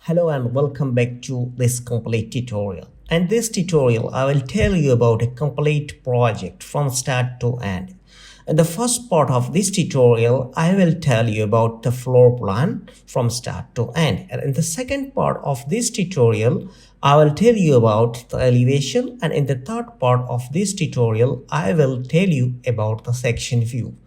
Hello and welcome back to this complete tutorial. In this tutorial, I will tell you about a complete project from start to end. In the first part of this tutorial, I will tell you about the floor plan from start to end. And in the second part of this tutorial, I will tell you about the elevation. And in the third part of this tutorial, I will tell you about the section view.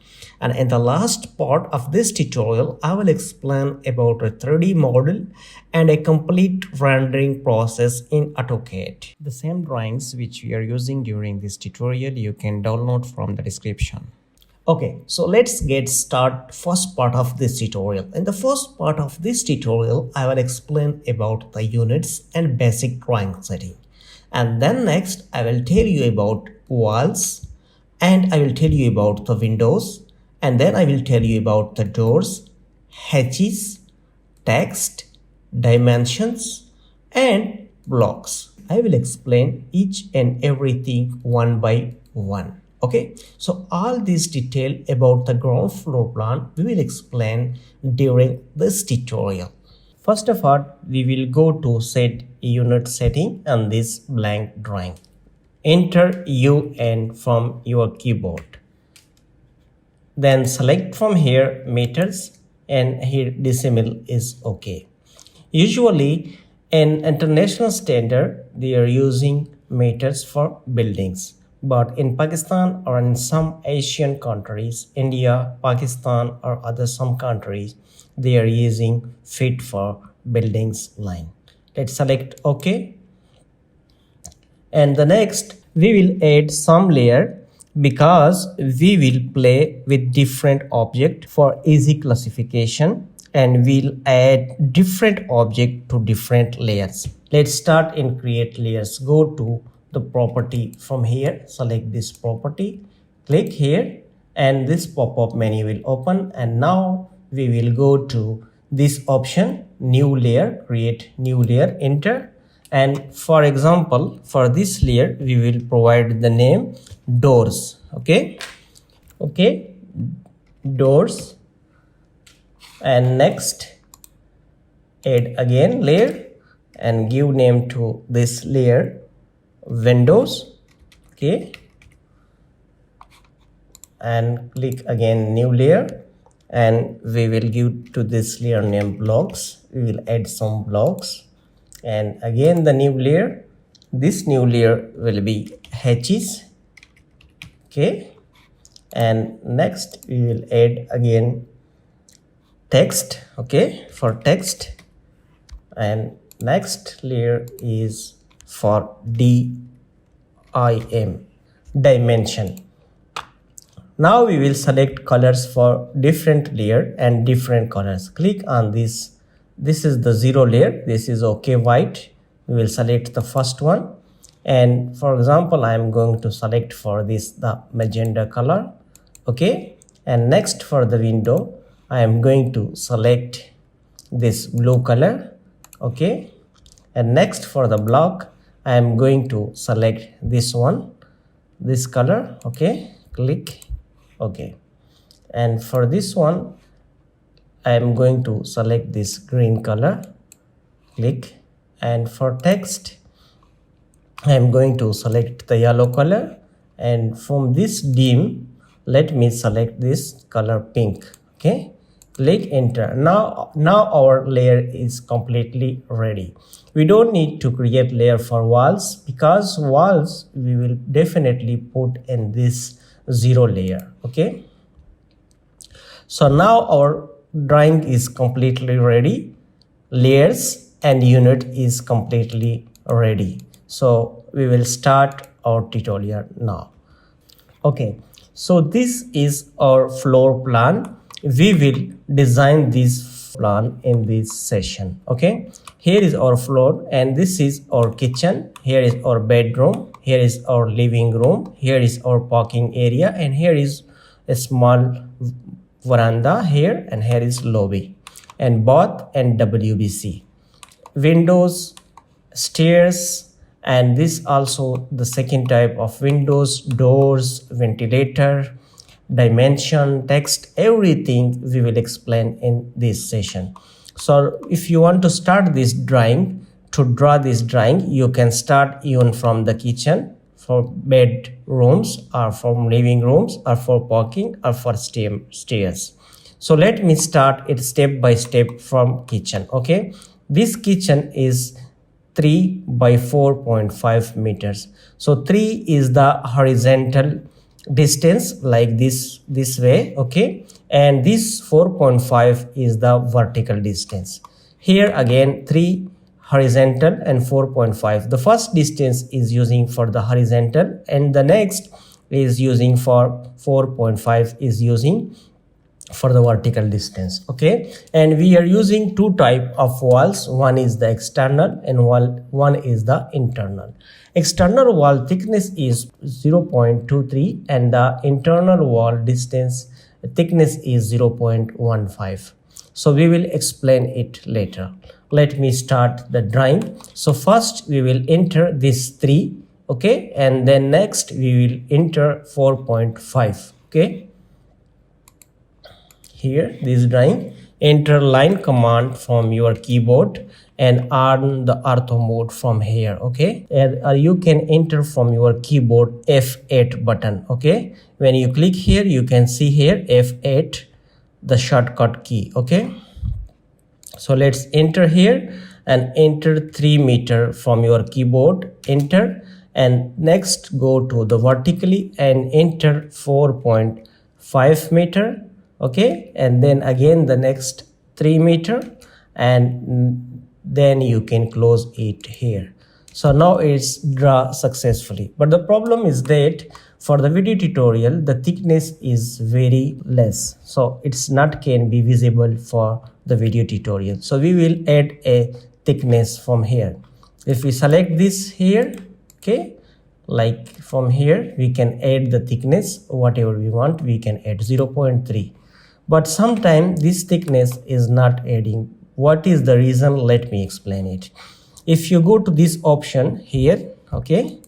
And in the last part of this tutorial, I will explain about a 3D model and a complete rendering process in AutoCAD. The same drawings which we are using during this tutorial, you can download from the description. Okay, so let's get start first part of this tutorial. In the first part of this tutorial, I will explain about the units and basic drawing setting. And then next, I will tell you about walls and I will tell you about the windows. And then I will tell you about the doors, hatches, text, dimensions, and blocks. I will explain each and everything one by one. Okay, so all this detail about the ground floor plan we will explain during this tutorial. First of all, we will go to set unit setting and this blank drawing. Enter UN from your keyboard. Then select from here meters and here decimal is okay. Usually in international standard they are using meters for buildings, but in Pakistan or in some Asian countries, India, Pakistan or other some countries, they are using feet for buildings line. Let's select OK. And the next we will add some layer because we will play with different object for easy classification and we'll add different object to different layers. Let's start in create layers. Go to the property from here, select this property, click here and this pop-up menu will open, and now we will go to this option new layer, create new layer, enter. And for example, for this layer we will provide the name doors. Okay, doors. And next add again layer and give name to this layer windows. Okay, and click again new layer and we will give to this layer name blocks. We will add some blocks and again the new layer, this new layer will be hatches. Okay, and next we will add again text. Okay, for text, and next layer is for dimension. Now we will select colors for different layer and different colors. Click on this. This is the 0 layer. This is okay white. We will select the first one. And for example, I am going to select for this the magenta color. Okay. And next for the window, I am going to select this blue color. Okay. And next for the block, I am going to select this one, this color. Okay. Click. Okay. And for this one, I am going to select this green color. Click. And for text, I am going to select the yellow color, and from this dim let me select this color pink. Okay, click enter. Now our layer is completely ready. We don't need to create layer for walls because walls we will definitely put in this 0 layer. Okay, so now our drawing is completely ready. Layers and unit is completely ready. So we will start our tutorial now. Okay, so this is our floor plan. We will design this plan in this session. Okay, here is our floor and this is our kitchen. Here is our bedroom. Here is our living room. Here is our parking area, and here is a small veranda here, and here is lobby and bath and WBC, windows, stairs, and this also the second type of windows, doors, ventilator, dimension, text, everything we will explain in this session. So if you want to start this drawing, to draw this drawing, you can start even from the kitchen, for bedrooms or from living rooms or for parking or for stairs. So let me start it step by step from kitchen. Okay, this kitchen is 3 by 4.5 meters. So 3 is the horizontal distance, like this way. Okay, and this 4.5 is the vertical distance. Here again 3 horizontal and 4.5. The first distance is using for the horizontal, and the next is using for 4.5 is using for the vertical distance. Okay, and we are using two type of walls. One is the external and one is the internal. External wall thickness is 0.23 and the internal wall distance thickness is 0.15. So we will explain it later. Let me start the drawing. So first we will enter this 3, okay, and then next we will enter 4.5. Okay, here this drawing, enter line command from your keyboard and on the ortho mode from here. Okay, and you can enter from your keyboard F8 button. Okay, when you click here you can see here F8, the shortcut key. Okay, so let's enter here and enter 3 meter from your keyboard, enter, and next go to the vertically and enter 4.5 meter. Okay, and then again the next 3 meter, and then you can close it here. So now it's draw successfully, but the problem is that for the video tutorial the thickness is very less, so it's not can be visible for the video tutorial. So we will add a thickness from here. If we select this here, okay, like from here we can add the thickness whatever we want. We can add 0.3, but sometimes this thickness is not adding. What is the reason? Let me explain it. If you go to this option here, okay,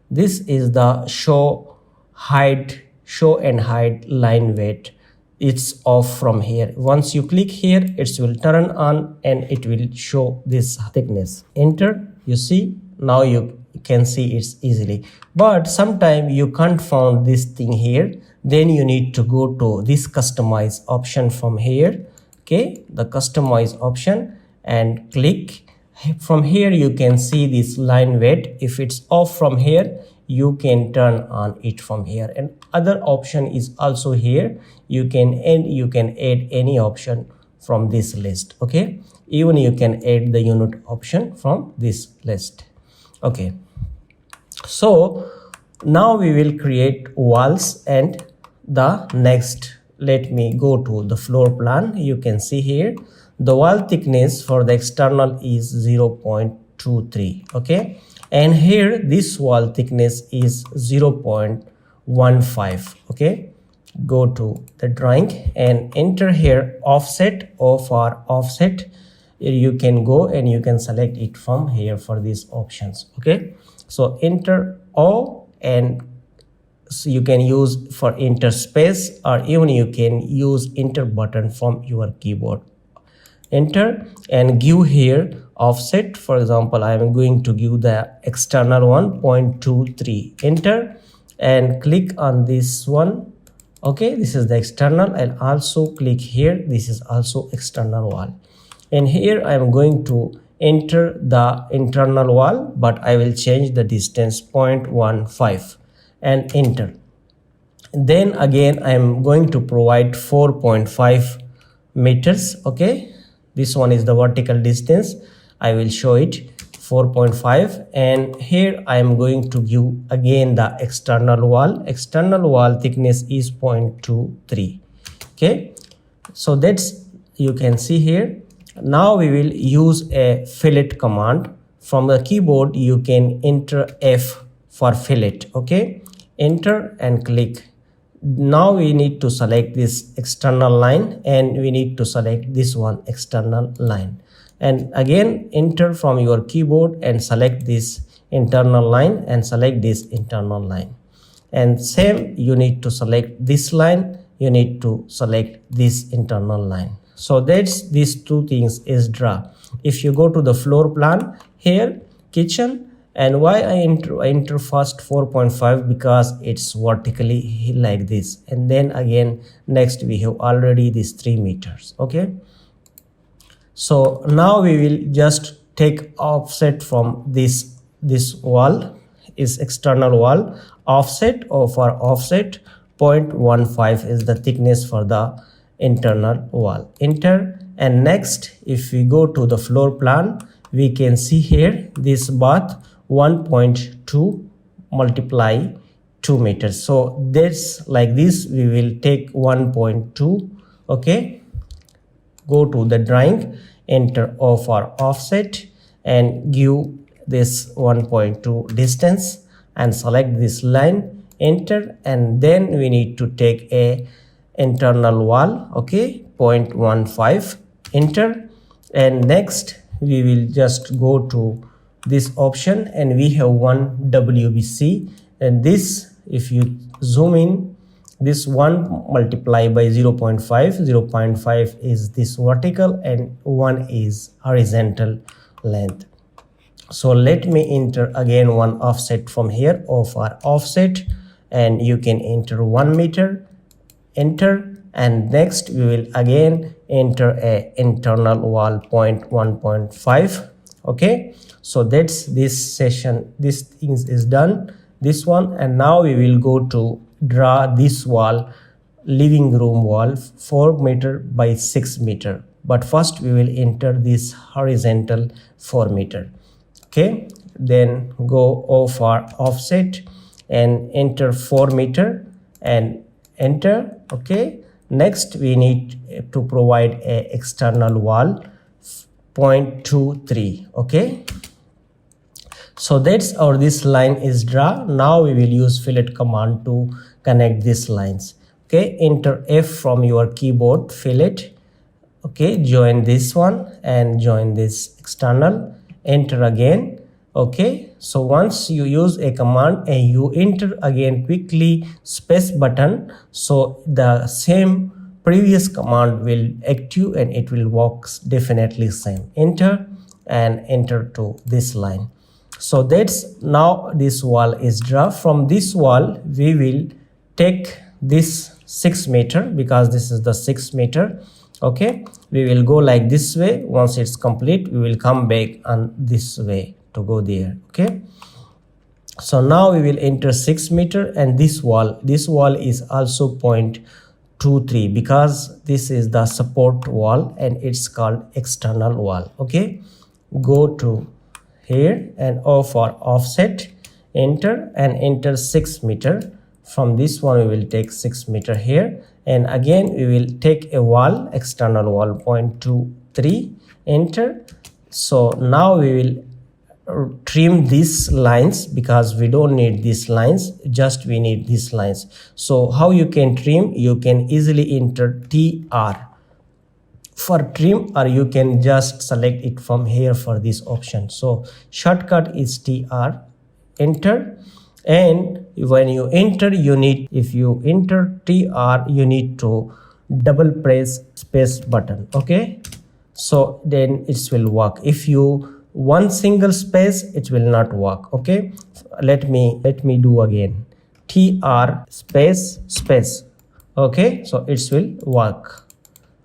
this is the show and hide line weight. It's off from here. Once you click here, it will turn on and it will show this thickness. Enter, you see, now you can see it's easily. But sometimes you can't find this thing here, then you need to go to this customize option from here. Okay, the customize option, and click. From here you can see this line weight. If it's off from here, you can turn on it from here, and other option is also here. You can add any option from this list. Okay, even you can add the unit option from this list. Okay, so now we will create walls, and the next, let me go to the floor plan. You can see here the wall thickness for the external is 0.23. okay, and here this wall thickness is 0.15. okay, go to the drawing and enter here offset. O for offset, you can go and you can select it from here for these options. Okay, so enter O, and so you can use for enter space, or even you can use enter button from your keyboard. Enter and give here offset. For example, I am going to give the external one 0.23. Enter and click on this one. Okay, this is the external, and also click here. This is also external wall, and here I am going to enter the internal wall, but I will change the distance 0.15 and enter. Then again I am going to provide 4.5 meters. Okay, this one is the vertical distance. I will show it 4.5, and here I am going to give again the external wall. External wall thickness is 0.23. okay, so that's, you can see here. Now we will use a fillet command. From the keyboard you can enter F for fillet. Okay, enter and click. Now we need to select this external line, and we need to select this one external line, and again enter from your keyboard and select this internal line and select this internal line, and same you need to select this line, you need to select this internal line. So that's these two things is draw. If you go to the floor plan here, kitchen, and why I enter first 4.5, because it's vertically like this, and then again next we have already these 3 meters. Okay, so now we will just take offset from this wall is external wall, offset, or for offset 0.15 is the thickness for the internal wall. Enter. And next, if we go to the floor plan, we can see here this bath 1.2 multiply 2 meters. So that's like this, we will take 1.2. Okay, go to the drawing, enter O for offset, and give this 1.2 distance and select this line, enter. And then we need to take a internal wall, okay, 0.15, enter. And next we will just go to this option, and we have one WBC, and this, if you zoom in, this 1 multiplied by 0.5, 0.5 is this vertical and 1 is horizontal length. So let me enter again one offset from here, of our offset, and you can enter 1 meter, enter. And next we will again enter a internal wall 1.5. Okay, so that's this session, this things is done, this one. And now we will go to draw this wall, living room wall 4 meter by 6 meter, but first we will enter this horizontal 4 meter. Okay, then go over offset and enter 4 meter and enter. Okay, next we need to provide a external wall 0.23. okay, so that's our this line is draw. Now we will use fillet command to connect these lines. Okay, enter F from your keyboard, fillet. Okay, join this one and join this external, enter again. Okay, so once you use a command and you enter again quickly space button, so the same previous command will active and it will work definitely same. Enter and enter to this line. So that's now this wall is draw. From this wall we will take this 6 meter, because this is the 6 meter. Okay, we will go like this way. Once it's complete, we will come back on this way to go there. Okay, so now we will enter 6 meter, and this wall is also 0.23, because this is the support wall and it's called external wall. Okay, go to here and O for offset, enter and enter 6 meter. From this one we will take 6 meter here, and again we will take a wall, external wall 0.23, enter. So now we will trim these lines, because we don't need these lines, just we need these lines. So how you can trim? You can easily enter TR for trim, or you can just select it from here for this option. So shortcut is TR, enter. And when you enter, you need, if you enter TR, you need to double press space button. Okay, so then it will work. If you one single space, it will not work. Okay, let me do again, TR space space. Okay, so it will work.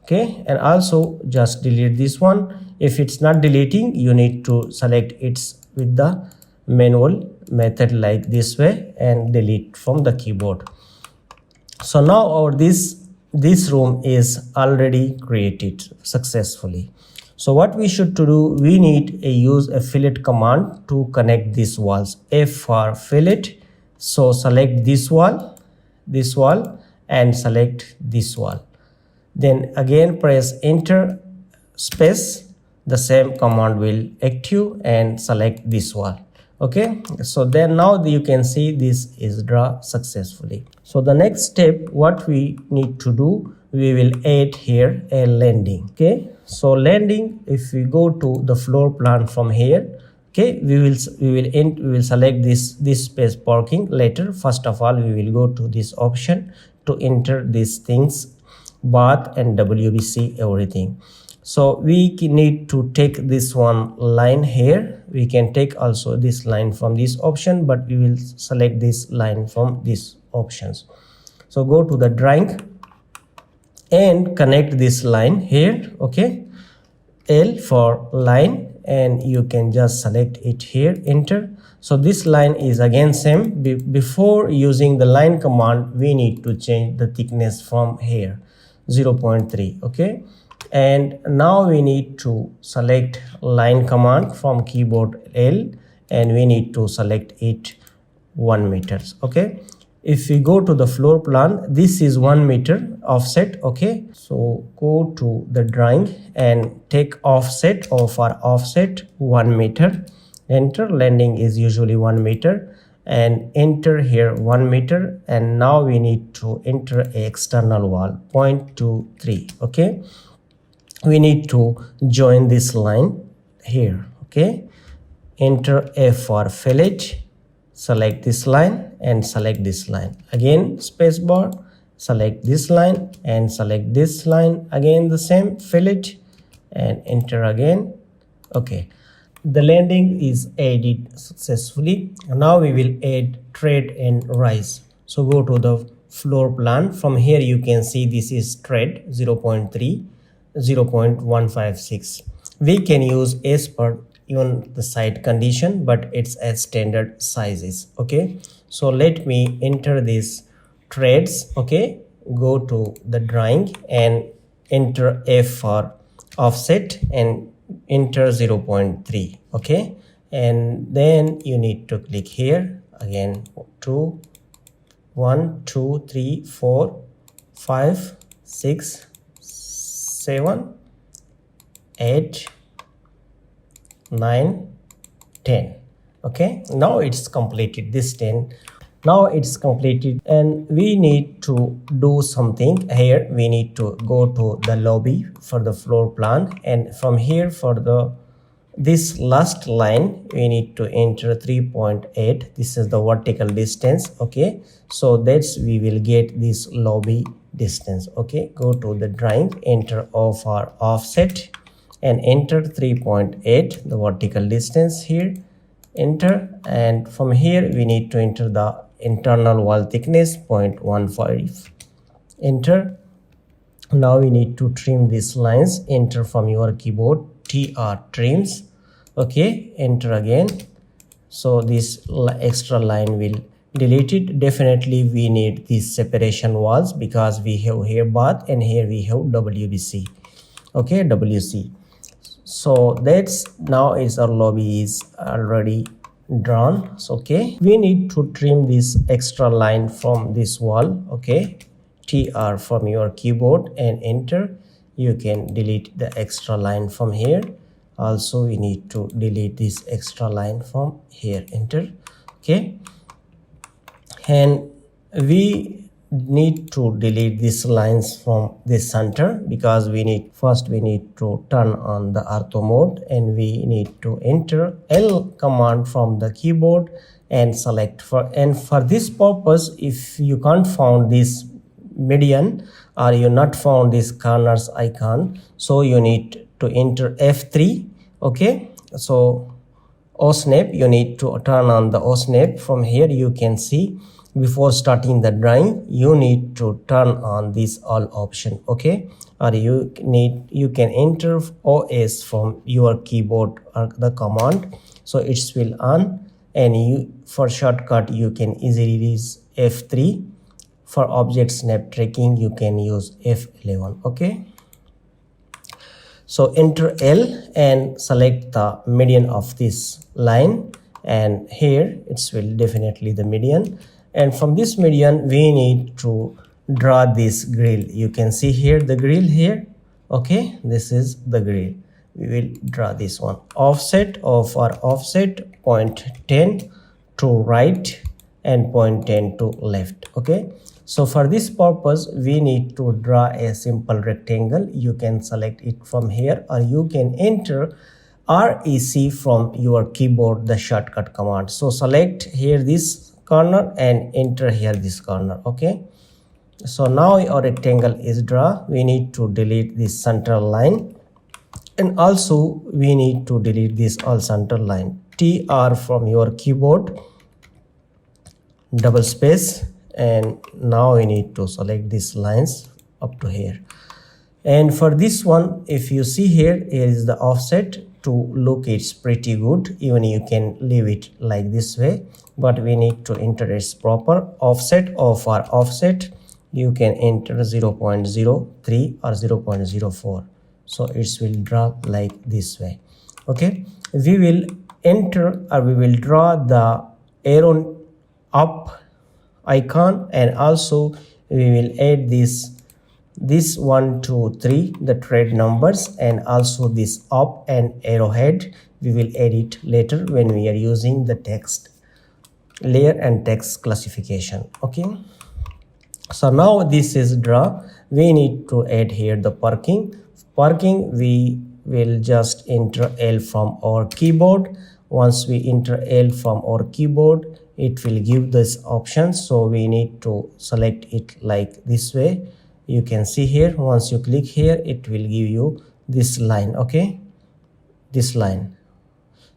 Okay, and also just delete this one. If it's not deleting, you need to select it with the manual method like this way and delete from the keyboard. So now our this room is already created successfully. So what we should to do, we need use a fillet command to connect these walls. F for fillet. So select this wall and select this wall. Then again press enter space. The same command will active and select this wall. Okay, so then now you can see this is draw successfully. So the next step, what we need to do, we will add here a landing. Okay, so landing, if we go to the floor plan from here, okay, we will select this space parking later. First of all, we will go to this option to enter these things. bath and WBC everything. So we need to take this one line here. We can take also this line from this option, but we will select this line from these options. So go to the drawing and connect this line here. Okay, L for line, and you can just select it here, enter. So this line is again same. Before using the line command, we need to change the thickness from here 0.3. okay, and now we need to select line command from keyboard L, and we need to select it 1 meters. Okay, if we go to the floor plan, this is 1 meter offset. Okay, so go to the drawing and take offset of our offset 1 meter, enter. Landing is usually 1 meter, and enter here 1 meter, and now we need to enter a external wall 0.23. okay, we need to join this line here. Okay, enter F for fillet, select this line and select this line, again spacebar, select this line and select this line, again the same fillet, and enter again. Okay, the landing is added successfully. Now we will add tread and rise. So go to the floor plan. From here you can see this is tread 0.3, 0.156. we can use as per even the site condition, but it's as standard sizes. Okay, so let me enter these treads. Okay, go to the drawing and enter F for offset and enter 0.3. okay, and then you need to click here again 2 1 2 3 4 5 6 7 8 9 10. okay, now it's completed this 10. Now it's completed, and we need to do something here. We need to go to the lobby for the floor plan, and from here for the this last line we need to enter 3.8. this is the vertical distance. Okay, so that's we will get this lobby distance. Okay, go to the drawing, enter of our offset and enter 3.8, the vertical distance here, enter, and from here we need to enter the internal wall thickness 0.15, enter. Now we need to trim these lines, enter from your keyboard TR trims. Okay, enter again. So this extra line will delete it. Definitely we need these separation walls because we have here bath and here we have WBC. Okay, WC. So that's now is our lobby is already drawn. So okay, we need to trim this extra line from this wall. Okay, TR from your keyboard and enter. You can delete the extra line from here. Also we need to delete this extra line from here, enter. Okay, and we need to delete these lines from this center because we need to turn on the ortho mode, and we need to enter L command from the keyboard and select for this purpose. If you can't find this median or you not found this corners icon, so you need to enter F3. okay, so OSNAP, you need to turn on the OSNAP. From here you can see before starting the drawing you need to turn on this all option. Okay, or you can enter OS from your keyboard or the command, so it's will on, and you for shortcut you can easily use F3. For object snap tracking you can use F11. okay, so enter L and select the median of this line, and here it will definitely the median, and from this median we need to draw this grill. You can see here the grill here. Okay, this is the grill. We will draw this one. Offset of our offset 0.10 to right and 0.10 to left. Okay, so for this purpose we need to draw a simple rectangle. You can select it from here, or you can enter REC from your keyboard, the shortcut command. So select here this corner and enter here this corner. Okay, So now our rectangle is drawn. We need to delete this center line, and also we need to delete this all center line. TR from your keyboard, double space, and now we need to select these lines up to here. And for this one, if you see here is the offset. To look, it's pretty good. Even you can leave it like this way, but we need to enter its proper offset. Of our offset, you can enter 0.03 or 0.04, so it will draw like this way. Okay, we will enter, or we will draw the arrow up icon, and also we will add this 1 2 3, the thread numbers, and also this up and arrowhead. We will add it later when we are using the text layer and text classification. Okay, so now this is draw. We need to add here the parking. We will just enter L from our keyboard. Once we enter L from our keyboard, it will give this option, so we need to select it like this way. You can see here, once you click here, it will give you this line. Okay, this line.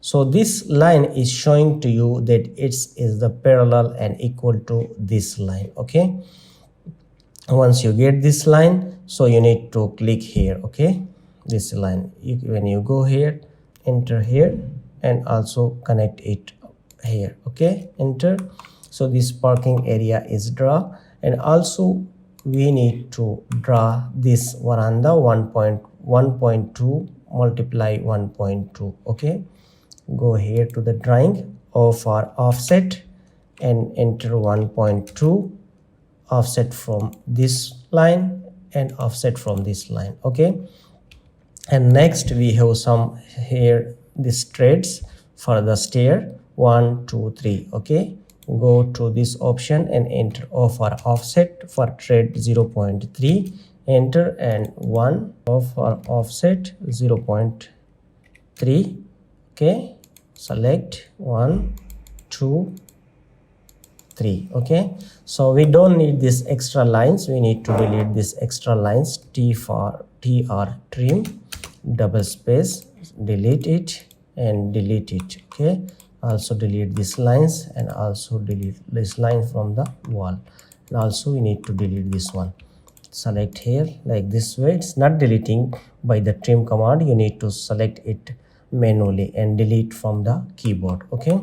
So this line is showing to you that it is the parallel and equal to this line. Okay, once you get this line, so you need to click here. Okay, this line, when you go here, enter here, and also connect it here. Okay, enter. So this parking area is draw, and also we need to draw this veranda 1.2 multiply 1.2. Okay, go here to the drawing of our offset and enter 1.2 offset from this line and offset from this line. Okay, and next we have some here these threads for the stair 1 2 3. Okay, go to this option and enter of our offset for thread 0.3, enter, and 1 of our offset 0.3. Okay, select 1 2 3. Okay, so we don't need these extra lines. We need to delete these extra lines. TR trim, double space, delete it and delete it. Okay, also delete these lines and also delete this line from the wall, and also we need to delete this one. Select here like this way. It's not deleting by the trim command. You need to select it manually and delete from the keyboard. Okay,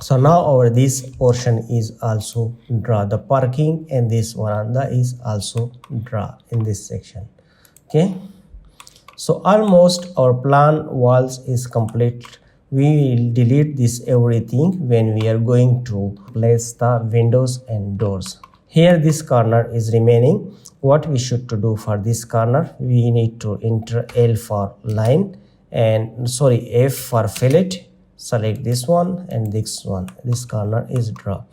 so now our this portion is also draw the parking, and this veranda is also draw in this section. Okay, so almost our plan walls is complete. We will delete this everything when we are going to place the windows and doors. Here this corner is remaining. What we should to do for this corner, we need to enter L for line, and F for fillet. Select this one and this one. This corner is draw.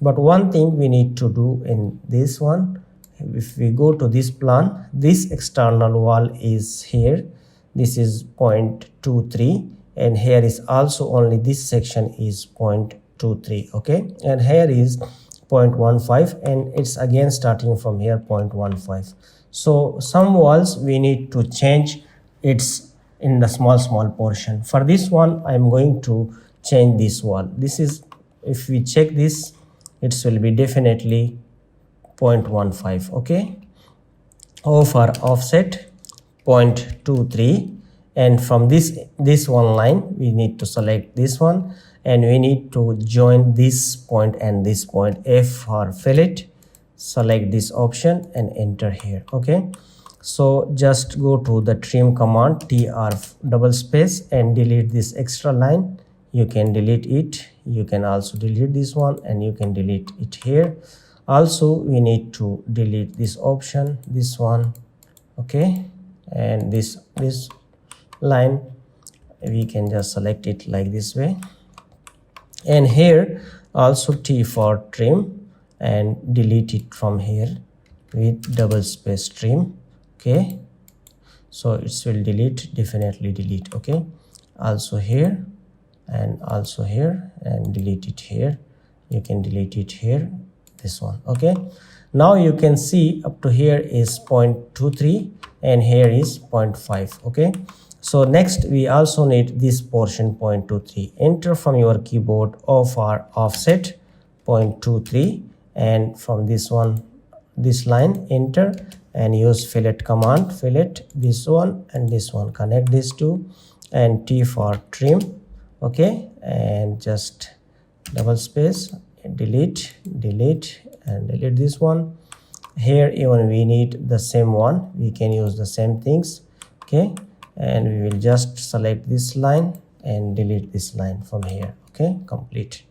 But one thing we need to do in this one, if we go to this plan, this external wall is here. This is 0.23, and here is also only this section is 0.23. Okay, and here is 0.15, and it's again starting from here 0.15. So some walls we need to change its in the small portion. For this one, I am going to change this wall. This is, if we check this, it will be definitely 0.15. Okay, of our offset 0.23, and from this one line we need to select this one, and we need to join this point and this point. F for fillet, select this option and enter here. Okay, so just go to the trim command, TR double space, and delete this extra line. You can delete it. You can also delete this one, and you can delete it here. Also we need to delete this option, this one. Okay, and this line we can just select it like this way, and here also T for trim, and delete it from here with double space trim. Okay, so it will delete, definitely delete. Okay, also here and also here, and delete it here. You can delete it here, this one. Okay, Now you can see up to here is 0.23 and here is 0.5. Okay, so next we also need this portion 0.23. Enter from your keyboard of our offset 0.23, and from this one, this line, enter and use fillet command, fillet this one and this one, connect these two, and T for trim. Okay, and just double space, delete and delete this one. Here even we need the same one, we can use the same things. Okay, and we will just select this line and delete this line from here. Okay, complete.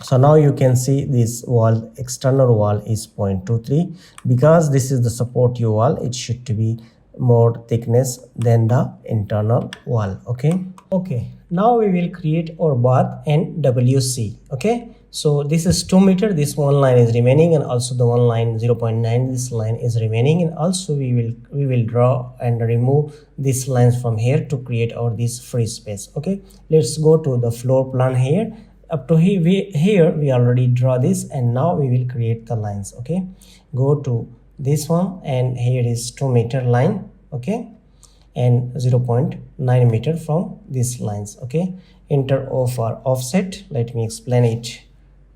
So now you can see this wall, external wall is 0.23. Because this is the support U wall, it should be more thickness than the internal wall. Okay, now we will create our bath and WC. Okay, so this is 2 meter, this one line is remaining, and also the one line 0.9, this line is remaining, and also we will draw and remove these lines from here to create our this free space. Okay, let's go to the floor plan here. Up to here we already draw this, and now we will create the lines. Okay, go to this one, and here is 2 meter line. Okay, and 0.9 meter from these lines. Okay, enter O for offset. Let me explain it,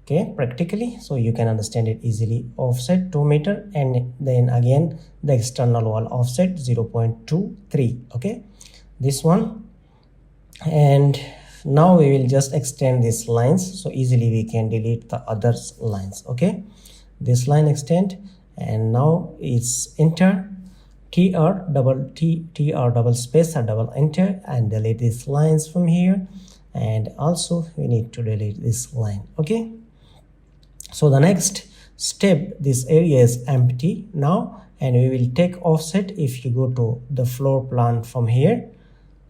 okay, practically, so you can understand it easily. Offset 2 meter, and then again the external wall offset 0.23. okay, this one, and now we will just extend these lines, so easily we can delete the other lines. Okay, this line extend, and now it's enter tr double space or double enter, and delete these lines from here, and also we need to delete this line. Okay, so the next step, this area is empty now, and we will take offset. If you go to the floor plan from here,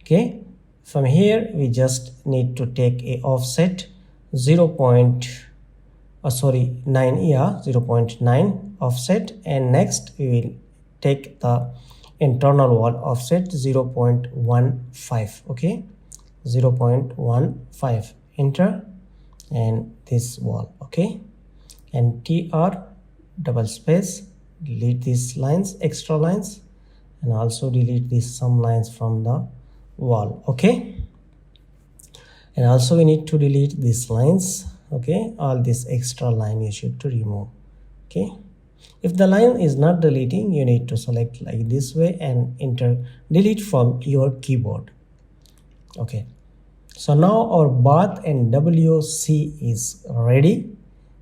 okay, from here we just need to take a offset 0.9 offset, and next we will take the internal wall offset 0.15. okay, 0.15, enter, and this wall. Okay, and tr double space, delete these lines, extra lines, and also delete these some lines from the wall. Okay, and also we need to delete these lines. Okay, all this extra line you should to remove. Okay, if the line is not deleting, you need to select like this way and enter delete from your keyboard. Okay, so now our bath and WC is ready,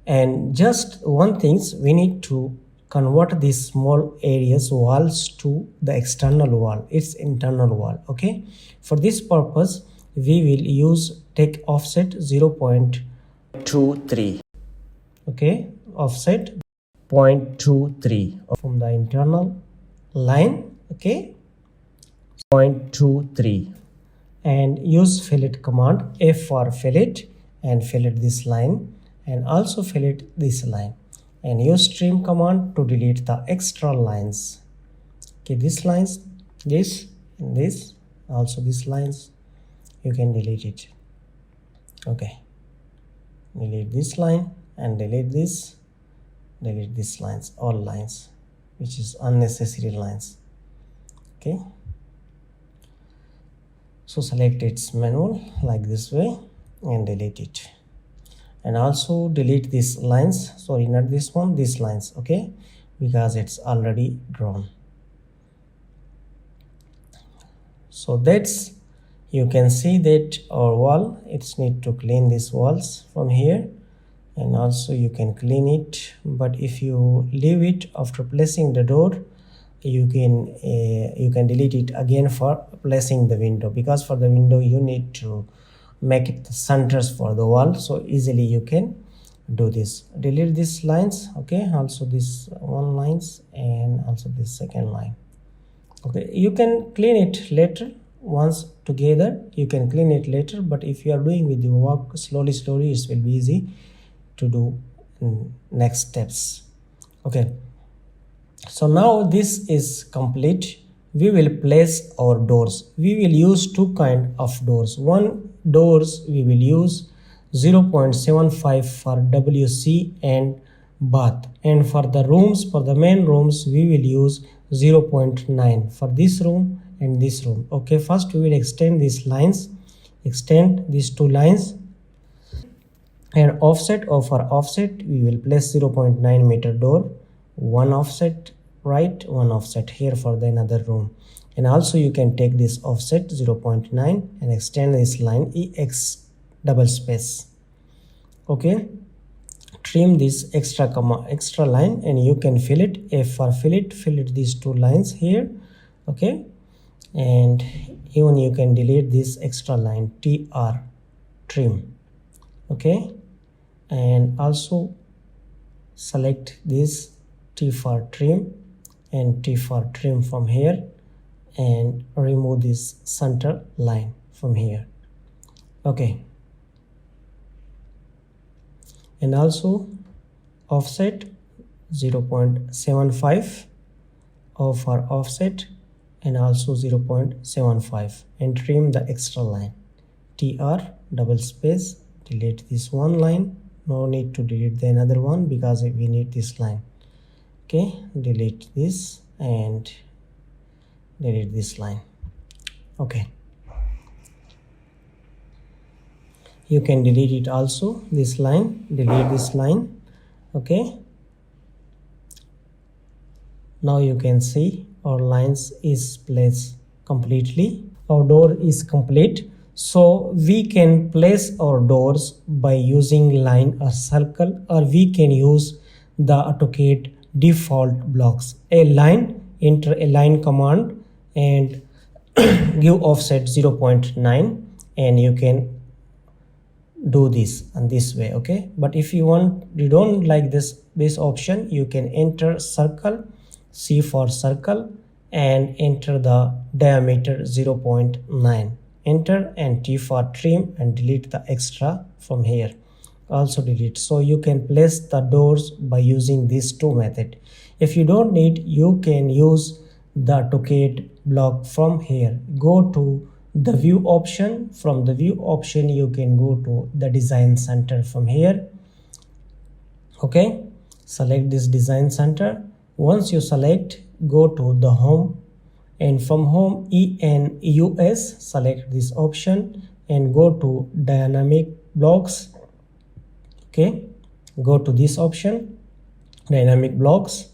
and just one thing, we need to convert these small areas walls to the external wall, its internal wall. Okay, for this purpose we will use take offset 0.23. okay, offset 0.23 from the internal line. Okay, 0.23, and use fillet command, F for fillet, and fillet this line, and also fillet this line, and use trim command to delete the extra lines. Okay, these lines, this and this, also these lines, you can delete it. Okay, delete this line and delete these lines, all lines which is unnecessary lines. Okay, so select its manual like this way and delete it, and also delete these lines, sorry, not this one, these lines. Okay, because it's already drawn. So that's, you can see that our wall, it's need to clean these walls from here, and also you can clean it, but if you leave it after placing the door, you can delete it again for placing the window, because for the window you need to make it the centers for the wall, so easily you can do this. Delete these lines. Okay, also this one lines, and also this second line. Okay, you can clean it later, once together you can clean it later, but if you are doing with the work slowly it will be easy to do next steps. Okay, so now this is complete. We will place our doors. We will use two kind of doors. One doors we will use 0.75 for WC and bath. And for the rooms, for the main rooms, we will use 0.9 for this room and this room. Okay, first we will extend these lines, extend these two lines, and offset, or for offset we will place 0.9 meter door, one offset right, one offset here for the another room. And also you can take this offset 0.9 and extend this line ex double space. Okay, trim this extra line and you can fill it. If for fill it these two lines here. Okay, and even you can delete this extra line tr, trim. Okay, and also select this T for trim and T for trim from here, and remove this center line from here. Okay, and also offset 0.75 for offset, and also 0.75, and trim the extra line tr double space, delete this one line, no need to delete the another one because we need this line. Okay, delete this and delete this line. Okay, you can delete it also, this line, delete this line. Okay, now you can see our lines is placed completely, our door is complete. So we can place our doors by using line or circle, or we can use the AutoCAD default blocks. A line, enter a line command and give offset 0.9, and you can do this and this way. Okay, but if you don't like this option, you can enter circle, C for circle, and enter the diameter 0.9, enter, and T for trim, and delete the extra from here, also delete. So you can place the doors by using these two method. If you don't need, you can use the AutoCAD block from here. Go to the view option, from the view option you can go to the design center from here. Okay, select this design center. Once you select, go to the home, and from home ENUS, select this option and go to dynamic blocks. Okay, go to this option, dynamic blocks.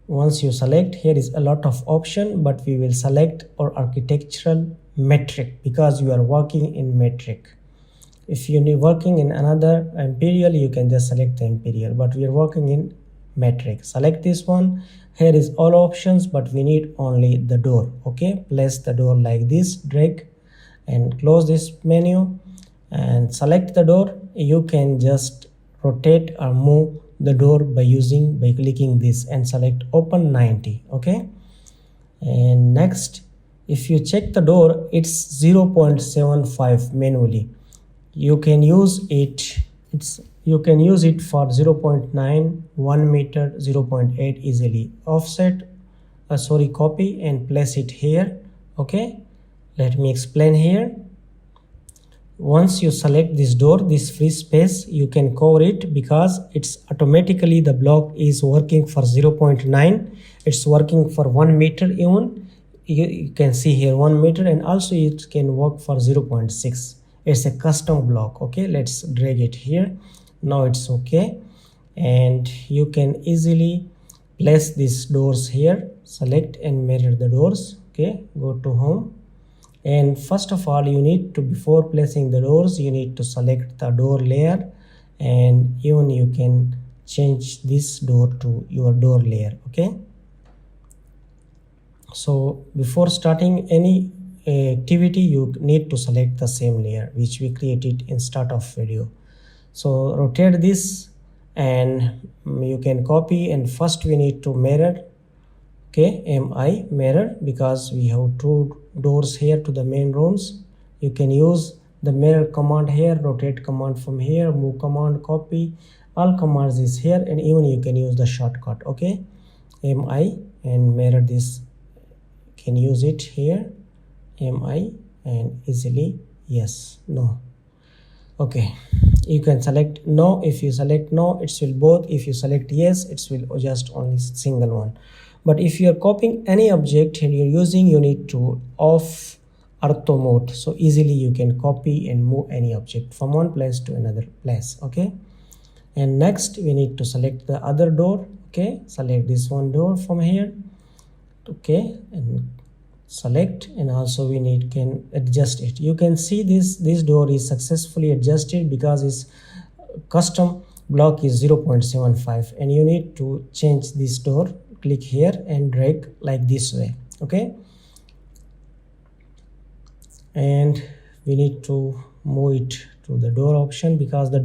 Once you select, here is a lot of option, but we will select our architectural metric because you are working in metric. If you are working in another imperial, you can just select the imperial, but we are working in metric. Select this one. Here is all options, but we need only the door. Okay, place the door like this, drag and close this menu and select the door. You can just rotate or move the door by clicking this and select open 90. Okay, and next, if you check the door, it's 0.75 manually. You can use it, you can use it for 0.9, 1 meter, 0.8 easily. Offset, copy and place it here. Okay, let me explain here. Once you select this door, this free space, you can cover it because it's automatically the block is working for 0.9. It's working for 1 meter even. You can see here 1 meter, and also it can work for 0.6. It's a custom block. Okay, let's drag it here. Now it's okay, and you can easily place these doors here. Select and mirror the doors. Okay, go to home, and first of all you need to, before placing the doors, you need to select the door layer, and even you can change this door to your door layer. Okay, so before starting any activity, you need to select the same layer which we created in start of video. So rotate this and you can copy, and first we need to mirror. Okay, MI mirror, because we have two doors here to the main rooms. You can use the mirror command here, rotate command from here, move command, copy, all commands is here, and even you can use the shortcut. Okay, MI and mirror this, can use it here, MI, and easily yes, no. Okay, You can select no. If you select no, it will both. If you select yes, it will just only single one. But if you are copying any object and you're using, you need to off ortho mode, so easily you can copy and move any object from one place to another place. Okay, and next we need to select the other door. Okay, select this one door from here. Okay, and select, and also we can adjust it. You can see this door is successfully adjusted because its custom block is 0.75, and you need to change this door. Click here and drag like this way. Okay, and we need to move it to the door option because the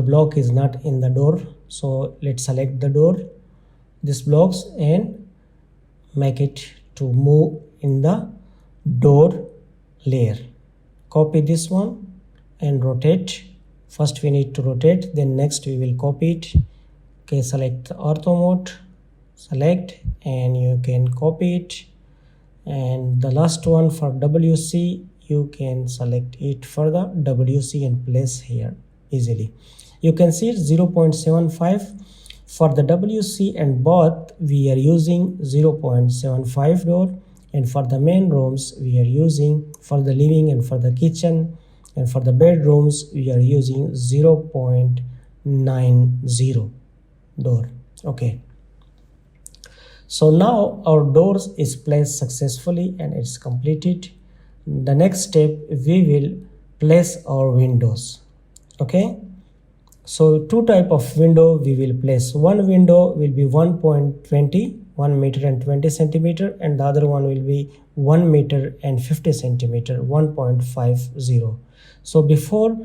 block is not in the door. So let's select the door, this blocks, and make it to move in the door layer. Copy this one and rotate. First we need to rotate, then next we will copy it. Okay, select the ortho mode, select, and you can copy it. And the last one for WC, you can select it for the WC and place here easily. You can see 0.75 for the WC, and both we are using 0.75 door, and for the main rooms we are using, for the living and for the kitchen and for the bedrooms we are using 0.90 door. Okay, so now our doors is placed successfully and it's completed. The next step, we will place our windows. Okay, so two type of window we will place. One window will be 1.20, 1 meter and 20 centimeter, and the other one will be 1 meter and 50 centimeter, 1.50. So before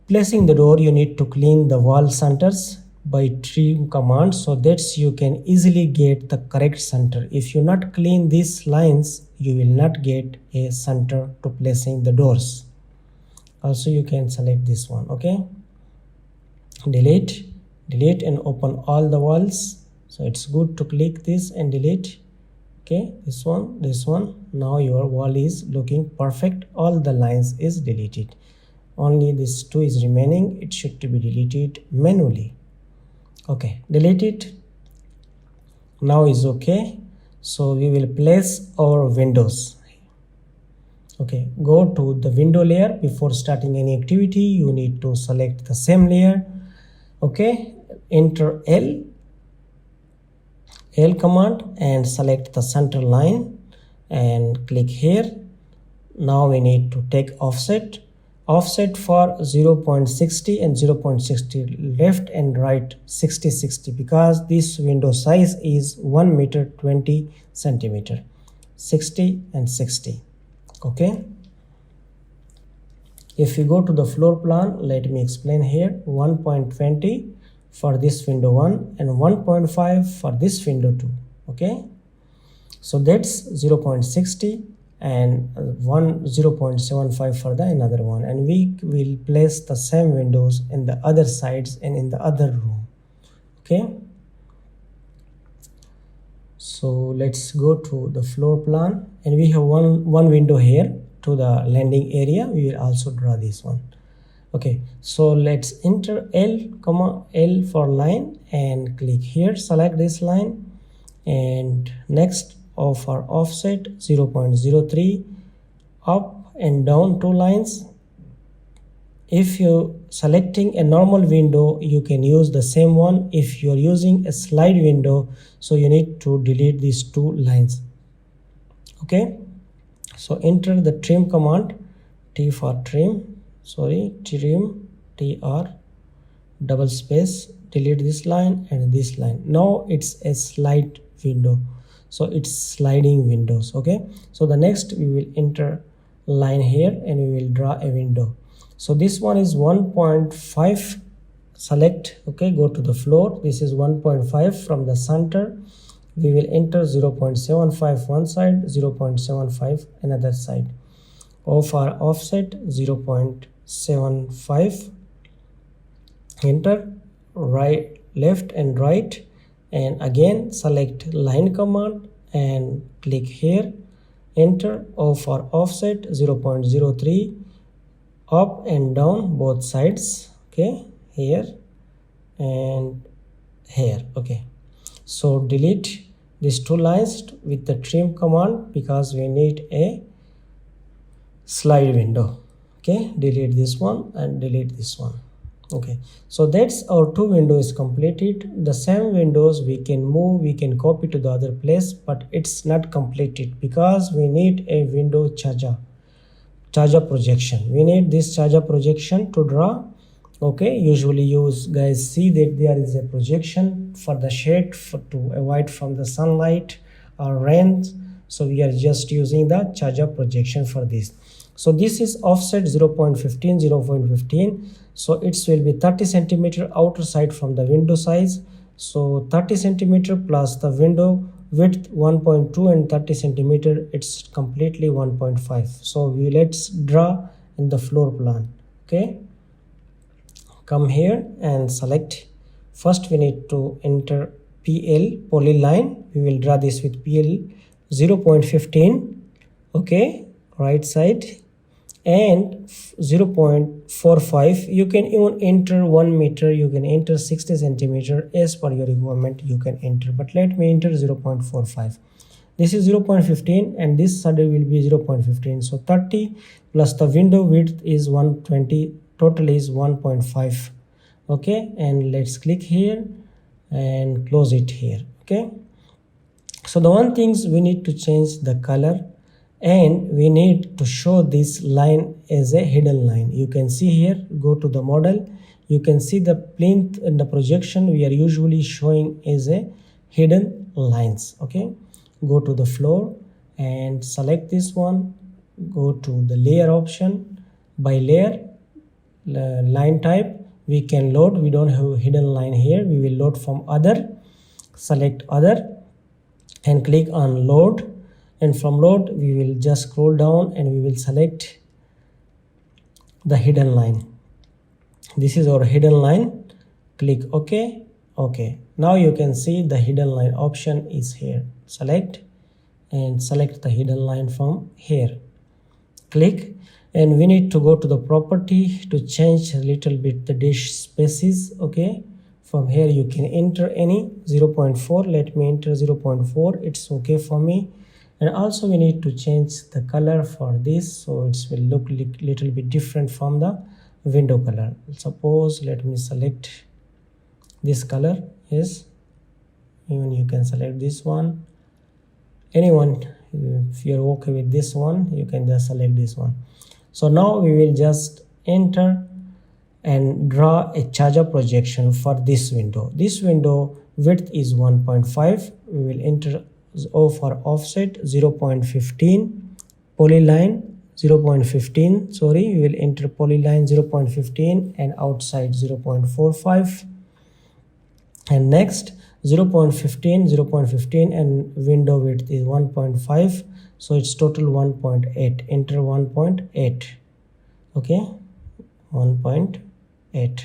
placing the door, you need to clean the wall centers by trim command, so that you can easily get the correct center. If you not clean these lines, you will not get a center to placing the doors. Also you can select this one. Okay, delete and open all the walls. So it's good to click this and delete. Okay, this one. Now your wall is looking perfect. All the lines is deleted. Only this two is remaining. It should to be deleted manually. Okay, delete it. Now is okay. So we will place our windows. Okay, go to the window layer. Before starting any activity, you need to select the same layer. Okay, enter L command and select the center line and click here. Now we need to take offset for 0.60 and 0.60 left and right 60 because this window size is 1 meter 20 centimeter, 60 and 60. Okay, if you go to the floor plan, let me explain here. 1.20 for this window 1 and 1.5 for this window 2. Okay, so that's 0.60 and 0.75 for the another one, and we will place the same windows in the other sides and in the other room. Okay, so let's go to the floor plan, and we have one window here to the landing area. We will also draw this one. Okay, so let's enter L for line and click here, select this line, and next for offset 0.03 up and down 2 lines. If you selecting a normal window, you can use the same one. If you are using a slide window, so you need to delete these 2 lines. Okay, so enter the trim command, T for trim, TR double space, delete this line and this line. Now it's a slide window, so it's sliding windows. Okay, so the next we will enter line here and we will draw a window. So this one is 1.5, select. Okay, go to the floor. This is 1.5 from the center. We will enter 0.75 one side, 0.75 another side. For offset 0.75, enter right, left and right, and again select line command and click here, enter. For offset 0.03 up and down both sides, okay, here and here. Okay, so delete these two lines with the trim command because we need a slide window. Okay, delete this one and delete this one. Okay, so that's our two windows completed. The same windows we can move, we can copy to the other place, but it's not completed because we need a window charger projection. We need this charger projection to draw. Okay, usually you guys see that there is a projection for the shade to avoid from the sunlight or rain, so we are just using the charger projection for this. So this is offset 0.15 0.15, so it will be 30 centimeter outer side from the window size. So 30 centimeter plus the window width 1.2 and 30 centimeter, it's completely 1.5. so let's draw in the floor plan. Okay, come here and select. First we need to enter PL, polyline. We will draw this with PL 0.15. okay, right side, and 0.45. you can even enter 1 meter, you can enter 60 centimeter, as per your requirement you can enter, but let me enter 0.45. this is 0.15 and this side will be 0.15, so 30 plus the window width is 120, total is 1.5. okay, and let's click here and close it here. Okay, so the one things we need to change the color, and we need to show this line as a hidden line. You can see here, go to the model, you can see the plinth and the projection we are usually showing as a hidden lines. Okay, go to the floor and select this one, go to the layer option, by layer line type we can load. We don't have hidden line here, we will load from other. Select other and click on load, and from load we will just scroll down and we will select the hidden line. This is our hidden line. Click OK. Okay, now you can see the hidden line option is here. Select and select the hidden line from here. Click, and we need to go to the property to change a little bit the dash spaces. Okay, from here you can enter any 0.4. let me enter 0.4. it's okay for me. And also we need to change the color for this, so it will look little bit different from the window color. Suppose let me select this color. Yes, even you can select this one, anyone. If you're okay with this one, you can just select this one. So now we will just enter and draw a charger projection for this window. This window width is 1.5. we will enter for offset 0.15, polyline 0.15, sorry, we will enter polyline 0.15 and outside 0.45, and next 0.15 and window width is 1.5, so it's total 1.8. enter 1.8. okay, 1.8,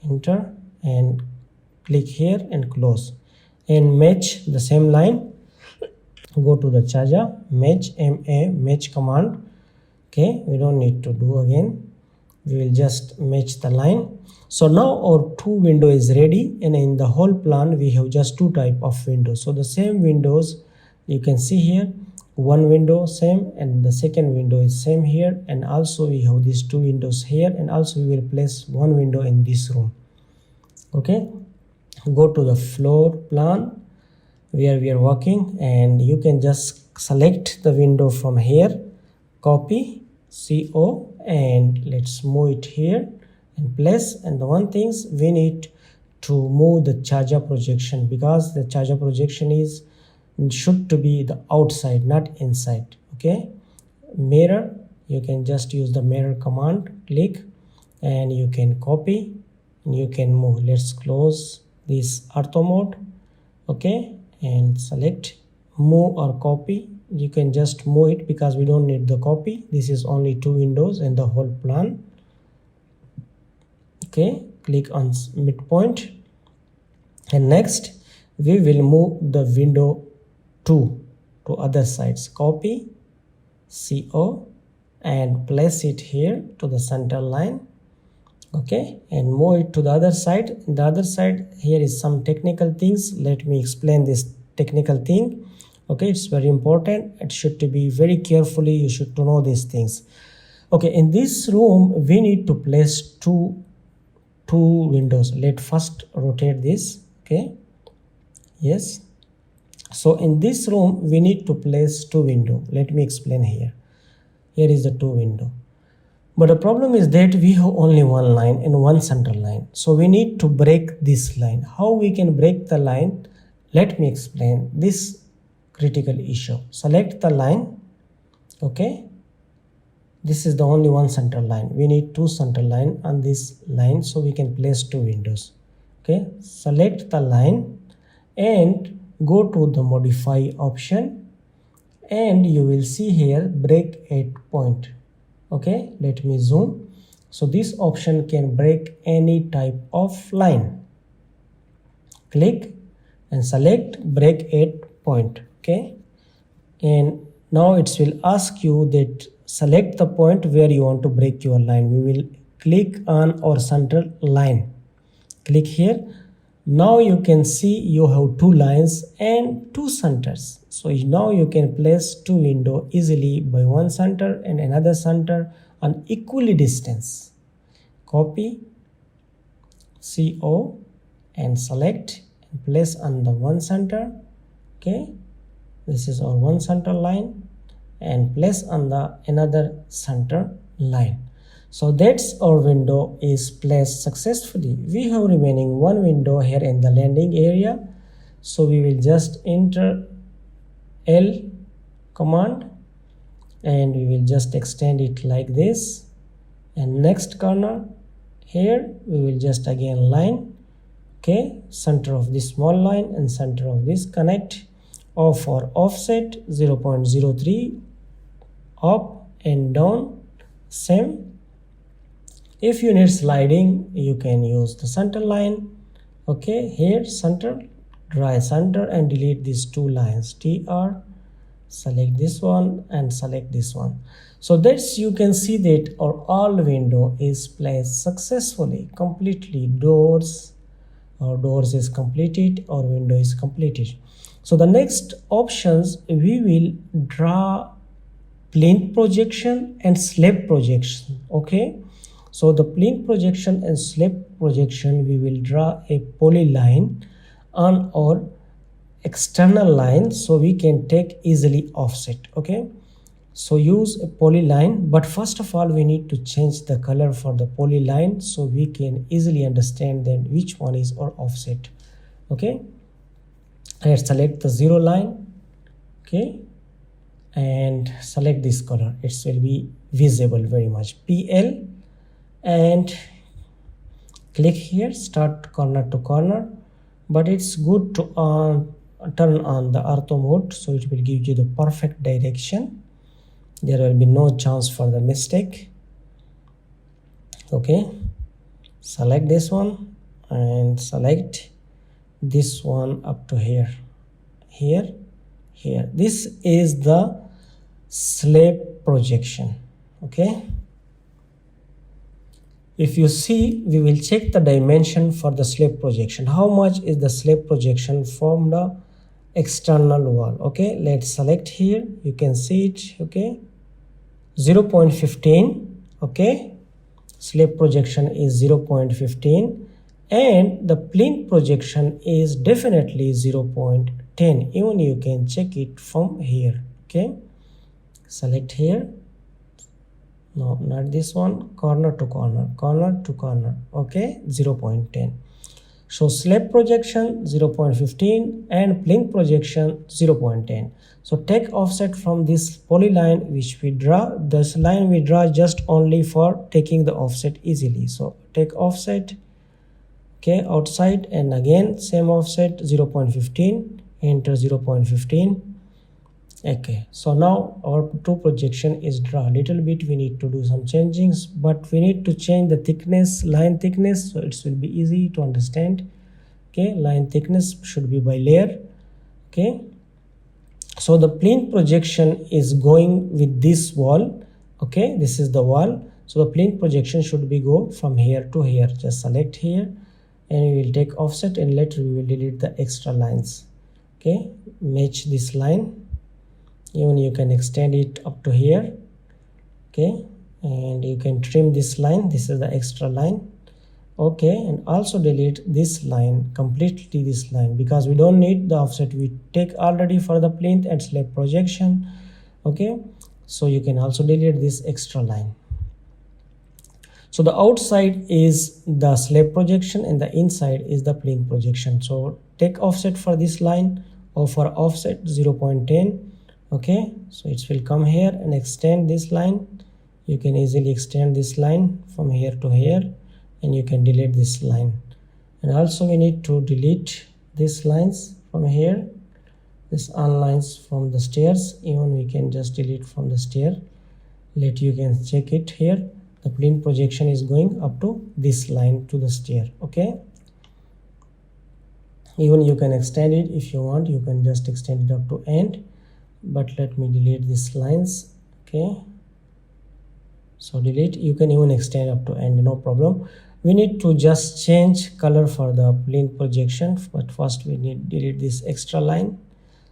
enter and click here and close, and match the same line. Go to the charger, match, match command. Okay, we don't need to do again, we will just match the line. So now our two window is ready, and in the whole plan we have just two type of windows. So the same windows you can see here, one window same and the second window is same here, and also we have these two windows here, and also we will place one window in this room. Okay, go to the floor plan where we are working, and you can just select the window from here, copy CO, and let's move it here and place. And the one things we need to move the charger projection, because the charger projection is should to be the outside, not inside. Okay, mirror, you can just use the mirror command, click, and you can copy and you can move. Let's close this ortho mode. Okay, and select move or copy. You can just move it because we don't need the copy. This is only two windows in the whole plan. Okay, click on midpoint, and next we will move the window 2 to other sides. Copy CO and place it here to the center line. Okay, and move it to the other side. In the other side, here is some technical things. Let me explain this technical thing. Okay, it's very important. It should to be very carefully. You should to know these things. Okay, in this room, we need to place two windows. Let first rotate this. Okay, yes. So in this room, we need to place two windows. Let me explain here. Here is the two window. But the problem is that we have only one line and one center line. So we need to break this line. How we can break the line? Let me explain this critical issue. Select the line. Okay. This is the only one center line. We need two center line on this line so we can place two windows. Okay. Select the line and go to the modify option, and you will see here break at point. Okay, let me zoom. So this option can break any type of line. Click and select break at point. Okay, and now it will ask you that select the point where you want to break your line. We will click on our center line. Click here. Now you can see you have two lines and two centers. So now you can place two windows easily by one center and another center on equally distance. Copy, CO, and select and place on the one center. Okay, this is our one center line, and place on the another center line. So that's our window is placed successfully. We have remaining one window here in the landing area. So we will just enter L command and we will just extend it like this. And next corner here we will just again line. Okay, center of this small line and center of this connect. Off or offset 0.03, up and down same. If you need sliding, you can use the center line. Okay, here center, dry center, and delete these two lines. TR, select this one and select this one. So that's you can see that our all window is placed successfully, completely. Our doors is completed, our window is completed. So the next options, we will draw plane projection and slab projection. Okay. So the plane projection and slab projection, we will draw a polyline on our external line so we can take easily offset. Okay, so use a polyline, but first of all we need to change the color for the polyline so we can easily understand then which one is our offset. Okay, let's select the zero line. Okay, and select this color. It will be visible very much. PL, and click here, start corner to corner, but it's good to turn on the ortho mode so it will give you the perfect direction. There will be no chance for the mistake. Okay, select this one and select this one up to here. This is the slab projection. Okay, if you see, we will check the dimension for the slab projection. How much is the slab projection from the external wall? Okay, let's select here. You can see it. Okay, 0.15. Okay, slab projection is 0.15, and the plane projection is definitely 0.10. Even you can check it from here. Okay, select here. No, not this one. Corner to corner, corner to corner. Okay, 0.10. So slab projection 0.15 and plane projection 0.10. So take offset from this polyline which we draw. This line we draw just only for taking the offset easily. So take offset. Okay, outside, and again same offset 0.15. Enter 0.15. Okay, so now our two projection is draw. Little bit we need to do some changings, but we need to change the thickness, line thickness, so it will be easy to understand. Okay, line thickness should be by layer. Okay, so the plane projection is going with this wall Okay, this is the wall. So the plane projection should be go from here to here. Just select here and we will take offset, and later we will delete the extra lines. Okay, match this line. Even you can extend it up to here. Okay, and you can trim this line. This is the extra line. Okay, and also delete this line, completely this line, because we don't need the offset we take already for the plinth and slab projection. Okay, so you can also delete this extra line. So the outside is the slab projection and the inside is the plinth projection. So take offset for this line, or for offset 0.10. Okay, so it will come here and extend this line. You can easily extend this line from here to here, and you can delete this line. And also we need to delete these lines from here, this lines from the stairs. Even we can just delete from the stair. Let you can check it here. The plane projection is going up to this line to the stair. Okay, even you can extend it if you want. You can just extend it up to end, but let me delete these lines. Okay, so delete. You can even extend up to end, no problem. We need to just change color for the plane projection, but first we need delete this extra line.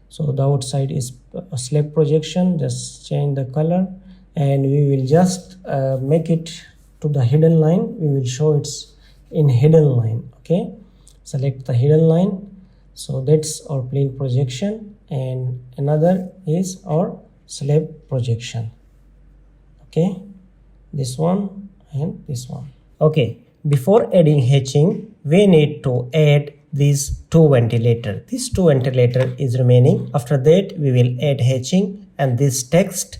So the outside is a slab projection. Just change the color, and we will just make it to the hidden line. We will show it's in hidden line. Okay, select the hidden line. So that's our plane projection, and another is our slab projection. Okay, this one and this one. Okay, before adding hatching, we need to add these two ventilator. This two ventilator is remaining. After that, we will add hatching and this text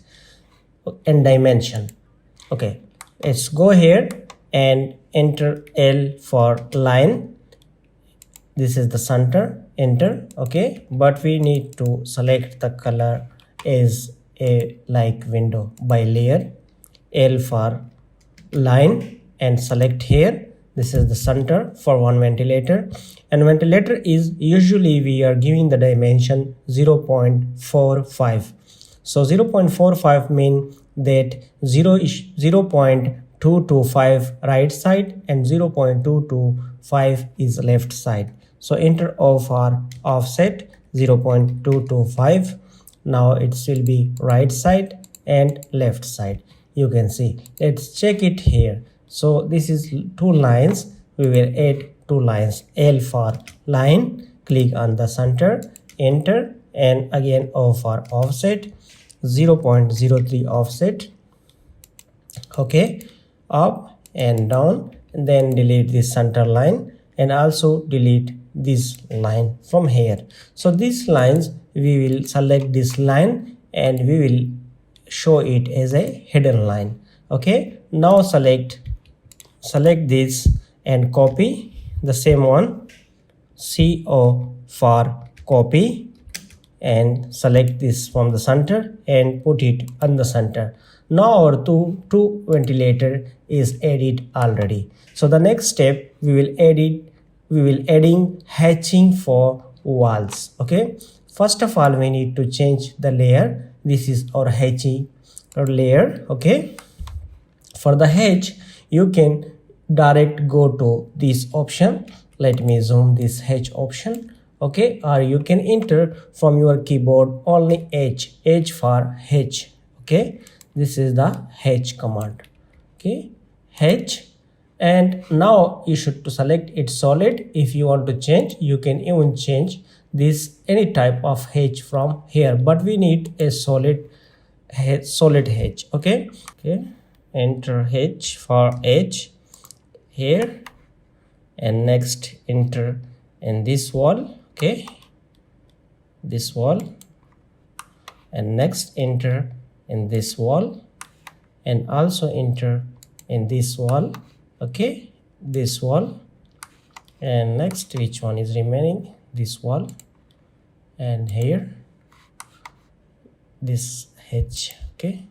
and dimension. Okay, let's go here and enter L for line. This is the center, enter. Okay, but we need to select the color as a like window by layer. L for line and select here. This is the center for one ventilator, and ventilator is usually we are giving the dimension 0.45. So 0.45 mean that 0.225 right side and 0.225 is left side. So enter O for offset 0.225. Now it will be right side and left side. You can see. Let's check it here. So this is two lines. We will add two lines. L for line, click on the center, enter, and again O for offset 0.03 offset. Okay, up and down, and then delete this center line and also delete this line from here. So these lines, we will select this line and we will show it as a hidden line. Okay, now select this and copy the same one, CO for copy, and select this from the center and put it on the center. Now our two ventilator is added already. So the next step, we will adding hatching for walls. Okay, first of all we need to change the layer. This is our hatching layer. Okay, for the hatch you can direct go to this option. Let me zoom this hatch option. Okay, or you can enter from your keyboard only H for hatch. Okay, this is the hatch command. Okay, hatch, and now you should to select it solid. If you want to change, you can even change this any type of hatch from here, but we need a solid hatch. Okay, enter H for H here, and next enter in this wall. Okay, this wall, and next enter in this wall, and also enter in this wall. Okay, this wall, and next which one is remaining, this wall, and here this H. Okay,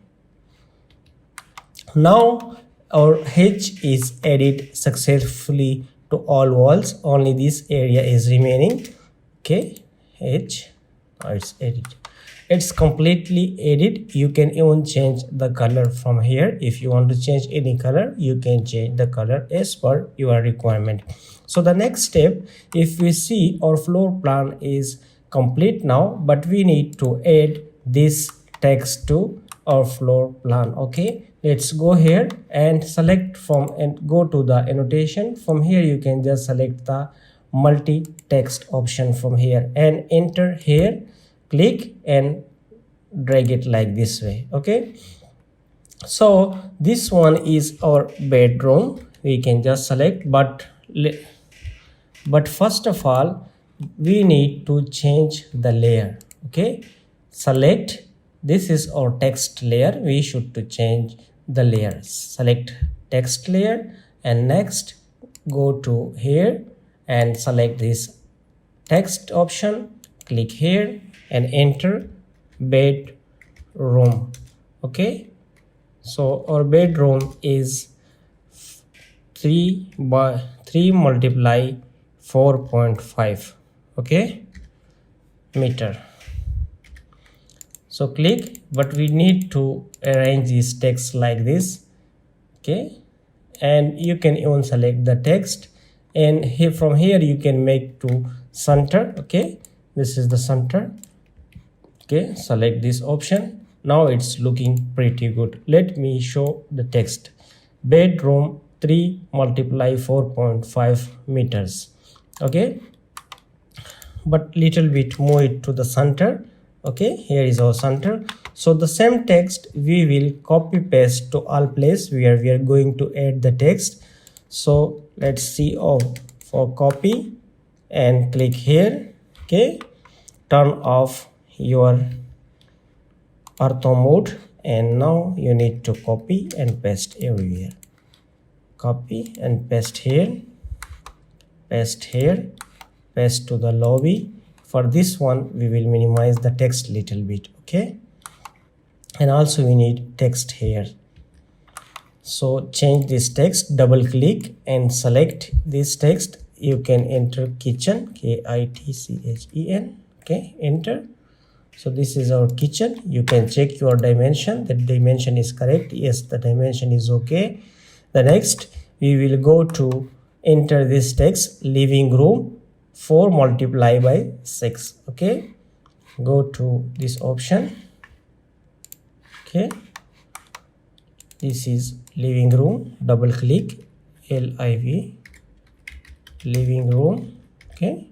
now our H is added successfully to all walls. Only this area is remaining. Okay, H, it's added. it's completely edit. You can even change the color from here. If you want to change any color, you can change the color as per your requirement. So the next step, if we see our floor plan is complete now, but we need to add this text to our floor plan. Okay, let's go here and select from and go to the annotation. From here you can just select the multi-text option from here and enter here, click and drag it like this way. Okay, so this one is our bedroom. We can just select, but first of all we need to change the layer. Okay, select, this is our text layer, we should to change the layers. Select text layer and next go to here and select this text option, click here and enter bedroom. Okay, so our bedroom is 3 by 3 multiply 4.5, okay, meter. So click, but we need to arrange this text like this. Okay, and you can even select the text, and here from here you can make to center. Okay, this is the center. Okay, select this option. Now it's looking pretty good. Let me show the text. Bedroom 3 multiply 4.5 meters. Okay, but little bit move it to the center. Okay, here is our center. So the same text we will copy paste to all place where we are going to add the text. So let's see for copy and click here. Okay, turn off your ortho mode and now you need to copy and paste everywhere. Copy and paste here, paste here, paste to the lobby. For this one we will minimize the text little bit. Okay, and also we need text here. So change this text, double click and select this text. You can enter kitchen, kitchen. Okay, enter. So this is our kitchen. You can check your dimension, the dimension is correct. Yes, the dimension is okay. The next we will go to enter this text, living room 4 multiply by 6. Okay, go to this option. Okay, this is living room, double click, liv, living room. Okay,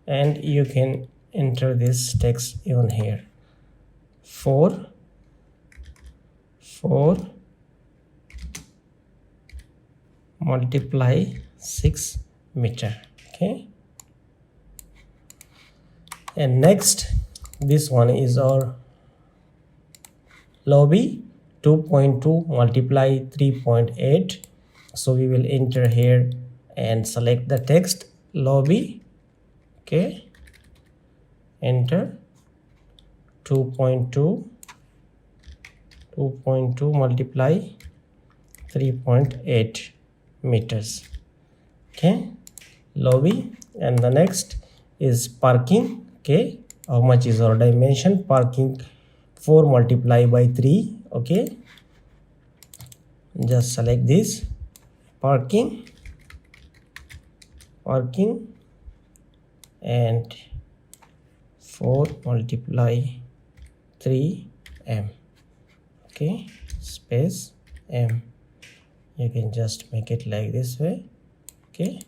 and you can enter this text even here, 4 multiply 6 meter. Okay, and next this one is our lobby, 2.2 multiply 3.8. so we will enter here and select the text lobby. Okay, enter 2.2 multiply 3.8 meters. Okay, lobby. And the next is parking. Okay, how much is our dimension? Parking 4 multiply by 3. Okay, just select this parking and 4 multiply 3 m. Okay, space m. You can just make it like this way. Okay,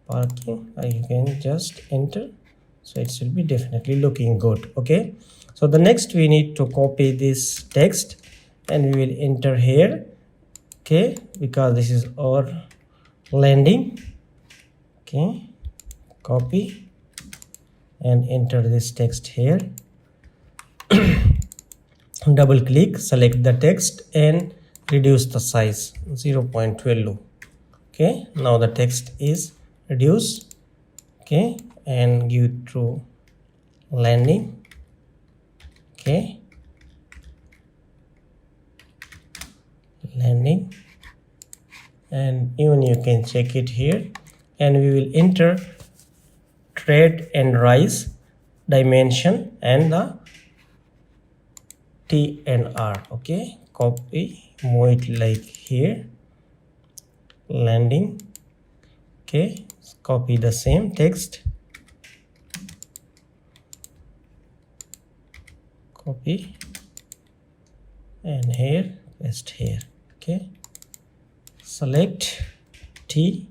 parking, or you can just enter, so it will be definitely looking good. Okay, so the next we need to copy this text and we will enter here. Okay, because this is our landing. Okay, copy and enter this text here. Double click, select the text and reduce the size 0.12. Okay, now the text is reduced. Okay, and give it to landing. Okay, landing, and even you can check it here, and we will enter trade and rise dimension and the T and R. Okay, copy, move it like here, landing. Okay, copy the same text, copy, and here, paste here. Okay, select T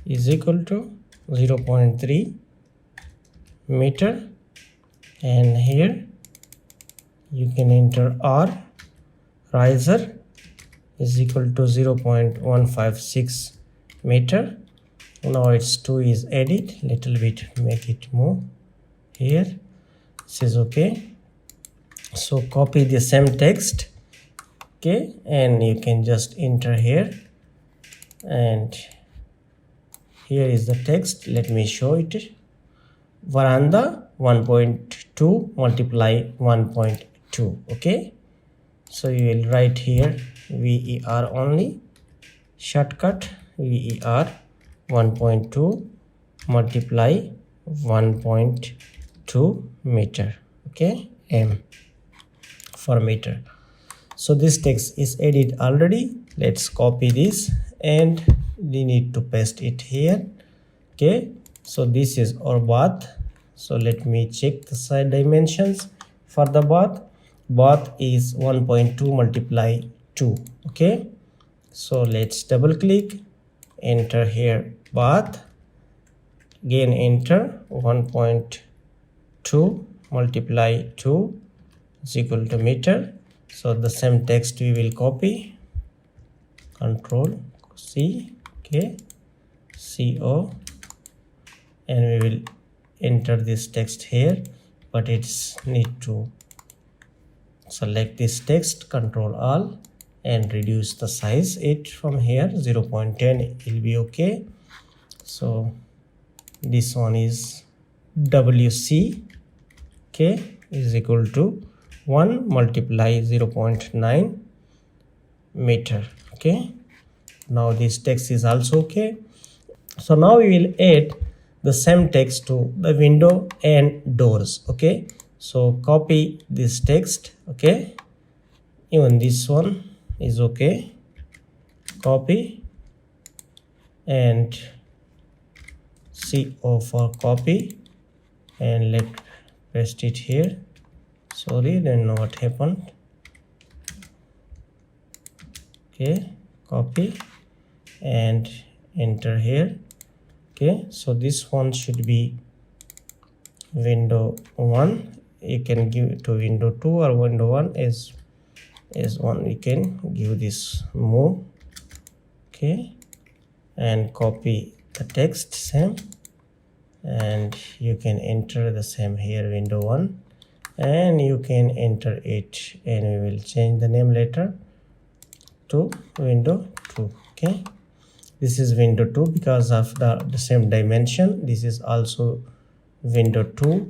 is equal to 0.3 meter, and here you can enter R. Riser is equal to 0.156 meter. Now its 2 is added, little bit make it move here. This is okay. So copy the same text, okay, and you can just enter here, and here is the text. Let me show it. Veranda 1.2 multiply 1.2. Okay, so you will write here VER only, shortcut VER 1.2 multiply 1.2 meter. Okay, M for meter. So this text is added already. Let's copy this and we need to paste it here. Okay, so this is our bath. So let me check the side dimensions for the bath. Bath is 1.2 multiply 2. Okay, so let's double click, enter here bath, again enter 1.2 multiply 2 is equal to meter. So the same text we will copy, Control C, okay, CO, and we will enter this text here, but it's need to select this text, Control All, and reduce the size it from here 0.10 will be okay. So this one is WC, okay, is equal to 1 multiply 0.9 meter. Okay, now this text is also okay. So now we will add the same text to the window and doors. Okay, so copy this text. Okay, even this one is okay, copy, and CO for copy, and let paste it here. Sorry, don't know what happened. Okay, copy and enter here. Okay, so this one should be window 1. You can give it to window 2 or window 1 is one. We can give this move. Okay, and copy the text same, and you can enter the same here window 1, and you can enter it, and we will change the name later to window 2. Okay, this is window 2 because of the same dimension. This is also window 2,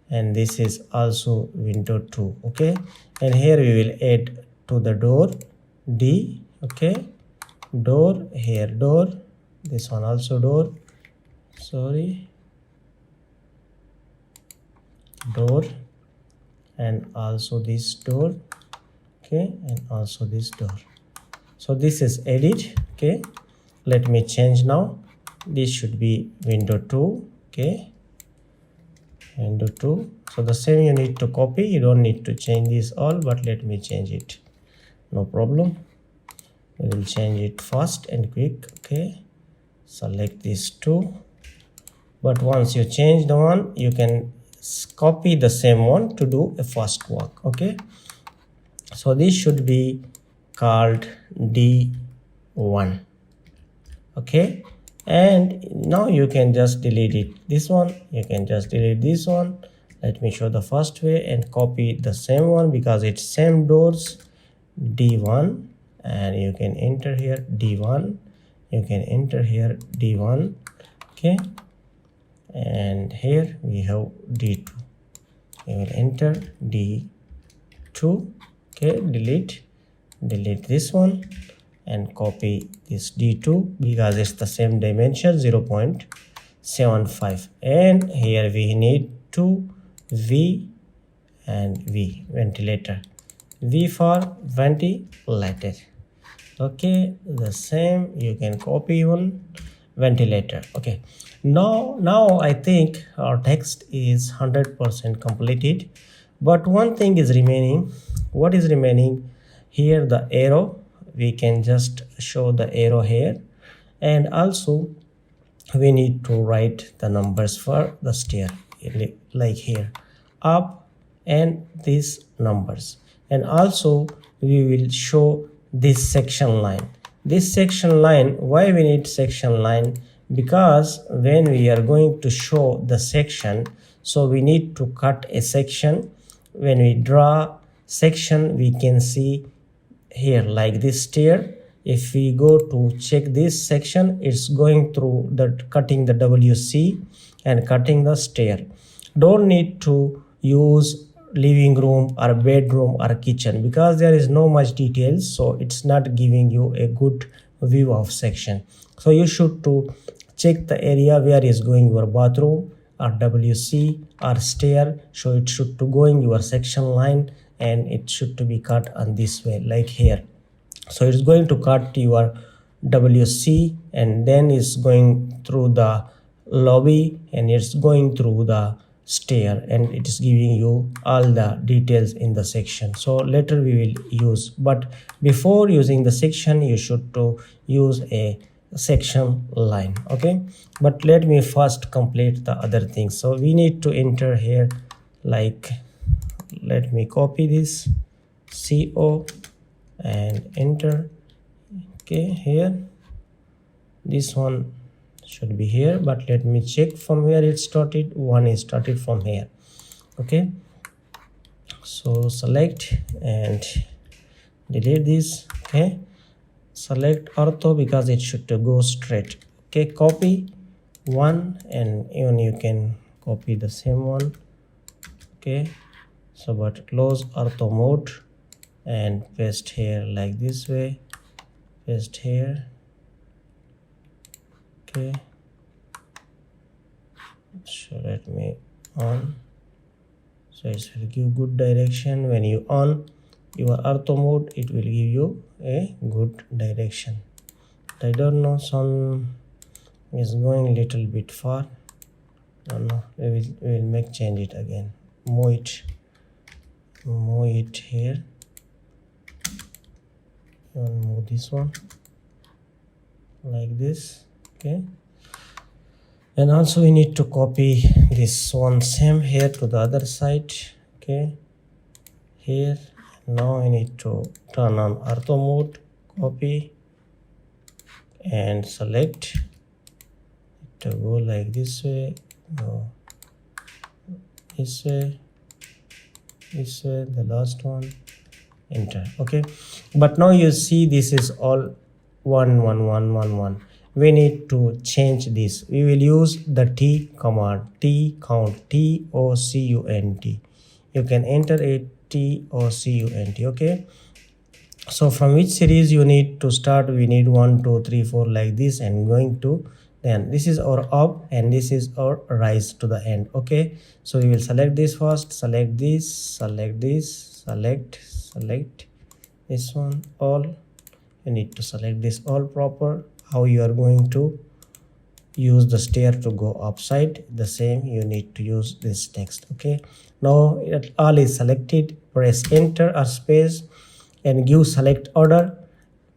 and this is also window 2. Okay, and here we will add to the door D. Okay, door, here door, this one also door, sorry, door, and also this door. Okay, and also this door. So this is edit. Okay, let me change now. This should be window 2. Okay, window 2. So the same you need to copy, you don't need to change this all, but let me change it, no problem. We will change it fast and quick. Okay, select these two, but once you change the one, you can copy the same one to do a fast work. Okay, so this should be called D1. Okay, and now you can just delete it. This one you can just delete this one. Let me show the first way and copy the same one because it's same doors, D1, and you can enter here D1, you can enter here D1. Okay, and here we have D2. You will enter D2. Okay, delete this one and copy this D2 because it's the same dimension 0.75, and here we need to V and V, ventilator. V for ventilator. Okay, the same you can copy one ventilator. Okay, now I think our text is 100% completed, but one thing is remaining. What is remaining here? The arrow. We can just show the arrow here, and also we need to write the numbers for the stair, like here, up, and these numbers. And also we will show this section line. This section line, why we need section line? Because when we are going to show the section, so we need to cut a section. When we draw section, we can see here like this stair. If we go to check this section, it's going through the cutting the WC and cutting the stair. Don't need to use living room or bedroom or kitchen because there is no much details, so it's not giving you a good view of section. So you should to check the area where is going your bathroom or WC or stair, so it should to go in your section line and it should to be cut on this way like here. So it's going to cut your WC and then it's going through the lobby and it's going through the stair and it is giving you all the details in the section. So later we will use, but before using the section you should to use a section line. Okay, but let me first complete the other things. So we need to enter here, like, let me copy this CO and enter. Okay, here this one should be here, but let me check from where it started. One is started from here. Okay, so select and delete this. Okay, select ortho because it should go straight. Okay, copy one and even you can copy the same one. Okay, so but close ortho mode and paste here like this way, paste here. Okay, so let me on, so it will give good direction. When you on your ortho mode, it will give you a good direction. I don't know, some is going a little bit far. No, we will make change it again. Move it here and move this one like this. Okay, and also we need to copy this one same here to the other side. Okay, here now I need to turn on ortho mode, copy and select to go like this way, go this way, the last one, enter. Okay, but now you see this is all 1 1 1 1 1. We need to change this. We will use the T command, T count, TOCUNT. You can enter a TOCUNT. Okay, so from which series you need to start? We need 1 2 3 4 like this and going to, then this is our up and this is our rise to the end. Okay, so we will select this first, select this, select this, select this one, all. You need to select this all proper. How you are going to use the stair to go upside, the same you need to use this text. Okay, now it all is selected, press enter or space and give select order.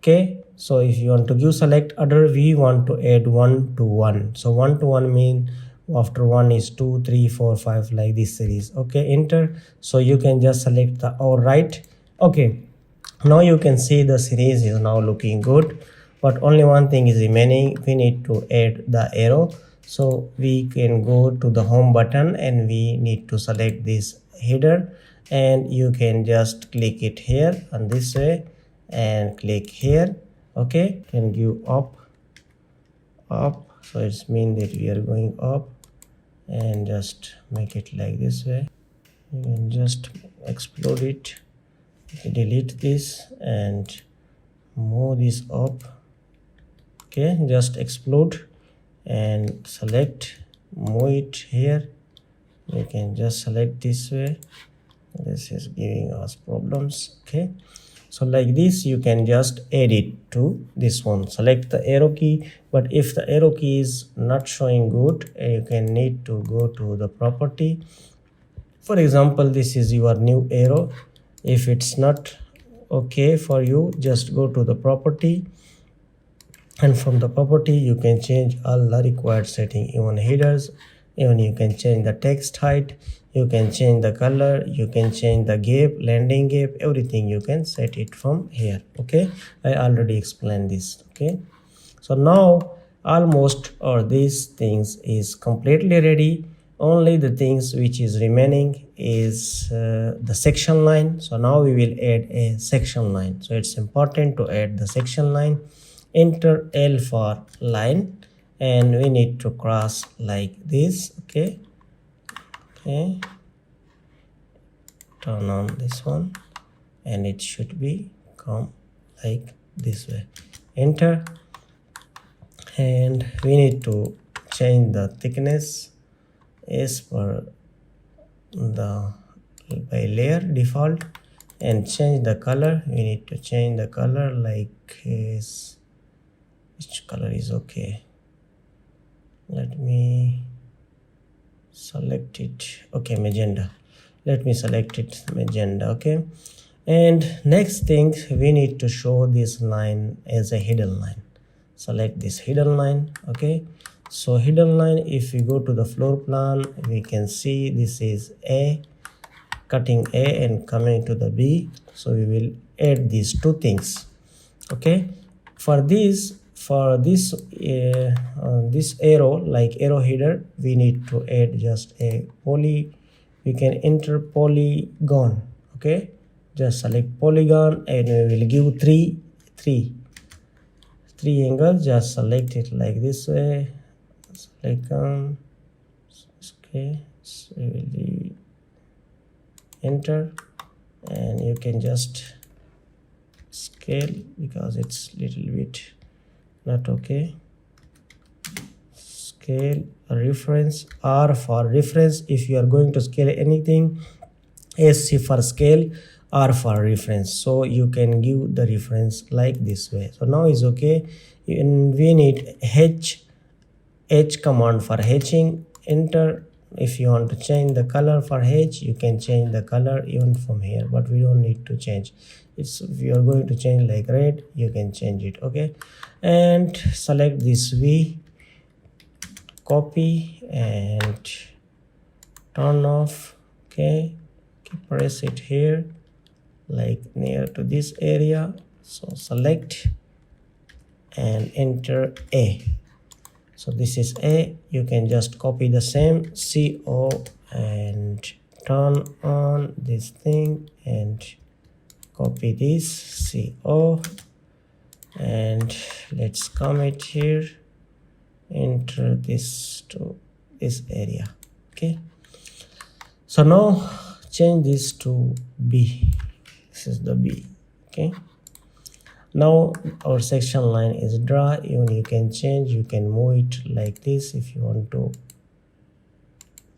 Okay, so if you want to give select order, we want to add 1 to 1. So 1 to 1 mean after 1 is 2 3 4 5 like this series. Okay, enter. So you can just select the all right. Okay, now you can see the series is now looking good, but only one thing is remaining. We need to add the arrow. So we can go to the home button and we need to select this header and you can just click it here on this way and click here. Okay, can give up, so it's mean that we are going up, and just make it like this way. You can just explode it. Delete this and move this up. Okay, just explode and select, move it here. You can just select this way This is giving us problems. Okay, so like this you can just add it to this one. Select the arrow key, but if the arrow key is not showing good, you can need to go to the property. For example, this is your new arrow. If it's not okay for you, just go to the property, and from the property you can change all the required setting, even headers, even you can change the text height, you can change the color, you can change the gap, landing gap, everything you can set it from here. Okay, I already explained this. Okay, so now almost all these things is completely ready. Only the things which is remaining is the section line. So now we will add a section line. So it's important to add the section line. Enter L for line, and we need to cross like this. Okay, okay, turn on this one, and it should be come like this way. Enter, and we need to change the thickness as per the by layer default, and change the color. We need to change the color like which color is okay. Let me select it. Okay, magenta. Let me select it magenta. Okay, and next thing, we need to show this line as a hidden line. Select this hidden line. Okay, so hidden line, if we go to the floor plan, we can see this is A, cutting A and coming to the B. So we will add these two things. Okay, for this this arrow, like arrow header, we need to add just a poly. We can enter polygon. Okay, just select polygon, and we will give three angles. Just select it like this way. Select okay, so we will enter, and you can just scale because it's little bit not okay. Scale reference, R for reference. If you are going to scale anything, SC for scale, R for reference. So you can give the reference like this way. So now is okay. And we need H command for hatching. Enter. If you want to change the color for H, you can change the color even from here, but we don't need to change. It's if you are going to change like red, you can change it. Okay, and select this V, copy and turn off. Okay, press it here like near to this area. So select and enter A. So this is A. You can just copy the same CO and turn on this thing and copy this CO, and let's come it here, enter this to this area. Okay, so now change this to B. This is the B. Okay, now our section line is dry. Even you can change, you can move it like this if you want to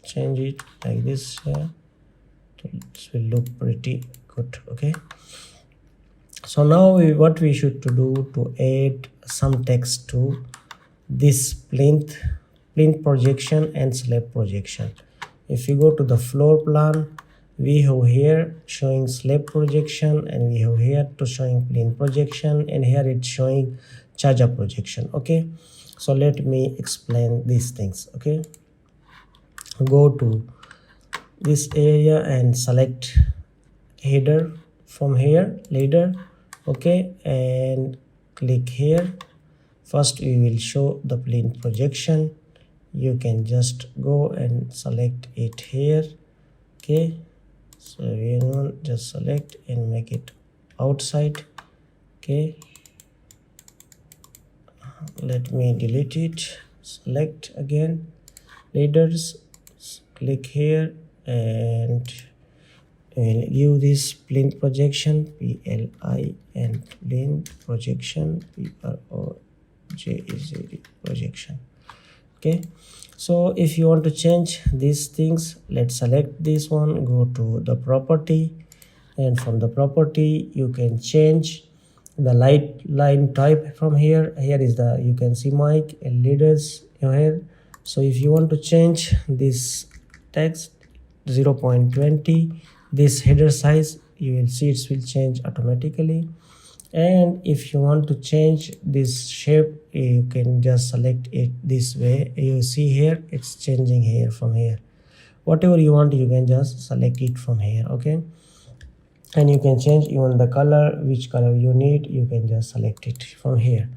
change it like this. It will look pretty good. Okay, so now what we should to do to add some text to this plinth projection and slab projection. If you go to the floor plan, we have here showing slab projection, and we have here to showing plinth projection, and here it's showing charger projection. Okay, so let me explain these things. Okay, go to this area and select header from here, leader. Okay, and click here. First we will show the plinth projection. You can just go and select it here. Okay, so we want just select and make it outside. Okay, let me delete it. Select again leaders, click here, and we'll give this plinth projection PLI and plinth projection PROJECT projection. Okay, so if you want to change these things, let's select this one, go to the property, and from the property you can change the light line type from here. Here is the, you can see mic and leaders here. So if you want to change this text 0.20, this header size, you will see it will change automatically. And if you want to change this shape, you can just select it this way. You see here it's changing here from here. Whatever you want, you can just select it from here. Okay, and you can change even the color, which color you need, you can just select it from here.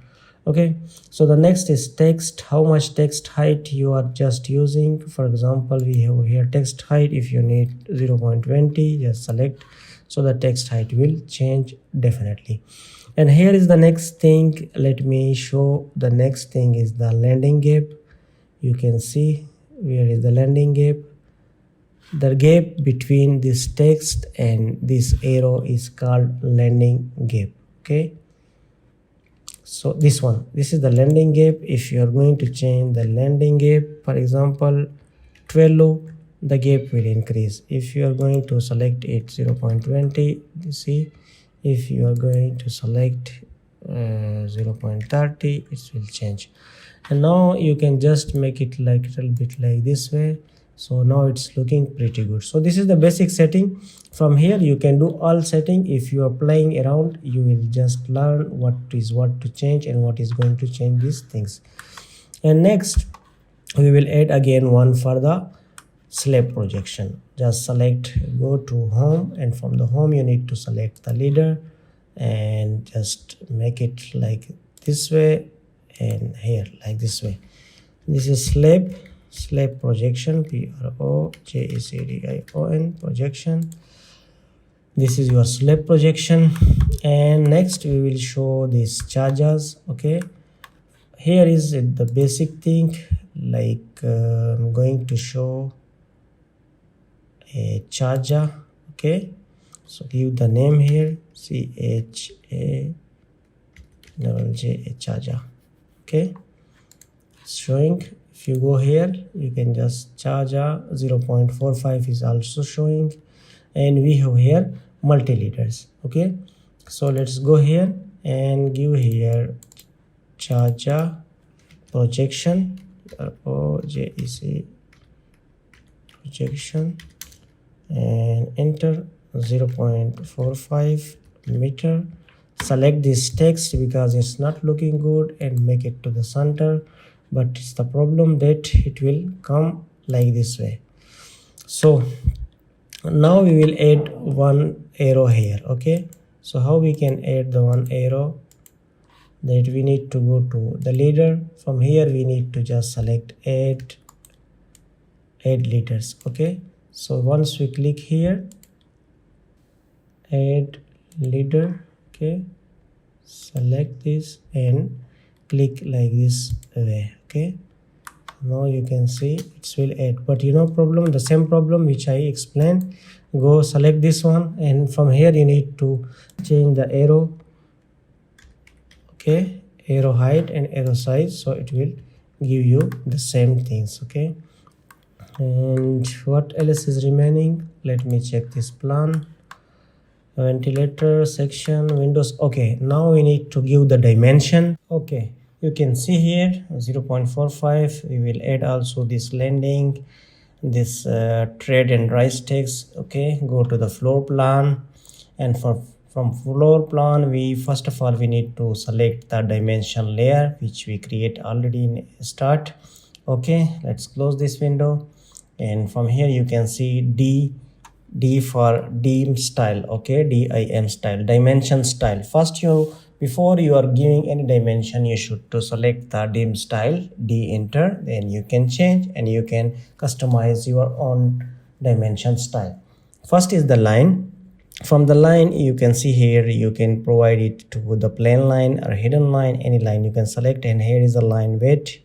Okay, so the next is text, how much text height you are just using. For example, we have here text height. If you need 0.20, just select, so the text height will change definitely. And here is the next thing, let me show. The next thing is the landing gap. You can see where is the landing gap. The gap between this text and this arrow is called landing gap. Okay, so this one, this is the landing gap. If you are going to change the landing gap, for example 12, the gap will increase. If you are going to select it 0.20, you see, if you are going to select 0.30, it will change. And now you can just make it like a little bit like this way. So now it's looking pretty good. So this is the basic setting. From here you can do all setting. If you are playing around, you will just learn what is what to change and what is going to change these things. And next we will add again one for the slab projection. Just select, go to home, and from the home you need to select the leader and just make it like this way, and here like this way. This is slab projection, PROJECDION projection. This is your slab projection. And next we will show these charges. Okay, here is the basic thing, like I'm going to show a charger. Okay, so give the name here, CHA charger. Okay, it's showing. If you go here, you can just charger 0.45 is also showing, and we have here multi leaders. Okay, so let's go here and give here charger projection, OJEC projection, and enter 0.45 meter. Select this text because it's not looking good and make it to the center, but it's the problem that it will come like this way. So now we will add one arrow here. Okay, so how we can add the one arrow, that we need to go to the leader. From here we need to just select add leaders. Okay, so once we click here, add leader. Okay, select this and click like this way. Okay, now you can see it will add, but problem, the same problem which I explained. Go select this one, and from here you need to change the arrow. Okay, arrow height and arrow size, so it will give you the same things. Okay, and what else is remaining? Let me check this plan. Ventilator section, windows. Okay, now we need to give the dimension. Okay, you can see here 0.45. we will add also this landing, this trade and rise text. Okay, go to the floor plan, and from floor plan, we first of all we need to select the dimension layer which we create already in start. Okay, let's close this window, and from here you can see D for dim style. Okay, DIM style, dimension style. First, before you are giving any dimension, you should to select the dim style, D, enter, then you can change and you can customize your own dimension style. First is the line. From the line, you can see here, you can provide it to the plain line or hidden line, any line you can select. And here is the line weight.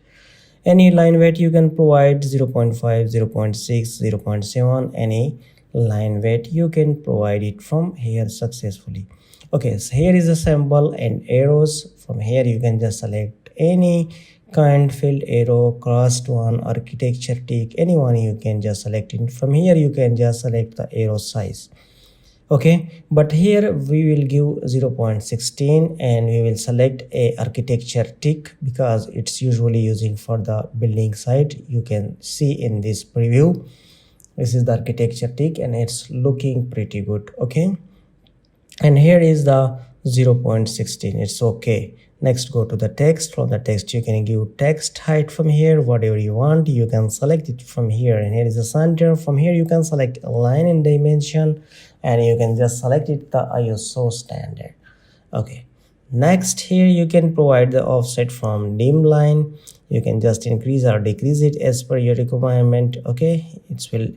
Any line weight you can provide 0.5, 0.6, 0.7, any line weight you can provide it from here successfully. Okay, so here is a symbol and arrows. From here you can just select any kind, filled arrow, crossed one, architecture tick, anyone you can just select it. From here you can just select the arrow size. Okay, but here we will give 0.16 and we will select a architecture tick because it's usually using for the building site. You can see in this preview, this is the architecture tick and it's looking pretty good. Okay, and here is the 0.16, it's okay. Next, go to the text. From the text you can give text height. From here whatever you want you can select it from here, and here is the center. From here you can select line and dimension, and you can just select it the ISO standard. Okay, next here you can provide the offset from dim line. You can just increase or decrease it as per your requirement. Okay, it will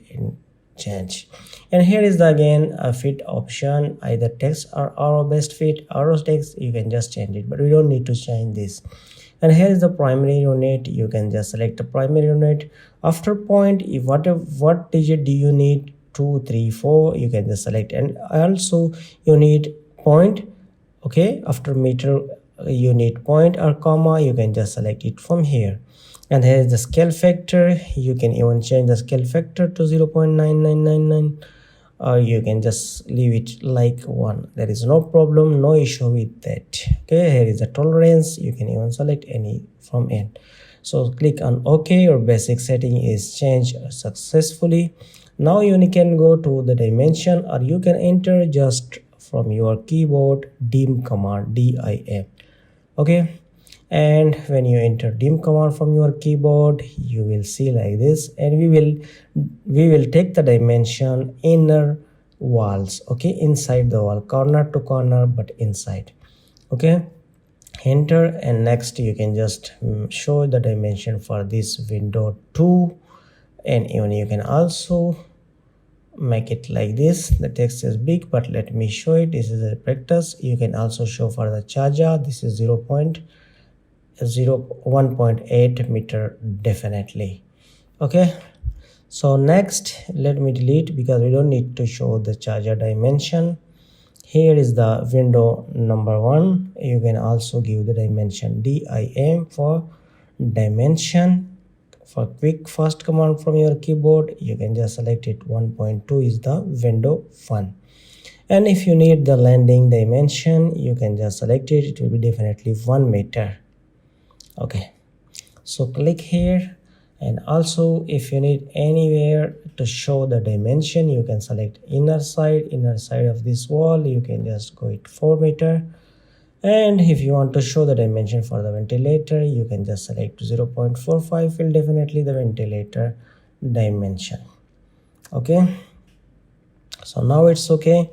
change. And here is the again a fit option, either text or arrow based fit. Arrow text you can just change it, but we don't need to change this. And here is the primary unit. You can just select the primary unit. After point, if what digit do you need, 2 3 4, you can just select. And also you need point. Okay, after meter you need point or comma, you can just select it from here. And here is the scale factor. You can even change the scale factor to 0.9999, or you can just leave it like 1. There is no problem, no issue with that. Okay, here is the tolerance. You can even select any from it. So click on OK. Your basic setting is changed successfully. Now you can go to the dimension, or you can enter just from your keyboard dim command, DIM. Okay, and when you enter dim command from your keyboard you will see like this, and we will take the dimension inner walls. Okay, inside the wall, corner to corner but inside. Okay, enter, and next you can just show the dimension for this window 2, and even you can also make it like this. The text is big, but let me show it. This is a practice. You can also show for the charger. This is 1.8 meter definitely. Okay, so next let me delete because we don't need to show the charger dimension. Here is the window number 1. You can also give the dimension DIM for dimension. For quick fast command from your keyboard you can just select it. 1.2 is the window 1. And if you need the landing dimension you can just select it. It will be definitely 1 meter. Okay, so click here. And also if you need anywhere to show the dimension you can select inner side of this wall. You can just go it 4 meter. And if you want to show the dimension for the ventilator you can just select 0.45, will definitely the ventilator dimension. Okay, so now it's okay,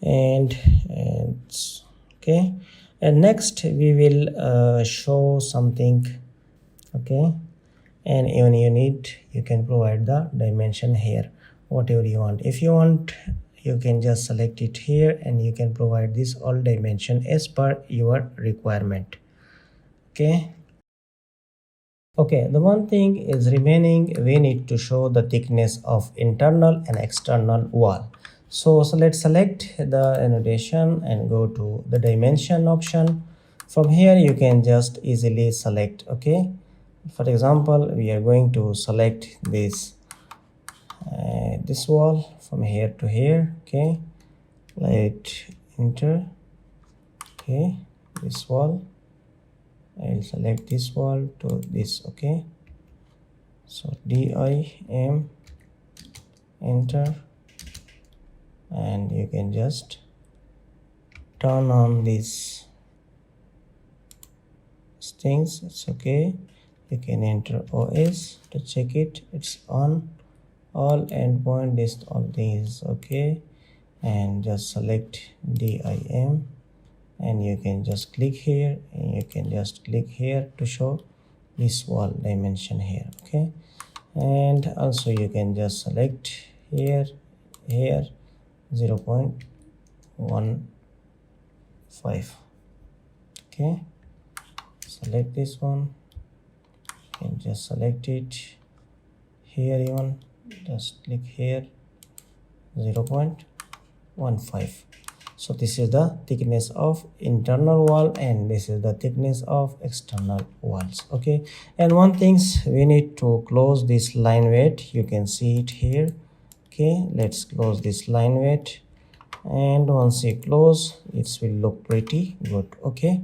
and it's okay. And next we will show something. Okay, and even you can provide the dimension here whatever you want. If you want you can just select it here, and you can provide this all dimension as per your requirement. Okay, the one thing is remaining. We need to show the thickness of internal and external wall. So let's select the annotation and go to the dimension option. From here you can just easily select. Okay, for example we are going to select this wall from here to here. Okay, let enter. Okay, this wall, I'll select this wall to this. Okay, so DIM, enter, and you can just turn on these things. It's okay. You can enter OS to check it. It's on all endpoint. This all things is okay, and just select DIM, and you can just click here, and you can just click here to show this wall dimension here. Okay, and also you can just select here 0.15. Okay, select this one and just select it here. Even just click here 0.15. So this is the thickness of internal wall and this is the thickness of external walls. Okay, and one things we need to close this line weight. You can see it here. Okay, let's close this line weight, and once you close it will look pretty good. Okay,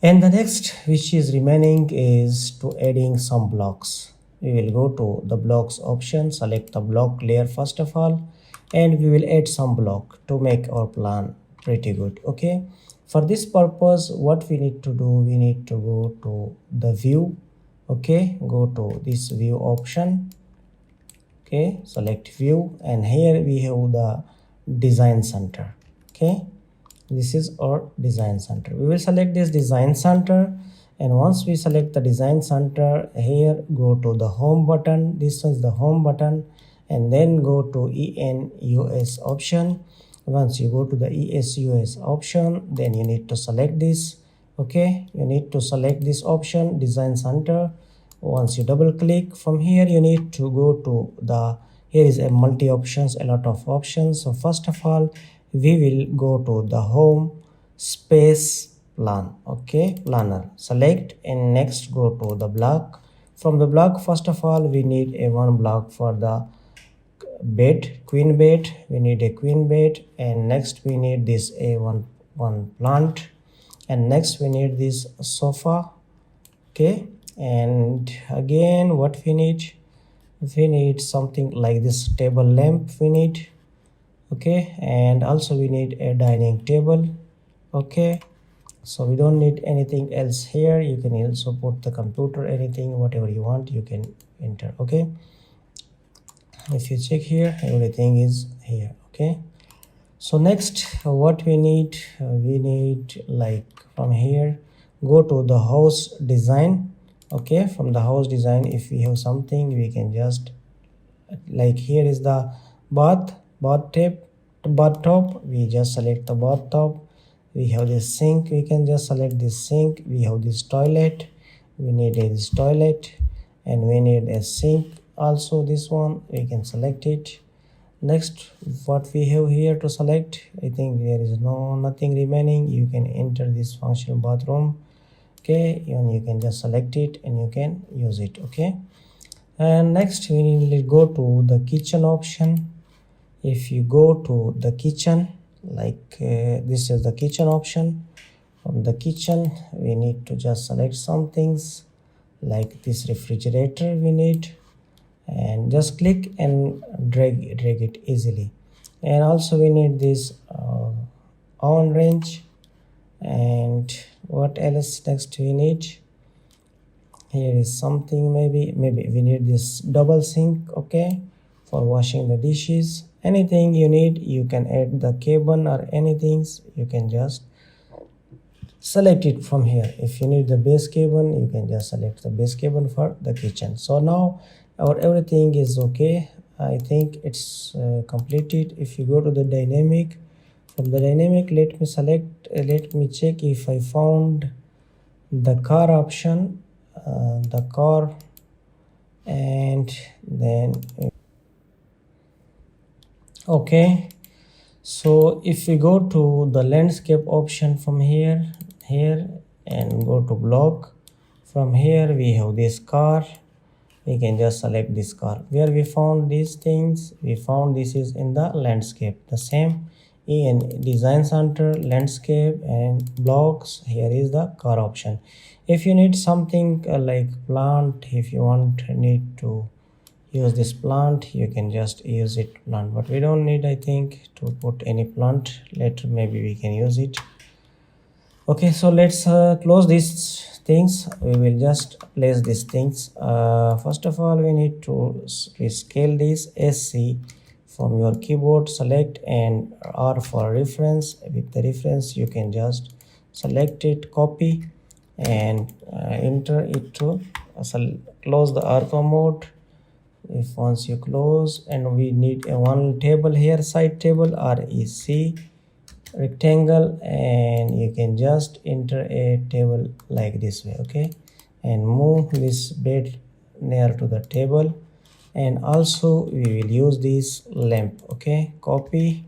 and the next which is remaining is to adding some blocks. We will go to the blocks option, select the block layer first of all, and we will add some block to make our plan pretty good. Okay, for this purpose what we need to do, we need to go to the view. Okay, go to this view option. Okay, select view, and here we have the design center. Okay, this is our design center. We will select this design center, and once we select the design center, here go to the home button. This is the home button, and then go to ENUS option. Once you go to the ESUS option, then you need to select this. Okay, you need to select this option, design center. Once you double click, from here you need to go to the, here is a multi options, a lot of options. So first of all we will go to the home space plan. Okay, planner, select, and next go to the block. From the block, first of all we need a one block for the bed, queen bed. We need a queen bed, and next we need this a one plant, and next we need this sofa. Okay, and again what we need something like this table lamp we need. Okay, and also we need a dining table. Okay, so we don't need anything else here. You can also put the computer, anything, whatever you want, you can enter. Okay, if you check here, everything is here. Okay, so next what we need, like from here go to the house design. Okay, from the house design, if we have something, we can just, like here is the bathtub, we just select the bathtub. We have this sink, we can just select this sink. We have this toilet, we need this toilet, and we need a sink also. This one we can select it. Next what we have here to select, I think there is nothing remaining. You can enter this functional bathroom. Okay, and you can just select it and you can use it. Okay, and next we need to go to the kitchen option. If you go to the kitchen, like this is the kitchen option. From the kitchen we need to just select some things, like this refrigerator we need, and just click and drag it easily. And also we need this oven range. And what else next we need, here is something, maybe we need this double sink. Okay, for washing the dishes. Anything you need, you can add the cabin or anything, you can just select it from here. If you need the base cabin, you can just select the base cabin for the kitchen. So now our everything is okay. I think it's completed. If you go to the dynamic, from the dynamic, let me select, let me check if I found the car option, the car, and then okay, so if we go to the landscape option from here and go to block, from here we have this car. We can just select this car. Where we found these things, we found this is in the landscape, the same in design center, landscape, and blocks. Here is the car option. If you need something like plant, if you need to use this plant, you can just use it plant, but we don't need, I think, to put any plant. Later maybe we can use it. Okay, so let's close these things. We will just place these things. First of all, we need to scale this SC from your keyboard, select, and R for reference. With the reference you can just select it, copy, and enter it to close the ortho mode. If once you close, and we need a one table here, side table, REC rectangle, and you can just enter a table like this way. Okay, and move this bed near to the table, and also we will use this lamp. Okay, copy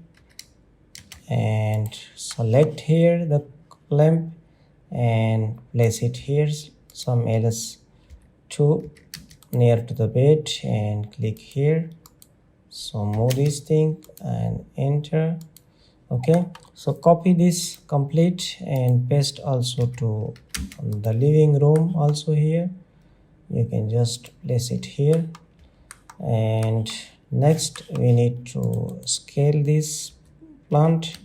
and select here the lamp and place it here some else to near to the bed and click here. So move this thing and enter. Okay, so copy this complete and paste also to the living room also here. You can just place it here. And next we need to scale this plant.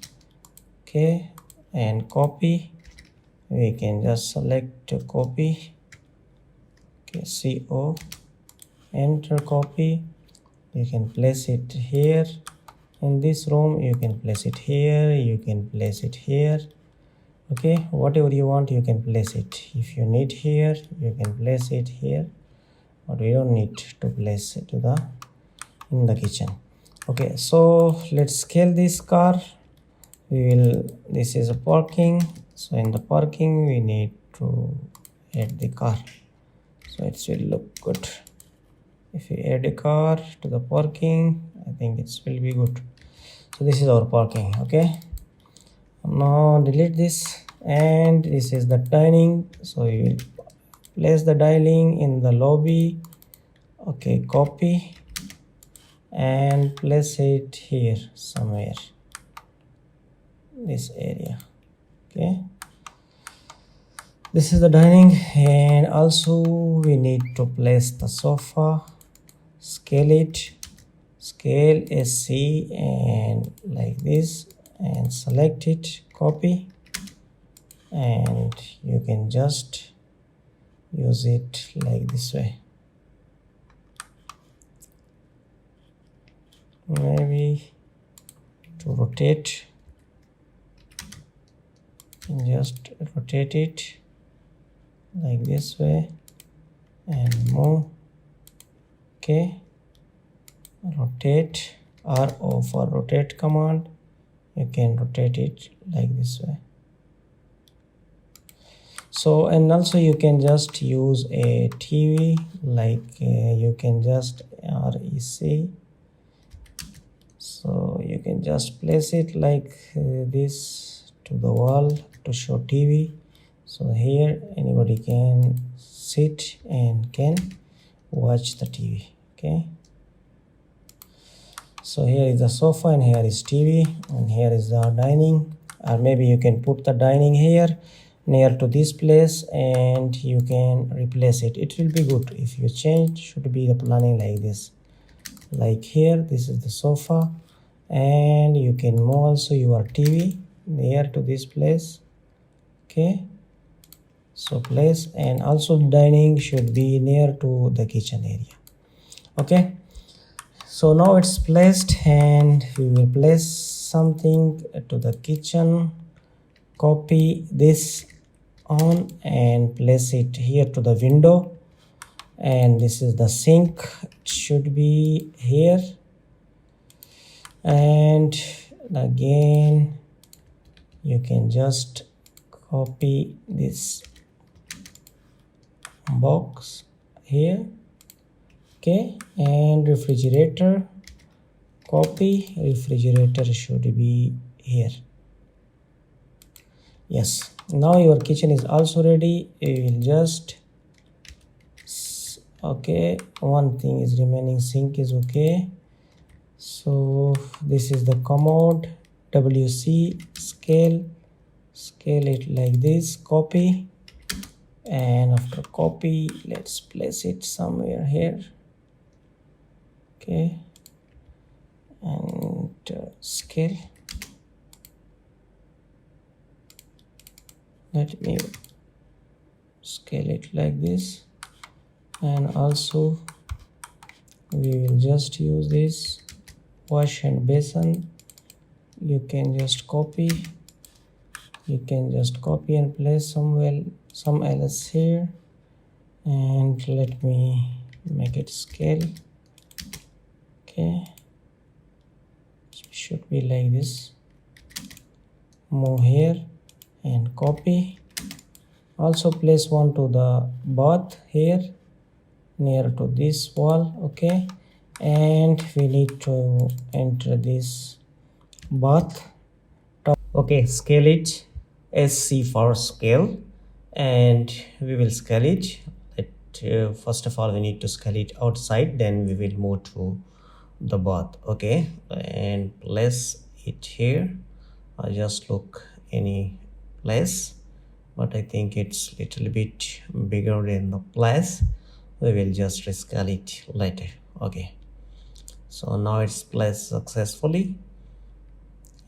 Okay, and copy. We can just select copy. Okay, CO, enter, copy. You can place it here in this room, you can place it here, you can place it here. Okay, whatever you want you can place it. If you need here you can place it here, but we don't need to place it to the in the kitchen. Okay, so let's scale this car. This is a parking, so in the parking we need to add the car, so it will look good. If we add a car to the parking, I think it will be good. So this is our parking. Okay, now delete this, and this is the dining, so you will place the dining in the lobby. Okay, copy and place it here somewhere, this area. Okay, this is the dining, and also we need to place the sofa. Scale it, scale SC and like this, and select it, copy, and you can just use it like this way. Maybe to rotate, just rotate it like this way and move. Okay, rotate, RO for rotate command. You can rotate it like this way. So, and also you can just use a TV, like you can just REC, so you can just place it like this to the wall to show TV. So here anybody can sit and can watch the TV. Okay, so here is the sofa and here is TV and here is the dining, or maybe you can put the dining here near to this place and you can replace it. It will be good if you change, should be the planning like this. Like here, this is the sofa, and you can move also your TV near to this place. Okay, so place, and also dining should be near to the kitchen area. Okay, so now it's placed, and we will place something to the kitchen. Copy this on and place it here to the window, and this is the sink, it should be here. And again you can just copy this box here. Okay, and refrigerator, copy, refrigerator should be here. Yes, now your kitchen is also ready. You will just okay, one thing is remaining, sink is okay. So this is the commode, WC, scale it like this, copy, and after copy let's place it somewhere here. Okay, and scale, let me scale it like this, and also we will just use this wash and basin. You can just copy, and place somewhere some else here, and let me make it scale. Okay, it should be like this. Move here and copy, also place one to the bath here near to this wall. Okay, and we need to enter this bath Okay, scale it, SC for scale, and we will scale it. First of all, we need to scale it outside, then we will move to the bath. Okay, and place it here. I just look any place, but I think it's little bit bigger than the place. We will just rescale it later. Okay, so now it's placed successfully,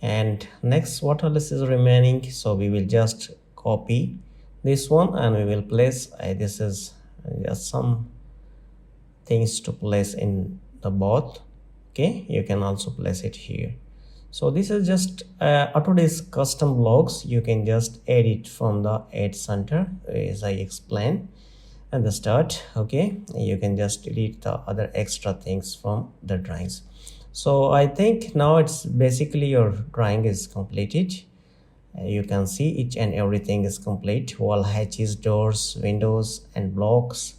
and next what else is remaining, so we will just copy this one and we will place this is just some things to place in the both. Okay, you can also place it here. So this is just Autodesk custom blocks. You can just edit from the add center as I explained at the start. Okay, you can just delete the other extra things from the drawings. So I think now it's basically your drawing is completed. You can see each and everything is complete: wall, hatches, doors, windows and blocks,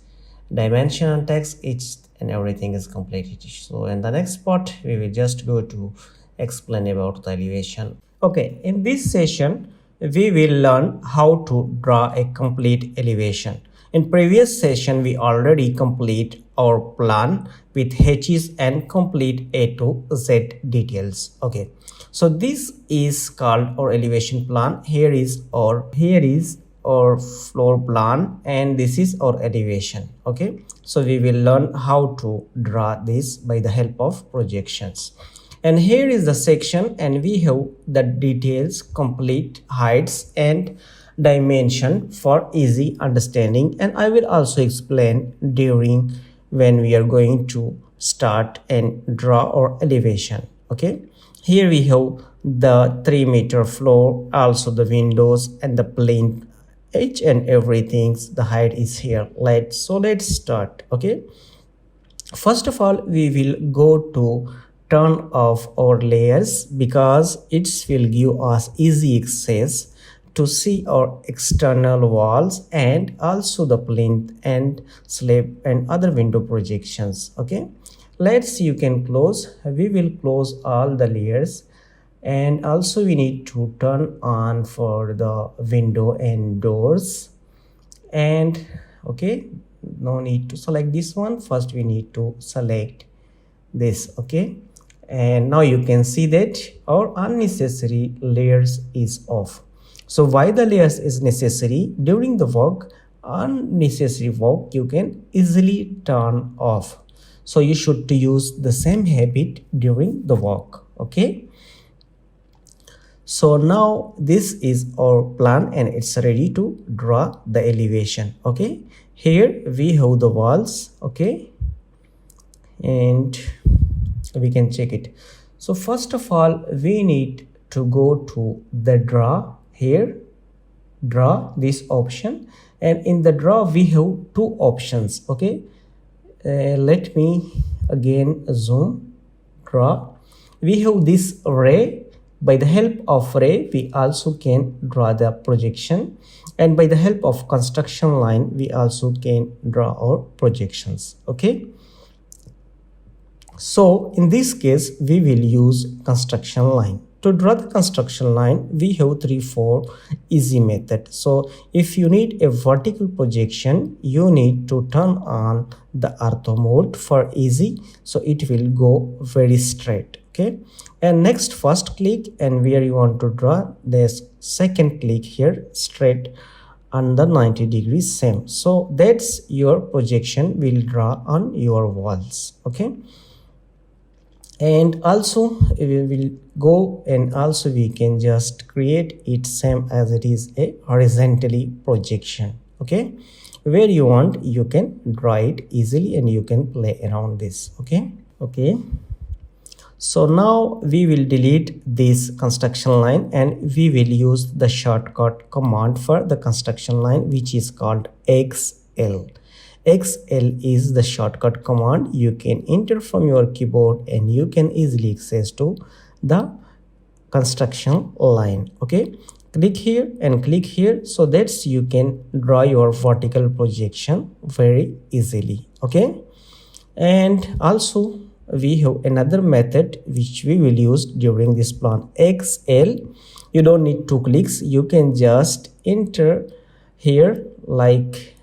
dimension and text, each and everything is completed. So in the next part we will just go to explain about the elevation. Okay, in this session we will learn how to draw a complete elevation. In previous session we already complete our plan with hatches and complete A to Z details. Okay, so this is called our elevation plan. Here is our floor plan and this is our elevation. Okay, so we will learn how to draw this by the help of projections. And here is the section, and we have the details, complete, heights and dimension for easy understanding, and I will also explain during when we are going to start and draw our elevation. Okay, here we have the 3-meter floor, also the windows and the plane, each and everything, the height is here. Let's start. Okay, first of all we will go to turn off our layers because it will give us easy access to see our external walls and also the plinth and slab and other window projections. Okay, you can close, we will close all the layers, and also we need to turn on for the window and doors. And okay, no need to select this one, first we need to select this. Okay, and now you can see that our unnecessary layers is off. So why the layers is necessary? During the work, unnecessary work you can easily turn off. So you should to use the same habit during the work. Okay, so now this is our plan and it's ready to draw the elevation. Okay, here we have the walls. Okay, and we can check it. So first of all we need to go to the draw. Here, draw, this option, and in the draw we have two options. Okay, let me again zoom. Draw, we have this ray. By the help of ray we also can draw the projection, and by the help of construction line we also can draw our projections. Okay, so in this case we will use construction line. To draw the construction line we have 3-4 easy method. So if you need a vertical projection you need to turn on the ortho mode for easy, so it will go very straight. Okay, and next first click, and where you want to draw, this second click here straight on the 90 degrees same. So that's your projection will draw on your walls. Okay, and also we will go and also we can just create it same as it is a horizontally projection. Okay, where you want you can draw it easily and you can play around this. Okay, so now we will delete this construction line and we will use the shortcut command for the construction line, which is called XL. XL is the shortcut command you can enter from your keyboard and you can easily access to the construction line. Okay, click here and click here, so that you can draw your vertical projection very easily. Okay, and also we have another method which we will use during this plan. XL, you don't need 2 clicks. You can just enter here, like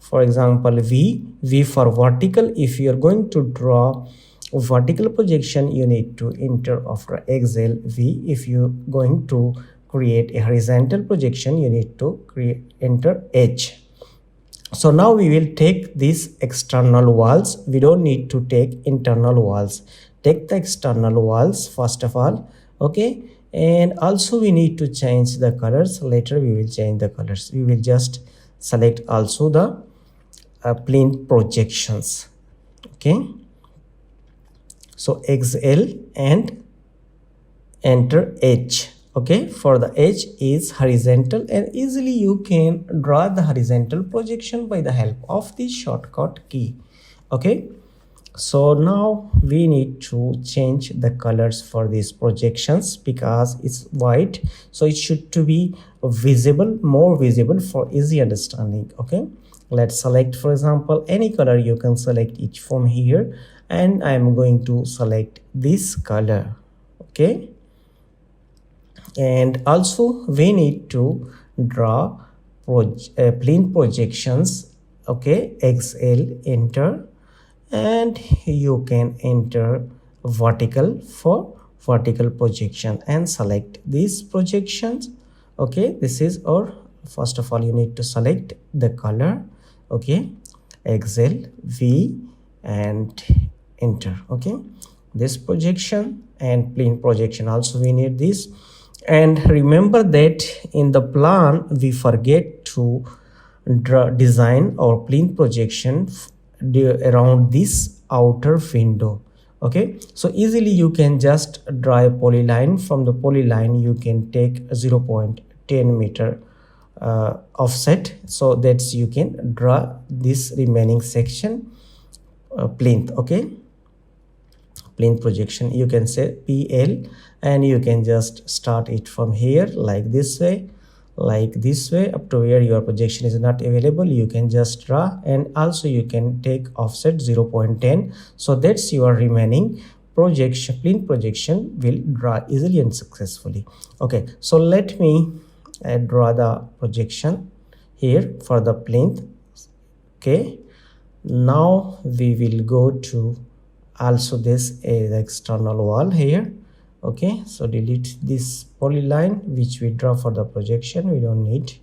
for example v for vertical. If you are going to draw vertical projection, you need to enter after excel v. If you're going to create a horizontal projection, you need to enter h. So now we will take these external walls. We don't need to take internal walls. Take the external walls first of all, okay? And also we need to change the colors. Later we will change the colors. We will just select also the plane projections, okay? So XL and enter H. Okay, for the edge is horizontal, and easily you can draw the horizontal projection by the help of the shortcut key. Okay, so now we need to change the colors for these projections because it's white, so it should to be visible, more visible for easy understanding. Okay, let's select for example any color. You can select it from here, and I am going to select this color. Okay, and also we need to draw plane projections. Okay, XL, enter, and you can enter vertical for vertical projection and select these projections. Okay, this is, or first of all you need to select the color. Okay, XL V and enter. Okay, this projection and plane projection also we need this. And remember that in the plan we forget to design our plane projection around this outer window. Okay, so easily you can just draw a polyline. From the polyline you can take 0.10 meter offset, so that you can draw this remaining section plane. Okay, plane projection, you can say PL, and you can just start it from here like this way up to where your projection is not available. You can just draw, and also you can take offset 0.10, so that's your remaining projection, plane projection will draw easily and successfully. Okay, so let me draw the projection here for the plane. Okay, now we will go to also this the external wall here. Okay, so delete this polyline which we draw for the projection, we don't need.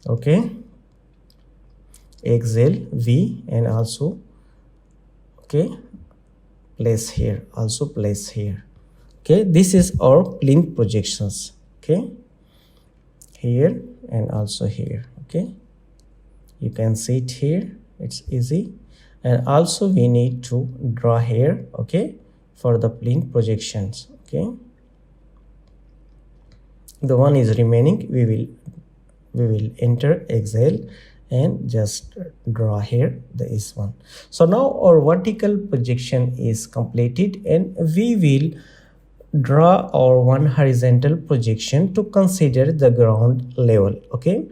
Okay, XL V, and also okay, place here, also place here. Okay, this is our plane projections. Okay, here and also here. Okay, you can see it here, it's easy. And also we need to draw here, okay, for the plane projections. Okay, the one is remaining, we will enter XL and just draw here this one. So now our vertical projection is completed, and we will draw our one horizontal projection to consider the ground level. Okay,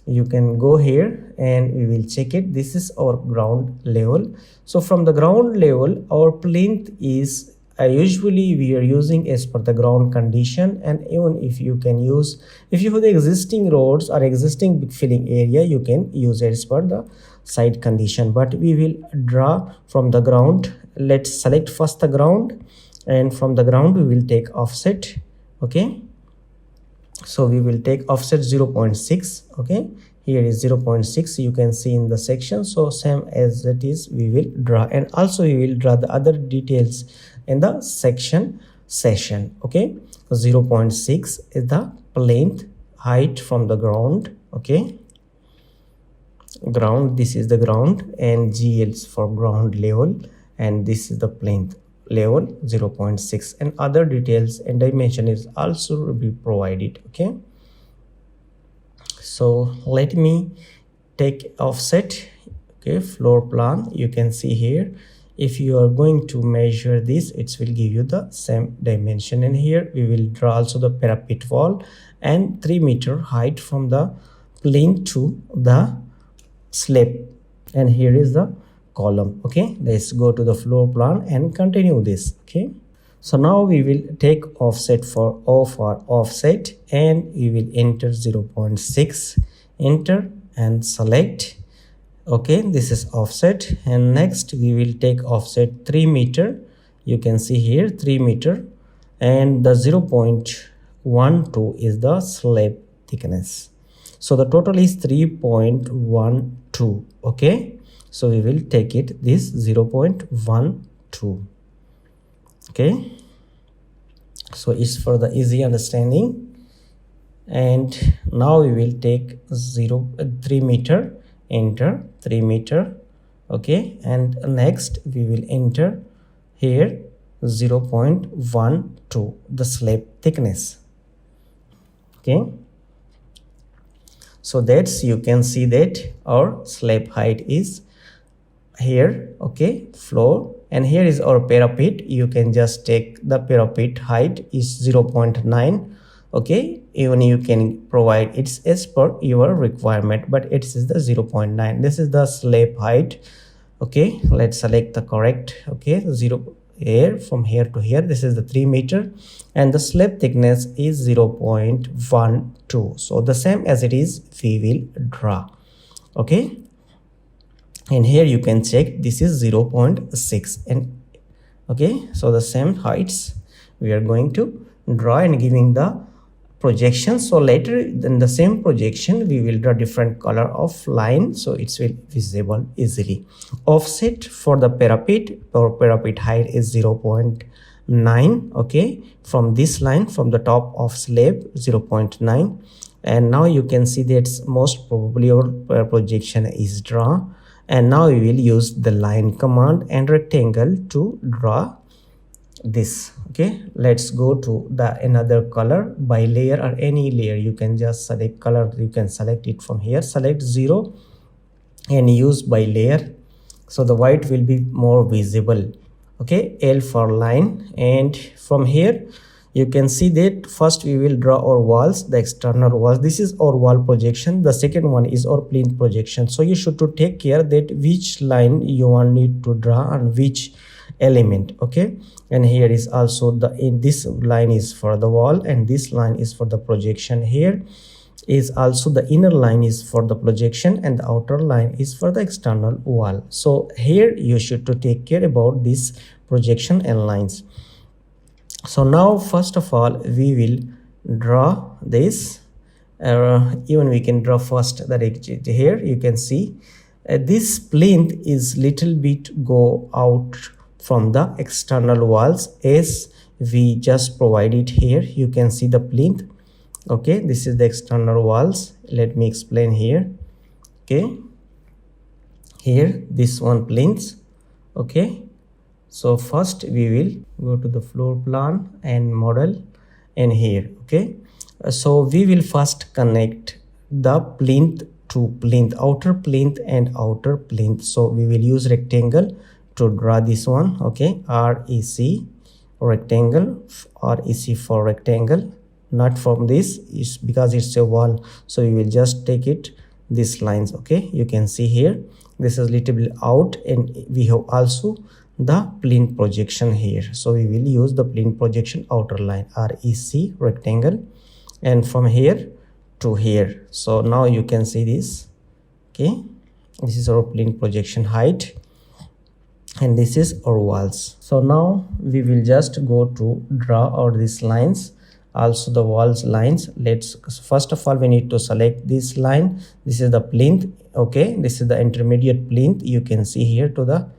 you can go here and we will check it. This is our ground level. So from the ground level our plinth is usually we are using as per the ground condition, and even if you can use, if you have the existing roads or existing filling area, you can use it as per the site condition, but we will draw from the ground. Let's select first the ground, and from the ground we will take offset. Okay, so we will take offset 0.6. okay, here is 0.6, you can see in the section. So same as that is we will draw, and also we will draw the other details in the section session. Okay, so 0.6 is the plane height from the ground. Okay, ground, this is the ground, and GL is for ground level, and this is the plane level 0.6, and other details and dimension is also be provided. Okay, so let me take offset. Okay, floor plan, you can see here, if you are going to measure this, it will give you the same dimension. And here we will draw also the parapet wall and 3 meter height from the plane to the slab, and here is the column. Okay, let's go to the floor plan and continue this. Okay, So now we will take offset for O for offset, and we will enter 0.6, enter and select. Okay, this is offset, and next we will take offset 3 meter. You can see here 3 meter, and the 0.12 is the slab thickness. So the total is 3.12. Okay, so we will take it this 0.12. Okay, so it's for the easy understanding. And now we will take 3 meter, enter 3 meter. Okay, and next we will enter here 0.12, the slab thickness. Okay, so that's, you can see that our slab height is here. Okay, floor, and here is our parapet. You can just take the parapet height is 0.9. okay, even you can provide it's as per your requirement, but it is the 0.9. this is the slab height. Okay, let's select the correct. Okay, 0 here from here to here, this is the 3 meter, and the slab thickness is 0.12. so the same as it is we will draw. Okay, and here you can check this is 0.6, and okay, so the same heights we are going to draw and giving the projection. So later in the same projection we will draw different color of line, so it will visible easily. Offset for the parapet, our parapet height is 0.9. okay, from this line, from the top of slab, 0.9. and now you can see that most probably our projection is drawn. And now we will use the line command and rectangle to draw this. Okay, let's go to the another color by layer or any layer. You can just select color, you can select it from here, select 0 and use by layer, so the white will be more visible. Okay, L for line, and from here you can see that first we will draw our walls, the external walls. This is our wall projection, the second one is our plinth projection. So you should to take care that which line you want need to draw and which element. Okay, and here is also the this line is for the wall, and this line is for the projection. Here is also the inner line is for the projection, and the outer line is for the external wall. So here you should to take care about this projection and lines. So now first of all we will draw this. Even we can draw first that here you can see this plinth is little bit go out from the external walls as we just provided here. You can see the plinth. Okay, this is the external walls. Let me explain here. Okay, here this one plinth. Okay, so first we will go to the floor plan and model, and here. Okay, so we will first connect the plinth to plinth, outer plinth and outer plinth. So we will use rectangle to draw this one. Okay, REC rectangle, REC for rectangle, not from this is because it's a wall, so we will just take it these lines. Okay, you can see here this is little bit out, and we have also the plinth projection here, so we will use the plinth projection outer line, REC rectangle, and from here to here. So now you can see this. Okay, this is our plinth projection height, and this is our walls. So now we will just go to draw out these lines, also the walls lines. Let's first of all we need to select this line. This is the plinth. Okay, this is the intermediate plinth. You can see here to the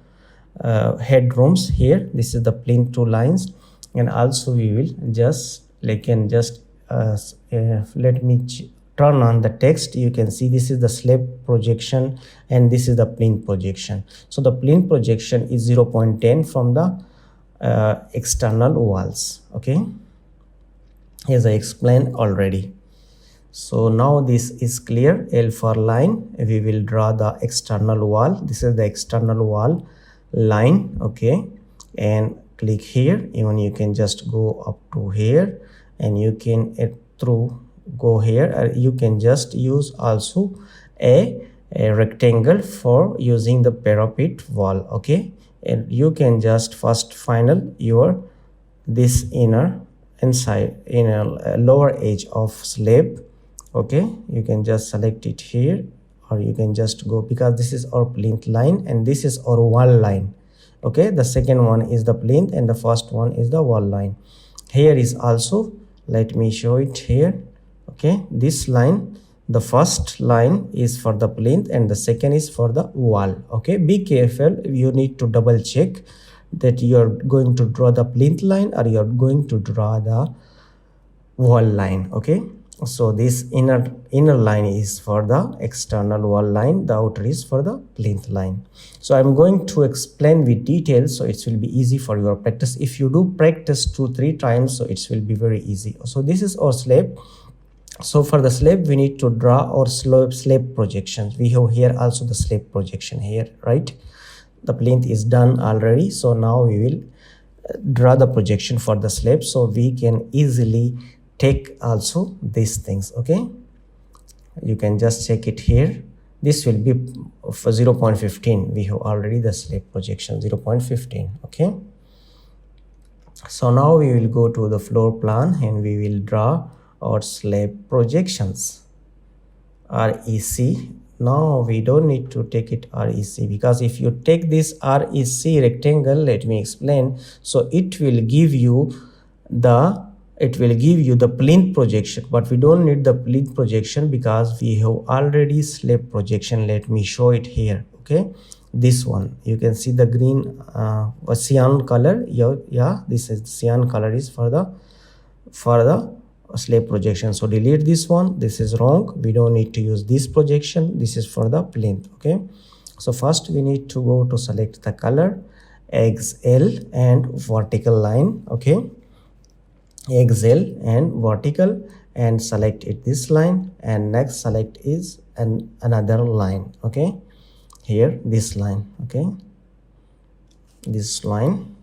headrooms here. This is the plinth two lines, and also we will just let me turn on the text. You can see this is the slab projection and this is the plinth projection. So the plinth projection is 0.10 from the external walls. Okay, as I explained already. So now this is clear. L for line, we will draw the external wall. This is the external wall line. Okay, and click here. Even you can just go up to here, and you can go here, or you can just use also a rectangle for using the parapet wall. Okay, and you can just first final your this inner lower edge of slab. Okay, you can just select it here, or you can just go, because this is our plinth line and this is our wall line. Okay, the second one is the plinth and the first one is the wall line. Here is also, let me show it here. Okay, this line, the first line is for the plinth and the second is for the wall. Okay, be careful, you need to double check that you're going to draw the plinth line or you're going to draw the wall line. Okay, so this inner line is for the external wall line, the outer is for the plinth line. So I'm going to explain with details, so it will be easy for your practice. If you do practice 2-3 times, so it will be very easy. So this is our slab. So for the slab we need to draw our slab projections. We have here also the slab projection here, right? The plinth is done already, so now we will draw the projection for the slab, so we can easily take also these things. Okay, you can just check it here. This will be for 0.15. we have already the slab projection 0.15. okay, so now we will go to the floor plan and we will draw our slab projections, REC. Now we don't need to take it REC, because if you take this REC rectangle, let me explain. So it will give you the plinth projection, but we don't need the plinth projection because we have already slab projection. Let me show it here. Okay, this one, you can see the green cyan color. Yeah, this is cyan color is for the slab projection. So delete this one, this is wrong, we don't need to use this projection, this is for the plinth. Okay, so first we need to go to select the color XL and vertical line. Okay, XL and vertical, and select it this line, and next select is another line. Okay, here this line. Okay, this line.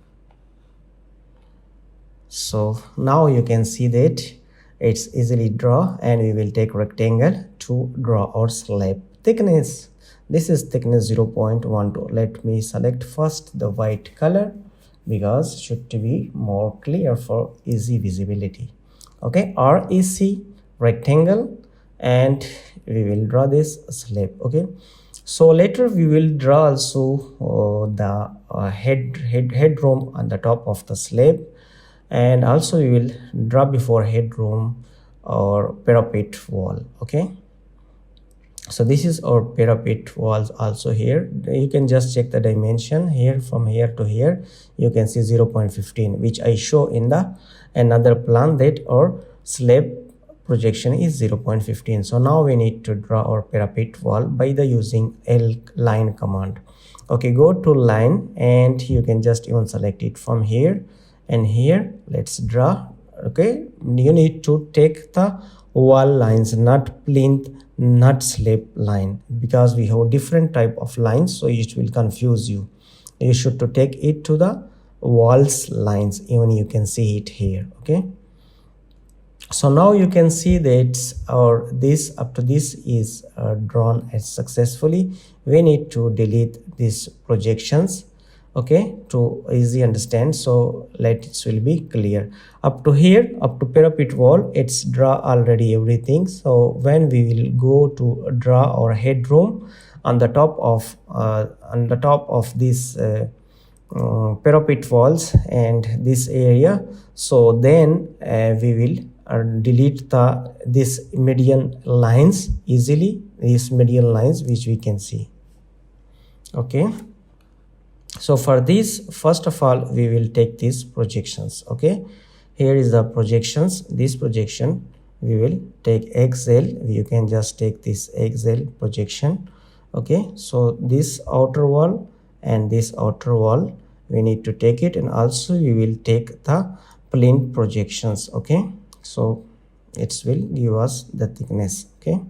So now you can see that it's easily draw, and we will take rectangle to draw our slab thickness. This is thickness 0.12. Let me select first the white color, because should be more clear for easy visibility. Okay, REC rectangle, and we will draw this slab. Okay, so later we will draw also the headroom on the top of the slab, and also we will draw before headroom or parapet wall. Okay, so this is our parapet walls also here. You can just check the dimension here, from here to here you can see 0.15, which I show in the another plan that our slab projection is 0.15. so now we need to draw our parapet wall by the using L line command. Okay, go to line, and you can just even select it from here and here. Let's draw. Okay, you need to take the wall lines, not plinth, not slab line, because we have different type of lines, so it will confuse you. You should to take it to the walls lines. Even you can see it here. Okay, so now you can see that this up to this is drawn as successfully. We need to delete these projections. Okay, to easy understand, so let it will be clear. Up to here, up to parapet wall, it's draw already everything. So when we will go to draw our headroom on the top of this parapet walls and this area, so then we will delete this median lines easily, these median lines which we can see. Okay, so for this, first of all we will take these projections. Okay, here is the projections. This projection we will take XL. You can just take this XL projection. Okay, so this outer wall and this outer wall we need to take it, and also we will take the plinth projections. Okay, so it will give us the thickness. Okay,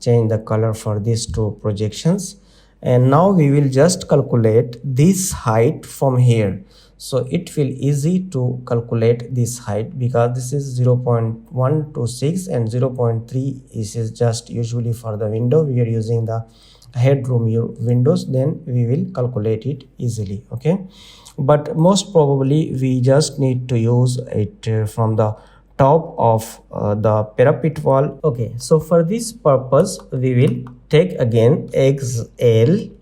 change the color for these two projections, and now we will just calculate this height from here. So it will easy to calculate this height because this is 0.126 and 0.3 is just usually for the window. We are using the headroom windows, then we will calculate it easily. Okay, but most probably we just need to use it from the top of the parapet wall. Okay, so for this purpose we will take again XL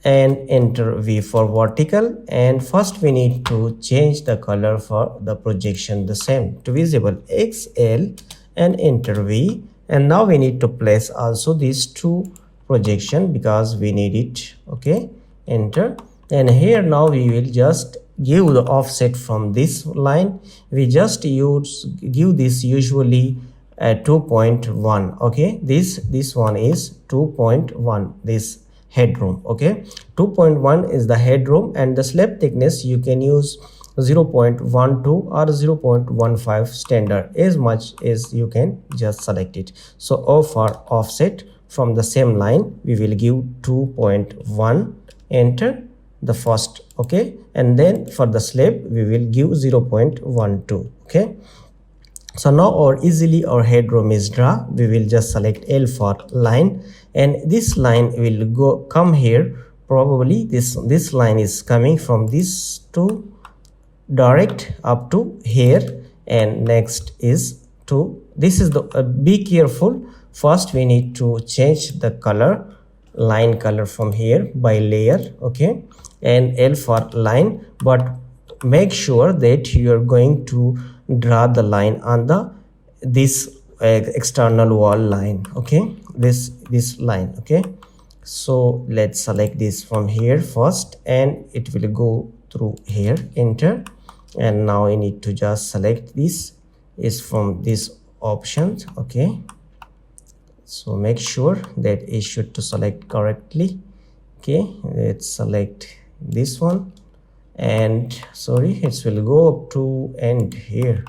and enter V for vertical, and first we need to change the color for the projection the same to visible, XL and enter V. And now we need to place also these two projection because we need it. Okay, enter. And here now we will just give the offset from this line. We just give this usually 2.1. okay, this one is 2.1, this headroom. Okay, 2.1 is the headroom, and the slab thickness you can use 0.12 or 0.15 standard, as much as you can just select it. So for offset from the same line we will give 2.1, enter the first. Okay, and then for the slab we will give 0.12. okay, so now our headroom is drawn. We will just select L for line, and this line will come here. Probably this line is coming from this to direct up to here, and next is to this is the be careful. First we need to change the color, line color from here by layer. Okay, and L for line, but make sure that you are going to draw the line on the this external wall line. Okay, this line. Okay, so let's select this from here first, and it will go through here, enter. And now I need to just select this is from this options. Okay, so make sure that it should to select correctly. Okay, let's select this one, and sorry, it will go up to end here.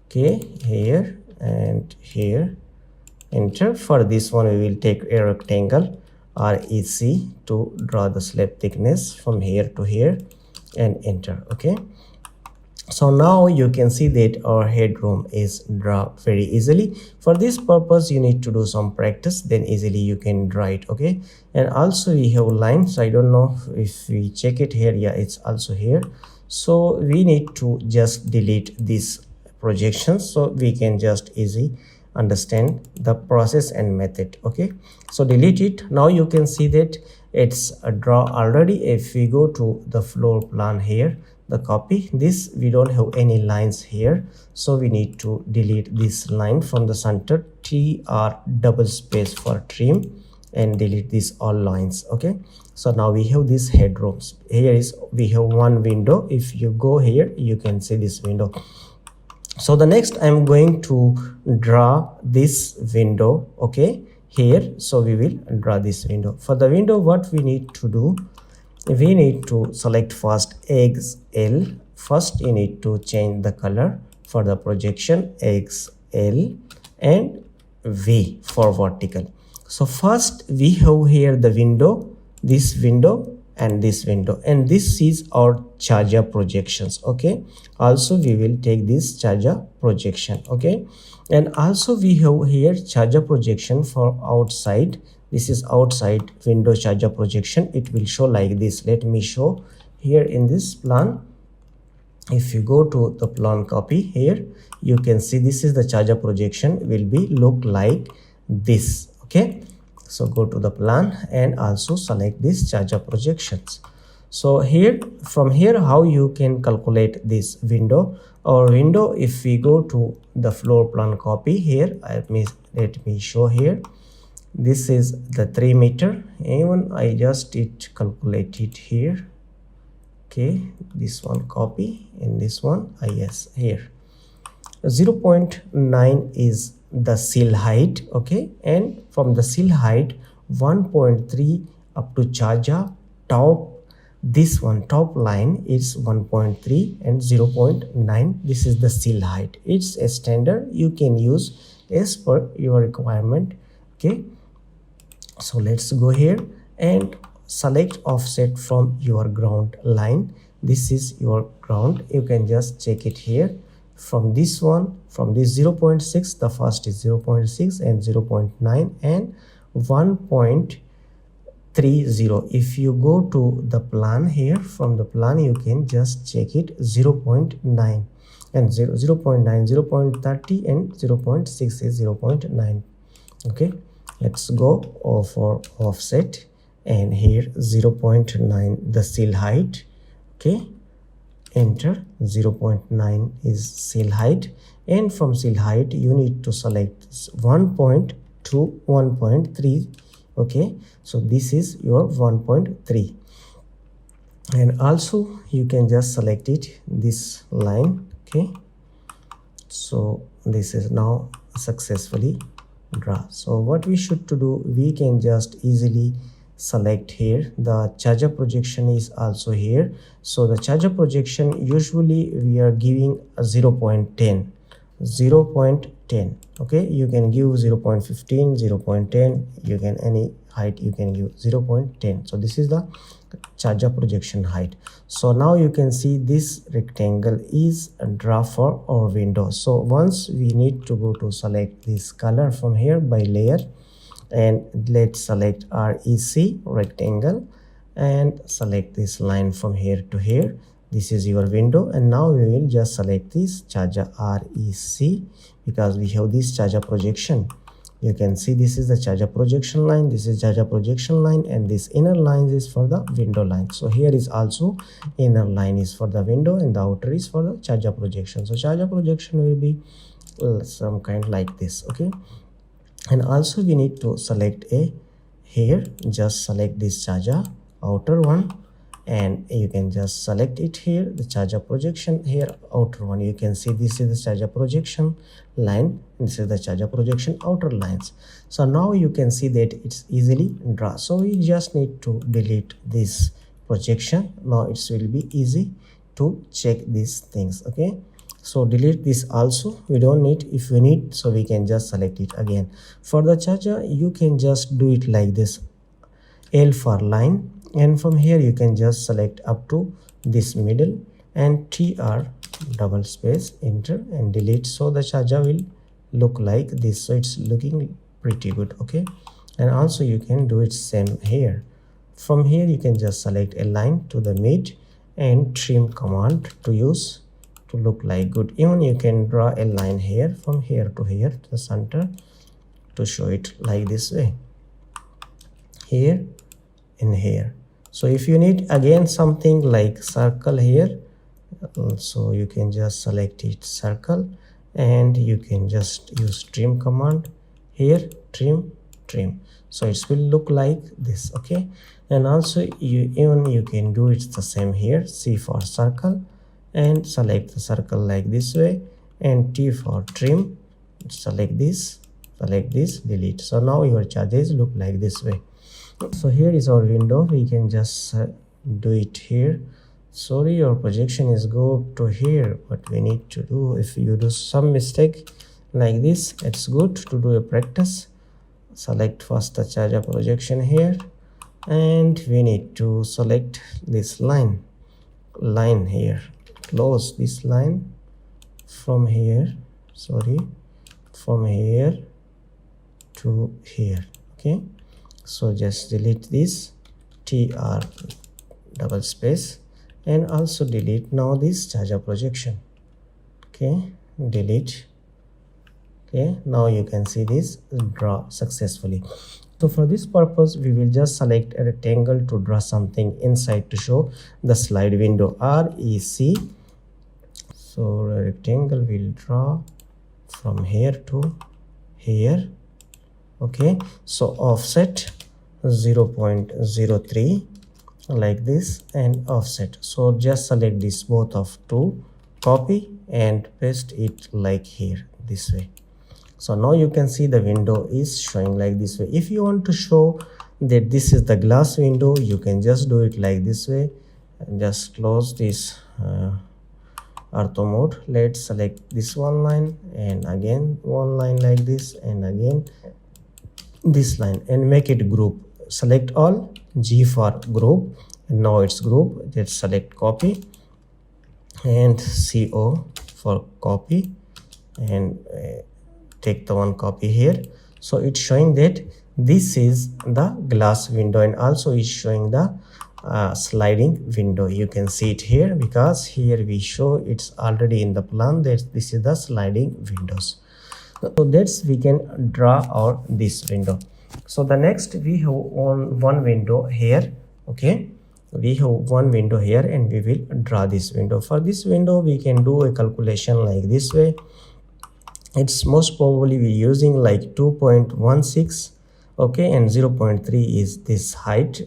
Okay, here and here, enter. For this one we will take a rectangle REC to draw the slab thickness from here to here, and enter. Okay, so now you can see that our headroom is drawn very easily. For this purpose you need to do some practice, then easily you can draw it. Okay, and also we have lines. I don't know if we check it here. Yeah, it's also here. So we need to just delete these projections so we can just easy understand the process and method. Okay, so delete it. Now you can see that it's a draw already. If we go to the floor plan here, the copy, this we don't have any lines here, so we need to delete this line from the center, TR double space for trim, and delete these all lines. Okay, so now we have these headrooms. Here is we have one window. If you go here you can see this window. So the next I'm going to draw this window. Okay, here, so we will draw this window. For the window, what we need to do, we need to select first XL. First you need to change the color for the projection, XL, and V for vertical. So first we have here the window, this window and this window, and this is our charger projections. Okay, also we will take this charger projection. Okay, and also we have here charger projection for outside. This is outside window charger projection. It will show like this. Let me show here in this plan. If you go to the plan copy here, you can see this is the charger projection will be look like this. Okay, so go to the plan and also select this charger projections. So here, from here, how you can calculate this window or window, if we go to the floor plan copy here, let me show here. This is the 3 meter. Even I just calculate it here. Okay, this one copy, and this one yes, here 0.9 is the sill height. Okay, and from the sill height 1.3 up to charger top, this one top line is 1.3 and 0.9. This is the sill height. It's a standard, you can use as per your requirement. Okay, so let's go here, and select offset from your ground line. This is your ground. You can just check it here. From this one, from this 0.6, the first is 0.6 and 0.9 and 1.30. If you go to the plan here, from the plan you can just check it, 0.9 and 0.9, 0.30 and 0.6 is 0.9. Okay, let's go for offset, and here 0.9 the seal height. Okay, enter. 0.9 is seal height, and from seal height you need to select 1.2, 1.3. okay, so this is your 1.3, and also you can just select it, this line. Okay, so this is now successfully draw. So what we should to do, we can just easily select here the charger projection is also here. So the charger projection, usually we are giving a 0.10, 0.10. okay, you can give 0.15, 0.10, you can any height you can give 0.10. so this is the charger projection height. So now you can see this rectangle is a draw for our window. So once we need to go to select this color from here by layer, and let's select REC rectangle and select this line from here to here. This is your window, and now we will just select this charger REC because we have this charger projection. You can see this is the charger projection line, this is charger projection line, and this inner line is for the window line. So here is also inner line is for the window and the outer is for the charger projection. So charger projection will be some kind like this. Okay, and also we need to select a here, just select this charger outer one, and you can just select it here, the charger projection here outer one. You can see this is the charger projection line, this is the charger projection outer lines. So now you can see that it's easily draw. So we just need to delete this projection. Now it will be easy to check these things. Okay, so delete this also, we don't need. If we need, so we can just select it again. For the charger you can just do it like this, L for line, and from here you can just select up to this middle and TR double space, enter and delete. So the charger will look like this. So it's looking pretty good. Okay, and also you can do it same here. From here you can just select a line to the mid and trim command to use to look like good. Even you can draw a line here from here to here to the center to show it like this way, here and here. So if you need again something like circle here, so you can just select it circle, and you can just use trim command here, trim. So it will look like this. Okay, and also you can do it the same here, C for circle and select the circle like this way, and T for trim, select this, delete. So now your charges look like this way. So here is our window, we can just do it here. Sorry, your projection is go up to here. What we need to do, if you do some mistake like this, it's good to do a practice. Select first the charger projection here, and we need to select this line here, close this line from here, sorry, from here to here. Okay, so just delete this TR double space, and also delete now this charger projection. Okay, delete. Okay, now you can see this draw successfully. So for this purpose we will just select a rectangle to draw something inside to show the slide window, REC. So a rectangle will draw from here to here. Okay, so offset 0.03 like this, and offset. So just select this both of two, copy and paste it like here this way. So now you can see the window is showing like this way. If you want to show that this is the glass window, you can just do it like this way, and just close this ortho mode. Let's select this one line, and again one line like this, and again this line, and make it group. select all, G for group, and now it's group. Let's select copy and CO for copy, and take the one copy here. So it's showing that this is the glass window, and also is showing the sliding window. You can see it here because here we show it's already in the plan that this is the sliding windows. So that's we can draw our this window. So the next we have one window here. Okay, we have one window here, and we will draw this window. For this window we can do a calculation like this way. It's most probably we're using like 2.16, okay, and 0.3 is this height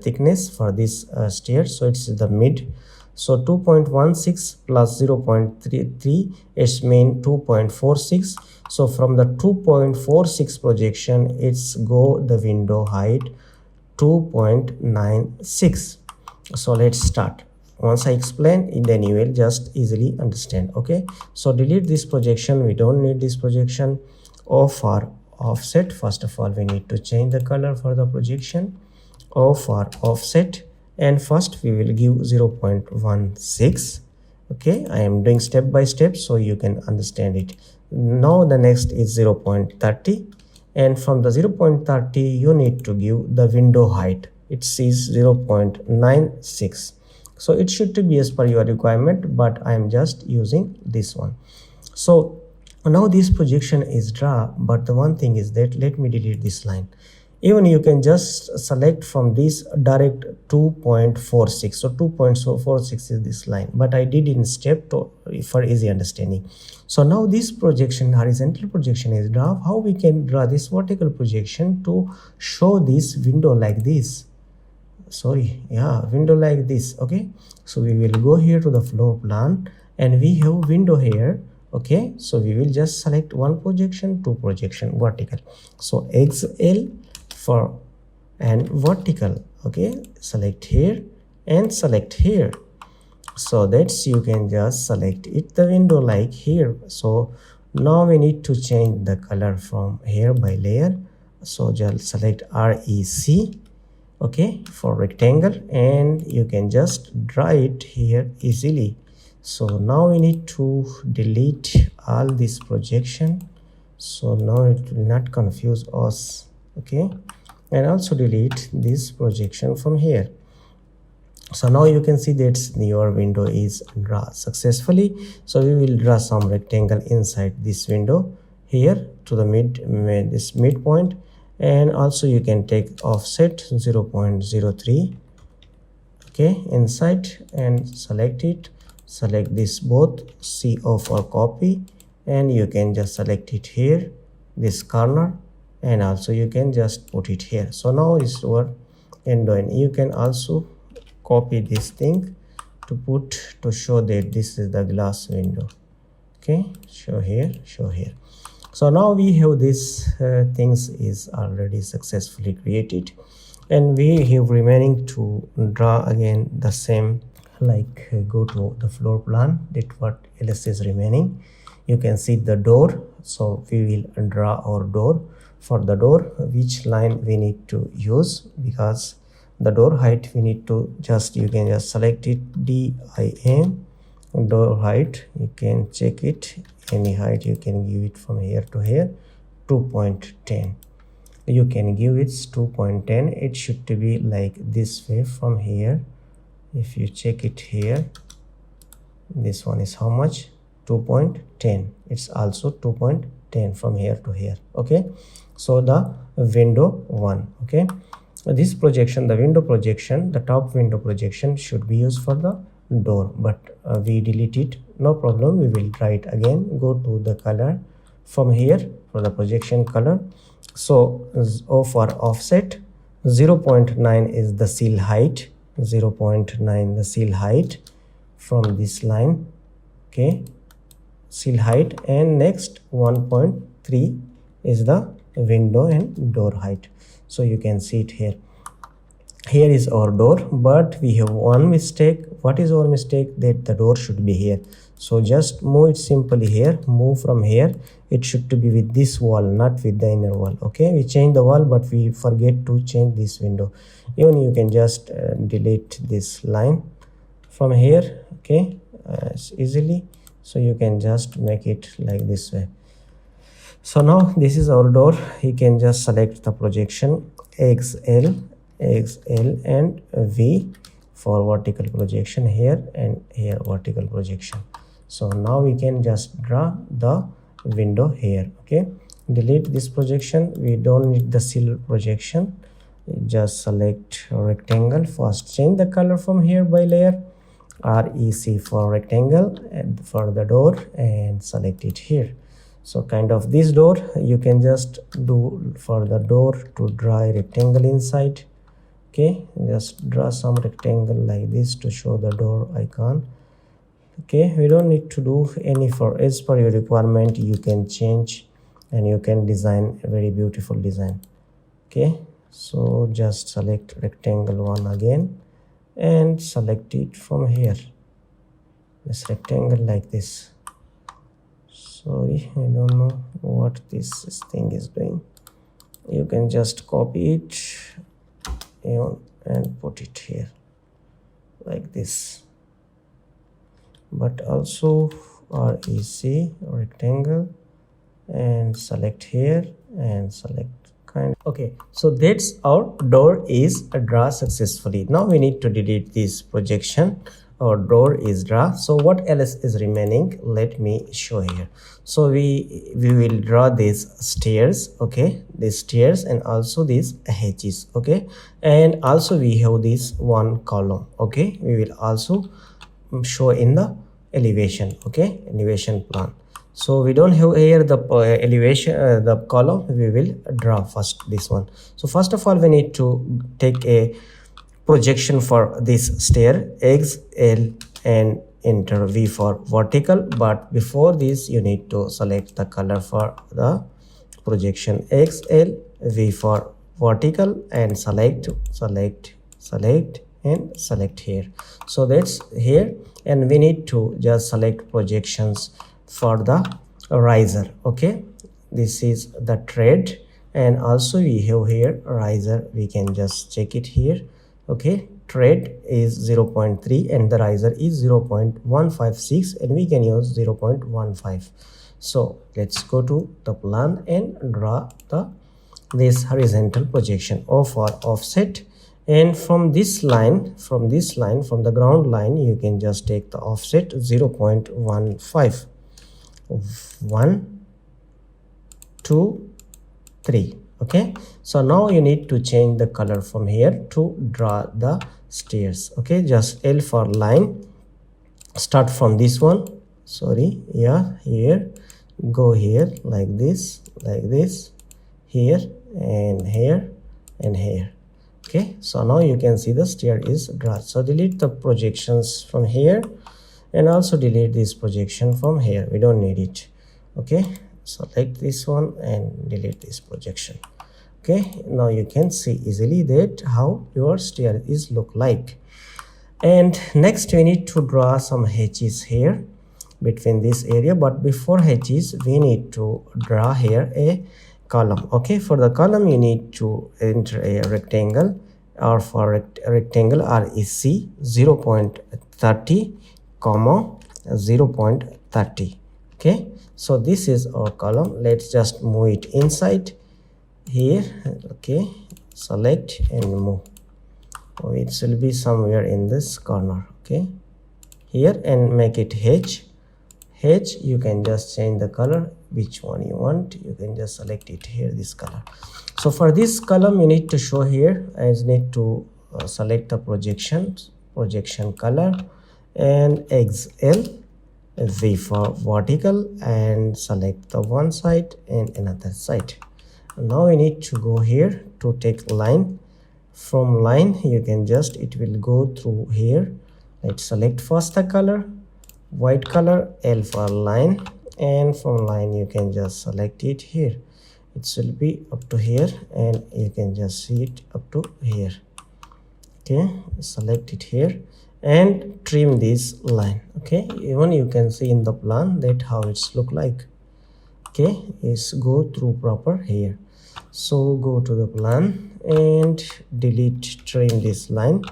thickness for this stair, so it's the mid. So 2.16 plus 0.33, it's mean 2.46. So from the 2.46 projection, it's go the window height 2.96. So let's start. Once I explain, then you will just easily understand. Okay, so delete this projection, we don't need this projection. O for offset, first of all we need to change the color for the projection. O for offset, and first we will give 0.16. okay, I am doing step by step so you can understand it. Now the next is 0.30, and from the 0.30 you need to give the window height. It says 0.96. So it should be as per your requirement, but I am just using this one. So now this projection is draw, but the one thing is that let me delete this line. Even you can just select from this direct 2.46. So 2.46 is this line, but I did in step to for easy understanding. So now this projection, horizontal projection is draw. How we can draw this vertical projection to show this window like this? Window like this. Okay, so we will go here to the floor plan, and we have window here. Okay, so we will just select one projection, two projection vertical. So XL for and vertical. Okay, select here and select here. So that's you can just select it the window like here. So now we need to change the color from here by layer. So just select REC, okay, for rectangle, and you can just draw it here easily. So now we need to delete all this projection, so now it will not confuse us. Okay, and also delete this projection from here. So now you can see that your window is drawn successfully. So we will draw some rectangle inside this window here to the this midpoint, and also you can take offset 0.03, okay, inside, and select it. Select this both, CO for copy, and you can just select it here, this corner, and also you can just put it here. So now is our window, and you can also copy this thing to put to show that this is the glass window. Okay, show here, show here. So now we have this things is already successfully created, and we have remaining to draw again the same, like go to the floor plan, that what else is remaining. You can see the door, so we will draw our door. For the door, which line we need to use, because the door height we need to just, you can just select it, DIM door height, you can check it, any height you can give it from here to here, 2.10. you can give it 2.10. it should be like this way from here. If you check it here, this one is how much? 2.10. it's also 2.10 from here to here. Okay, so the window one. Okay, this projection, the window projection, the top window projection should be used for the door, but we delete it, no problem, we will try it again. Go to the color from here for the projection color. So O for offset, 0.9 is the seal height, 0.9 the seal height from this line. Okay, seal height, and next 1.3 is the window and door height. So you can see it here. Here is our door, but we have one mistake. What is our mistake? That the door should be here. So just move it simply here, move from here. It should to be with this wall, not with the inner wall. Okay, we change the wall, but we forget to change this window. Even you can just delete this line from here. Okay, easily. So you can just make it like this way. So now this is our door. You can just select the projection XL, and V for vertical projection here, and here vertical projection. So now we can just draw the window here. Okay, delete this projection. We don't need the seal projection. Just select rectangle. First change the color from here by layer, REC for rectangle, and for the door, and select it here. So kind of this door you can just do for the door to draw a rectangle inside. Okay, just draw some rectangle like this to show the door icon. Okay, we don't need to do any. For as per your requirement you can change, and you can design a very beautiful design. Okay, so just select rectangle one again and select it from here, this rectangle like this. Sorry, I don't know what this thing is doing. You can just copy it, you know, and put it here like this. But also REC rectangle, and select here and select kind. Okay, so that's our door is drawn successfully. Now we need to delete this projection. Our door is drawn. So what else is remaining? Let me show here. So we will draw these stairs. Okay, these stairs, and also these hedges. Okay, and also we have this one column. Okay, we will also show in the elevation. Okay, elevation plan. So we don't have here the elevation, the column. We will draw first this one. So first of all we need to take a projection for this stair, XL, and enter V for vertical. But before this you need to select the color for the projection XL, V for vertical, and select and select here. So that's here, and we need to just select projections for the riser. Okay, this is the tread, and also we have here riser. We can just check it here. Okay, tread is 0.3 and the riser is 0.156, and we can use 0.15. So let's go to the plan and draw this horizontal projection. O for offset, and from this line, from the ground line, you can just take the offset 0.15. 1, 2, 3. Okay, so now you need to change the color from here to draw the stairs. Okay, just L for line, start from this one. Sorry, yeah, here, go here like this, here, and here, and here. Okay, so now you can see the stair is drawn. So delete the projections from here, and also delete this projection from here. We don't need it. Okay, select this one and delete this projection. Okay, now you can see easily that how your stair is look like. And next we need to draw some hedges here between this area, but before hedges we need to draw here a column. Okay, for the column you need to enter a rectangle, or for rectangle REC 0.30 comma 0.30. Okay, so this is our column. Let's just move it inside here. Okay, select and move. Oh, it will be somewhere in this corner. Okay, here, and make it hedge. You can just change the color, which one you want. You can just select it here, this color. So for this column you need to show here, as need to select the projection color, and XL, V for vertical, and select the one side and another side. Now we need to go here to take line. From line you can just, it will go through here. Let's select first the color, white color, L for line, and from line you can just select it here. It will be up to here, and you can just see it up to here. Okay, select it here, and trim this line. Okay, even you can see in the plan that how it's look like. Okay, is go through proper here. So go to the plan and delete trim this line.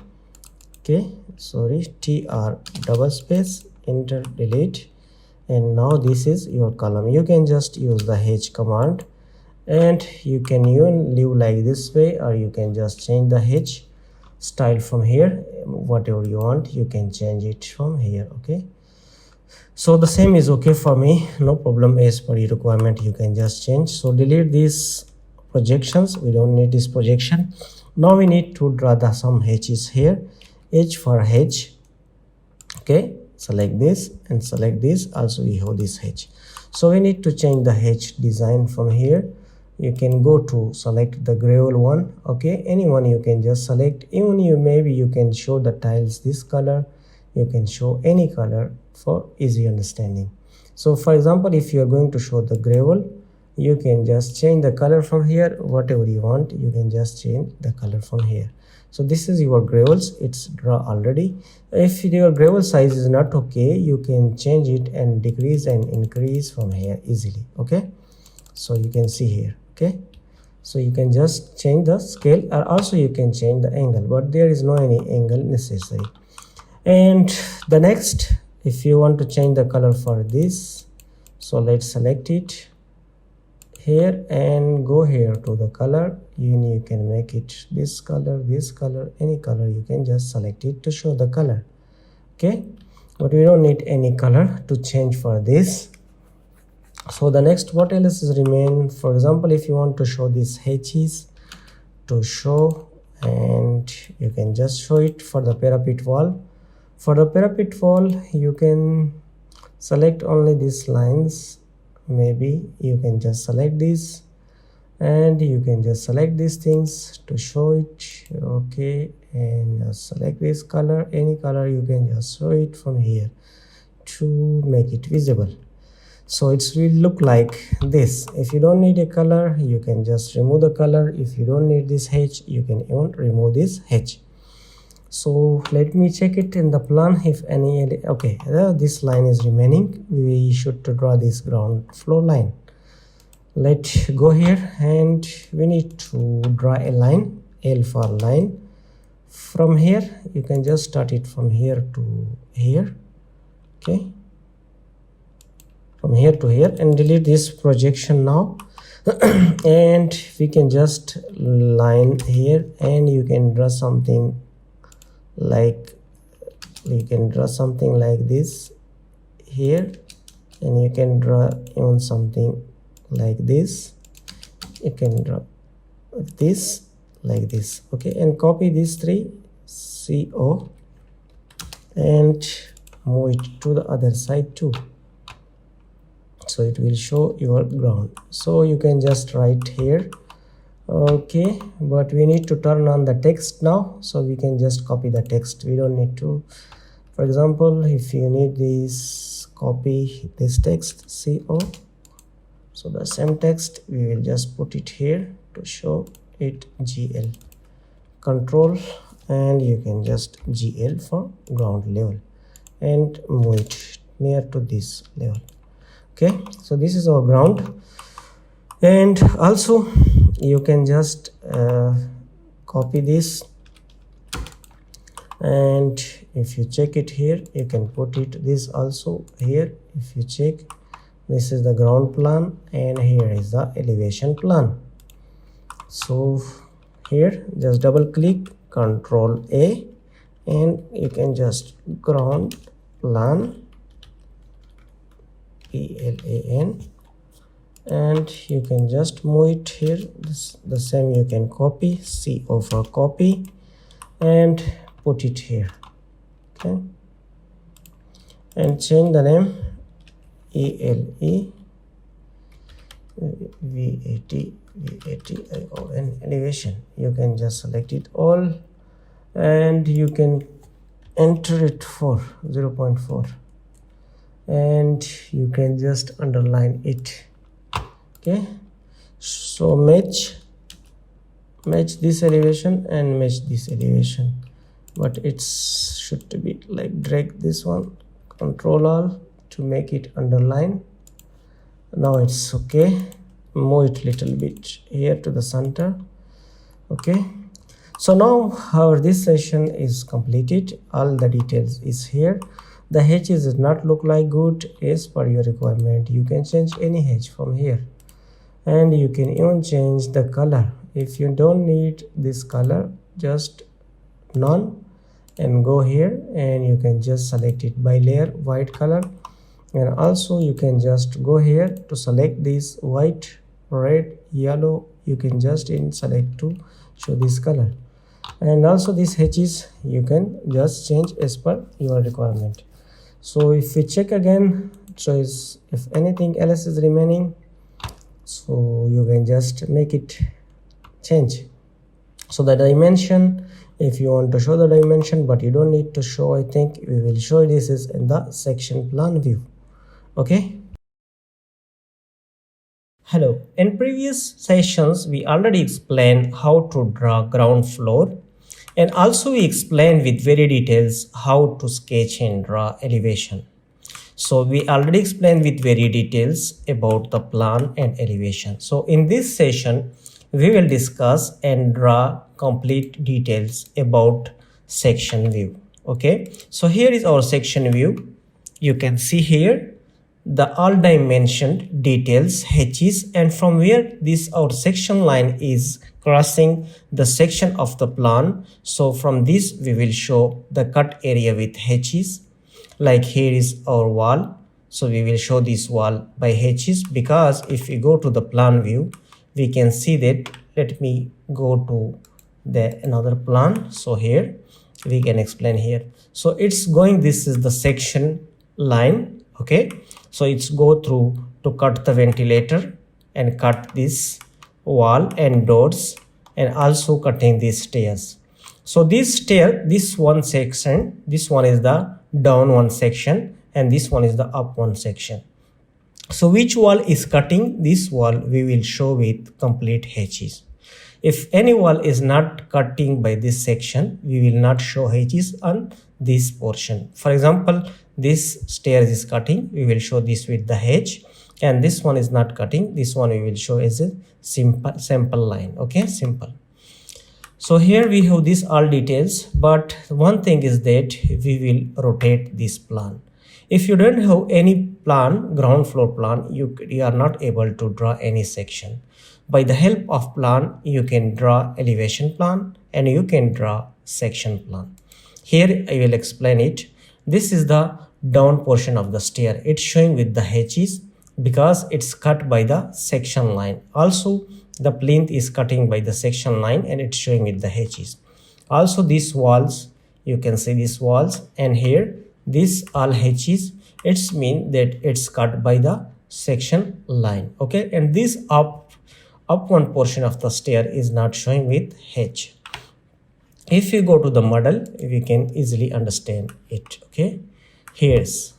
Okay, sorry, tr double space enter delete, and now this is your column. You can just use the h command, and you can even leave like this way, or you can just change the h style from here. Whatever you want, you can change it from here. Okay, so the same is okay for me, no problem. As per your requirement, you can just change. So delete these projections, we don't need this projection. Now we need to draw the some h's here. H for h. Okay, select this and select this, also we have this h. So we need to change the h design from here. You can go to select the gravel one. Okay, anyone you can just select. Even you maybe you can show the tiles this color, you can show any color for easy understanding. So for example, if you are going to show the gravel, you can just change the color from here. Whatever you want, you can just change the color from here. So this is your gravels, it's draw already. If your gravel size is not okay, you can change it and decrease and increase from here easily. Okay, so you can see here. Okay, so you can just change the scale, or also you can change the angle, but there is no any angle necessary. And the next, if you want to change the color for this, so let's select it here and go here to the color. You can make it this color, any color, you can just select it to show the color. Okay, but we don't need any color to change for this. So the next, what else is remain? For example, if you want to show these hedges to show, and you can just show it for the parapet wall. For the parapet wall, you can select only these lines. Maybe you can just select this, and you can just select these things to show it. Okay, and select this color, any color, you can just show it from here to make it visible. So it will look like this. If you don't need a color, you can just remove the color. If you don't need this h, you can even remove this h. So let me check it in the plan if any. Okay, this line is remaining. We should draw this ground floor line. Let's go here, and we need to draw a line, L for line. From here, you can just start it from here to here. Okay, from here to here, and delete this projection now. And we can just line here, and you can draw something like, you can draw something like this here, and you can draw even something like this. You can draw this like this. Okay, and copy these three, CO, and move it to the other side too, so it will show your ground. So you can just write here. Okay, but we need to turn on the text now, so we can just copy the text. We don't need to, for example, if you need this, copy this text, CO. So the same text we will just put it here to show it, GL, control, and you can just GL for ground level, and move it near to this level. Okay, so this is our ground. And also you can just copy this, and if you check it here, you can put it this also here. If you check, this is the ground plan, and here is the elevation plan. So here just double click, Control A, and you can just ground plan, PLAN, and you can just move it here. The same you can copy, CO for copy, and put it here. Okay, and change the name, ELE VATION elevation. You can just select it all, and you can enter it for 0.4, and you can just underline it. Okay, so match this elevation and match this elevation. but it's should to be like drag this one, Control All to make it underline. Now it's okay. Move it little bit here to the center. Okay, so now our this session is completed. All the details is here. The hedges does not look like good as per your requirement. You can change any hedge from here, and you can even change the color. If you don't need this color, just none, and go here and you can just select it by layer, white color. And also you can just go here to select this white, red, yellow. You can just select to show this color. And also these hedges you can just change as per your requirement. So if we check again, so if anything else is remaining, so you can just make it change. So the dimension, if you want to show the dimension, but you don't need to show, I think we will show this is in the section plan view. Okay. Hello, in previous sessions we already explained how to draw ground floor, and also we explained with very details how to sketch and draw elevation. So we already explained with very details about the plan and elevation. So in this session we will discuss and draw complete details about section view. Okay, so here is our section view. You can see here the all dimensioned details hedges, and from where this our section line is crossing the section of the plan. So from this we will show the cut area with hedges. Like here is our wall, so we will show this wall by hedges, because if we go to the plan view we can see that. Let me go to the another plan. So here we can explain here. So it's going, this is the section line. Okay, so it's go through to cut the ventilator and cut this wall and doors, and also cutting these stairs. So this stair, this one section, this one is the down one section, and this one is the up one section. So which wall is cutting? This wall we will show with complete hedges. If any wall is not cutting by this section, we will not show hedges on this portion. For example, this stairs is cutting, we will show this with the hedge, and this one is not cutting, this one we will show as a simple line. Okay, simple. So here we have this all details, but one thing is that we will rotate this plan. If you don't have any plan, ground floor plan, you are not able to draw any section. By the help of plan, you can draw elevation plan and you can draw section plan. Here I will explain it. This is the down portion of the stair. It's showing with the hedges because it's cut by the section line. Also the plinth is cutting by the section line and it's showing with the hedges. Also these walls, you can see these walls, and here this all hedges, it's mean that it's cut by the section line. Okay, and this up one portion of the stair is not showing with hedge. If you go to the model, we can easily understand it. Okay, here's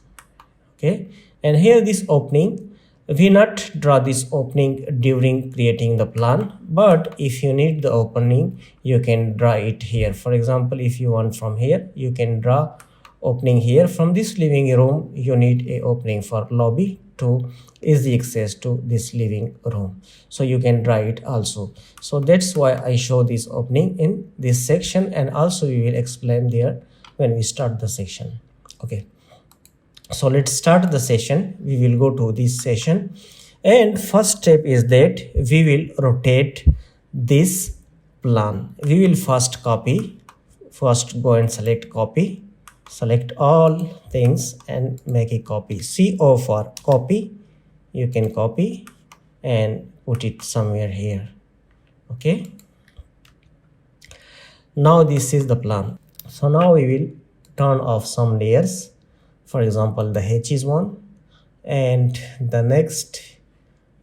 okay, and here this opening, we not draw this opening during creating the plan, but if you need the opening you can draw it here. For example, if you want from here, you can draw opening here. From this living room you need a opening for lobby to easy access to this living room, so you can draw it also. So that's why I show this opening in this section, and also we will explain there when we start the section. Okay, so let's start the session. We will go to this session, and first step is that we will rotate this plan. We will first copy, first go and select copy, select all things and make a copy. CO for copy, you can copy and put it somewhere here. Okay, now this is the plan. So now we will turn off some layers, for example the hedges one, and the next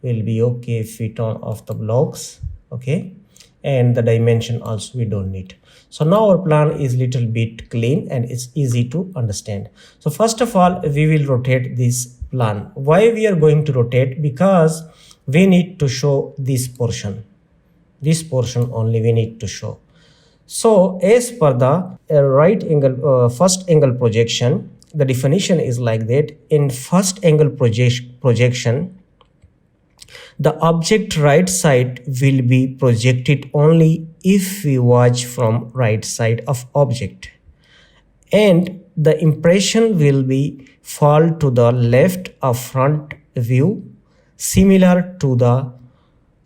will be okay if we turn off the blocks. Okay, and the dimension also we don't need. So now our plan is little bit clean and it's easy to understand. So first of all, we will rotate this plan. Why we are going to rotate? Because we need to show this portion only we need to show. So as per the right angle, first angle projection, the definition is like that. In first angle projection, the object right side will be projected only if we watch from right side of object, and the impression will be fall to the left of front view, similar to the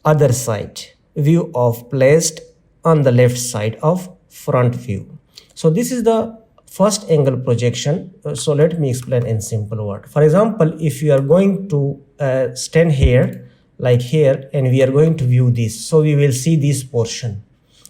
other side view of placed on the left side of front view. So this is the first angle projection. So let me explain in simple word. For example, if you are going to stand here like here, and we are going to view this, so we will see this portion.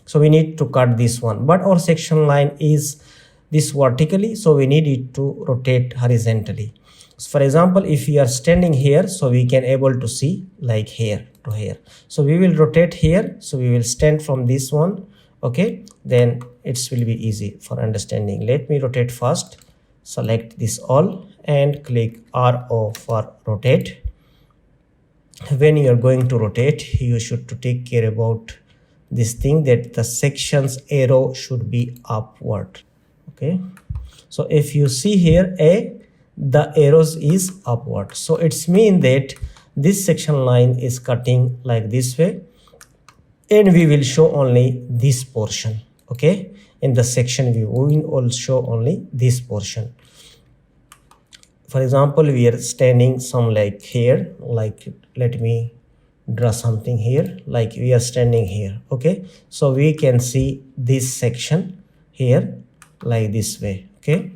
So we need to cut this one, but our section line is this vertically, so we need it to rotate horizontally. So for example, if we are standing here, so we can able to see like here to here. So we will rotate here, so we will stand from this one. Okay, then it will be easy for understanding. Let me rotate first. Select this all and click RO for rotate. When you are going to rotate, you should to take care about this thing, that the sections arrow should be upward. Okay, so if you see here the arrows is upward, so it's mean that this section line is cutting like this way, and we will show only this portion. Okay, in the section view we will all show only this portion. For example, we are standing some like here, like let me draw something here, like we are standing here. Okay, so we can see this section here like this way. Okay,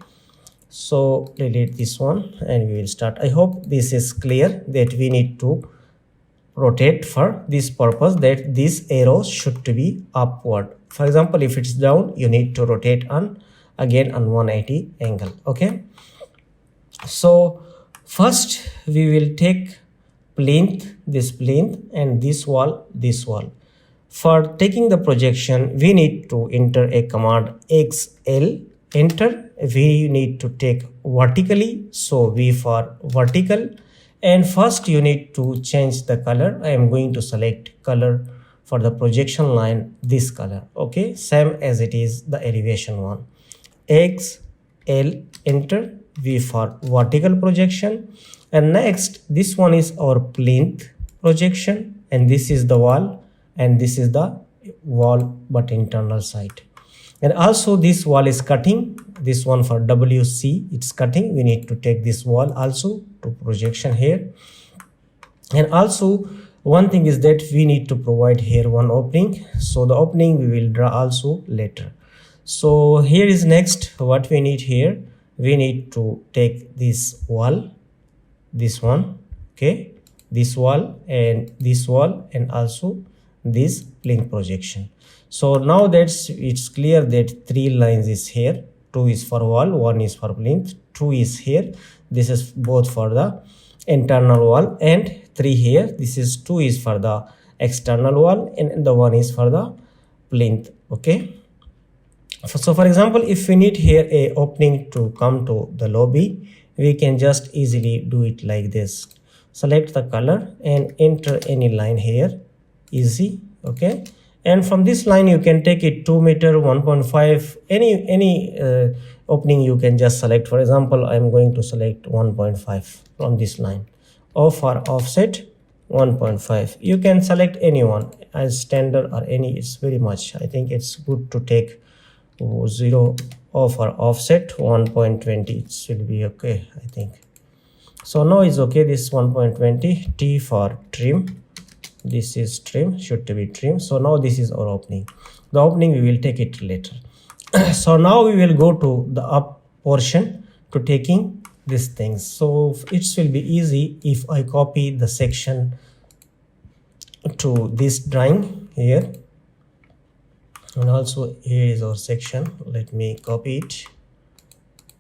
so delete this one and we will start. I hope this is clear that we need to rotate for this purpose, that this arrow should to be upward. For example, if it's down, you need to rotate on again on 180 angle. Okay, so first we will take plinth, this plinth, and this wall, this wall. For taking the projection, we need to enter a command XL, enter. We need to take vertically, so V for vertical. And first you need to change the color. I am going to select color for the projection line, this color. Okay, same as it is the elevation one. XL, enter. V for vertical projection. And next, this one is our plinth projection, and this is the wall, and this is the wall but internal side. And also this wall is cutting, this one for WC, it's cutting. We need to take this wall also to projection here. And also one thing is that we need to provide here one opening, so the opening we will draw also later. So here is next what we need here. We need to take this wall, this one, okay, this wall, and also this plinth projection. So now that's it's clear that 3 lines is here. 2 is for wall, 1 is for plinth, 2 is here. This is both for the internal wall, and 3 here. This is 2 is for the external wall, and the 1 is for the plinth. Okay. So for example, if we need here a opening to come to the lobby, we can just easily do it like this. Select the color and enter any line here, easy. Okay, and from this line you can take it 2 meter, 1.5, any opening you can just select. For example, I am going to select 1.5 from this line. O for offset 1.5. You can select anyone as standard or any, it's very much, I think it's good to take 0. O for offset 1.20, it should be okay, I think. So now is okay, this 1.20. T for trim, this is trim, should to be trim. So now this is our opening. The opening we will take it later. So now we will go to the up portion to taking these things. So it will be easy if I copy the section to this drawing here, and also here is our section. Let me copy it.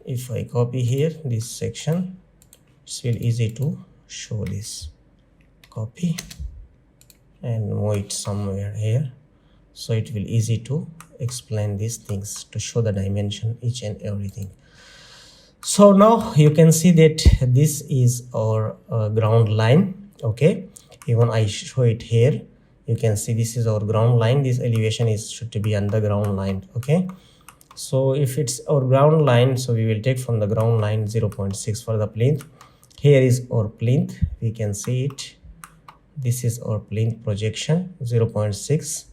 If I copy here this section, it's really easy to show this. Copy and move it somewhere here, so it will easy to explain these things, to show the dimension, each and everything. So now you can see that this is our ground line. Okay, even I show it here, You can see this is our ground line. This elevation is should to be on the ground line. Okay, so if it's our ground line, so we will take from the ground line 0.6 for the plinth. Here is our plinth, we can see it. This is our plinth projection 0.6.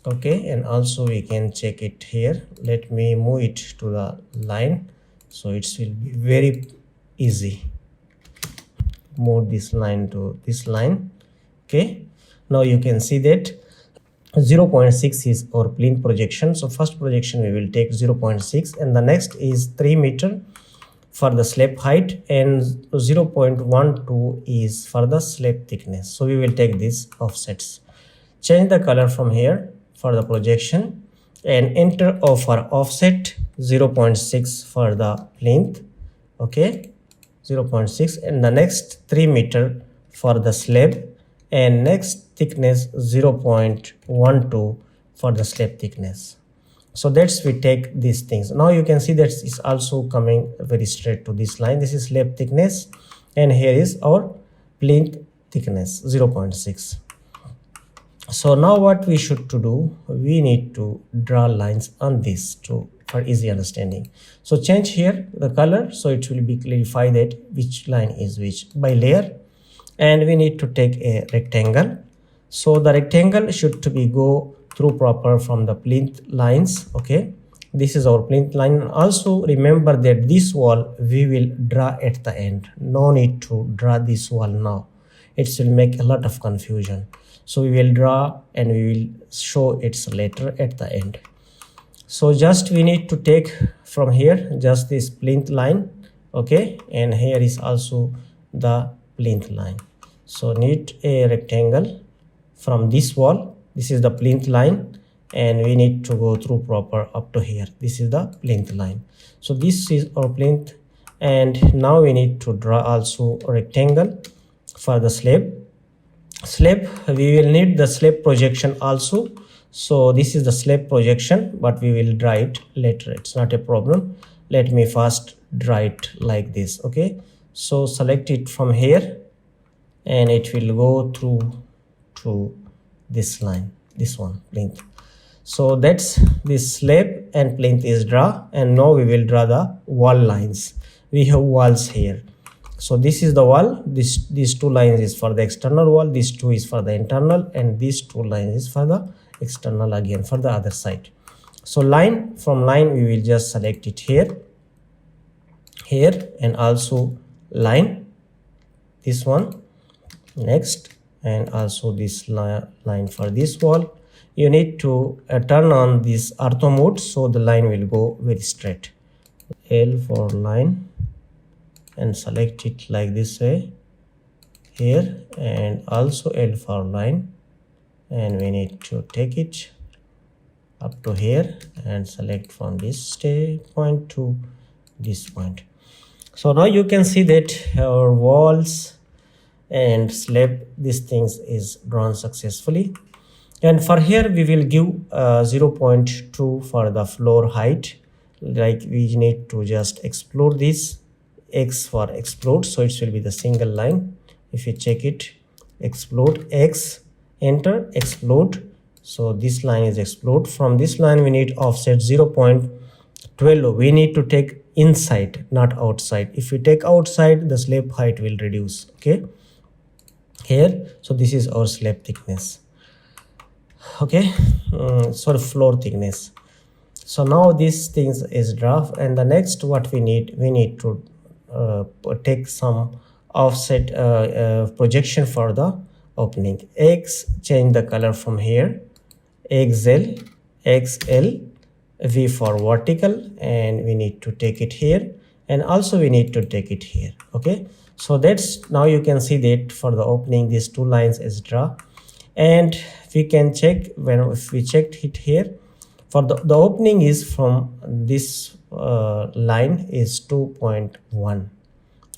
Okay, and also we can check it here. Let me move it to the line, so it will be very easy. Move this line to this line. Okay, now you can see that 0.6 is our plinth projection. So first projection we will take 0.6, and the next is 3 meter for the slab height, and 0.12 is for the slab thickness. So we will take these offsets. Change the color from here for the projection and enter for offset 0.6 for the plinth. Okay, 0.6, and the next 3 meter for the slab, and next thickness 0.12 for the slab thickness. So that's we take these things. Now you can see that it's also coming very straight to this line. This is slab thickness, and here is our plinth thickness 0.6. So now what we should to do, we need to draw lines on this for easy understanding. So change here the color, so it will be clarify that which line is which by layer. And we need to take a rectangle. So the rectangle should to be go through proper from the plinth lines. Okay, this is our plinth line. Also remember that this wall we will draw at the end. No need to draw this wall now, it will make a lot of confusion. So we will draw and we will show its later at the end. So just we need to take from here just this plinth line. Okay, and here is also the plinth line. So need a rectangle from this wall. This is the plinth line, and we need to go through proper up to here. This is the plinth line. So this is our plinth, and now we need to draw also a rectangle for the slab. We will need the slab projection also. So this is the slab projection, but we will draw it later, it's not a problem. Let me first draw it like this. Okay, so select it from here, and it will go through to this line, this one, plinth. So that's this slab and plinth is draw, and now we will draw the wall lines. We have walls here. So this is the wall. These two lines is for the external wall, these two is for the internal, and these two lines is for the external again for the other side. So line, from line we will just select it here, and also line, this one, next, and also this line for this wall. You need to turn on this ortho mode, so the line will go very straight. L for line, and select it like this way here, and also L for line, and we need to take it up to here and select from this point to this point. So now you can see that our walls and slab, these things is drawn successfully. And for here we will give 0.2 for the floor height. Like we need to just explode this, X for explode, so it will be the single line. If you check it, explode, X, enter, explode. So this line is explode. From this line we need offset 0.12. We need to take inside, not outside. If you take outside, the slab height will reduce. Okay, here, so this is our slab thickness. Okay, sorry, floor thickness. So now these things is draft, and the next what we need to take some offset projection for the opening. X, change the color from here, XL, V for vertical, and we need to take it here, and also we need to take it here. Okay, so that's, now you can see that for the opening these two lines is draw, and we can check if we checked it here for the opening is from this line is 2.1.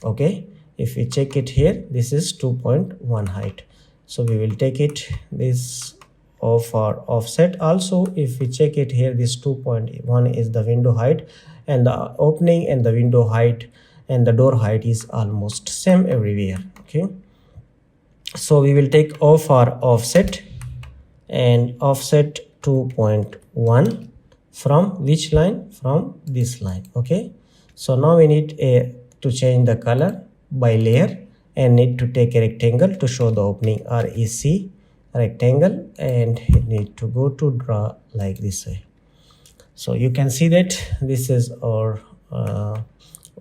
okay, if we check it here, this is 2.1 height, so we will take it this of our offset. Also if we check it here, this 2.1 is the window height, and the opening and the window height and the door height is almost same everywhere. Okay, so we will take off our offset and offset 2.1 from which line? From this line. Okay, so now we need to change the color by layer and need to take a rectangle to show the opening. REC rectangle, and you need to go to draw like this way. So you can see that this is our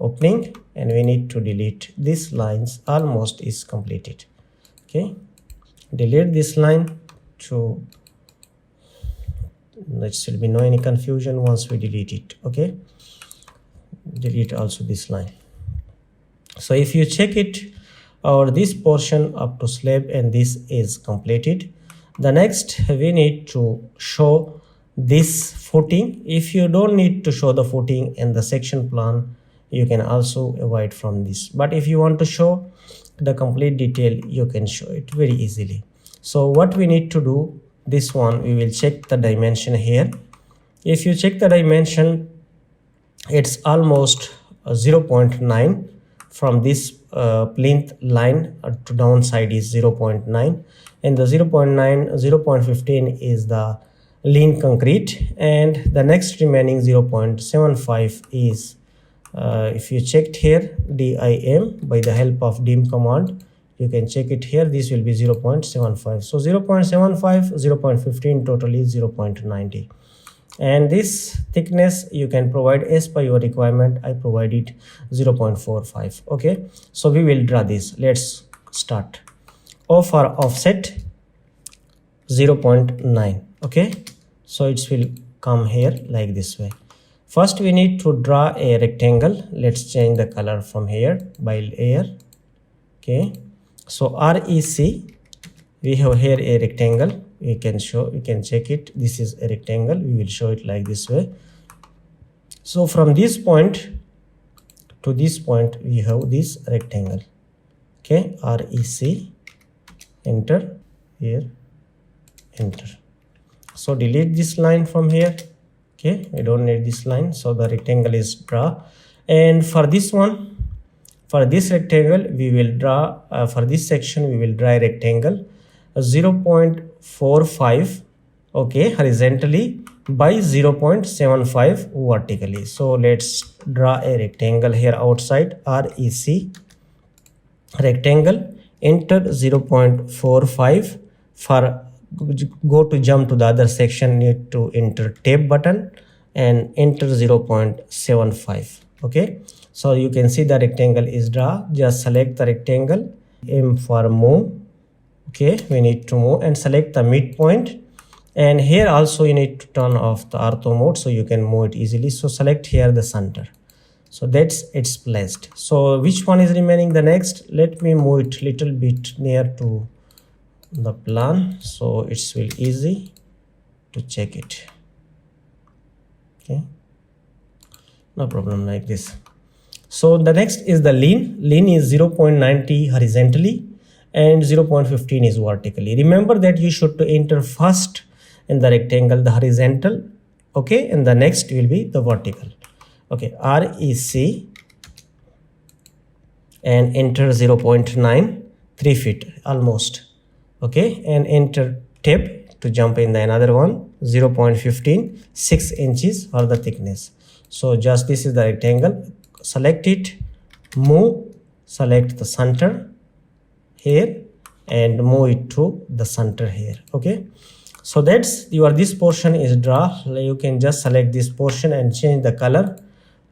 opening, and we need to delete these lines. Almost is completed. Okay, delete this line to there should be no any confusion once we delete it. Okay, delete also this line. So if you check it, or this portion up to slab, and this is completed. The next we need to show this footing. If you don't need to show the footing in the section plan, you can also avoid from this, but if you want to show the complete detail, you can show it very easily. So what we need to do, this one we will check the dimension here. If you check the dimension, it's almost 0.9 from this plinth line to downside is 0.9, and the 0.15 is the lean concrete, and the next remaining 0.75 is if you checked here dim by the help of dim command, you can check it here. This will be 0.75. So 0.75, 0.15, totally 0.90. And this thickness you can provide as per your requirement. I provided 0.45. Okay, so we will draw this. Let's start. O for offset 0.9. Okay, so it will come here like this way. First we need to draw a rectangle. Let's change the color from here by layer. Okay, so REC, we have here a rectangle. We can show, we can check it. This is a rectangle. We will show it like this way. So from this point to this point, we have this rectangle. Okay, REC, enter here, enter. So delete this line from here. Okay, we don't need this line, so the rectangle is draw. And for this one, for this rectangle, we will draw for this section we will draw a rectangle 0.45, okay, horizontally by 0.75 vertically. So let's draw a rectangle here outside. REC rectangle, enter 0.45. For go to jump to the other section, need to enter tab button and enter 0.75. okay, so you can see the rectangle is draw. Just select the rectangle, aim for move. Okay, we need to move and select the midpoint, and here also you need to turn off the ortho mode so you can move it easily. So select here the center, so that's it's placed. So which one is remaining? The next, let me move it little bit near to the plan so it's will easy to check it. Okay, no problem, like this. So the next is the lean. Lean is 0.90 horizontally and 0.15 is vertically. Remember that you should to enter first in the rectangle the horizontal, okay, and the next will be the vertical. Okay, REC and enter 0.9, 3 feet almost. Okay, and enter tab to jump in the another one, 0.15, 6 inches for the thickness. So just this is the rectangle. Select it, move, select the center here and move it to the center here. Okay, so that's your this portion is draw. You can just select this portion and change the color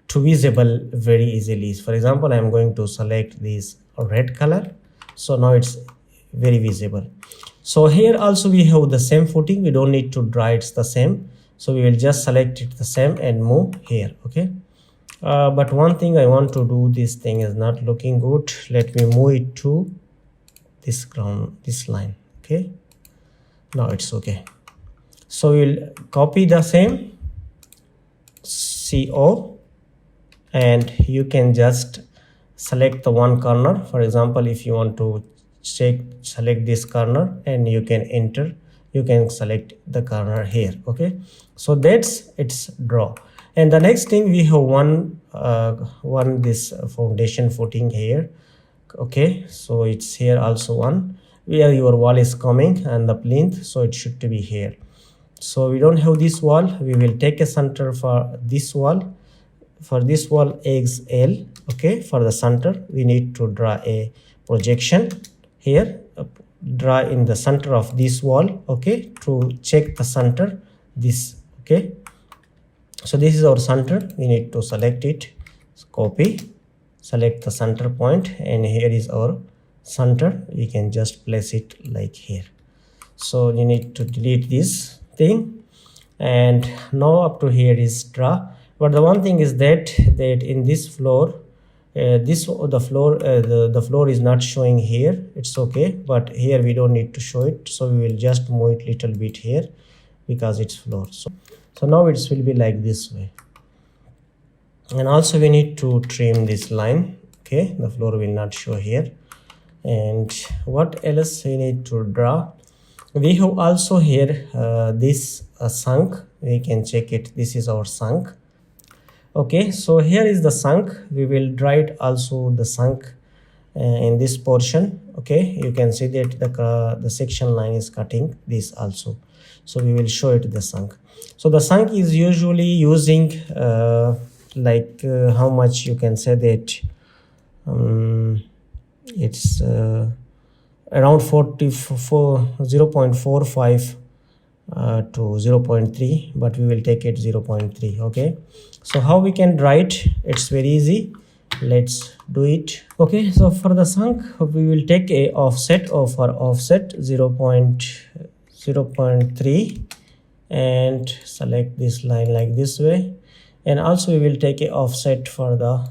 to visible very easily. For example, I am going to select this red color, so now it's very visible. So here also we have the same footing. We don't need to draw, it's the same. So we will just select it the same and move here. Okay, but one thing I want to do, this thing is not looking good. Let me move it to this ground, this line. Okay, now it's okay. So we'll copy the same CO, and you can just select the one corner. For example, if you want to select this corner and you can enter, you can select the corner here. Okay, so that's its draw. And the next thing, we have one this foundation footing here. Okay, so it's here also one, where your wall is coming and the plinth, so it should be here. So we don't have this wall, we will take a center for this wall. For this wall XL, okay, for the center we need to draw a projection here, draw in the center of this wall, okay, to check the center, this, okay. So this is our center, we need to select it, copy, select the center point, and here is our center, we can just place it like here. So you need to delete this thing, and now up to here is draw. But the one thing is that in this floor, the floor is not showing here, it's okay, but here we don't need to show it, so we will just move it little bit here because it's floor. So now it will be like this way. And also we need to trim this line, okay, the floor will not show here. And what else we need to draw? We have also here this sunk, we can check it, this is our sunk. Okay, so here is the sunk, we will draw it also the sunk in this portion. Okay, you can see that the section line is cutting this also, so we will show it the sunk. So the sunk is usually using how much you can say that it's around 0.45 to 0.3, but we will take it 0.3. okay, so how we can draw it? It's very easy, let's do it. Okay, so for the sunk we will take a offset of our offset 0.3 and select this line like this way, and also we will take a offset for the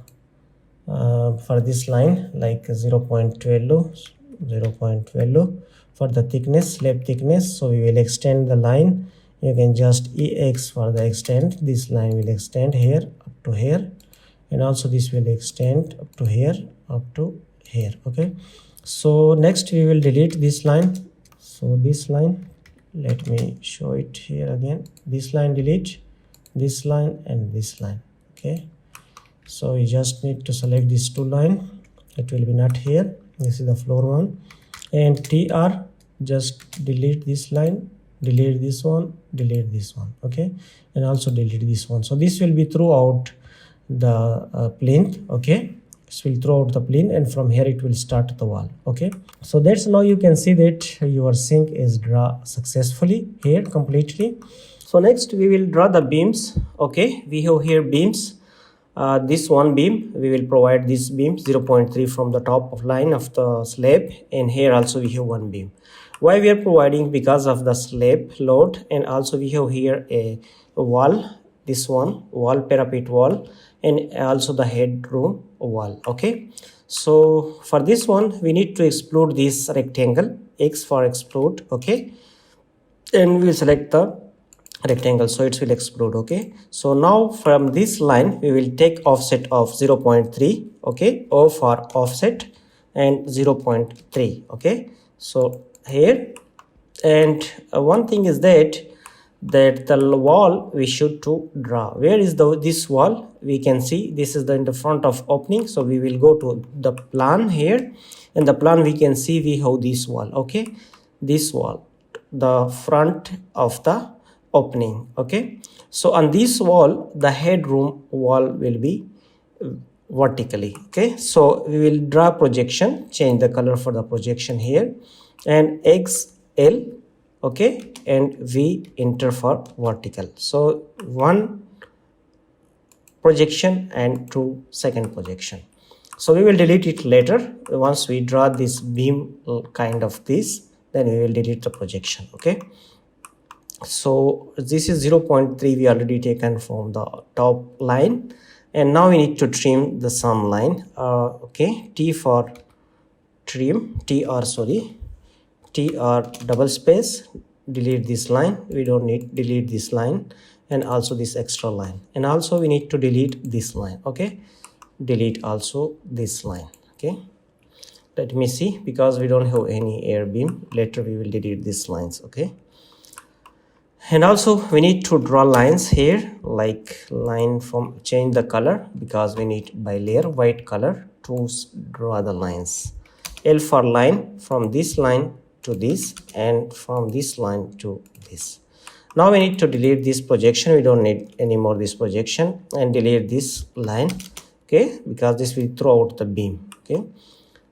for this line like 0.12 for the thickness, slab thickness. So we will extend the line, you can just EX for the extend, this line will extend here up to here, and also this will extend up to here, okay. So next we will delete this line, so this line, let me show it here again, this line delete, this line and this line, okay. So you just need to select these two line, it will be not here, this is the floor one, and TR, just delete this line, delete this one, okay, and also delete this one. So this will be throughout the plinth, okay, this will throughout the plinth, and from here it will start the wall, okay. So that's, now you can see that your sink is drawn successfully here completely. So next we will draw the beams, okay. We have here beams, this one beam, we will provide this beam 0.3 from the top of line of the slab, and here also we have one beam. Why we are providing? Because of the slab load, and also we have here a wall, this one wall, parapet wall, and also the headroom wall, okay. So for this one we need to explode this rectangle, X for explode, okay, and we will select the rectangle, so it will explode, okay. So now from this line we will take offset of 0.3, okay, O for offset and 0.3, okay. So here, and one thing is that the wall we should to draw. Where is this wall? We can see this is in the front of opening, so we will go to the plan here. In the plan we can see we have this wall, okay, this wall, the front of the opening, okay. So on this wall the headroom wall will be vertically, okay. So we will draw projection, change the color for the projection here, and XL, okay, and we enter for vertical. So one projection and two second projection. So we will delete it later once we draw this beam kind of this, then we will delete the projection, okay. So this is 0.3 we already taken from the top line, and now we need to trim the sum line, okay. T for trim, TR double space, delete this line, we don't need, delete this line, and also this extra line, and also we need to delete this line, okay, delete also this line, okay. Let me see, because we don't have any air beam, later we will delete these lines, okay. And also we need to draw lines here, like line from, change the color because we need by layer white color to draw the lines. L for line, from this line to this, and from this line to this. Now we need to delete this projection. We don't need anymore this projection, and delete this line, okay, because this will throw out the beam, okay.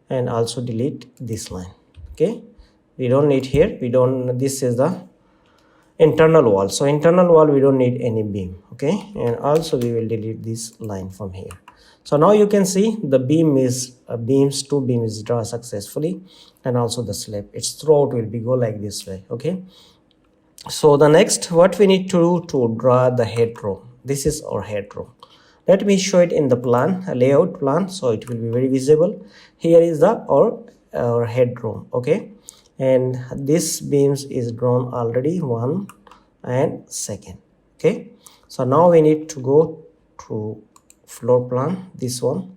And also delete this line, okay. We don't need here, we don't, this is the internal wall, so internal wall we don't need any beam, okay. And also we will delete this line from here. So now you can see the beam is two beams drawn successfully, and also the slab, its throat will be go like this way, okay. So the next what we need to do to draw the headroom, this is our headroom. Let me show it in the plan, a layout plan, so it will be very visible. Here is the our headroom, okay. And this beams is drawn already, 1 and 2nd, okay. So now we need to go to floor plan, this one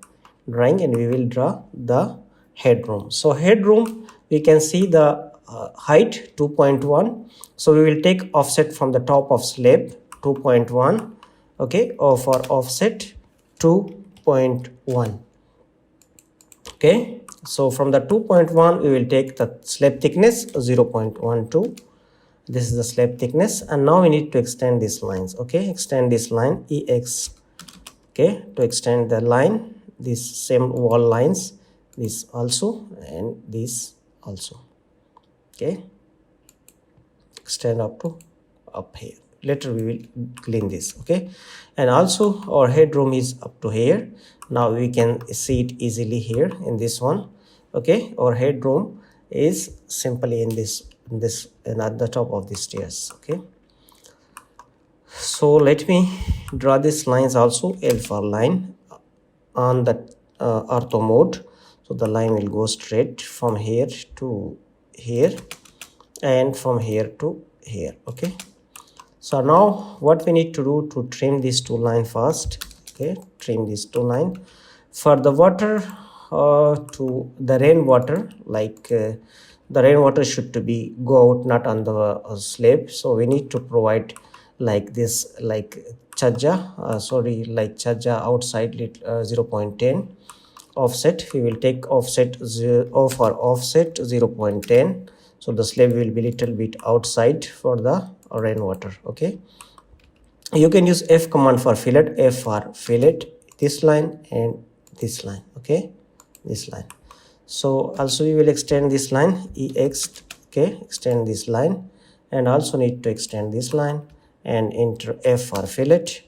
drawing, and we will draw the headroom. So headroom, we can see the height 2.1, so we will take offset from the top of slab 2.1, okay, or for offset 2.1, okay. So from the 2.1 we will take the slab thickness 0.12, this is the slab thickness, and now we need to extend these lines, okay. Extend this line EX, okay, to extend the line, this same wall lines, this also and this also, okay. Extend up to up here. Later we will clean this, okay. And also our headroom is up to here. Now we can see it easily here in this one, okay. Our headroom is simply in this and at the top of the stairs, okay. So let me draw these lines also. Alpha line on the ortho mode, so the line will go straight from here to here and from here to here, okay. So now what we need to do to trim these two lines first, okay. Trim these two lines for the water to the rainwater, like the rainwater should to be go out, not on the slab, so we need to provide like this, like chaja like chaja outside 0.10 offset. We will take offset for offset 0.10, so the slab will be little bit outside for the rainwater, okay. You can use F command for fillet, F for fillet this line and this line, okay, this line. So also we will extend this line EX, okay, extend this line, and also need to extend this line and enter F for fillet,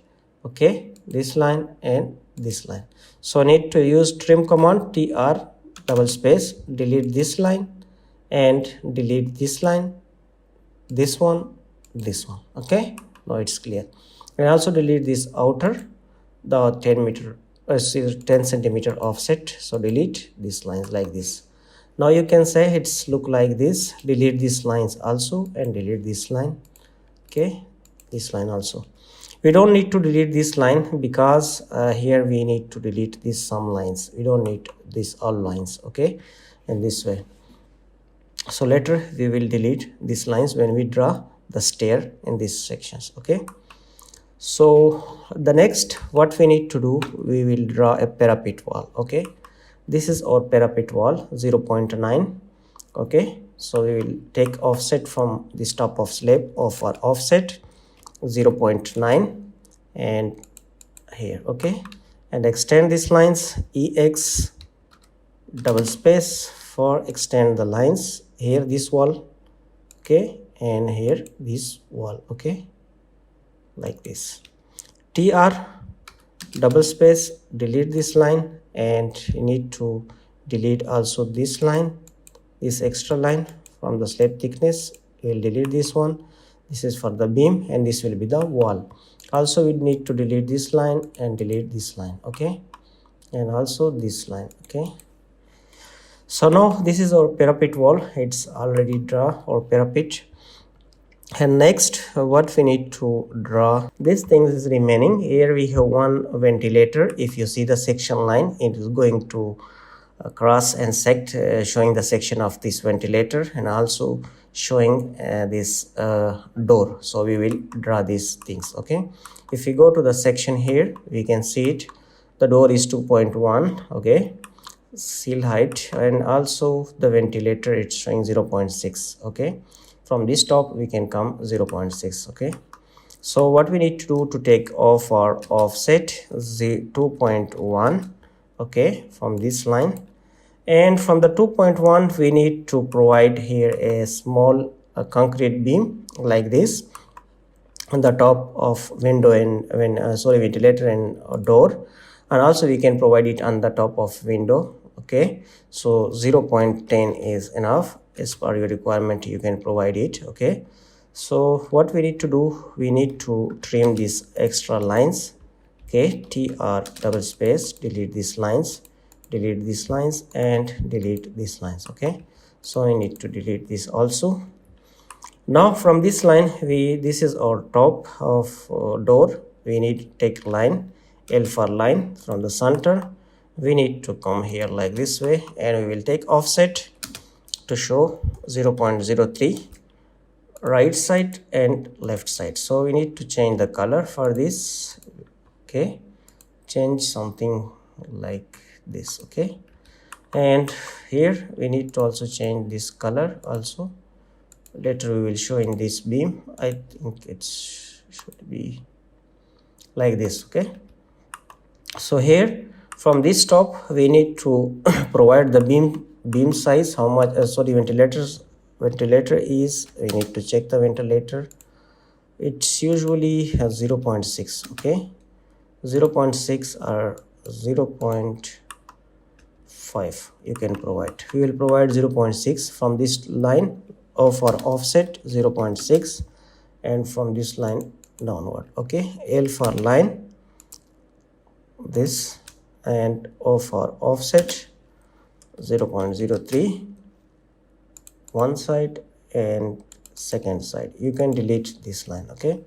okay, this line and this line. So need to use trim command, TR double space, delete this line and delete this line, this one, okay. Now it's clear. And also delete this outer, the 10 centimeter offset, so delete these lines like this. Now you can say it's look like this. Delete these lines also and delete this line, okay, this line also. We don't need to delete this line because here we need to delete these some lines. We don't need these all lines, okay, in this way. So later we will delete these lines when we draw the stair in these sections, okay. So the next what we need to do, we will draw a parapet wall, okay. This is our parapet wall 0.9, okay. So we will take offset from this top of slab of our offset 0.9 and here, okay, and extend these lines EX double space for extend the lines here, this wall, okay, and here this wall, okay, like this. TR double space, delete this line, and you need to delete also this line, this extra line from the slab thickness. You will delete this one. This is for the beam and this will be the wall. Also we need to delete this line and delete this line, okay, and also this line, okay. So now this is our parapet wall. It's already draw our parapet. And next what we need to draw, these things is remaining. Here we have one ventilator. If you see the section line, it is going to cross and sect, showing the section of this ventilator and also showing this door. So we will draw these things, okay. If we go to the section here, we can see it, the door is 2.1, okay. seal height, and also the ventilator it's showing 0.6. okay, from this top we can come 0.6. okay, so what we need to do to take off our offset the 2.1, okay, from this line, and from the 2.1 we need to provide here a small concrete beam like this on the top of window and ventilator and door, and also we can provide it on the top of window. okay, so 0.10 is enough. As per your requirement you can provide it. okay, so what we need to do, we need to trim these extra lines. okay, tr double space, delete these lines, delete these lines, and delete these lines. okay, so I need to delete this also. Now from this line, this is our top of door. We need to take line L for line from the center. We need to come here like this way, and we will take offset to show 0.03 right side and left side. So we need to change the color for this. okay, change something like this. okay, and here we need to also change this color also. Later we will show in this beam. I think it should be like this. okay, so here from this top we need to provide the beam size, how much ventilator is, we need to check the ventilator. It's usually 0.6. okay, 0.6 or 0.5 you can provide. We will provide 0.6 from this line of our offset, 0.6, and from this line downward. okay, L for line this, and O for offset 0.03 one side and second side. You can delete this line. okay,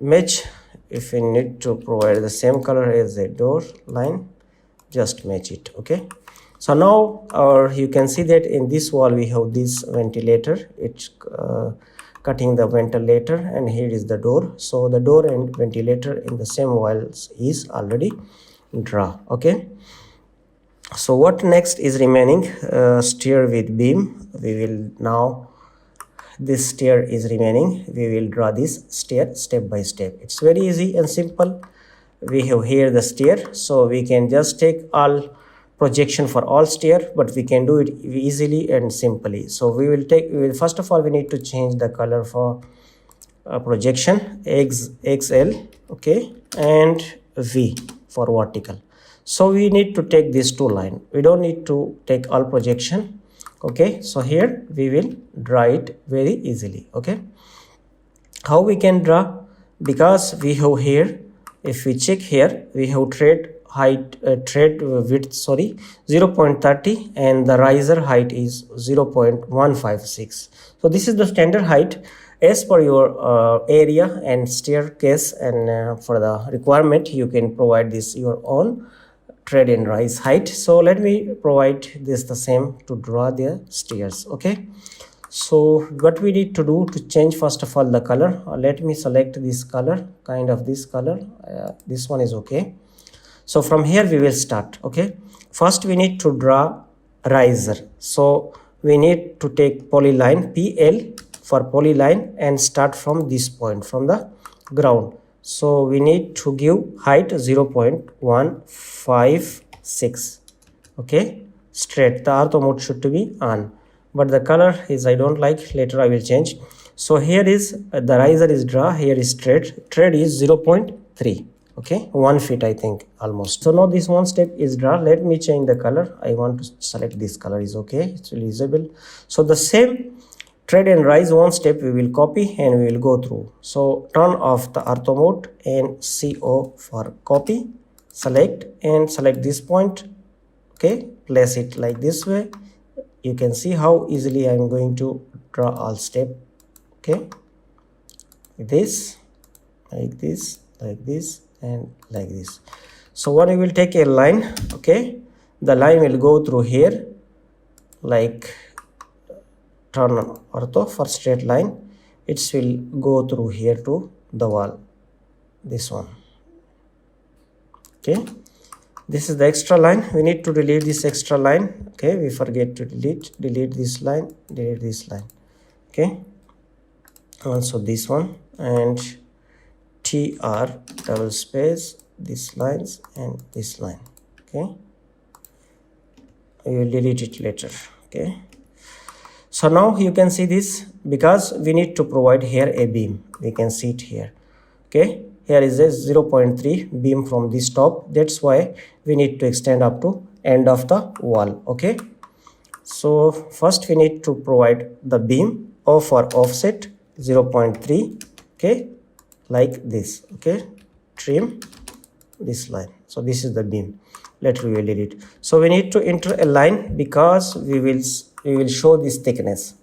match, if you need to provide the same color as the door line, just match it. okay, so now you can see that in this wall we have this ventilator. It's cutting the ventilator, and here is the door. So the door and ventilator in the same walls is already draw. okay, so what next is remaining? Stair with beam. We will now, this stair is remaining, we will draw this stair step by step. It's very easy and simple. We have here the stair, so we can just take all projection for all stair, but we can do it easily and simply. So we will first of all we need to change the color for projection XL. okay, and V for vertical. So we need to take these two line. We don't need to take all projection. okay, so here we will draw it very easily. okay, how we can draw? Because we have here, if we check here, we have thread width 0.30, and the riser height is 0.156. so this is the standard height as per your area and staircase, and for the requirement you can provide this your own thread and rise height. So let me provide this the same to draw the stairs. okay, so what we need to do to change, first of all, the color. Let me select this color, kind of this color. This one is okay. So from here we will start. okay, first we need to draw riser. So we need to take polyline PL for polyline and start from this point, from the ground. So we need to give height 0.156. okay, straight. The ortho mode should be on, but the color is I don't like, later I will change. So here is the riser is draw, here is thread is 0.3. okay, 1 feet I think almost. So now this one step is draw. Let me change the color. I want to select this color is okay, it's visible. So the same thread and rise one step we will copy and we will go through. So turn off the ortho mode and CO for copy, select and select this point. okay, place it like this way. You can see how easily I am going to draw all step. okay, this, like this, like this, and like this. So what we will take a line. okay, the line will go through here, like turn ortho for straight line, it will go through here to the wall, this one. okay, This is the extra line. We need to delete this extra line. Okay, we forget to delete this line, delete this line. Okay, also this one, and tr double space these lines and this line. Okay, we will delete it later. Okay, so now you can see this, because we need to provide here a beam. We can see it here. Okay, here is a 0.3 beam from this top. That's why we need to extend up to end of the wall. Okay, so first we need to provide the beam O for offset 0.3. Okay, like this. Okay, trim this line. So this is the beam. Let me delete it. So we need to enter a line, because we will show this thickness,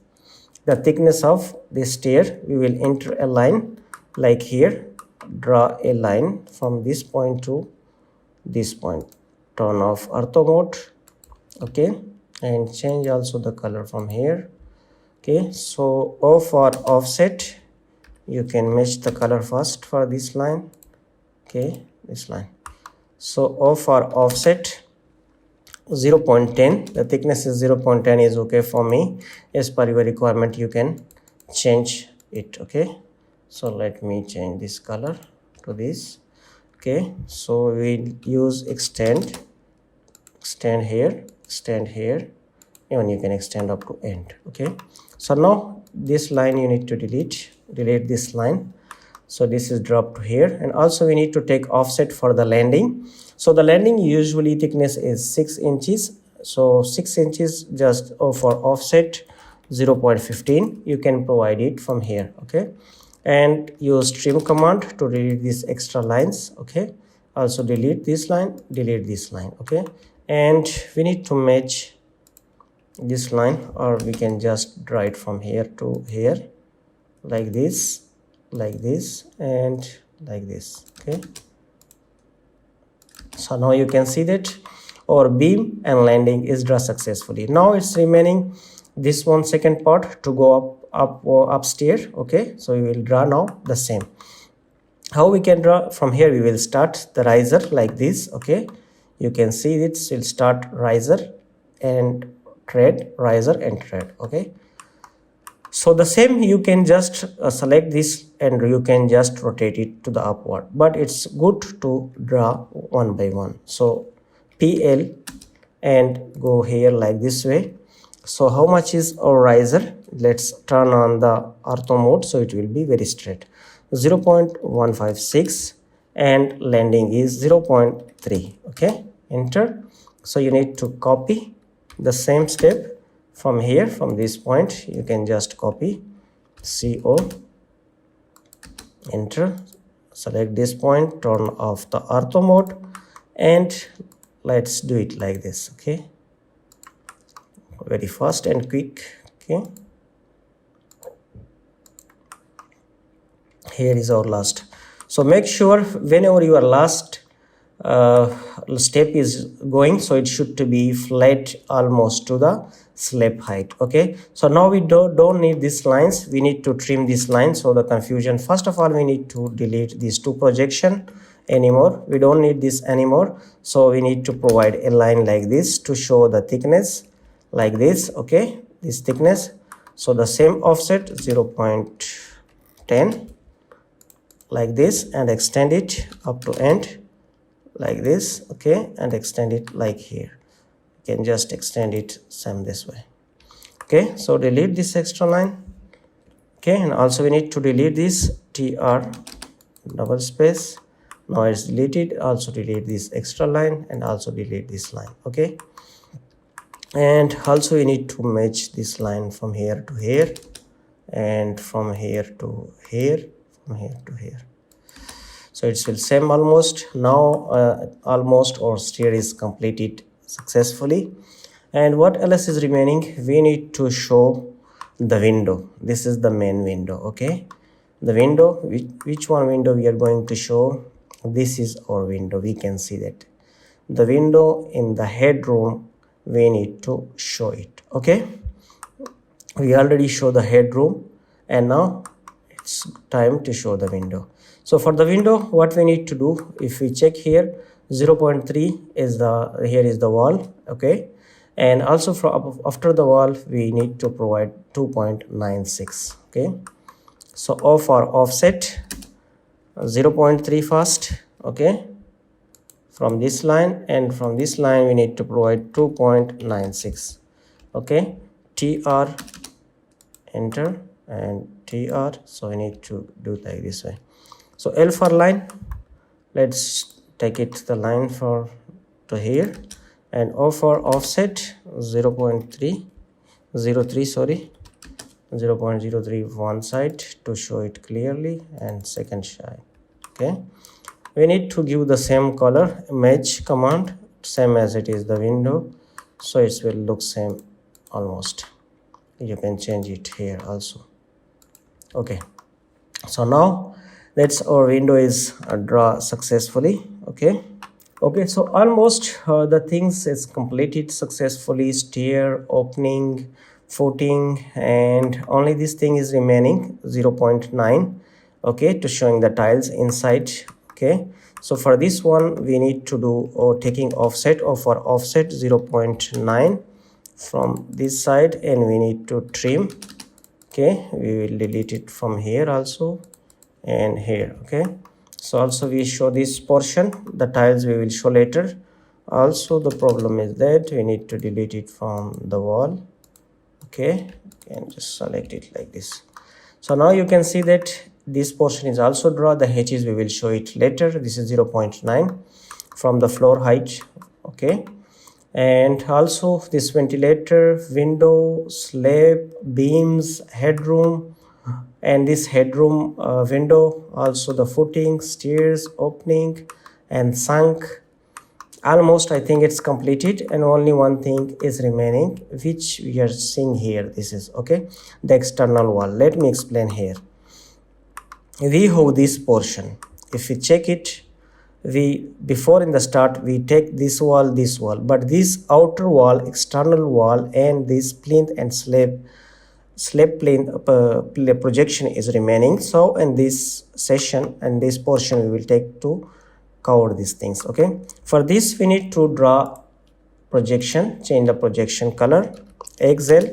the thickness of this stair. We will enter a line like here. Draw a line from this point to this point. Turn off ortho mode. Okay, and change also the color from here. Okay, so O for offset, you can match the color first for this line. Okay, this line. So O for offset 0.10, the thickness is 0.10 is okay for me. As per your requirement, you can change it. Okay, so let me change this color to this. Okay, so we use extend here, even you can extend up to end. Okay, so now this line you need to delete this line. So this is dropped to here, and also we need to take offset for the landing. So the landing usually thickness is 6 inches. So 6 inches, just for offset 0.15, you can provide it from here. Okay, and use trim command to delete these extra lines. Okay, also delete this line, delete this line. Okay, and we need to match this line, or we can just draw it from here to here, like this, and like this. Okay, so now you can see that our beam and landing is drawn successfully. Now it's remaining this one second part to go upstairs. Okay, so we will draw now the same. How we can draw? From here we will start the riser like this. Okay, you can see it will start riser and thread, riser and thread. Okay, so the same you can just select this, and you can just rotate it to the upward, but it's good to draw one by one. So PL and go here like this way. So how much is our riser? Let's turn on the ortho mode, so it will be very straight. 0.156, and landing is 0.3. Okay, enter. So you need to copy the same step from here, from this point. You can just copy CO, enter, select this point, turn off the ortho mode, and let's do it like this. Okay, very fast and quick. Okay, here is our last. So make sure whenever your last step is going, so it should to be flat almost to the slab height. Okay, so now we don't need these lines. We need to trim these lines. So the confusion, first of all, we need to delete these two projection anymore. We don't need this anymore. So we need to provide a line like this to show the thickness like this. Okay, this thickness. So the same offset 0.10 like this, and extend it up to end like this. Okay, and extend it like here. You can just extend it same this way. Okay, so delete this extra line. Okay, and also we need to delete this tr double space. Now it's deleted. Also delete this extra line, and also delete this line. Okay, and also we need to match this line from here to here, and from here to here, from here to here. So it's will same almost. Now almost our stair is completed successfully. And what else is remaining? We need to show the window. This is the main window. Okay, the window, which one window we are going to show? This is our window. We can see that the window in the headroom, we need to show it. Okay, we already show the headroom, and now it's time to show the window. So for the window, what we need to do, if we check here, 0.3 is the, here is the wall, okay, and also from after the wall we need to provide 2.96, okay. So O for offset 0.3 first, okay, from this line, and from this line we need to provide 2.96, okay. TR, enter, and TR, so we need to do like this way. So L for line, let's take it the line for to here, and O for offset 0.303, sorry, 0.03 one side to show it clearly, and second side, okay. We need to give the same color, match command, same as it is the window, so it will look same almost. You can change it here also, okay. So now that's our window is draw successfully, okay. Okay, so almost the things is completed successfully, stair, opening, footing, and only this thing is remaining 0.9, okay, to showing the tiles inside, okay. So for this one we need to do taking offset, or for offset 0.9 from this side, and we need to trim, okay. We will delete it from here also and here, okay. So also we show this portion, the tiles we will show later. Also the problem is that we need to delete it from the wall, okay, and just select it like this. So now you can see that this portion is also draw, the hedges we will show it later. This is 0.9 from the floor height, okay. And also this ventilator, window, slab, beams, headroom, and this headroom window, also the footing, stairs, opening, and sunk. Almost I think it's completed, and only one thing is remaining, which we are seeing here. This is, okay, the external wall. Let me explain here. We have this portion. If we check it, we before in the start we take this wall, but this outer wall, external wall, and this plinth and slab plinth projection is remaining. So in this session and this portion we will take to cover these things, okay. For this we need to draw projection, change the projection color, XL,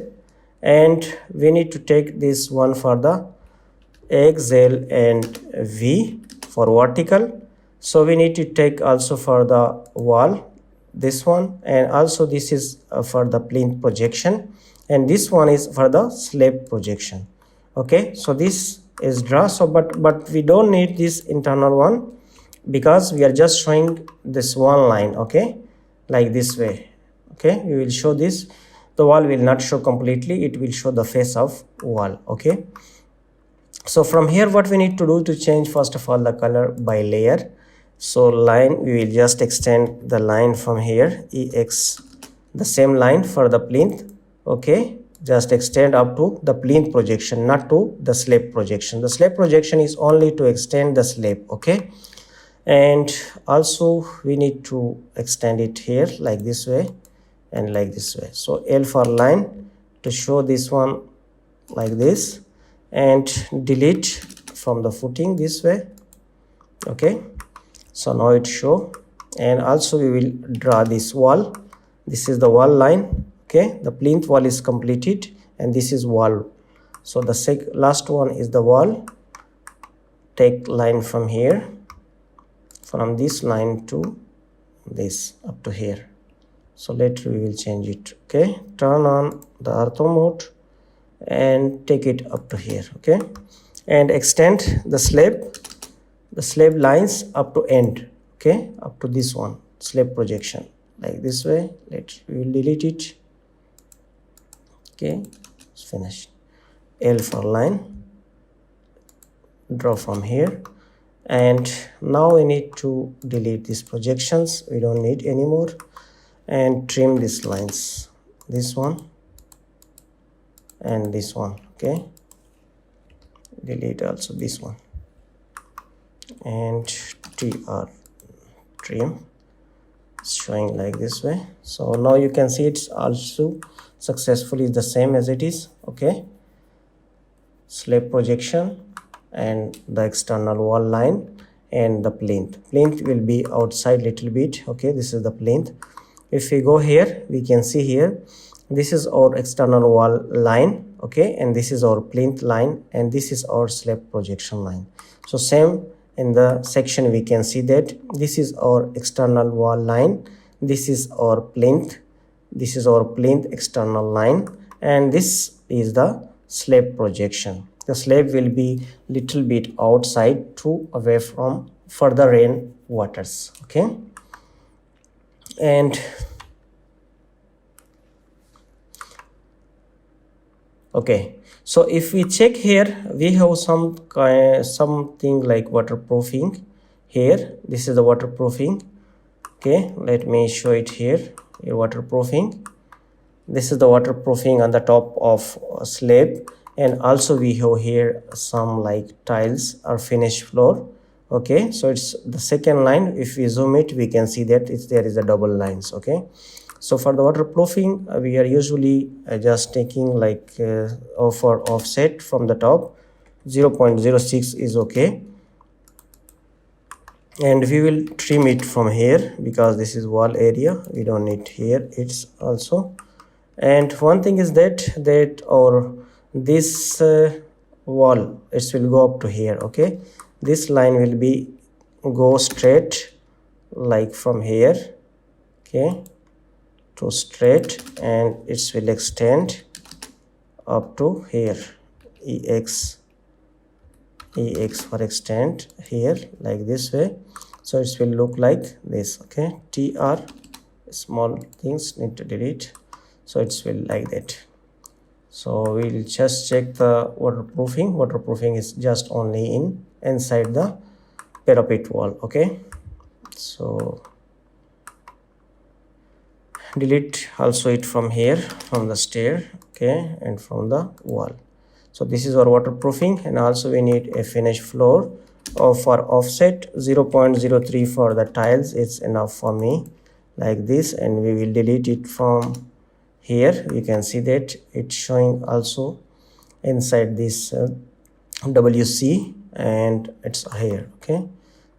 and we need to take this one for the XL and V for vertical. So we need to take also for the wall this one, and also this is for the plinth projection, and this one is for the slab projection, okay. So this is draw. So but we don't need this internal one, because we are just showing this one line, okay, like this way, okay. We will show this, the wall will not show completely, it will show the face of wall, okay. So from here what we need to do to change, first of all, the color by layer. So line, we will just extend the line from here, EX, the same line for the plinth, okay. Just extend up to the plinth projection, not to the slab projection. The slab projection is only to extend the slab, okay. And also we need to extend it here like this way and like this way. So L for line to show this one like this, and delete from the footing this way, okay. So now it show, and also we will draw this wall. This is the wall line, okay. The plinth wall is completed, and this is wall. So the last one is the wall. Take line from here, from this line to this up to here. So later we will change it, okay. Turn on the ortho mode and take it up to here, okay, and extend the slab lines up to end, okay, up to this one, slab projection, like this way. We will delete it, okay. It's finished. L for line, draw from here, and now we need to delete these projections, we don't need anymore, and trim these lines, this one and this one, okay. Delete also this one, and TR, trim, showing like this way. So now you can see it's also successfully the same as it is, okay. Slab projection and the external wall line, and the plinth will be outside little bit. Okay, this is the plinth. If we go here, we can see here this is our external wall line. Okay, and this is our plinth line, and this is our slab projection line. So same in the section, we can see that this is our external wall line, this is our plinth, this is our plinth external line, and this is the slab projection. The slab will be little bit outside to away from further rain waters. Okay, and okay, so if we check here, we have something like waterproofing here. This is the waterproofing. Okay, let me show it here. Waterproofing. This is the waterproofing on the top of a slab, and also we have here some like tiles or finished floor. Okay, so it's the second line. If we zoom it, we can see that there is a double lines. Okay, so for the waterproofing, we are usually just taking like for offset from the top 0.06 is okay, and we will trim it from here because this is wall area, we don't need here it's also. And one thing is that or this wall, it will go up to here. Okay, this line will be go straight like from here, okay, to straight, and it will extend up to here, ex for extend here like this way. So it will look like this. Okay, tr small things need to delete, so it will like that. So we'll just check the waterproofing is just only inside the parapet wall. Okay, so delete also it from here, from the stair, okay, and from the wall. So this is our waterproofing, and also we need a finished floor for offset 0.03 for the tiles. It's enough for me like this, and we will delete it from here. You can see that it's showing also inside this WC, and it's here. Okay,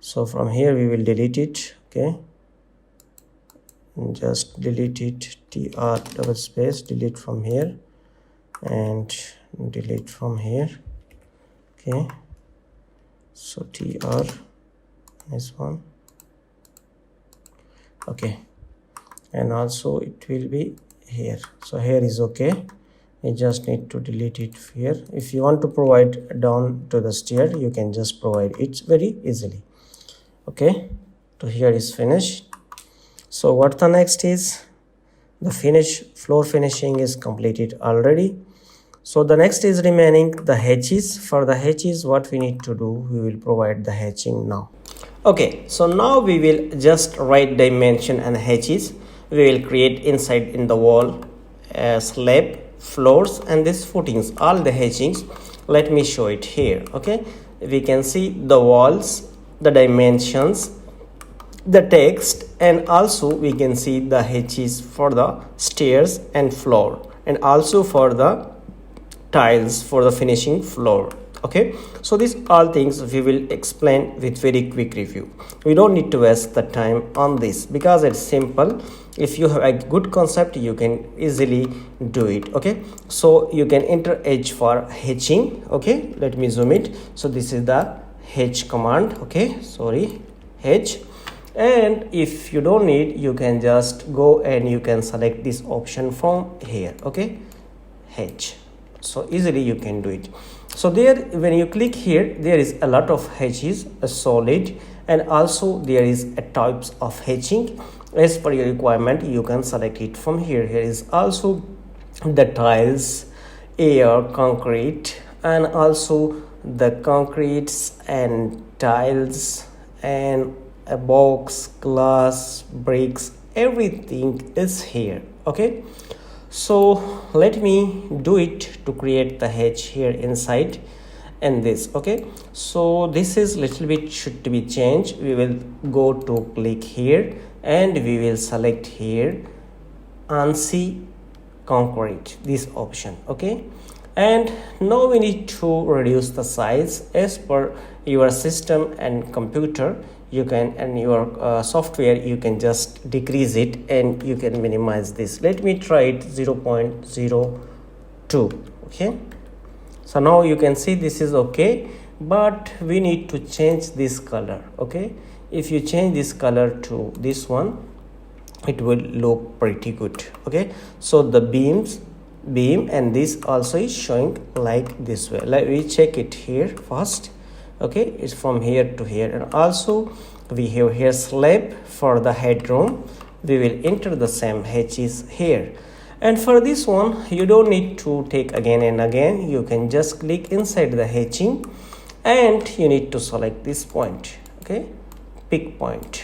so from here we will delete it. Okay, just delete it, tr double space, delete from here and delete from here. Okay, so tr this one. Okay, and also it will be here. So here is okay, you just need to delete it here. If you want to provide down to the stair, you can just provide it very easily. Okay, so here is finished. So what the next is, the floor finishing is completed already. So the next is remaining the hatches. For the hatches, what we need to do, we will provide the hatching now. Okay, so now we will just write dimension and hatches. We will create inside in the wall slab, floors, and these footings, all the hatchings. Let me show it here. Okay, we can see the walls, the dimensions, the text, and also we can see the hatches for the stairs and floor, and also for the tiles for the finishing floor. Okay, so these all things we will explain with very quick review. We don't need to waste the time on this because it's simple. If you have a good concept, you can easily do it. Okay, so you can enter H for hatching. Okay, let me zoom it. So this is the H command. Okay, sorry, H. And if you don't need, you can just go and you can select this option from here. Okay, H. So easily you can do it. So there, when you click here, there is a lot of hatches, a solid, and also there is a types of hatching. As per your requirement, you can select it from here. Here is also the tiles, air, concrete, and also the concretes and tiles, and a box, glass, bricks, everything is here. Okay, so let me do it to create the hatch here inside and this. Okay, so this is little bit should be changed. We will go to click here and we will select here ANSI concrete, this option. Okay, And now we need to reduce the size as per your system and computer. You can, and your software, you can just decrease it and you can minimize this. Let me try it 0.02. okay, so now you can see this is okay, but we need to change this color. Okay, if you change this color to this one, it will look pretty good. Okay, so the beam and this also is showing like this way. Like, we check it here first. Okay, it's from here to here, and also we have here slab for the headroom. We will enter the same hatches here. And for this one, you don't need to take again and again. You can just click inside the hatching and you need to select this point. Okay, pick point.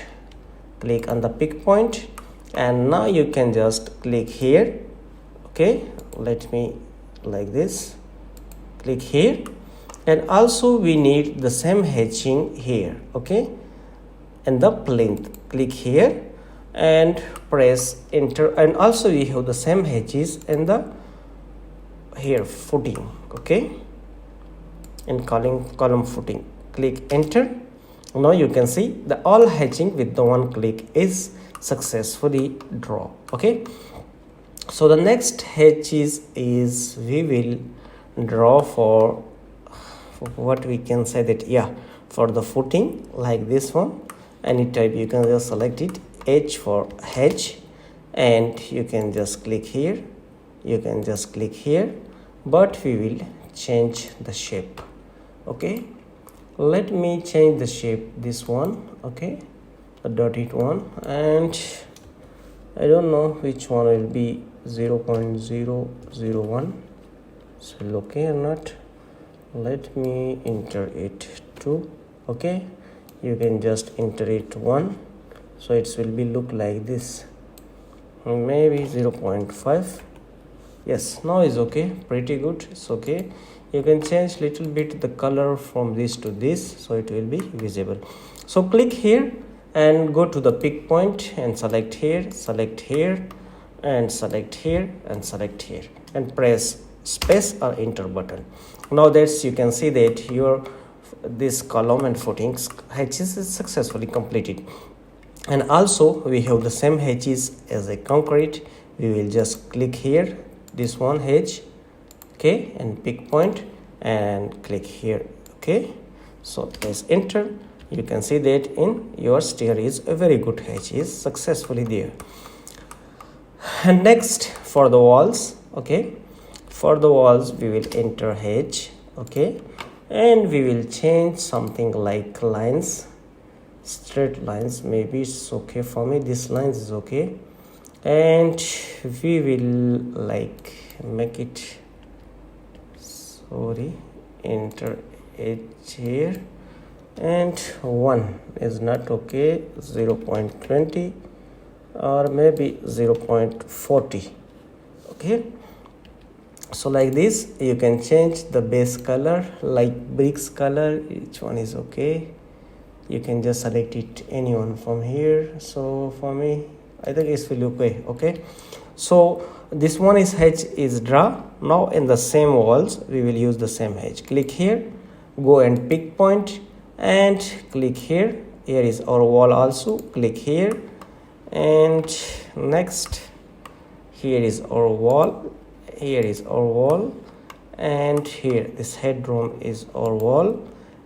Click on the pick point, and now you can just click here. Okay, let me like this, click here, and also we need the same hatching here. Okay, and the plinth, click here and press enter, and also we have the same hatches in the here footing. Okay, in column footing, click enter. Now you can see the all hatching with the one click is successfully drawn. Okay, so the next hatches is we will draw for what we can say that, yeah, for the footing like this one. Any type, you can just select it, H for H, and you can just click here, you can just click here, but we will change the shape. Okay, let me change the shape, this one. Okay, the dotted one, and I don't know which one will be 0.001. So okay or not, let me enter it 2. Okay, you can just enter it 1, so it will be look like this, maybe 0.5. yes, now is okay, pretty good, it's okay. You can change little bit the color from this to this, so it will be visible. So click here and go to the pick point and select here, and select here, and select here, and press space or enter button. Now that's, you can see that your this column and footings hatches is successfully completed. And also we have the same hatches as a concrete. We will just click here, this one hatch. Okay, and pick point and click here. Okay, so press enter. You can see that in your stair is a very good hatch is successfully there. And next, for the walls. Okay, for the walls we will enter H. Okay, and we will change something like lines, straight lines, maybe it's okay for me, this lines is okay, and we will like make it, sorry, enter H here, and 1 is not okay, 0.20 or maybe 0.40. okay, so like this you can change the base color, like bricks color, each one is okay. You can just select it anyone from here. So for me, I think it will look okay. Okay, so this one is H is draw. Now in the same walls we will use the same H. Click here, go and pick point and click here. Here is our wall also, click here, and next here is our wall, here is our wall, and here this headroom is our wall,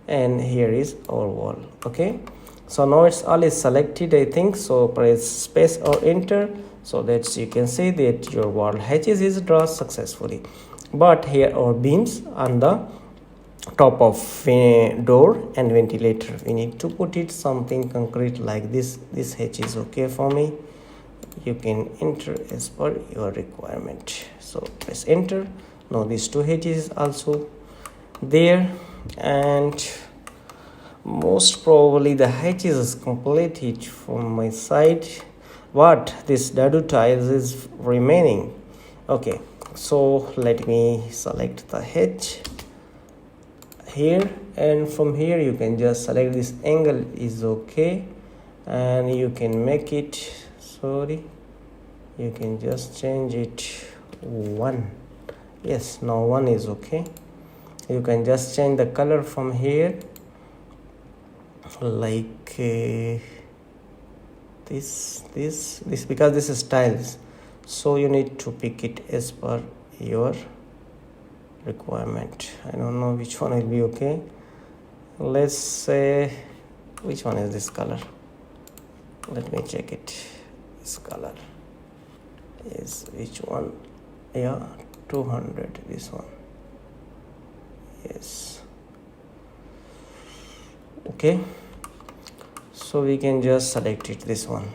and here is our wall. Okay, so now it's all is selected, I think. So press space or enter, so that you can see that your wall hatches is drawn successfully. But here our beams on the top of door and ventilator, we need to put it something concrete like this. This hatch is okay for me. You can enter as per your requirement, so press enter. Now these two hatches also there, and most probably the hatches is completed from my side, but this dadu tiles is remaining. Okay, so let me select the hatch here, and from here you can just select this angle is okay, and you can make it, sorry, you can just change it 1, Yes, now one is okay. You can just change the color from here, like this because this is tiles, so you need to pick it as per your requirement. I don't know which one will be okay. Let's say, which one is this color? Let me check it. This color is which one? Yeah, 200, this one. Yes, okay, so we can just select it, this one.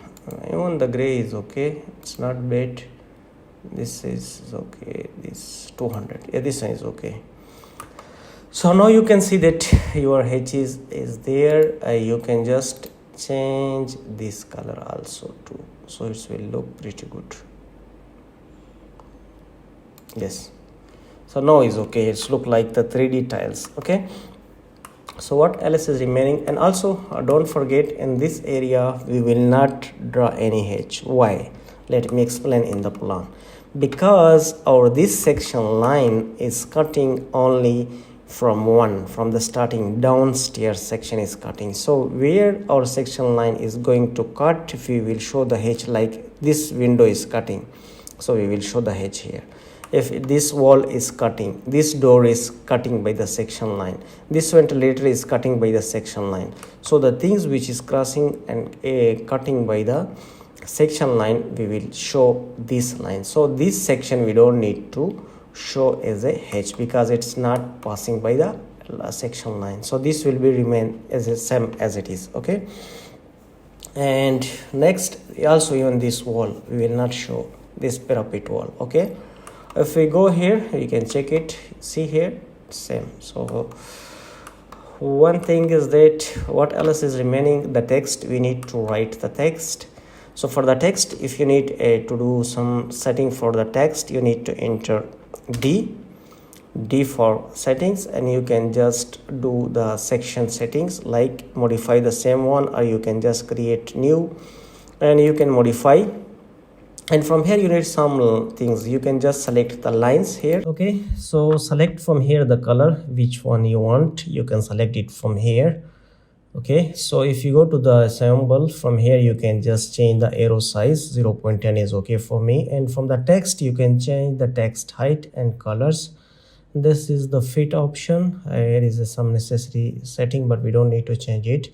Even the gray is okay, it's not bad. This is okay, this 200, yeah, this one is okay. So now you can see that your H is there. You can just change this color also too, so it will look pretty good. Yes, so now is okay, it's look like the 3D tiles. Okay, so what else is remaining? And also don't forget, in this area we will not draw any H. Why? Let me explain in the plan. Because our this section line is cutting only from the starting downstairs section is cutting. So where our section line is going to cut, we will show the H, like this window is cutting, so we will show the H here. If this wall is cutting, this door is cutting by the section line, this ventilator is cutting by the section line, so the things which is crossing and cutting by the section line, we will show this line. So this section we don't need to show as a H because it's not passing by the section line, so this will be remain as the same as it is. Okay, and next also even this wall we will not show, this parapet wall. Okay, if we go here you can check it, see here same. So one thing is that what else is remaining? The text, we need to write the text. So for the text, if you need to do some setting for the text, you need to enter D for settings, and you can just do the section settings, like modify the same one, or you can just create new and you can modify. And from here you need some things, you can just select the lines here. Okay, so select from here the color, which one you want, you can select it from here. Okay, so if you go to the symbol from here, you can just change the arrow size, 0.10 is okay for me. And from the text, you can change the text height and colors. This is the fit option. Here is some necessary setting, but we don't need to change it.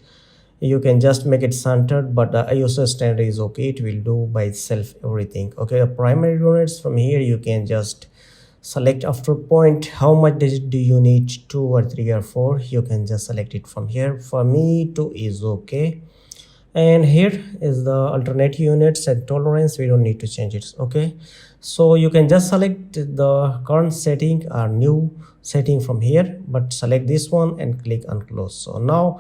You can just make it centered, but the ISO standard is okay, it will do by itself everything. Okay, the primary units, from here you can just select after point how much do you need, 2 or 3 or 4, you can just select it from here. For me 2 is okay. And here is the alternate units and tolerance, we don't need to change it. Okay, so you can just select the current setting or new setting from here, but select this one and click on close. So now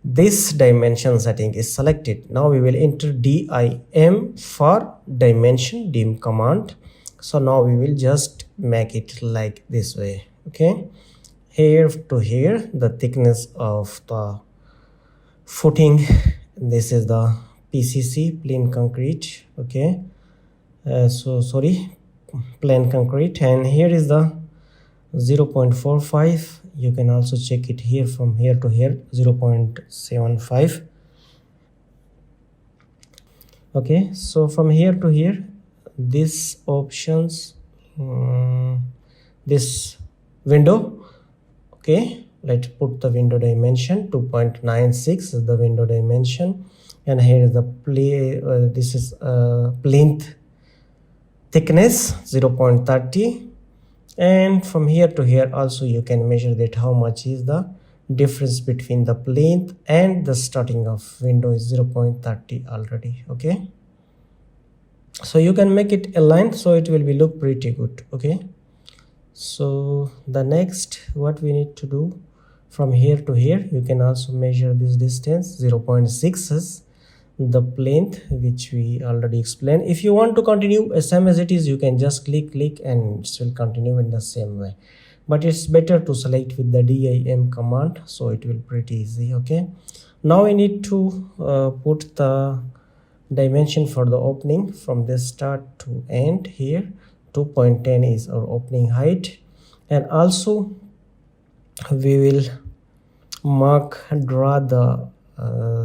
this dimension setting is selected. Now we will enter dim for dimension, dim command. So now we will just make it like this way. Okay, here to here the thickness of the footing, this is the PCC, plain concrete. Okay, plain concrete, and here is the 0.45. you can also check it here, from here to here 0.75. okay, so from here to here this options, this window. Okay, let's put the window dimension 2.96 is the window dimension, and here is the this is plinth thickness 0.30. and from here to here also you can measure that how much is the difference between the plinth and the starting of window is 0.30 already. Okay, so you can make it aligned, so it will be look pretty good. Okay, so the next what we need to do, from here to here you can also measure this distance, 0.6 is the plinth, which we already explained. If you want to continue same as it is, you can just click and it will continue in the same way, but it's better to select with the dim command, so it will pretty easy. Okay, now we need to put the dimension for the opening from this start to end here 2.10 is our opening height. And also we will draw the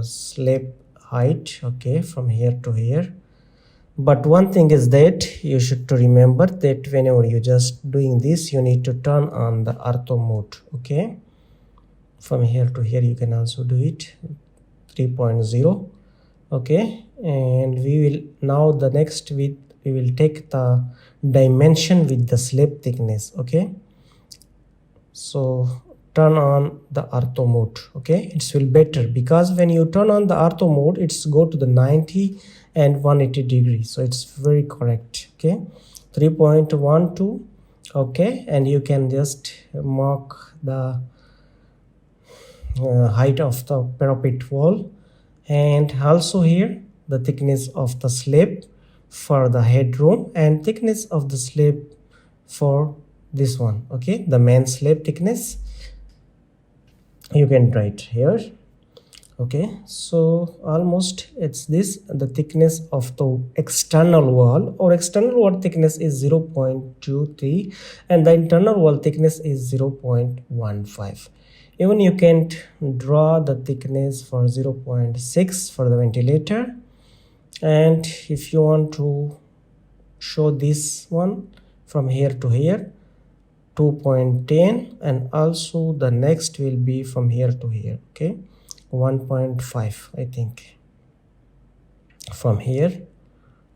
slab height, okay, from here to here. But one thing is that you should to remember that whenever you just doing this, you need to turn on the ortho mode, okay. From here to here you can also do it 3.0, okay. And we will now the next we will take the dimension with the slab thickness, okay. So turn on the ortho mode, okay. It's will better because when you turn on the ortho mode, it's go to the 90 and 180 degrees, so it's very correct, okay. 3.12, okay. And you can just mark the height of the parapet wall, and also here the thickness of the slab for the headroom and thickness of the slab for this one, okay. The main slab thickness you can write here, okay. So almost it's this, the thickness of the external wall, or external wall thickness is 0.23 and the internal wall thickness is 0.15. Even you can draw the thickness for 0.6 for the ventilator. And if you want to show this one from here to here, 2.10, and also the next will be from here to here, okay, 1.5, I think, from here,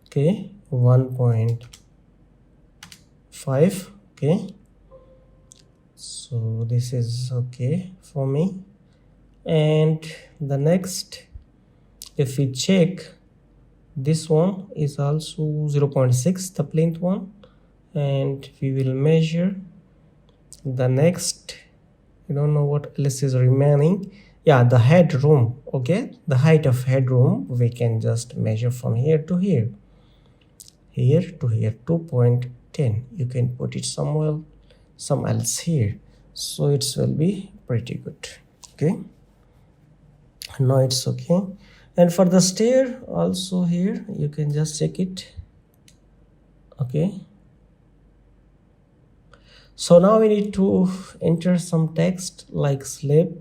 okay, 1.5, okay. So this is okay for me. And the next, if we check, this one is also 0.6, the plinth one, and we will measure the next. I don't know what else is remaining. Yeah, the headroom, okay. The height of headroom we can just measure from here to here, here to here, 2.10. You can put it somewhere else here, so it will be pretty good, okay. Now it's okay. And for the stair also here you can just check it, okay. So now we need to enter some text like slab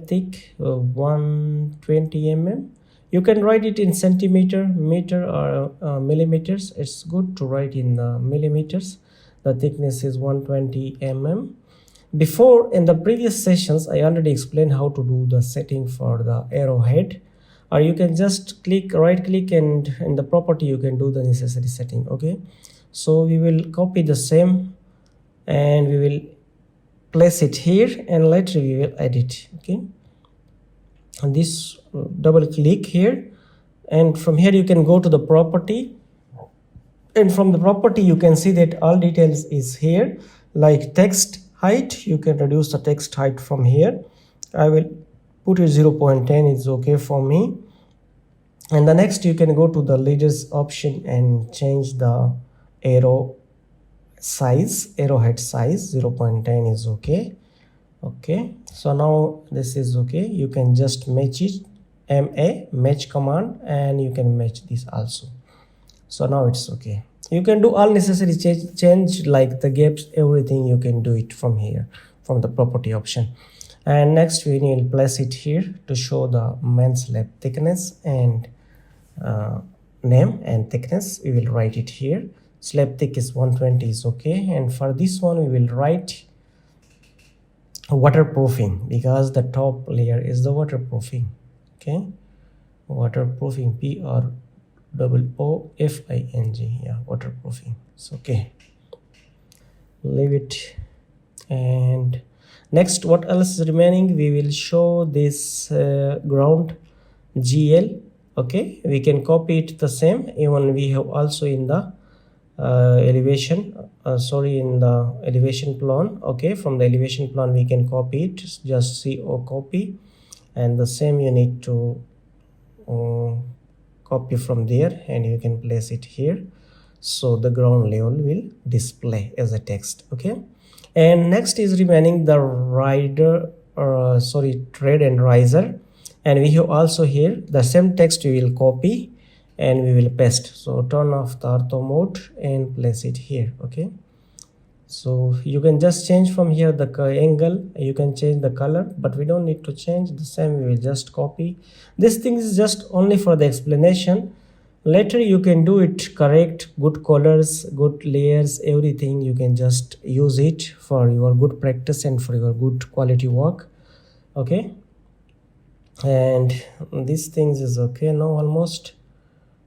thick 120 mm. You can write it in centimeter, meter, or millimeters. It's good to write in millimeters. The thickness is 120 mm. Before, in the previous sessions, I already explained how to do the setting for the arrowhead, or you can just right click, and in the property you can do the necessary setting, okay. So we will copy the same and we will place it here, and later we will edit, okay. And this double click here, and from here you can go to the property, and from the property you can see that all details is here, like text height. You can reduce the text height from here. I will put it 0.10, is okay for me. And the next you can go to the leaders option and change the arrowhead size, 0.10 is okay, okay. So now this is okay. You can just match it, match command, and you can match this also. So now it's okay. You can do all necessary change like the gaps, everything you can do it from here, from the property option. And next we will place it here to show the main slab thickness and name and thickness. We will write it here. Slab thick is 120 is okay. And for this one we will write waterproofing, because the top layer is the waterproofing, okay. Waterproofing, PROOFING, yeah, waterproofing. It's okay, leave it. And next, what else is remaining? We will show this ground GL, okay. We can copy it the same. Even we have also in the elevation in the elevation plan, okay. From the elevation plan we can copy it, just CO copy, and the same you need to copy from there, and you can place it here, so the ground level will display as a text, okay. And next is remaining the tread and riser, and we have also here the same text we will copy, and we will paste. So turn off the ortho mode and place it here. Okay, so you can just change from here the angle, you can change the color, but we don't need to change. The same we will just copy. This thing is just only for the explanation. Later you can do it correct, good colors, good layers, everything. You can just use it for your good practice and for your good quality work. Okay, and these things is okay now almost.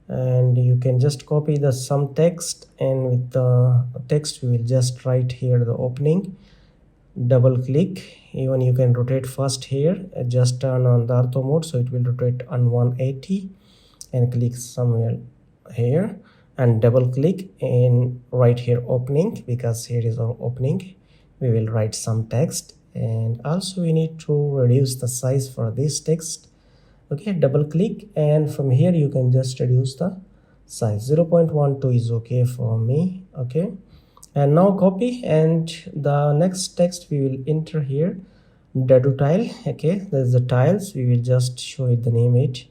And you can just copy the some text, and with the text we will just write here the opening. Double click, even you can rotate first here, just turn on the ortho mode so it will rotate on 180, and click somewhere here and double click and write here opening, because here is our opening. We will write some text, and also we need to reduce the size for this text. Okay, double click, and from here you can just reduce the size. 0.12 is okay for me. Okay, and now copy, and the next text we will enter here, dadu tile. Okay, there's the tiles, we will just show it the name it.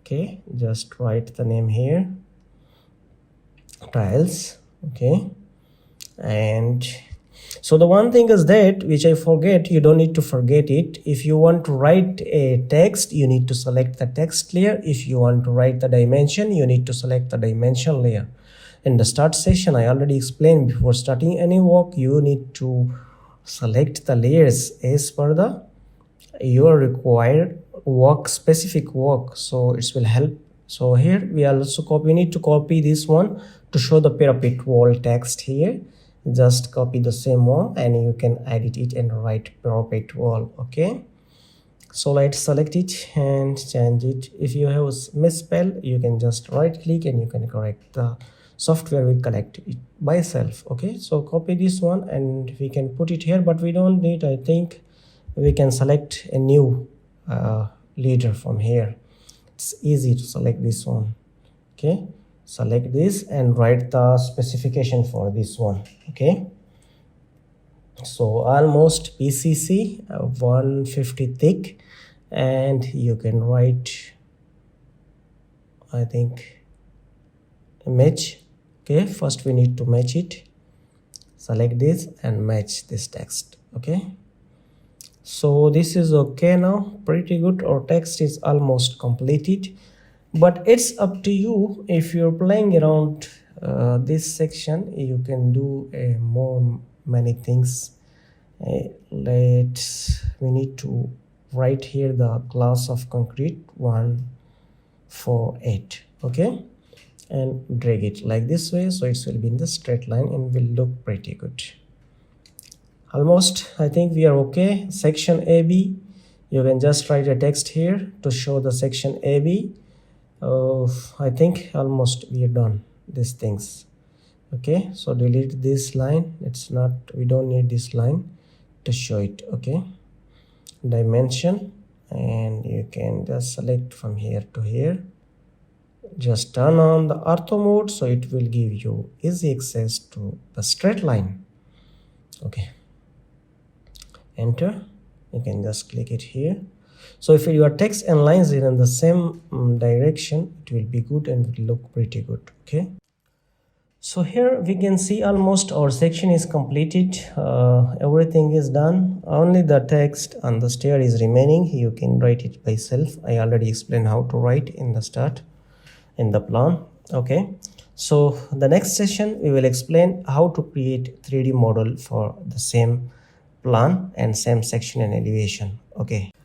Okay, just write the name here, tiles. Okay, and so the one thing is that which I forget, you don't need to forget it. If you want to write a text, you need to select the text layer. If you want to write the dimension, you need to select the dimension layer. In the start session, I already explained, before starting any work, you need to select the layers as per the your required work, specific work. So it will help. So here we need to copy this one to show the parapet wall text here. Just copy the same one and you can edit it and write parapet wall. Okay, so let's select it and change it. If you have misspell, you can just right click and you can correct. The software will correct it by itself. Okay, so copy this one and we can put it here, but we don't need, I think we can select a new leader from here. It's easy to select this one. Okay, select this and write the specification for this one. Okay, so almost PCC 150 thick, and you can write, I think, match. Okay, first we need to match it. Select this and match this text. Okay, so this is okay now, pretty good. Our text is almost completed, but it's up to you. If you're playing around this section, you can do many things. We need to write here the class of concrete 148. Okay, and drag it like this way, so it will be in the straight line and will look pretty good. Almost, I think we are okay. Section AB, you can just write a text here to show the section AB. I think almost we are done these things. Okay, so delete this line. We don't need this line to show it. Okay, dimension, and you can just select from here to here. Just turn on the ortho mode so it will give you easy access to the straight line. Okay, enter. You can just click it here. So if your text and lines are in the same direction, it will be good and it will look pretty good. Okay, so here we can see almost our section is completed. Everything is done, only the text on the stair is remaining. You can write it by self. I already explained how to write in the start in the plan. Okay, so the next session we will explain how to create 3D model for the same plan and same section and elevation.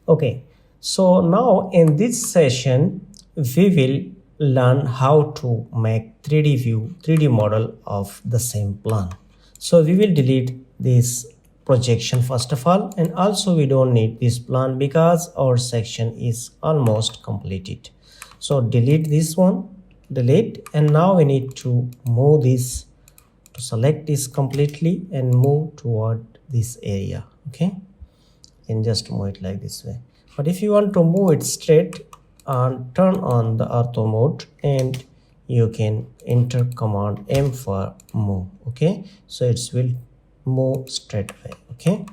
Okay, so now in this session we will learn how to make 3D view, 3D model of the same plan. So we will delete this projection first of all, and also we don't need this plan because our section is almost completed. So delete this one, delete, and now we need to move this, to select this completely and move toward this area. Okay, you can just move it like this way. But if you want to move it straight, turn on the ortho mode and you can enter command M for move. Okay, so it will move straight away. Okay,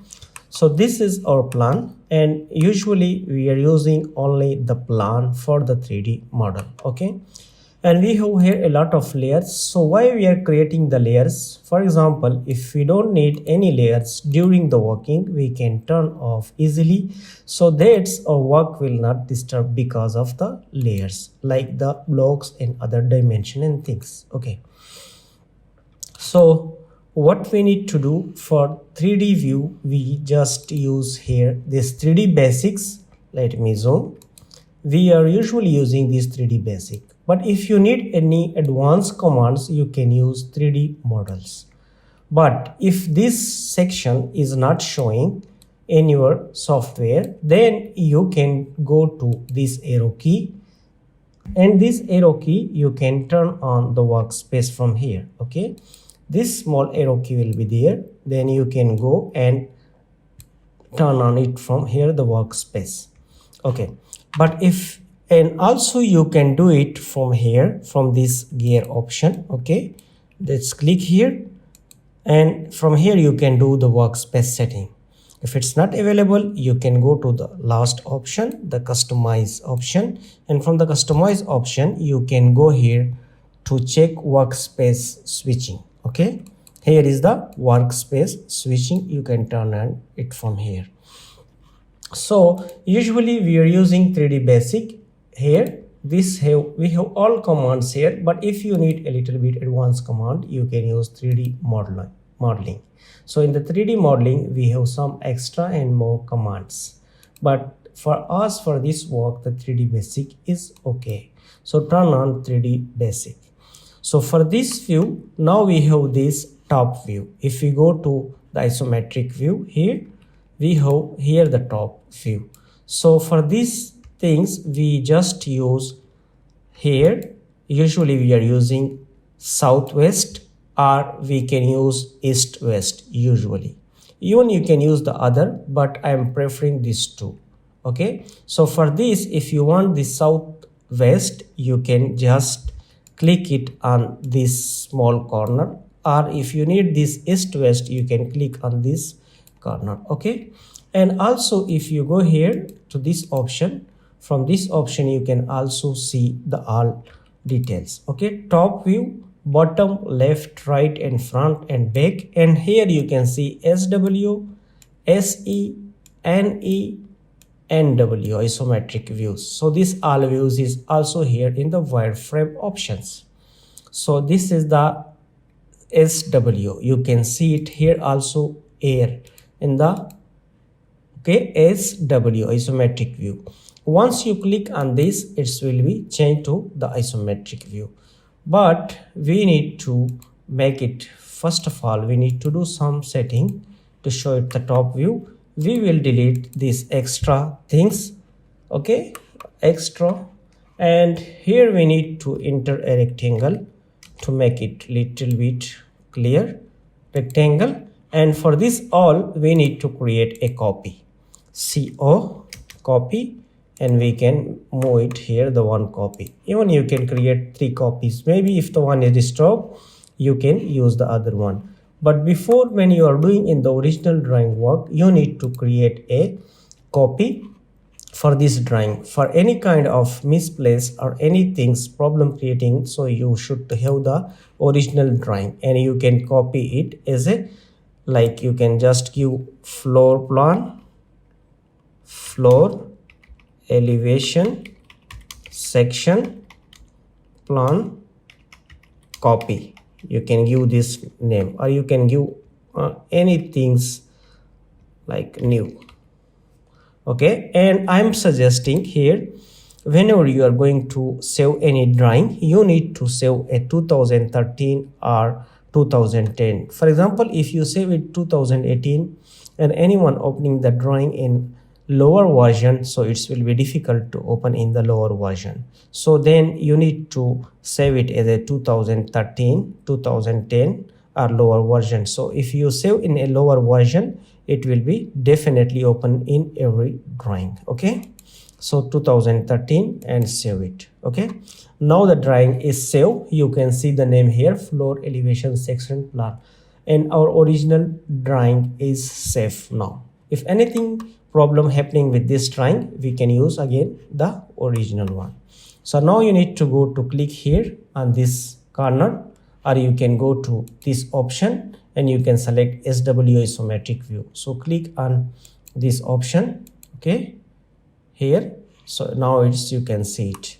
so this is our plan, and usually we are using only the plan for the 3D model. Okay, And we have here a lot of layers. So why we are creating the layers? For example, if we don't need any layers during the working, we can turn off easily, so that our work will not disturb because of the layers like the blocks and other dimension and things. Okay, so what we need to do for 3D view, we just use here this 3D basics. Let me zoom. We are usually using this 3D basic, but if you need any advanced commands, you can use 3D models. But if this section is not showing in your software, then you can go to this arrow key, and this arrow key you can turn on the workspace from here. Okay, this small arrow key will be there, then you can go and turn on it from here, the workspace. Okay, but if, and also you can do it from here, from this gear option. Okay, let's click here, and from here you can do the workspace setting. If it's not available, you can go to the last option, the customize option, and from the customize option you can go here to check workspace switching. Okay, here is the workspace switching, you can turn on it from here. So usually we are using 3D basic here. We have all commands here, but if you need a little bit advanced command, you can use 3D modeling. So in the 3D modeling, we have some extra and more commands, but for us, for this work, the 3D basic is okay. So turn on 3D basic. So for this view, now we have this top view. If we go to the isometric view here, we have here the top view. So for these things, we just use here, usually we are using southwest, or we can use east west. Usually even you can use the other, but I am preferring these two. Okay, so for this, if you want the southwest, you can just click it on this small corner, or if you need this east west, you can click on this corner. Okay, and also if you go here to this option, from this option you can also see the all details. Okay, top view, bottom, left, right, and front and back, and here you can see SW, SE, NE, NW isometric views. So this all views is also here in the wireframe options. So this is the SW, you can see it here also here in the SW isometric view. Once you click on this, it will be changed to the isometric view, but we need to make it, first of all we need to do some setting to show it the top view. We will delete these extra things. Okay, extra, and here we need to enter a rectangle to make it little bit clear, rectangle, and for this all we need to create a copy, copy, and we can move it here, the one copy. Even you can create 3 copies, maybe if the one is disturbed you can use the other one. But before, when you are doing in the original drawing work, you need to create a copy for this drawing. For any kind of misplace or anything's problem creating, so you should have the original drawing, and you can copy it as a, like you can just give floor plan, floor elevation, section plan, copy. You can give this name, or you can give anything's like new. Okay, and I'm suggesting here, whenever you are going to save any drawing, you need to save a 2013 or 2010. For example, if you save it 2018 and anyone opening the drawing in lower version, so it will be difficult to open in the lower version. So then you need to save it as a 2013, 2010 or lower version. So if you save in a lower version, it will be definitely open in every drawing. Okay, so 2013 and save it. Okay, now the drawing is saved. You can see the name here, floor elevation section plan, and our original drawing is safe now. If anything problem happening with this drawing, we can use again the original one. So now you need to go to click here on this corner, or you can go to this option and you can select SW isometric view. So click on this option, okay, here. So now it's, you can see it.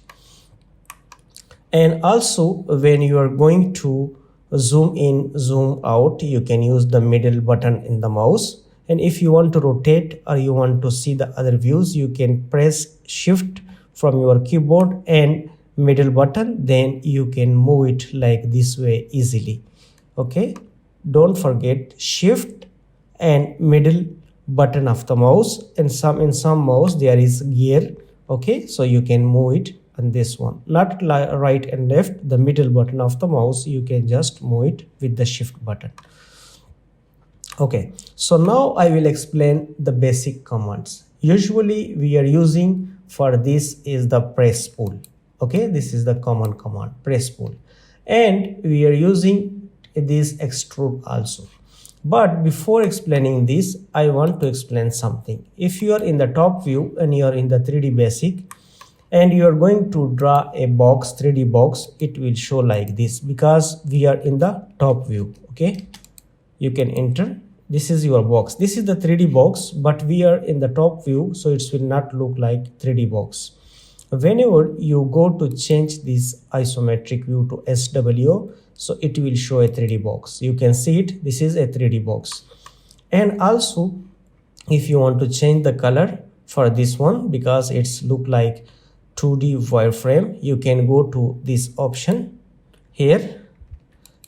And also when you are going to zoom in, zoom out, you can use the middle button in the mouse. And if you want to rotate or you want to see the other views, you can press shift from your keyboard and middle button, then you can move it like this way easily. Okay, don't forget shift and middle button of the mouse, and in some mouse there is gear. Okay, so you can move it on this one, not right and left, the middle button of the mouse, you can just move it with the shift button. Okay, so now I will explain the basic commands. Usually we are using for this is the press pull. Okay, this is the common command, press pull, and we are using this extrude also. But before explaining this, I want to explain something. If you are in the top view and you are in the 3D basic and you are going to draw a box, 3D box, it will show like this because we are in the top view. Okay, you can enter, this is your box, this is the 3D box, but we are in the top view, so it will not look like 3D box. Whenever you go to change this isometric view to SW, so it will show a 3D box. You can see it, this is a 3D box. And also if you want to change the color for this one, because it's look like 2D wireframe, you can go to this option here,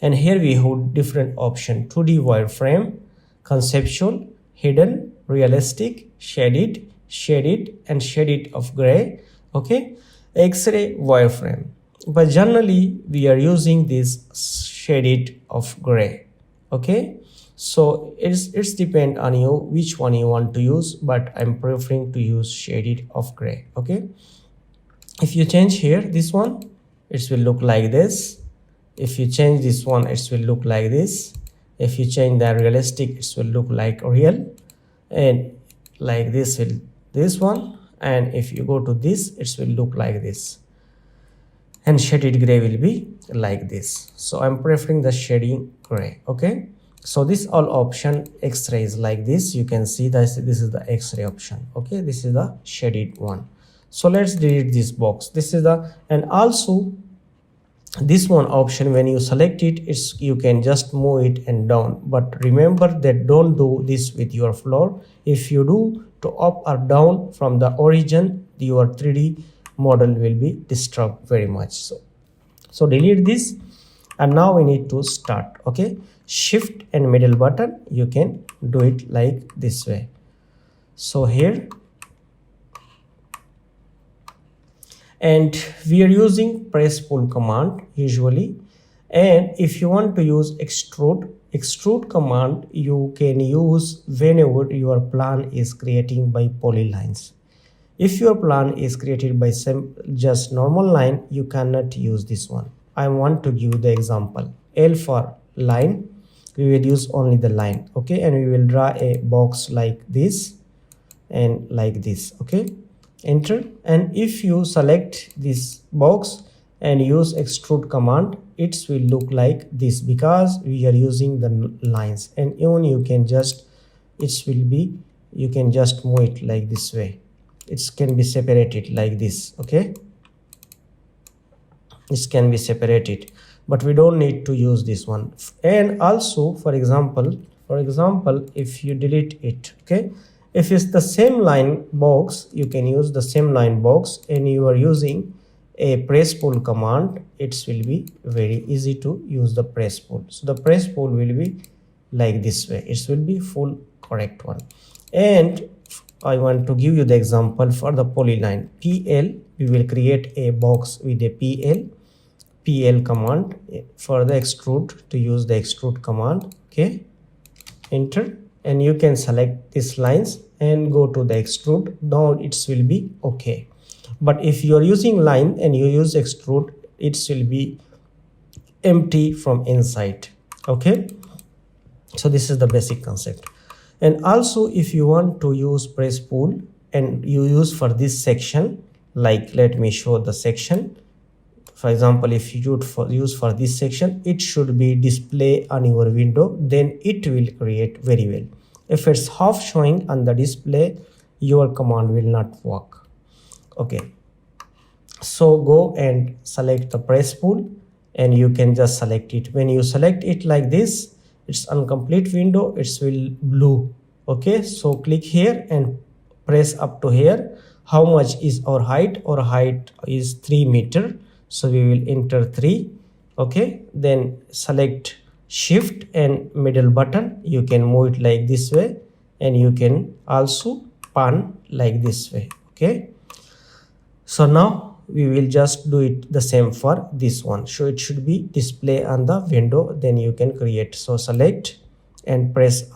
and here we have different option: 2D wireframe, conceptual, hidden, realistic, shaded, and shaded of gray. Okay, X-ray wireframe, but generally we are using this shaded of gray. Okay, so it's depend on you which one you want to use, but I'm preferring to use shaded of gray. Okay, if you change here this one, it will look like this. If you change this one, it will look like this. If you change the realistic, it will look like real, and like this will this one. And if you go to this, it will look like this, and shaded gray will be like this. So I'm preferring the shading gray. Okay, so this all option X-ray is like this. You can see that this is the X-ray option. Okay, this is the shaded one. So let's delete this box. This is the, and also this one option, when you select it, it's, you can just move it and down, but remember that don't do this with your floor. If you do to up or down from the origin, your 3D model will be disturbed very much. So delete this, and now we need to start. Okay, shift and middle button, you can do it like this way. So here, and we are using press pull command usually, and if you want to use extrude command, you can use whenever your plan is creating by polylines. If your plan is created by just normal line, you cannot use this one. I want to give the example. L for line, we will use only the line. Okay, and we will draw a box like this and like this. Okay, enter, and if you select this box and use extrude command, it will look like this because we are using the lines. And even you can just, it will be, you can just move it like this way. It can be separated like this. Okay, this can be separated, but we don't need to use this one. And also for example, if you delete it, okay, if it's the same line box, you can use the same line box, and you are using a press pull command, it will be very easy to use the press pull. So the press pull will be like this way. It will be full correct one. And I want to give you the example for the polyline PL. We will create a box with a PL command. For the extrude, to use the extrude command. Okay, enter, and you can select these lines and go to the extrude. Now it will be okay. But if you are using line and you use extrude, it will be empty from inside. Okay, so this is the basic concept. And also if you want to use press pull and you use for this section, Like, let me show the section. For example, if you use for this section, it should be display on your window, then it will create very well. If it's half showing on the display, your command will not work. Okay, so go and select the press pull, and you can just select it. When you select it like this, it's incomplete window, it's will blue. Okay, so click here and press up to here. How much is our height? Our height is 3 meter, so we will enter 3. Okay, then select shift and middle button. You can move it like this way, and you can also pan like this way. Okay, so now we will just do it the same for this one. So it should be display on the window, then you can create. So select and press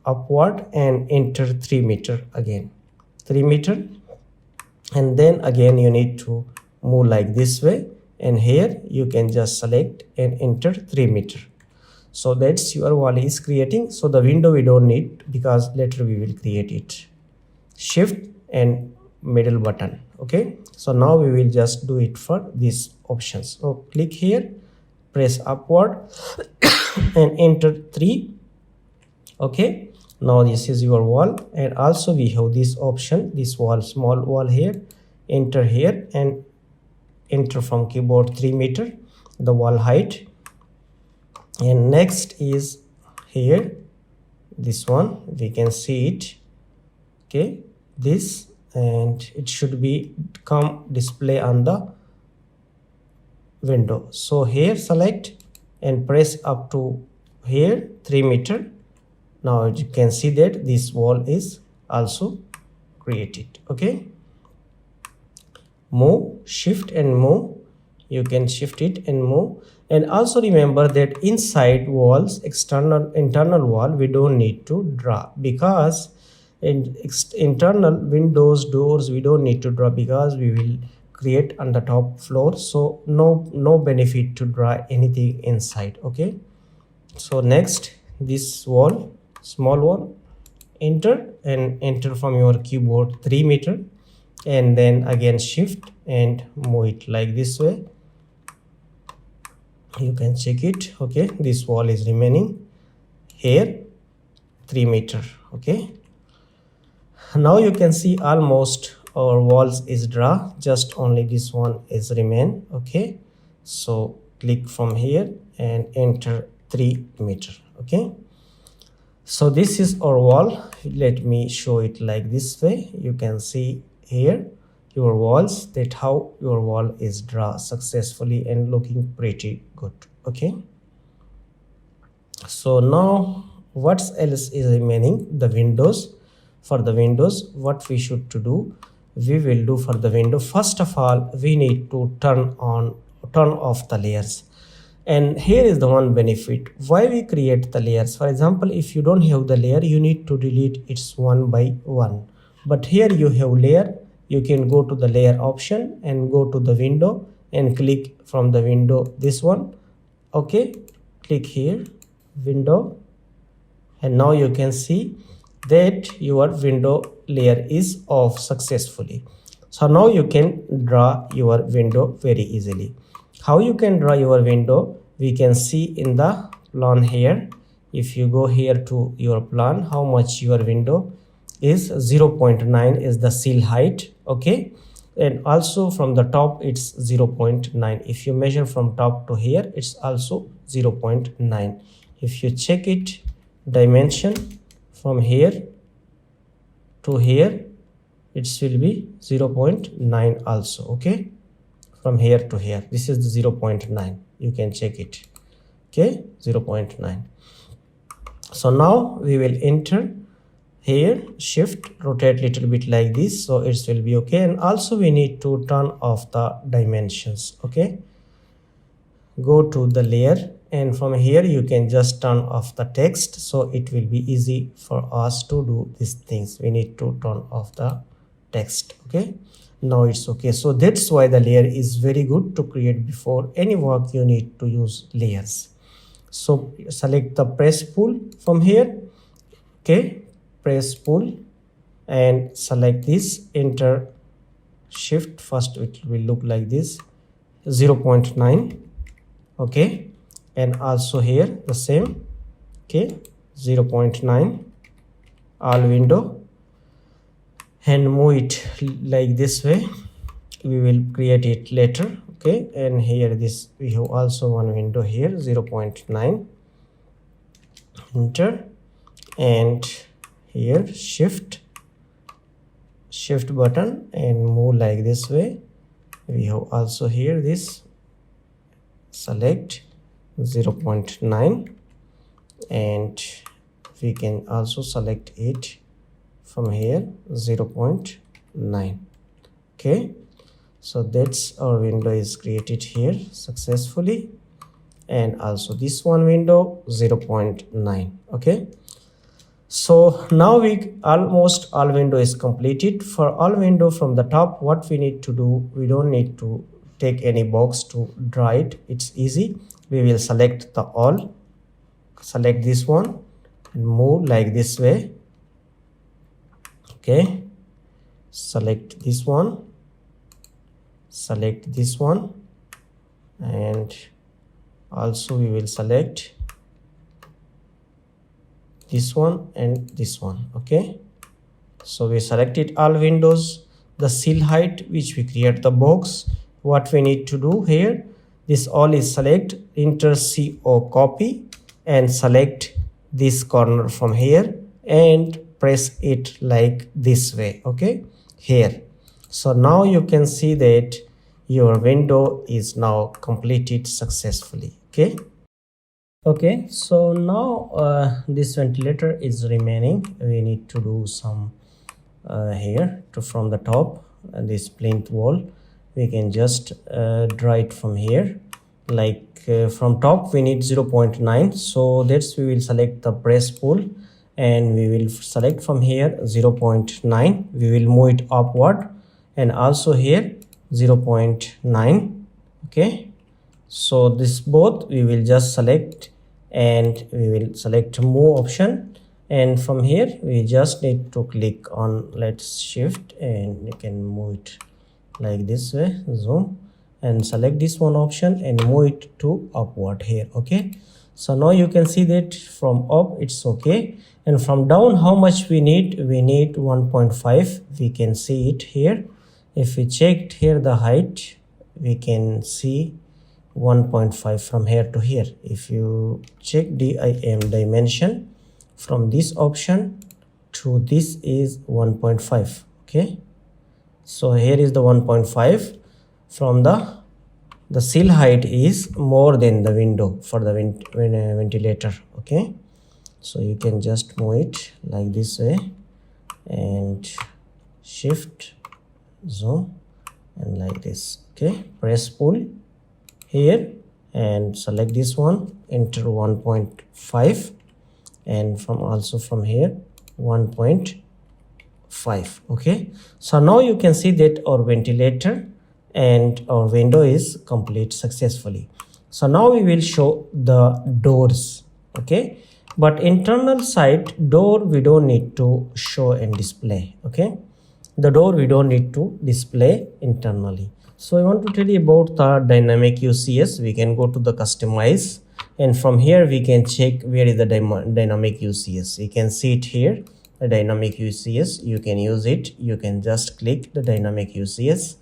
upward and enter 3 meter again, 3 meter, and then again you need to move like this way, and here you can just select and enter 3 meter. So that's your wall is creating. So the window we don't need, because later we will create it. Shift and middle button. Okay, so now we will just do it for these options. So click here, press upward and enter 3. Okay, now this is your wall, and also we have this option, this wall, small wall here. Enter here and enter from keyboard 3 meter the wall height. And next is here, this one, we can see it. Okay, this, and it should be come display on the window. So here select and press up to here 3 meter. Now you can see that this wall is also created. Okay, move, shift and move. You can shift it and move. And also remember that inside walls, internal wall, we don't need to draw, because in internal windows, doors, we don't need to draw, because we will create on the top floor. So no benefit to draw anything inside. Okay, so next, this wall, small wall, enter and enter from your keyboard 3 meter, and then again shift and move it like this way. You can check it. Okay, this wall is remaining here 3 meter. Okay, now you can see almost our walls is draw, just only this one is remain. Okay, so click from here and enter 3 meter. Okay, so this is our wall. Let me show it like this way. You can see here your walls, that how your wall is draw successfully and looking pretty good. Okay, so now what else is remaining? The windows. For the windows, what we should to do, we will do for the window. First of all, we need to turn off the layers. And here is the one benefit why we create the layers. For example, if you don't have the layer, you need to delete it one by one. But here you have layer. You can go to the layer option and go to the window and click from the window this one. Okay, click here, window, and now you can see that your window layer is off successfully. So now you can draw your window very easily. How you can draw your window, we can see in the plan here. If you go here to your plan, how much your window is, 0.9 is the sill height. Okay, and also from the top it's 0.9. If you measure from top to here, it's also 0.9. If you check it, dimension from here to here, it will be 0.9 also. Okay, from here to here, this is the 0.9. You can check it. Okay, 0.9. So now we will enter here, shift, rotate little bit like this, so it will be okay. And also we need to turn off the dimensions. Okay, go to the layer, and from here you can just turn off the text, so it will be easy for us to do these things. We need to turn off the text. Okay, now it's okay. So that's why the layer is very good to create. Before any work, you need to use layers. So select the press pull from here. Okay, press pull and select this, enter shift. First it will look like this, 0.9. okay, and also here the same, okay, 0.9 all window, and move it like this way. We will create it later, okay. And here this we have also one window here, 0.9, enter, and here shift button and move like this way. We have also here this, select 0.9, and we can also select it from here, 0.9, okay. So that's our window is created here successfully, and also this one window 0.9, okay. So now we almost all window is completed. For all window from the top, what we need to do, we don't need to take any box to draw it, it's easy. We will select the all, select this one and move like this way, okay. Select this one, select this one, and also we will select this one and this one, okay. So we selected all windows. The seal height which we create the box, what we need to do here, this all is select, enter CO copy and select this corner from here and press it like this way, okay, here. So now you can see that your window is now completed successfully, okay. Okay, so now this ventilator is remaining. We need to do some here to from the top, this plinth wall. We can just draw it from here, like from top we need 0.9. So that's we will select the press pull and we will select from here 0.9. We will move it upward, and also here 0.9, okay. So this both we will just select, and we will select move option, and from here we just need to click on, let's shift, and you can move it like this way, zoom, and select this one option and move it to upward here, okay. So now you can see that from up it's okay, and from down how much we need 1.5. we can see it here. If we checked here the height, we can see 1.5 from here to here. If you check DIM dimension, from this option to this is 1.5, okay. So here is the 1.5. From the seal height is more than the window for the ventilator, okay. So you can just move it like this way and shift, zoom, and like this, okay. Press pull here and select this one, enter 1.5, and from also from here 1.5, okay. So now you can see that our ventilator and our window is complete successfully. So now we will show the doors, okay. But internal side door we don't need to show and display, okay. The door we don't need to display internally. So I want to tell you about the dynamic UCS. We can go to the customize, and from here we can check where is the dynamic UCS. You can see it here, the dynamic UCS. You can use it. You can just click the dynamic UCS.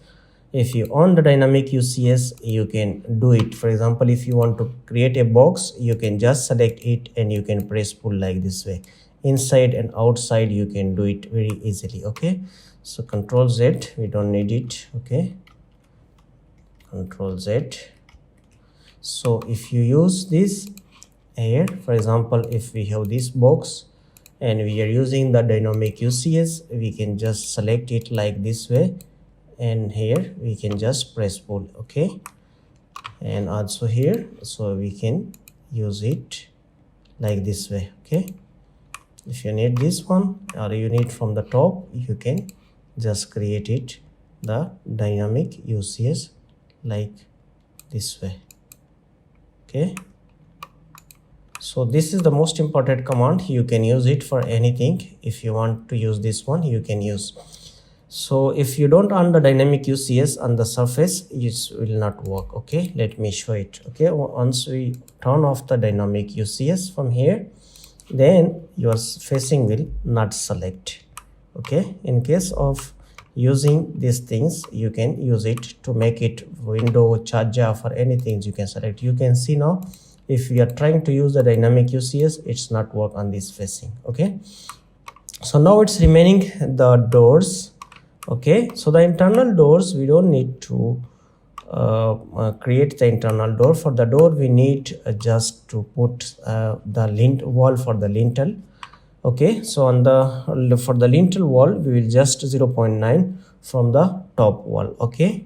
If you on the dynamic UCS, you can do it. For example, if you want to create a box, you can just select it and you can press pull like this way. Inside and outside you can do it very easily, okay. So Control Z, we don't need it, okay. Control Z. So if you use this here, for example, if we have this box and we are using the dynamic UCS, we can just select it like this way, and here we can just press pull, okay. And also here, so we can use it like this way, okay. If you need this one or you need from the top, you can just create it the dynamic UCS like this way, okay. So this is the most important command. You can use it for anything. If you want to use this one, you can use. So if you don't on the dynamic UCS on the surface, it will not work. Okay, let me show it. Okay, once we turn off the dynamic UCS from here, then your facing will not select. Okay, in case of using these things, you can use it to make it window, charger, for anything you can select. You can see now, if we are trying to use the dynamic UCS, it's not work on this facing. Okay, so now it's remaining the doors. Okay, so the internal doors, we don't need to create the internal door. For the door, we need just to put the lint wall for the lintel. Okay, so on the for the lintel wall, we will just 0.9 from the top wall. Okay,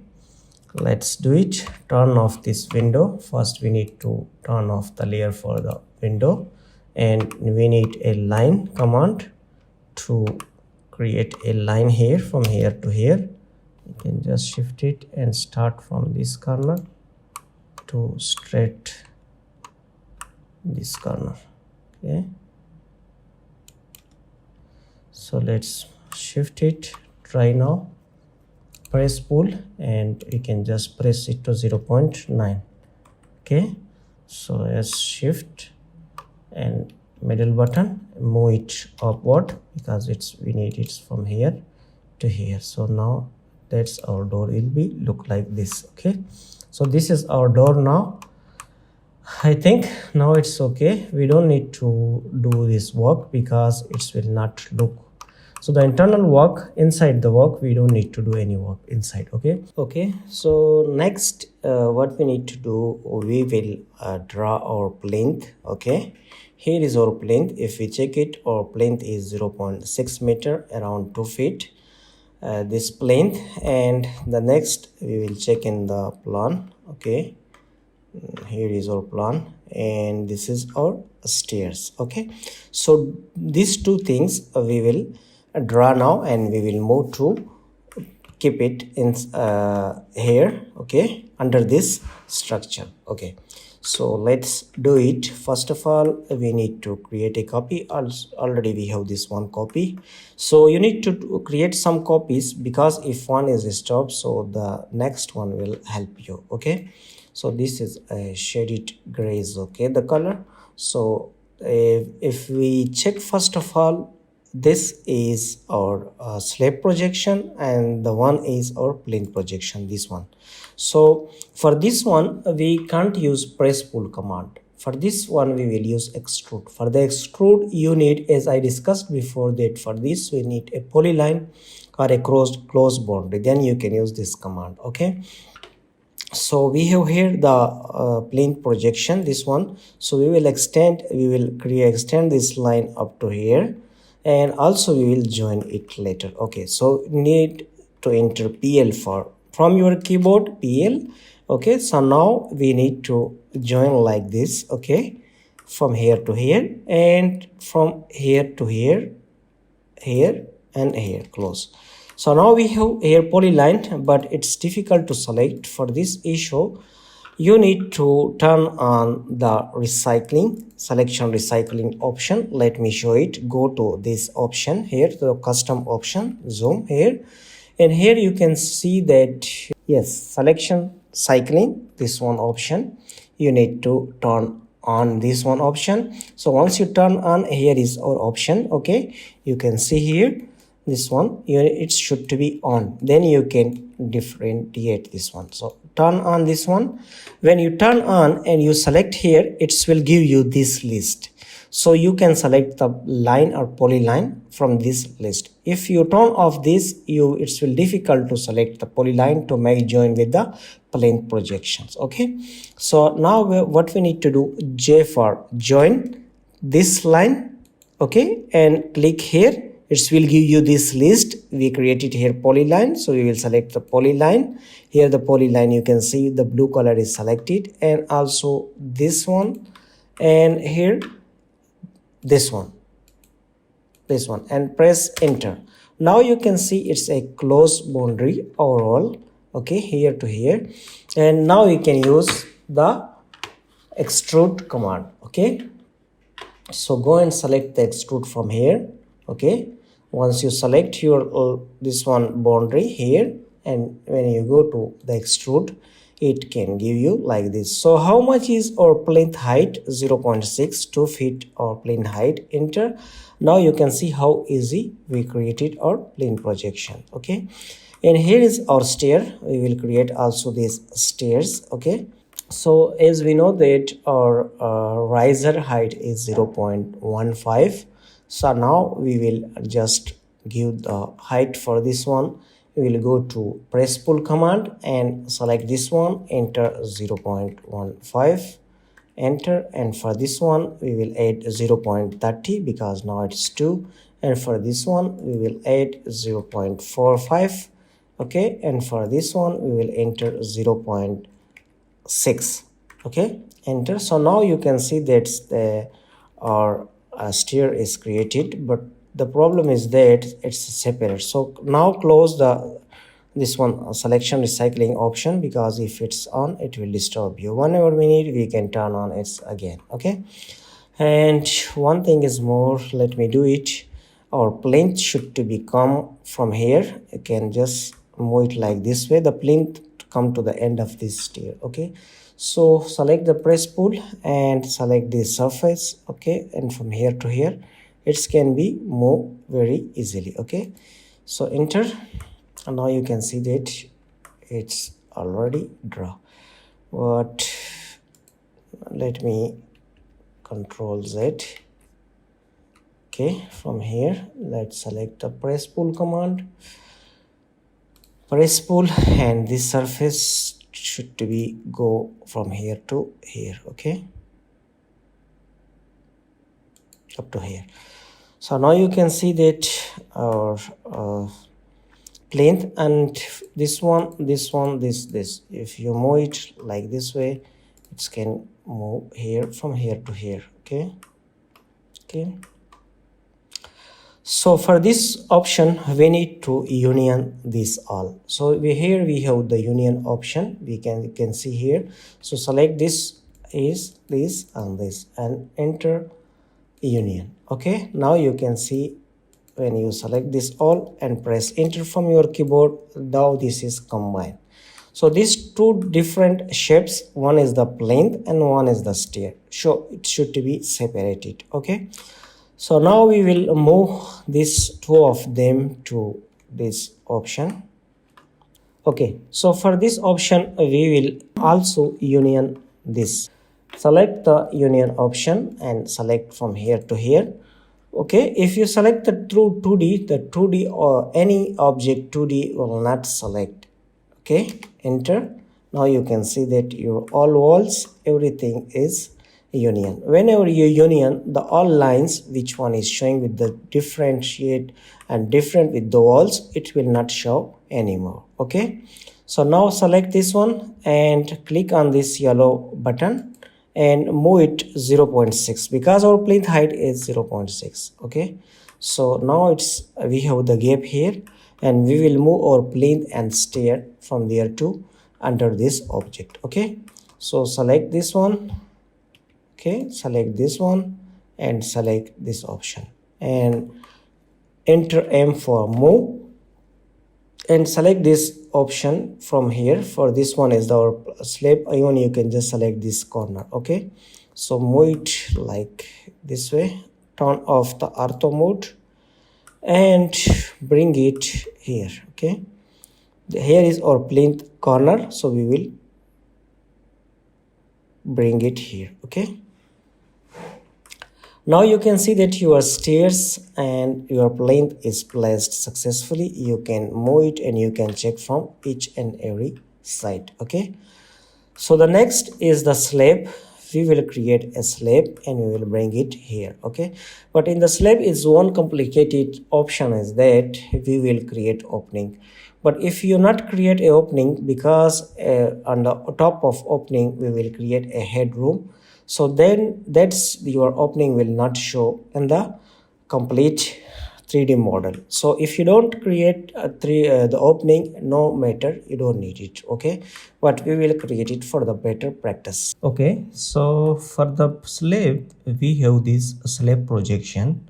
let's do it. Turn off this window. First we need to turn off the layer for the window, and we need a line command to create a line here from here to here. You can just shift it and start from this corner to straight this corner. Okay, so let's shift it. Try now, press pull, and we can just press it to 0.9. Okay, so let's shift and middle button, move it upward, because we need it from here to here. So now that's our door will be look like this. Okay, so this is our door now. I think now it's okay. We don't need to do this work because it will not look. So the internal work, inside the work, we don't need to do any work inside. Okay, so next what we need to do, we will draw our plinth. Okay, here is our plinth. If we check it, our plinth is 0.6 meter, around 2 feet. This plinth, and the next we will check in the plan. Okay, here is our plan, and this is our stairs. Okay, so these two things we will draw now, and we will move to keep it in here. Okay, under this structure. Okay, so let's do it. First of all, we need to create a copy. Already we have this one copy, so you need to create some copies, because if one is stopped, so the next one will help you. Okay, so this is a shaded grays. Okay, the color. So if we check, first of all, this is our slab projection, and the one is our plinth projection, this one. So for this one, we can't use press pull command. For this one, we will use extrude. For the extrude, you need, as I discussed before, that for this we need a polyline or a closed boundary. Then you can use this command. Okay, so we have here the plinth projection, this one. So we will extend this line up to here, and also we will join it later. Okay, so need to enter PL from your keyboard, PL. Okay, so now we need to join like this. Okay, from here to here, and from here to here, here and here, close. So now we have here polyline, but it's difficult to select. For this issue, you need to turn on the selection recycling option. Let me show it. Go to this option here, the custom option, zoom here, and here you can see that, yes, selection cycling, this one option, you need to turn on this one option. So once you turn on, here is our option. Okay, you can see here, this one, it should to be on, then you can differentiate this one. So turn on this one. When you turn on and you select here, it will give you this list. So you can select the line or polyline from this list. If you turn off this, it will difficult to select the polyline to make join with the plinth projections. Okay, so now what we need to do, J for join this line. Okay, and click here. It will give you this list. We created here polyline, so we will select the polyline. Here the polyline, you can see the blue color is selected, and also this one, and here this one, and press enter. Now you can see it's a closed boundary overall. Okay, here to here, and now you can use the extrude command. Okay, so go and select the extrude from here. Okay, Once you select your this one boundary here, and when you go to the extrude, it can give you like this. So how much is our plinth height? 0.6, 2 feet our plinth height. Enter. Now you can see how easy we created our plinth projection. Okay, and here is our stair. We will create also these stairs. Okay, so as we know that our riser height is 0.15. So now we will just give the height for this one. We will go to press pull command and select this one, enter 0.15, enter, and for this one we will add 0.30 because now it's 2, and for this one we will add 0.45. Okay, and for this one we will enter 0.6. Okay, enter. So now you can see that our stair is created, but the problem is that it's separate. So now close this one selection recycling option, because if it's on it will disturb you. Whenever we need, we can turn on it again. Okay, and one thing is more, let me do it. Our plinth should to become from here. You can just move it like this way, the plinth to come to the end of this stair. Okay, so select the press pull and select this surface. Okay, and from here to here it can be moved very easily. Okay, so enter, and now you can see that it's already draw. But let me Control Z. Okay, from here let's select the press pull command, press pull, and this surface should to be go from here to here. Okay, up to here. So now you can see that our plinth, and this one, this if you move it like this way, it can move here from here to here. Okay, so for this option we need to union this all. So here we have the union option. We can see here. So select this is this and this and enter union. Okay, now you can see when you select this all and press enter from your keyboard, now this is combined. So these two different shapes, one is the plinth and one is the stair, so it should be separated. Okay, so now we will move these two of them to this option. Okay, so for this option we will also union this. Select the union option and select from here to here. Okay, if you select the true 2D, the 2D or any object 2D will not select. Okay, enter. Now you can see that your all walls, everything is union. Whenever you union the all lines, which one is showing with the differentiate and different with the walls, it will not show anymore. Okay, so now select this one and click on this yellow button and move it 0.6 because our plinth height is 0.6. Okay, so now we have the gap here, and we will move our plinth and stair from there to under this object. Okay, so select this one. Okay, select this one and select this option and enter M for move, and select this option from here. For this one is our slab, even you can just select this corner. Okay, so move it like this way, turn off the ortho mode and bring it here. Okay, here is our plinth corner, so we will bring it here. Okay, now you can see that your stairs and your plinth is placed successfully. You can move it and you can check from each and every side. Okay, so the next is the slab. We will create a slab and we will bring it here. Okay, but in the slab is one complicated option is that we will create opening. But if you not create a opening, because on the top of opening we will create a headroom, so then that's your opening will not show in the complete 3D model. So if you don't create the opening, no matter, you don't need it. Okay, but we will create it for the better practice. Okay, so for the slab we have this slab projection,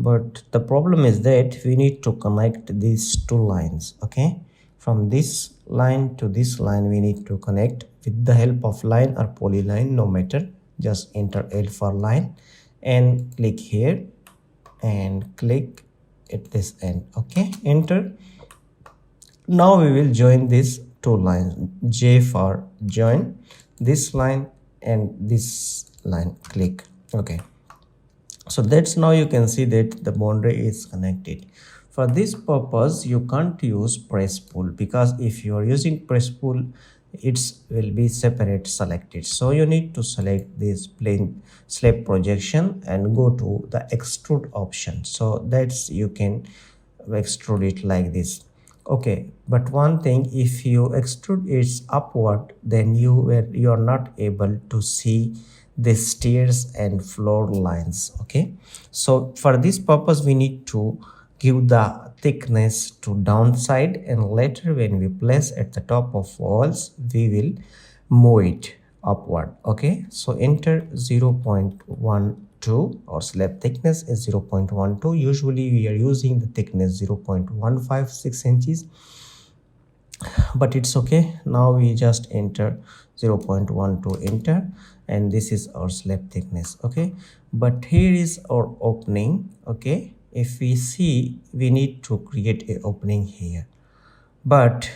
but the problem is that we need to connect these two lines. Okay, from this line to this line we need to connect with the help of line or polyline, no matter. Just enter L for line and click here and click at this end. Okay, enter. Now we will join these two lines. J for join this line and this line, click. Okay, so that's now you can see that the boundary is connected. For this purpose you can't use press pull, because if you are using press pull it will be separate selected. So you need to select this plane slab projection and go to the extrude option, so that's you can extrude it like this. Okay, but one thing, if you extrude it upward, then you are not able to see the stairs and floor lines. Okay, so for this purpose we need to give the thickness to downside, and later when we place at the top of walls we will move it upward. Okay, so enter 0.12, or slab thickness is 0.12. Usually we are using the thickness 0.156 inches, but it's okay. Now we just enter 0.12, enter, and this is our slab thickness. Okay, but here is our opening. Okay, if we see, we need to create a opening here, but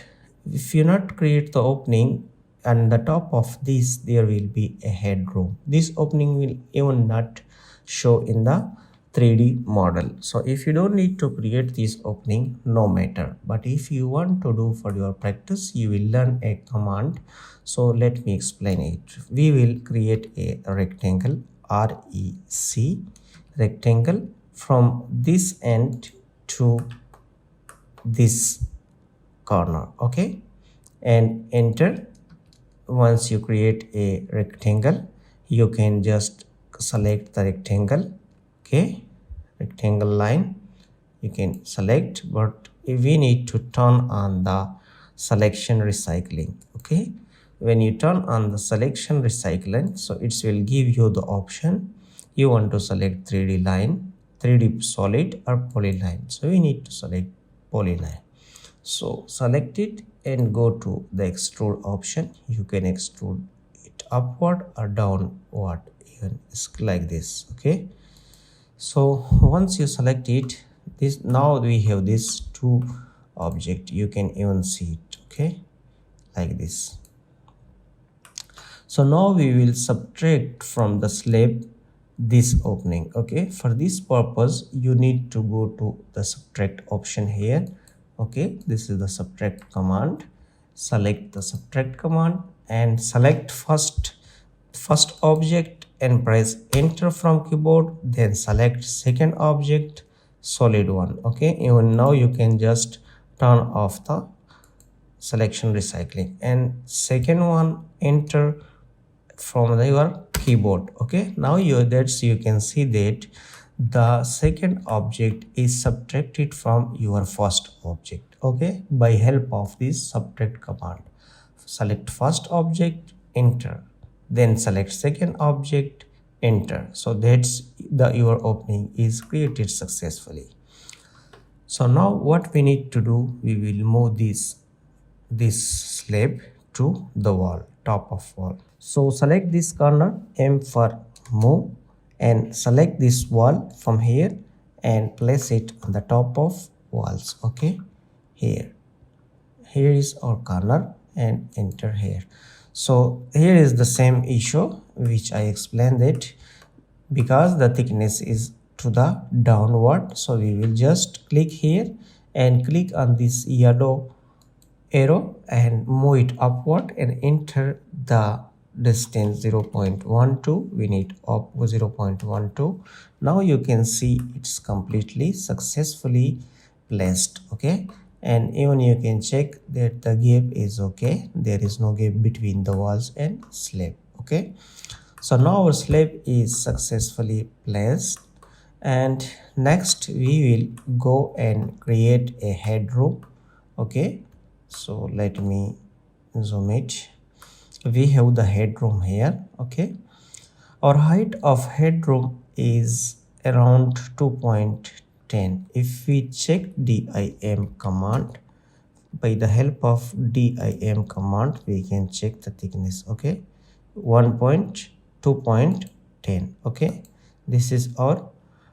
if you not create the opening, and the top of this there will be a headroom, this opening will even not show in the 3D model. So if you don't need to create this opening, no matter, but if you want to do for your practice, you will learn a command. So let me explain it. We will create a rectangle, REC, rectangle, from this end to this corner. Okay, and enter. Once you create a rectangle, you can just select the rectangle. Okay, rectangle line you can select, but we need to turn on the selection recycling. Okay, when you turn on the selection recycling, so it will give you the option you want to select 3D line, 3D solid, or polyline. So we need to select polyline. So select it and go to the extrude option. You can extrude it upward or downward, even like this. Okay, so once you select it, this, now we have this two object, you can even see it. Okay, like this. So now we will subtract from the slab this opening. Okay, for this purpose you need to go to the subtract option here. Okay, this is the subtract command. Select the subtract command and select first object and press enter from keyboard, then select second object, solid one. Okay, even now you can just turn off the selection recycling, and second one, enter from your keyboard. Okay, now you can see that the second object is subtracted from your first object. Okay, by help of this subtract command. Select first object, enter, then select second object, enter. So that's your opening is created successfully. So now what we need to do, we will move this slab to the wall, top of wall. So select this corner, M for move, and select this wall from here and place it on the top of walls. Okay, here is our corner, and enter here. So here is the same issue which I explained, that because the thickness is to the downward, so we will just click here and click on this yellow arrow and move it upward and enter the distance 0.12. we need up 0.12. now you can see it's completely successfully placed. Okay, and even you can check that the gap is okay, there is no gap between the walls and slab. Okay, so now our slab is successfully placed, and next we will go and create a headroom. Okay, so let me zoom it. We have the headroom here. Okay, our height of headroom is around 2.10. If we check dim command, by the help of dim command we can check the thickness. Okay, 1.2.10. okay, this is our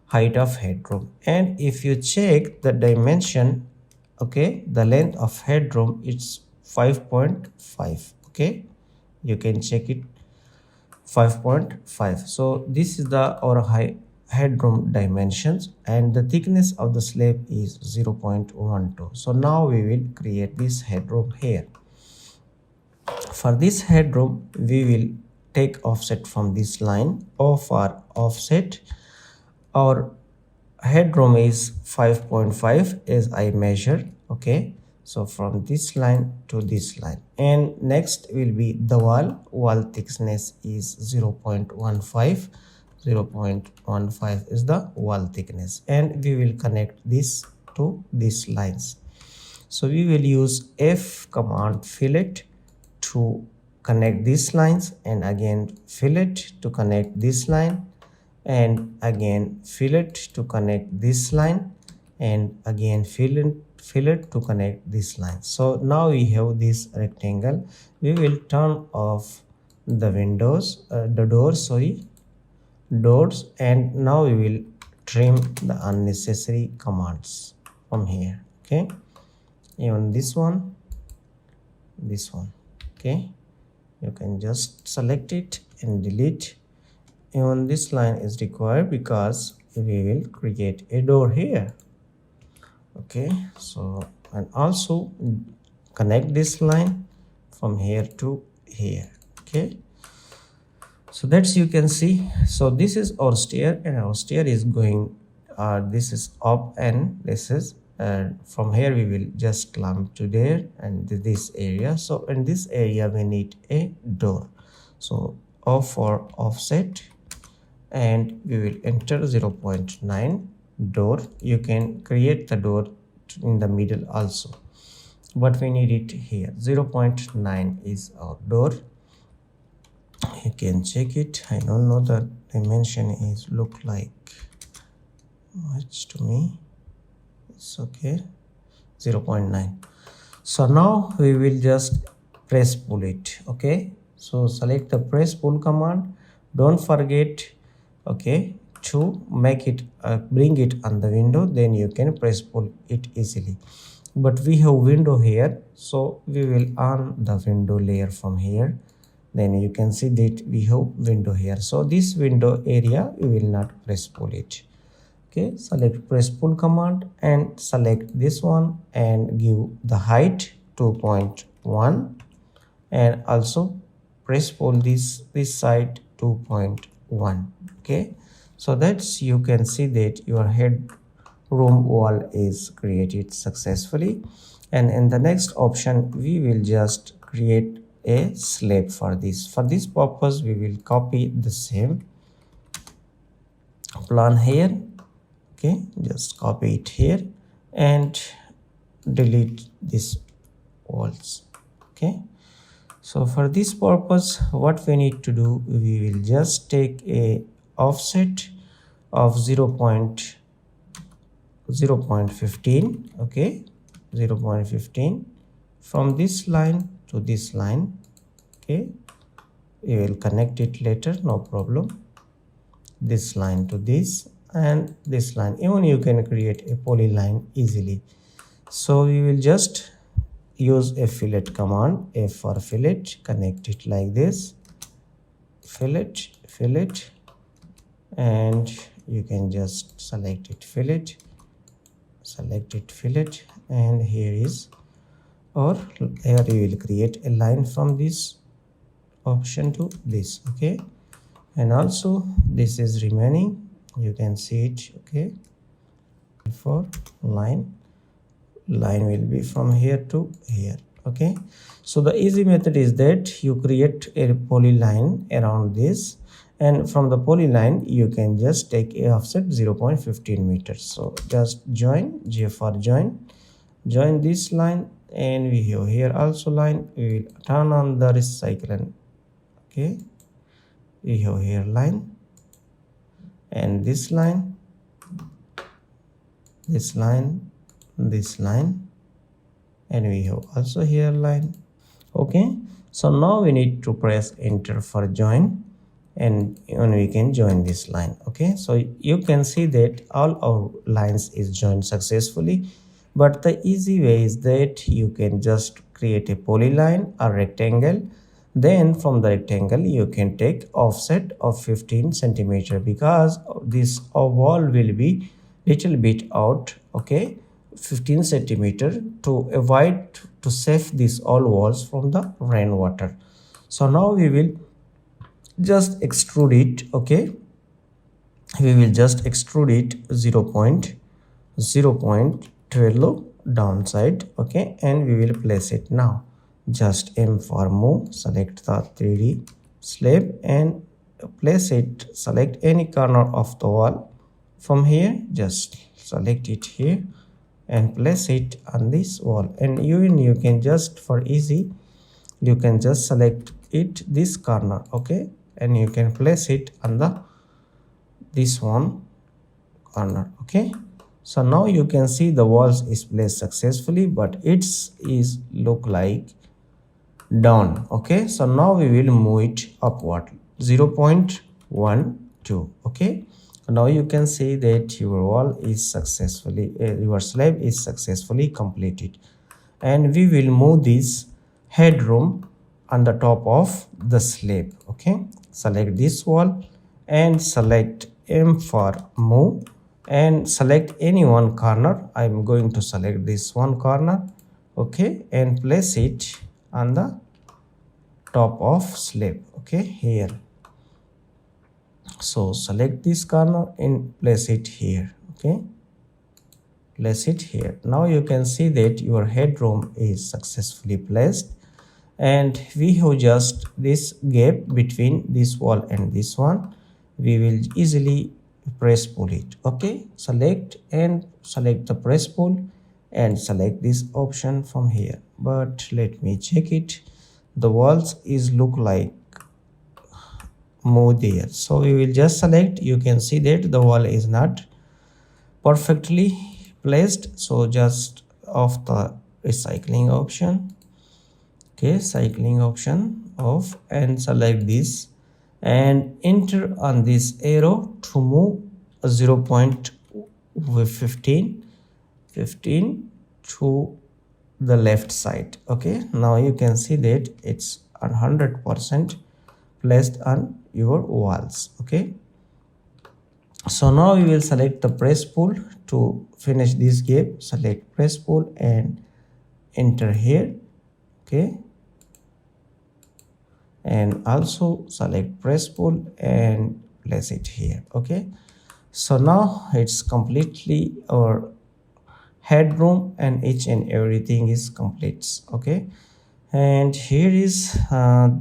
height of headroom. And if you check the dimension, okay, the length of headroom, it's 5.5. okay, you can check it, 5.5. so this is the our high headroom dimensions, and the thickness of the slab is 0.12. so now we will create this headroom here. For this headroom we will take offset from this line. Of our offset, our headroom is 5.5 as I measured. okay, so from this line to this line. And next will be the wall thickness is 0.15. 0.15 is the wall thickness, and we will connect this to these lines. So we will use F command fillet to connect these lines, and again fillet to connect this line, and again fillet to connect this line, and again fillet to connect this line. So now we have this rectangle. We will turn off the windows, the doors, doors, and now we will trim the unnecessary commands from here. okay, even this one, okay, you can just select it and delete. Even this line is required because we will create a door here. okay, so and also connect this line from here to here. okay, so that's, you can see, so this is our stair, and our stair is going, this is up, and this is from here we will just climb to there and this area. So in this area we need a door. So off for offset, and we will enter 0.9 door. You can create the door in the middle also, but we need it here. 0.9 is our door. You can check it. I don't know the dimension is look like much to me. It's okay, 0.9. so now we will just press pull it. okay, so select the press pull command. Don't forget, okay, to make it bring it on the window, then you can press pull it easily. But we have window here, so we will on the window layer from here. Then you can see that we have window here. So this window area we will not press pull it. okay, select press pull command and select this one and give the height 2.1, and also press pull this side 2.1. okay, so that's, you can see that your headroom wall is created successfully. And in the next option we will just create a slab for this. For this purpose we will copy the same plan here. okay, just copy it here and delete these walls. okay, so for this purpose what we need to do, we will just take a offset of 0.15. okay, 0.15 from this line to this line. okay, we will connect it later, no problem. This line to this, and this line. Even you can create a polyline easily. So we will just use a fillet command. F for fillet, connect it like this, fillet, and you can just select it fillet, and here is, or here you will create a line from this option to this. okay, and also this is remaining, you can see it. okay, for line will be from here to here. okay, so the easy method is that you create a polyline around this, and from the polyline you can just take a offset 0.15 meters. So just join, J for join this line, and we have here also line. We will turn on the recycle. okay, we have here line and this line, this line, and we have also here line. Okay, so now we need to press enter for join, and we can join this line. Okay, so you can see that all our lines is joined successfully. But the easy way is that you can just create a polyline or rectangle. Then from the rectangle you can take offset of 15 centimeter, because this wall will be little bit out. Okay, 15 centimeter to avoid, to save these all walls from the rainwater. So now we will just extrude it. Okay, we will just extrude it 0.12 downside. Okay, and we will place it now. Just M for move, select the 3D slab and place it. Select any corner of the wall. From here just select it here and place it on this wall. And you can just, for easy, you can just select it this corner. Okay, and you can place it on the this one corner. Okay, so now you can see the walls is placed successfully, but it's is look like down. Okay, so now we will move it upward 0.12. Okay, now you can see that your wall is successfully your slab is successfully completed. And we will move this headroom on the top of the slab. Okay, select this wall and select M for move and select any one corner. I'm going to select this one corner. Okay, and place it on the top of slab. Okay, here. So select this corner and place it here. Okay, place it here. Now you can see that your headroom is successfully placed, and we have just this gap between this wall and this one. We will easily press pull it. Okay, select and select the press pull and select this option from here. But let me check it. The walls is look like move there, so we will just select. You can see that the wall is not perfectly placed, so just off the recycling option. Okay, cycling option off and select this and enter on this arrow to move 0.15 to the left side. Okay, now you can see that it's 100% placed on your walls. Okay, so now we will select the press pull to finish this gap. Select press pull and enter here. Okay, and also select press pull and place it here. Okay, so now it's completely our headroom and each and everything is complete. Okay, and here is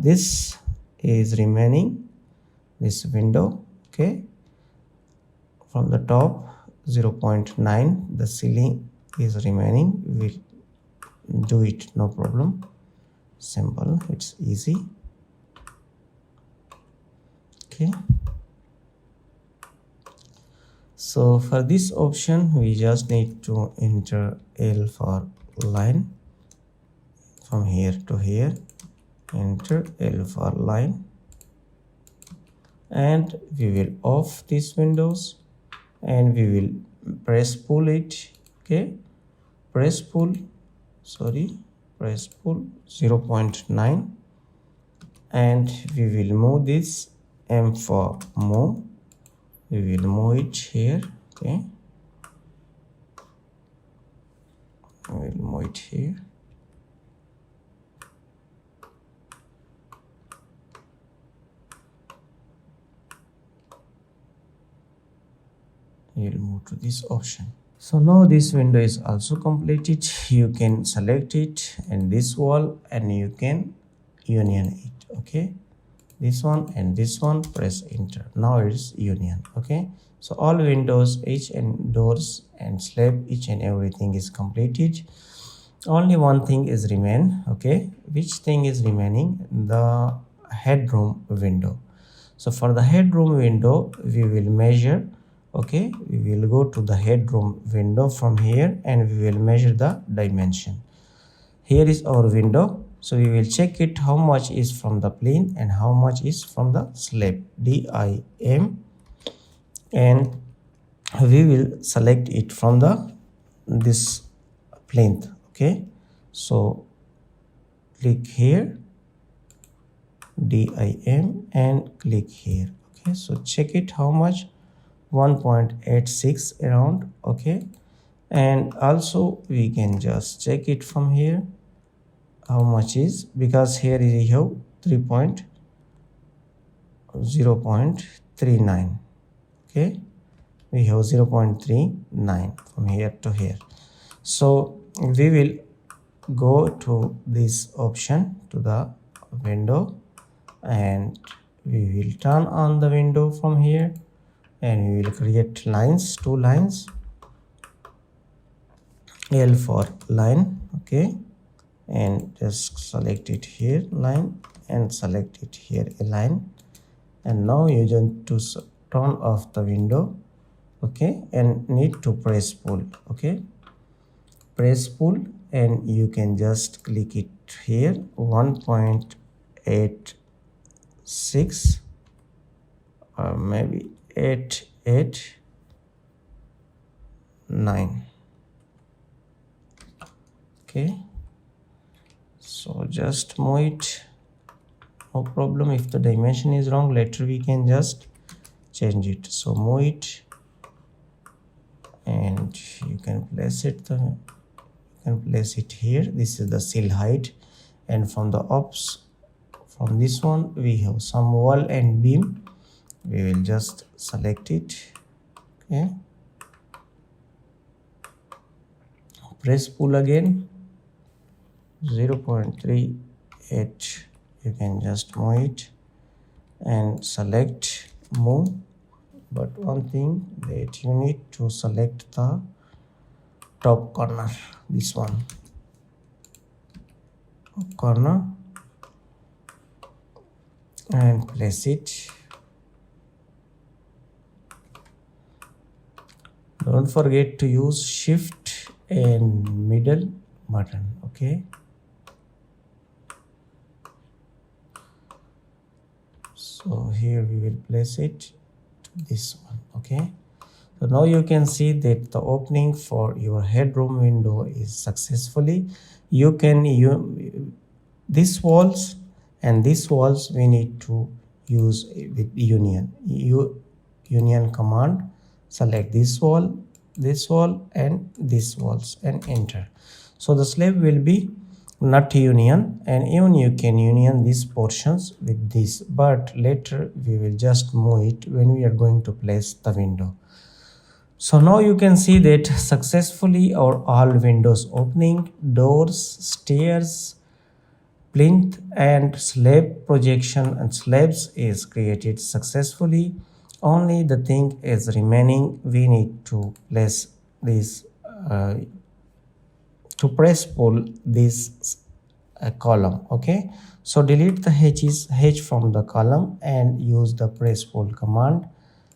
this is remaining, this window. Okay, from the top 0.9 the ceiling is remaining. We'll do it, no problem, simple, it's easy. Okay, so for this option we just need to enter L for line. From here to here, enter L for line, and we will off these windows and we will press pull it. Okay, press pull 0.9 and we will move this. M for move, we will move it here. Okay, we will move it here. You will move to this option. So now this window is also completed. You can select it and this wall and you can union it. Okay, this one and this one, press enter. Now it's union. Okay, so all windows, each and doors and slab, each and everything is completed. Only one thing is remain. Okay, which thing is remaining? The headroom window. So for the headroom window we will measure Okay, we will go to the headroom window from here and we will measure the dimension. Here is our window, so we will check it how much is from the plane and how much is from the slab, dim, and we will select it from the this plinth. Okay, so click here, dim, and click here. Okay, so check it how much, 1.86 around. Okay, and also we can just check it from here how much is, because here is we have 0.39. Okay, we have 0.39 from here to here. So we will go to this option to the window and we will turn on the window from here and we will create lines, two lines, L for line. Okay, and just select it here, line, and select it here, a line. And now you need to turn off the window. Okay, and need to press pull. Okay, press pull and you can just click it here, 1.86 or maybe 889. Okay, so just move it, no problem. If the dimension is wrong, later we can just change it. So move it and you can place it here. This is the sill height, and from the ops, from this one we have some wall and beam. We will just select it. Okay, press pull again, 0.38. You can just move it and select move, but one thing that you need to select the top corner, this one corner, and place it. Don't forget to use shift and middle button. Okay, so here we will place it to this one. Okay, so now you can see that the opening for your headroom window is successfully. You can these walls and these walls we need to use with union command. Select this wall, and these walls and enter. So the slab will be not union, and even you can union these portions with this, but later we will just move it when we are going to place the window. So now you can see that successfully our all windows opening, doors, stairs, plinth and slab projection and slabs is created successfully. Only the thing is remaining, we need to place this to press pull this column. Okay, so delete the h from the column and use the press pull command.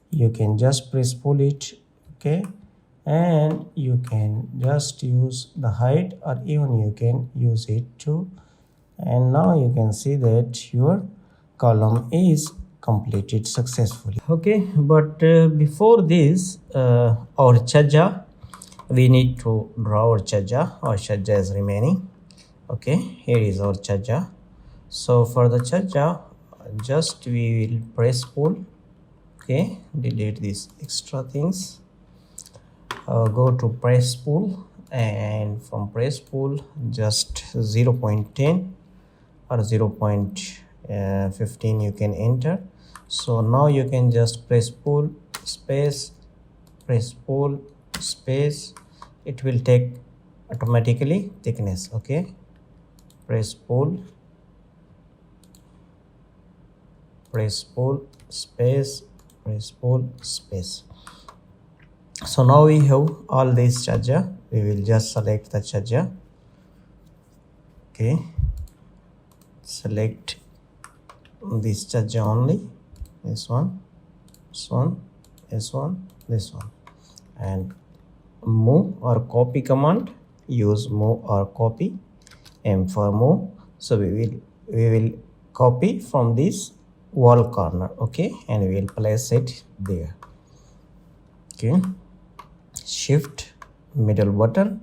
You can just press pull it. Okay, and you can just use the height, or even you can use it too. And now you can see that your column is completed successfully. Okay, but before this, our chaja, we need to draw our chaja. Our chaja is remaining. Okay, here is our chaja. So for the chaja, just we will press pull. Okay, delete these extra things. Go to press pull, and from press pull just 0.10 or 0.15 you can enter. So now you can just press pull space, press pull space. It will take automatically thickness. Okay, press pull space, press pull space. So now we have all these charger. We will just select the charger. Okay, select this charger only, this one, this one, this one, this one, and move or copy command, use move or copy, M for move. So we will copy from this wall corner, okay, and we will place it there. Okay, shift middle button,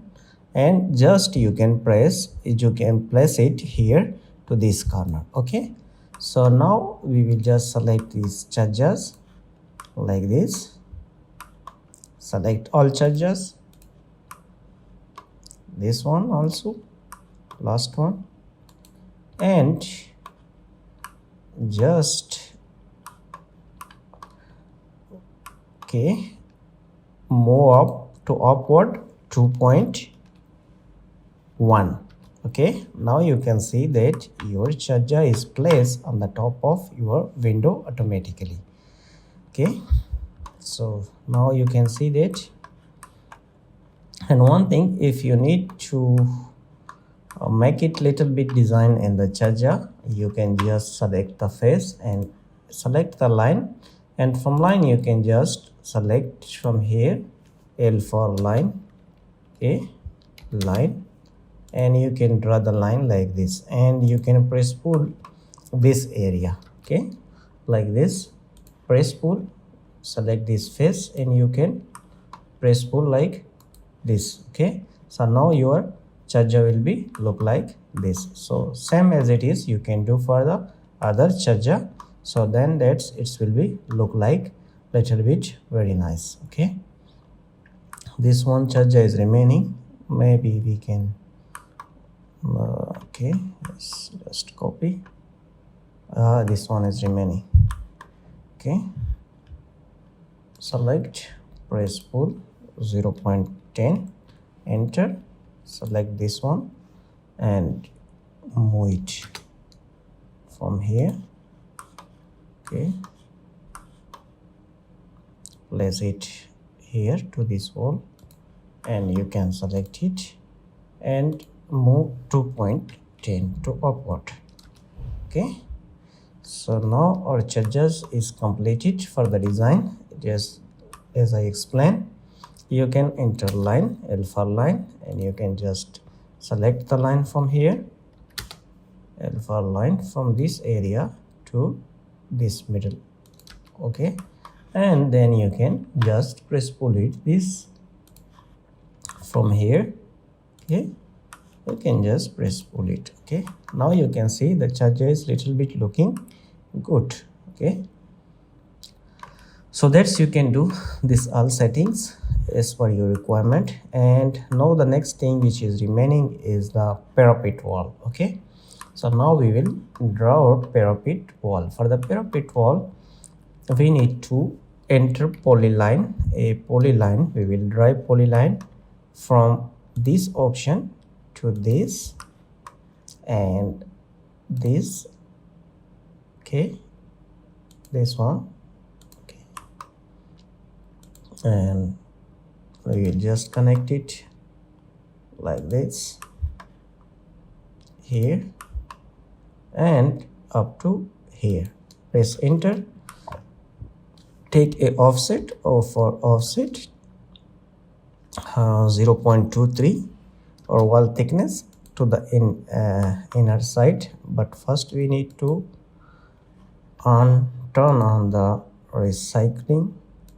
and just you can place it here to this corner. Okay, so now we will just select these charges like this, select all charges, this one also, last one, and just okay, move up to upward 2.1. okay, now you can see that your charger is placed on the top of your window automatically. Okay, so now you can see that. And one thing, if you need to make it little bit design in the charger, you can just select the face and select the line, and from line you can just select from here L for line, okay, line, and you can draw the line like this, and you can press pull this area, okay, like this, press pull, select this face, and you can press pull like this. Okay, so now your charger will be look like this. So same as it is you can do for the other charger, so then that's it will be look like little bit very nice. Okay, this one charger is remaining, maybe we can okay, let's just copy, this one is remaining. Okay, select, press pull 0.10, enter, select this one and move it from here. Okay, place it here to this wall, and you can select it and move 2.10 to upward. Okay, so now our charges is completed for the design. Just as I explained, you can enter line, L for line, and you can just select the line from here, L for line, from this area to this middle. Okay, and then you can just press pull it this from here. Okay, you can just press pull it. Okay, now you can see the charger is little bit looking good. Okay, so that's you can do this all settings as per your requirement. And now the next thing which is remaining is the parapet wall. Okay, so now we will draw out parapet wall. For the parapet wall we need to enter polyline, a polyline. We will draw a polyline from this option to this and this. Okay, this one. Okay, and we will just connect it like this here and up to here. Press enter, take a offset, or for offset 0.23 or wall thickness to the inner side. But first we need to turn on the recycling,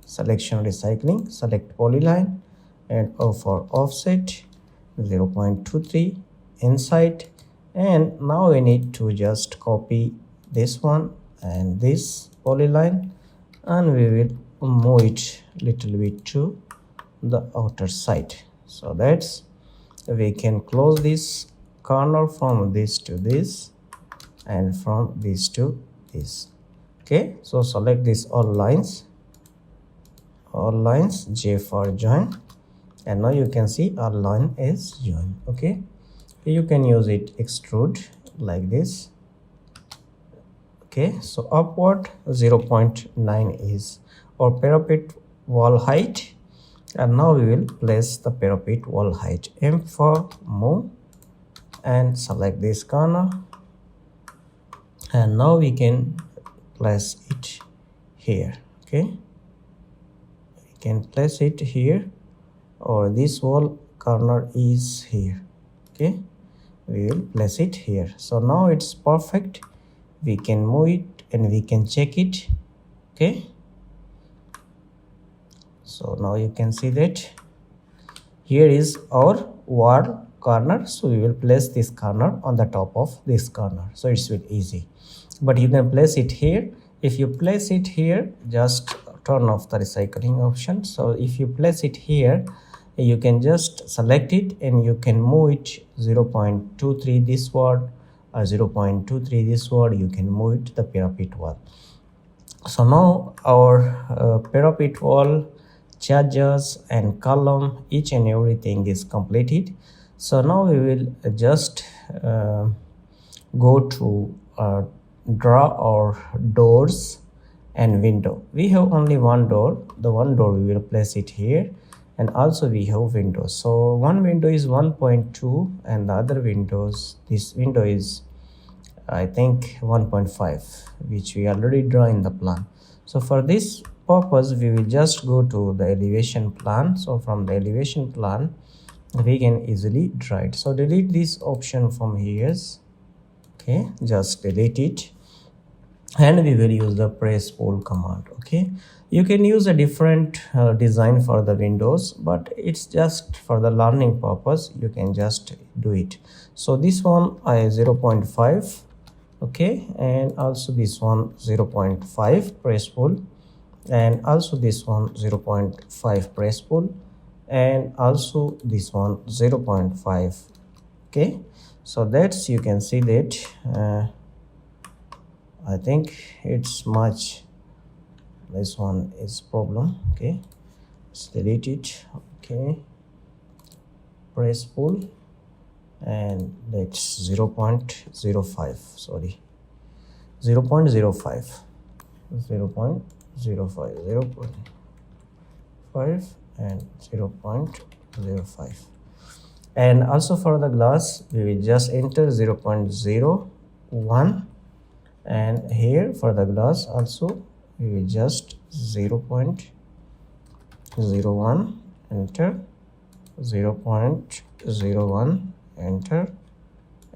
selection recycling, select polyline and for offset 0.23 inside. And now we need to just copy this one and this polyline, and we will move it little bit to the outer side, so that's we can close this corner from this to this and from this to this. Okay, so select this all lines, J for join, and now you can see our line is joined. Okay, you can use it extrude like this. Okay, so upward 0.9 is our parapet wall height, and now we will place the parapet wall height. M for move and select this corner, and now we can place it here. Okay, we can place it here, or this wall corner is here. Okay, we will place it here. So now it's perfect. We can move it and we can check it. Okay, so now you can see that here is our wall corner, so we will place this corner on the top of this corner, so it's very easy. But you can place it here. If you place it here, just turn off the recycling option. So if you place it here, you can just select it and you can move it 0.23 this word or 0.23 this word. You can move it to the parapet wall. So now our parapet wall, charges and column, each and everything is completed. So now we will just go to draw our doors and window. We have only one door. The one door we will place it here, and also we have windows. So one window is 1.2 and the other windows, this window is I think 1.5, which we already draw in the plan. So for this purpose we will just go to the elevation plan. So from the elevation plan we can easily draw it. So delete this option from here. Okay, just delete it, and we will use the press pull command. Okay, you can use a different design for the windows, but it's just for the learning purpose. You can just do it. So this one I 0.5. okay, and also this one 0.5 press pull, and also this one 0.5 press pull, and also this one 0.5. okay, so that's, you can see that I think it's much, this one is problem. Okay, let's delete it. Okay, press pull, and that's 0.05, sorry, 0.05, 0.05, 0.5 and 0.05. And also for the glass we will just enter 0.01, and here for the glass also we will just 0.01, enter, 0.01, enter,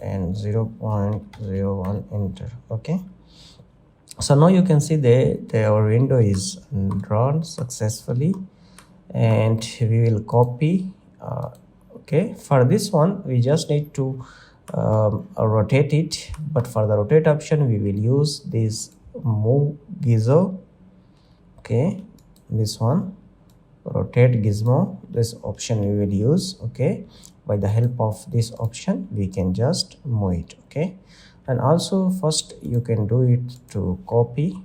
and 0.01, enter. Okay, so now you can see that our window is drawn successfully, and we will copy. Okay, for this one we just need to rotate it, but for the rotate option we will use this move gizmo. Okay, this one, rotate gizmo, this option we will use. Okay, by the help of this option we can just move it. Okay, and also first you can do it to copy,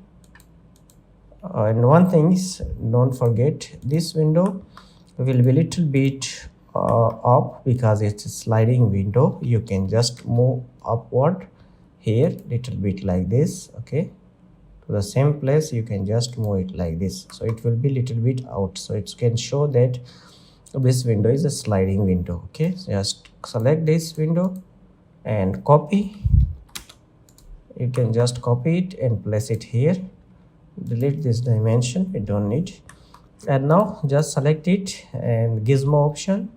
and one thing is, don't forget, this window will be little bit up because it's a sliding window. You can just move upward here little bit like this. Okay, to the same place you can just move it like this, so it will be little bit out, so it can show that this window is a sliding window. Okay, so just select this window and copy. You can just copy it and place it here. Delete this dimension, we don't need. And now just select it and gizmo option,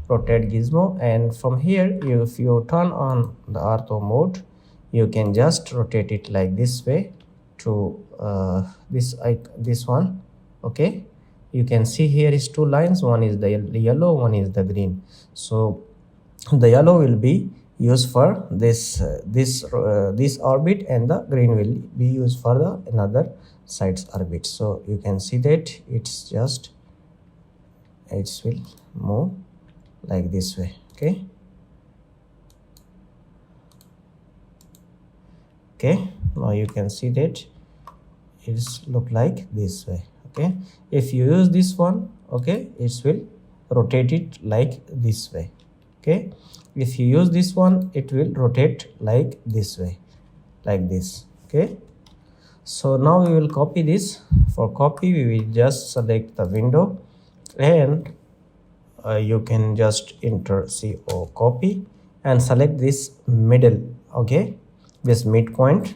rotate gizmo, and from here if you turn on the ortho mode you can just rotate it like this way to this one. Okay, you can see here is two lines, one is the yellow, one is the green. So the yellow will be used for this orbit, and the green will be used for the another side's orbit. So you can see that it's just, it will move like this way. Okay, okay, now you can see that it's look like this way. Okay, if you use this one, okay, it will rotate it like this way. Okay, if you use this one it will rotate like this way, like this. Okay, so now we will copy this. For copy we will just select the window, and you can just enter CO copy and select this middle. Okay, this midpoint,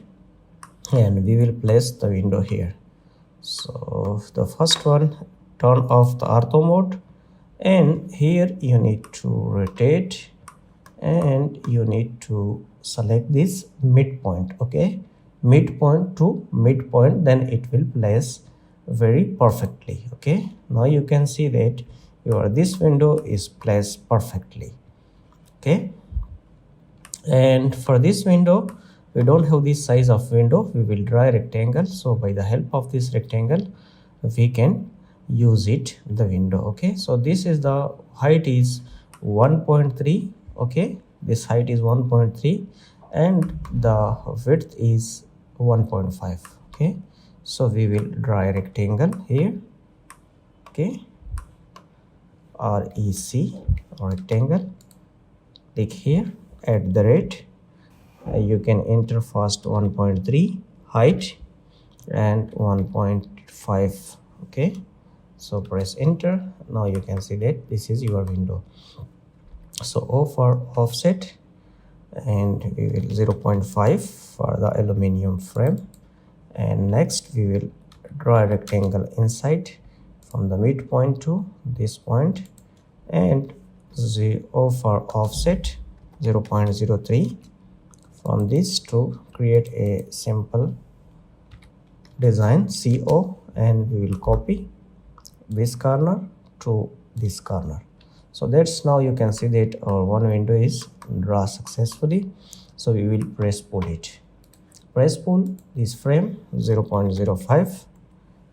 and we will place the window here. So the first one, turn off the ortho mode, and here you need to rotate and you need to select this midpoint. Okay, midpoint to midpoint, then it will place very perfectly. Okay, now you can see that your this window is placed perfectly. Okay, and for this window we don't have this size of window, we will draw a rectangle. So by the help of this rectangle we can use it the window. Okay, so this is the height is 1.3. okay, this height is 1.3 and the width is 1.5. okay, so we will draw a rectangle here. Okay, REC or rectangle, click here, at the rate, you can enter first 1.3 height and 1.5. okay, so press enter. Now you can see that this is your window. So O for offset, and we will 0.5 for the aluminum frame, and next we will draw a rectangle inside from the midpoint to this point, and 0 for offset 0.03 from this to create a simple design CO, and we will copy this corner to this corner. So that's, now you can see that our one window is drawn successfully. So we will press pull it, press pull this frame 0.05,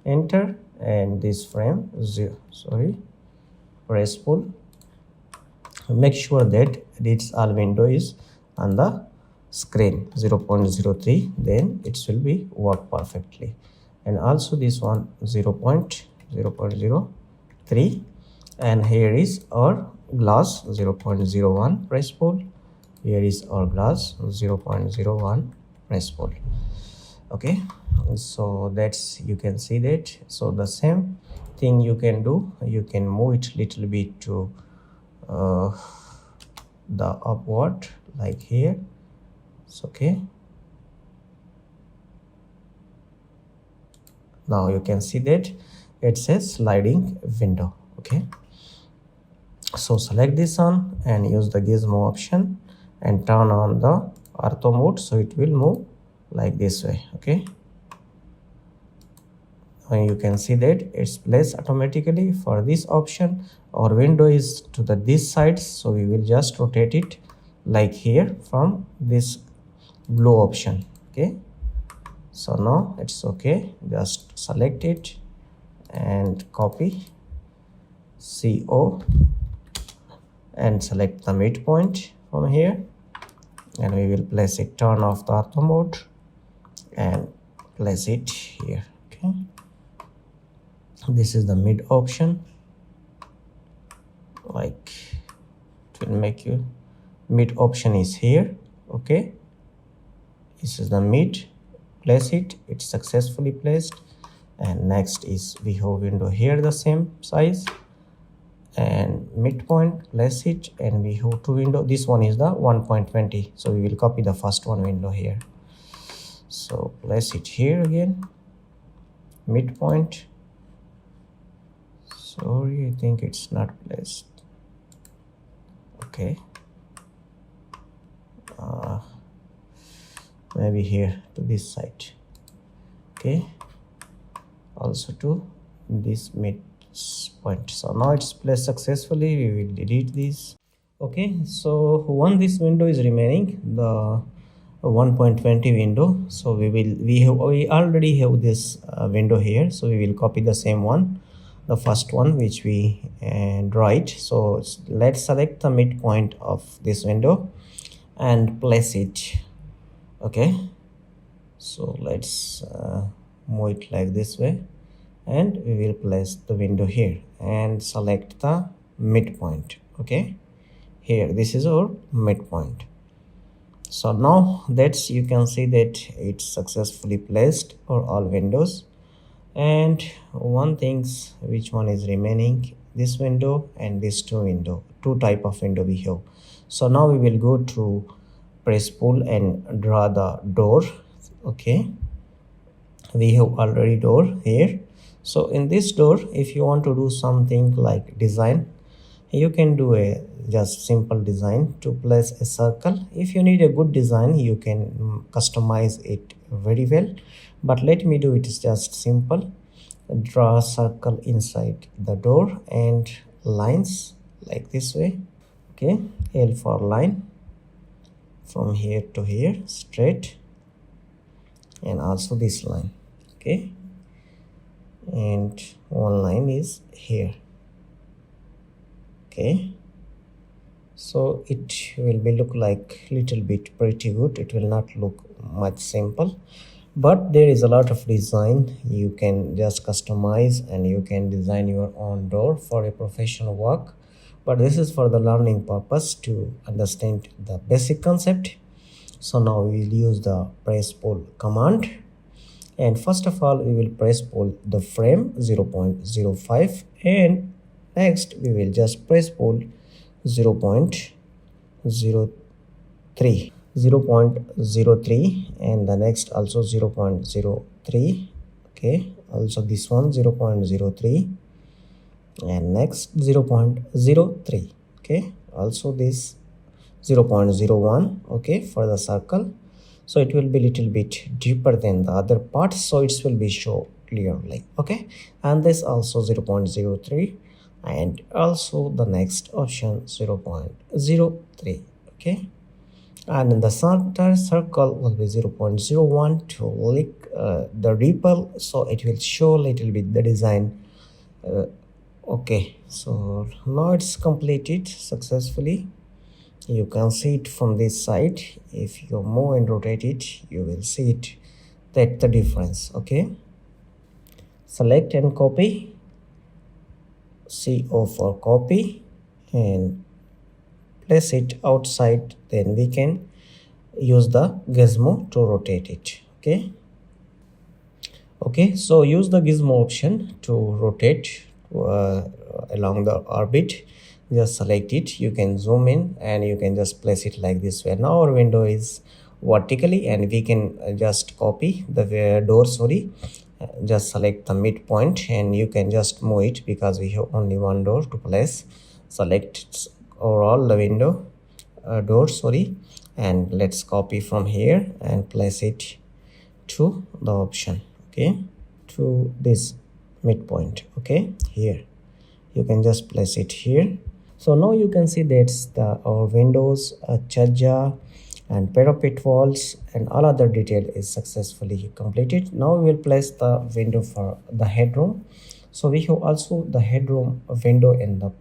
enter, and this frame press pull. Make sure that this all window is on the screen 0.03, then it will be work perfectly. And also this one 0.03, and here is our glass 0.01, press pull. Here is our glass 0.01, press pull. Okay, so that's, you can see that. So the same thing you can do, you can move it little bit to the upward, like here. It's okay. Now you can see that it says sliding window. Okay, so select this one and use the gizmo option and turn on the ortho mode, so it will move like this way. Okay, and you can see that it's placed automatically. For this option, our window is to the this side, so we will just rotate it like here from this blue option. Okay, so now it's okay, just select it and copy CO and select the midpoint from here, and we will place it, turn off the ortho mode and place it here. Okay, this is the mid option, like it will make you, mid option is here. Okay, this is the mid, place it, it's successfully placed. And next is we have window here the same size, and midpoint, place it, and we have two window. This one is the 1.20, so we will copy the first one window here, so place it here again, midpoint. Sorry, I think it's not placed. Okay, maybe here to this side. Okay, also to this mid point. So now it's placed successfully. We will delete this. Okay, so one this window is remaining, the 1.20 window. So we already have this window here, so we will copy the same one, the first one which we draw it. So let's select the midpoint of this window and place it. Okay, so let's move it like this way, and we will place the window here and select the midpoint. Okay, here this is our midpoint. So now that's, you can see that it's successfully placed for all windows. And one things, which one is remaining, this window and this two type of window we have. So now we will go to press pull and draw the door. Okay, we have already door here, So in this door, if you want to do something like design, you can do a just simple design to place a circle. If you need a good design, you can customize it very well, but let me do it just simple. Draw a circle inside the door and lines like this way. Okay, L for line from here to here straight, and also this line. Okay, and one line is here. Okay, so it will be look like little bit pretty good. It will not look much simple, but there is a lot of design you can just customize, and you can design your own door for a professional work. But this is for the learning purpose to understand the basic concept. So now we will use the press pull command, and first of all we will press pull the frame 0.05, and next we will just press pull 0.03, 0.03, and the next also 0.03. Okay, also this one 0.03, and next 0.03. Okay, also this 0.01. Okay, for the circle, so it will be little bit deeper than the other part, so it will be show clearly. Okay, and this also 0.03, and also the next option 0.03. Okay, and in the center circle will be 0.01 to lick the ripple, so it will show little bit the design. Okay, so now it's completed successfully. You can see it from this side. If you move and rotate it, you will see it, that the difference. Okay, select and copy, CO for copy, and place it outside. Then we can use the gizmo to rotate it. Okay, so use the gizmo option to rotate along the orbit. Just select it, you can zoom in, and you can just place it like this way. Now our window is vertically, and we can just copy the door. Just select the midpoint, and you can just move it because we have only one door to place. Select overall the window door, and let's copy from here and place it to the option. Okay, to this midpoint. Okay, here you can just place it here. So now you can see that's our windows, chaja and parapet walls, and all other detail is successfully completed. Now we will place the window for the headroom. So we have also the headroom window in the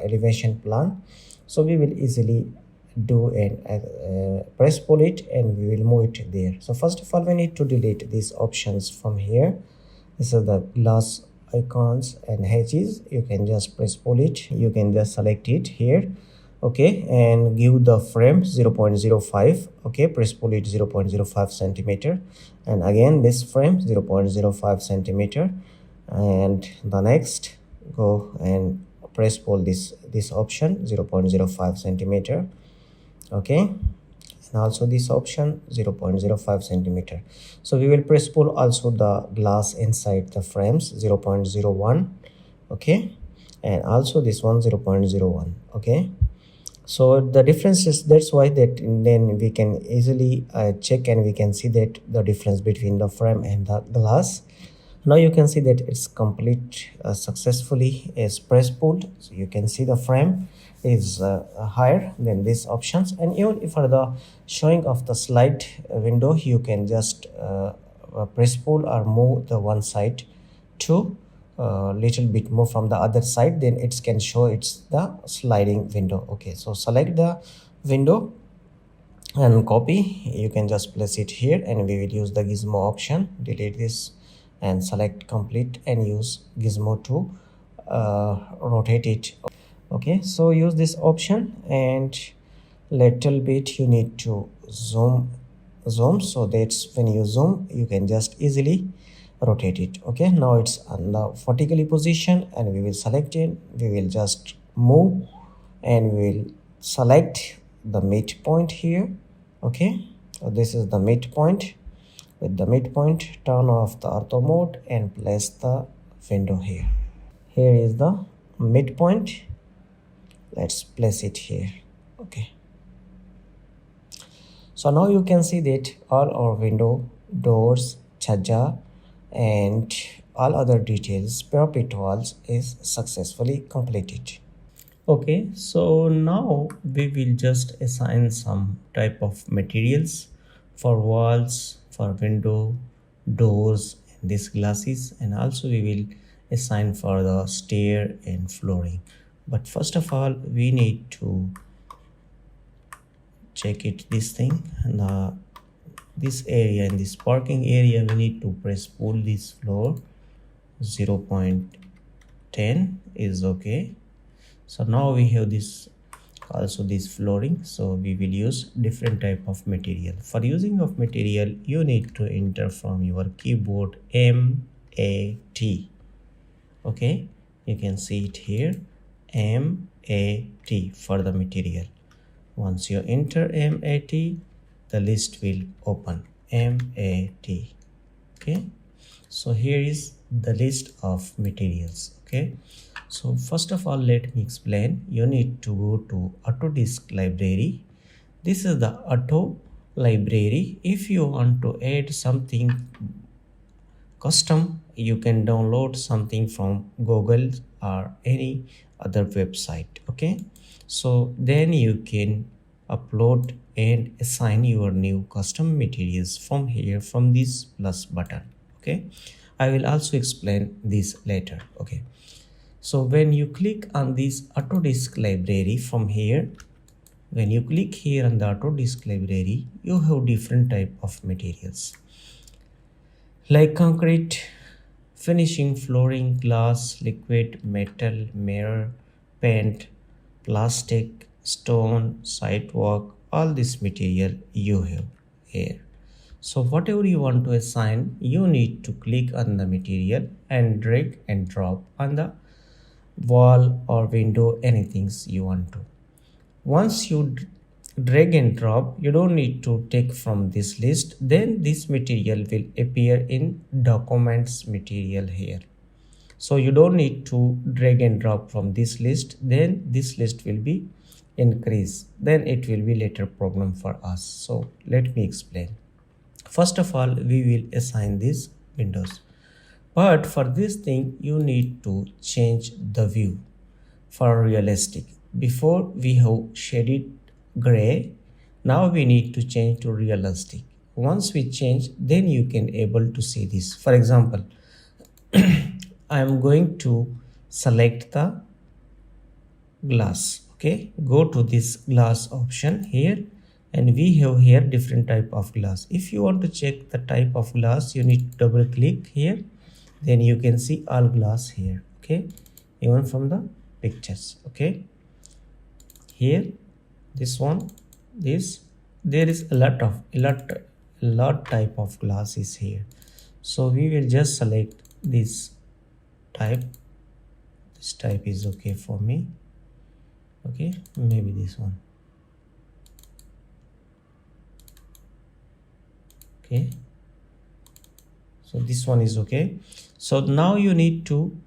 elevation plan, so we will easily do and press pull it, and we will move it there. So first of all we need to delete these options from here. This is the glass icons and hedges. You can just press pull it, you can just select it here. Okay, and give the frame 0.05. Okay, press pull it 0.05 centimeter, and again this frame 0.05 centimeter, and the next go and press pull this option 0.05 centimeter. Okay, and also this option 0.05 centimeter. So we will press pull also the glass inside the frames 0.01. Okay, and also this one 0.01. Okay, so the difference is, that's why that then we can easily check, and we can see that the difference between the frame and the glass. Now you can see that it's complete successfully is press pulled. So you can see the frame is higher than these options, and even for the showing of the slide window, you can just press pull or move the one side to little bit more from the other side, then it can show it's the sliding window. Okay, so select the window and copy, you can just place it here, and we will use the gizmo option. Delete this and select complete, and use gizmo to rotate it. Okay, so use this option, and little bit you need to zoom, so that's when you zoom you can just easily rotate it. Okay, now it's on the vertically position, and we will select it, we will just move, and we will select the midpoint here. Okay, so this is the midpoint. With the midpoint, turn off the ortho mode and place the window here. Here is the midpoint. Let's place it here. Okay. So now you can see that all our window, doors, chaja, and all other details, parapet walls is successfully completed. Okay, so now we will just assign some type of materials for walls, for window, doors, and these glasses, and also we will assign for the stair and flooring. But first of all, we need to check it this thing, and this area, in this parking area, we need to press pull this floor 0.10 is okay. So now we have this, also this flooring, so we will use different type of material. For using of material, you need to enter from your keyboard MAT. Okay, you can see it here, MAT for the material. Once you enter MAT, the list will open MAT. Okay, so here is the list of materials. Okay, so first of all, let me explain. You need to go to AutoDisk library. This is the Auto library. If you want to add something custom, you can download something from Google or any other website. Okay, so then you can upload and assign your new custom materials from here, from this plus button. Okay, I will also explain this later. Okay, so when you click on this AutoDisk library from here, when you click here on the AutoDisk library, you have different type of materials like concrete, finishing, flooring, glass, liquid, metal, mirror, paint, plastic, stone, sidewalk, all this material you have here. So whatever you want to assign, you need to click on the material and drag and drop on the wall or window, anything you want to. Once you drag and drop, you don't need to take from this list, then this material will appear in documents material here. So you don't need to drag and drop from this list, then this list will be increased, then it will be later problem for us. So let me explain. First of all, we will assign these windows, but for this thing you need to change the view for realistic. Before we have shaded gray, now we need to change to realistic. Once we change, then you can able to see this. For example, I am going to select the glass. Okay, go to this glass option here, and we have here different type of glass. If you want to check the type of glass, you need to double click here, then you can see all glass here. Okay, even from the pictures. Okay, here, this one, this, there is a lot type of glass is here. So we will just select this type. This type is okay for me. Okay, maybe this one. Okay, so this one is okay. So now you need to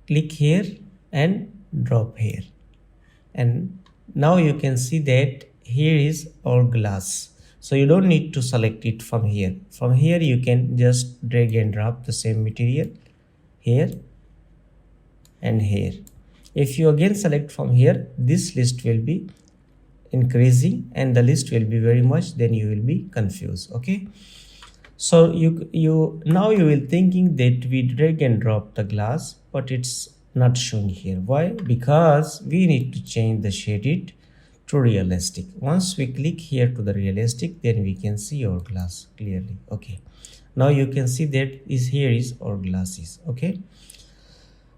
click here and drop here, and now you can see that here is our glass. So you don't need to select it from here. From here you can just drag and drop the same material here and here. If you again select from here, this list will be increasing and the list will be very much, then you will be confused. Okay, so you now you will thinking that we drag and drop the glass, but it's not showing here. Why? Because we need to change the shaded to realistic. Once we click here to the realistic, then we can see our glass clearly. Okay, now you can see that is here is our glasses. Okay,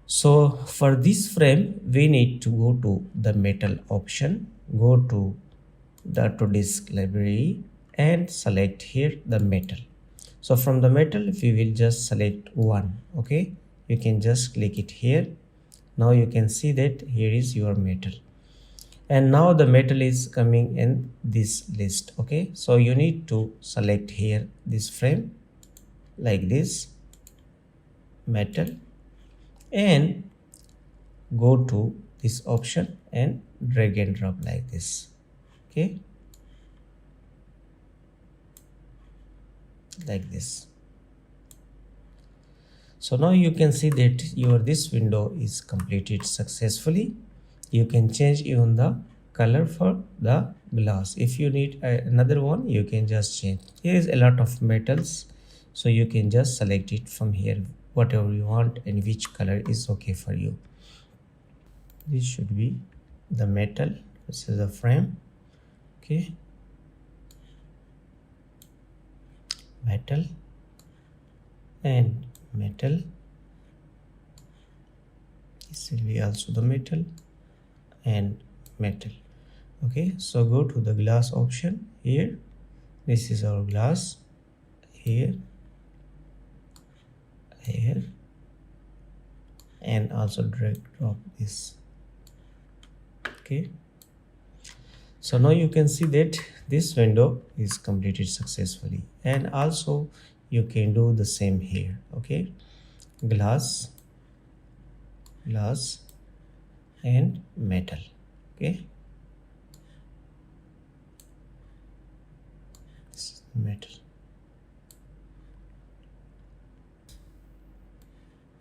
so for this frame we need to go to the metal option, go to the AutoDisk library and select here the metal. So from the metal we will just select one. Okay, you can just click it here. Now you can see that here is your metal, and now the metal is coming in this list. Okay, so you need to select here this frame like this, metal, and go to this option and drag and drop like this. Okay, like this. So now you can see that your this window is completed successfully. You can change even the color for the glass. If you need another one, you can just change. Here is a lot of metals, so you can just select it from here, whatever you want and which color is okay for you. This should be the metal. This is the frame. Okay, metal and metal. This will be also the metal and metal. Okay, so go to the glass option here. This is our glass. Here, here, and also drag drop this. Okay, so now you can see that this window is completed successfully, and also you can do the same here. Okay, glass, glass and metal. Okay, this is metal,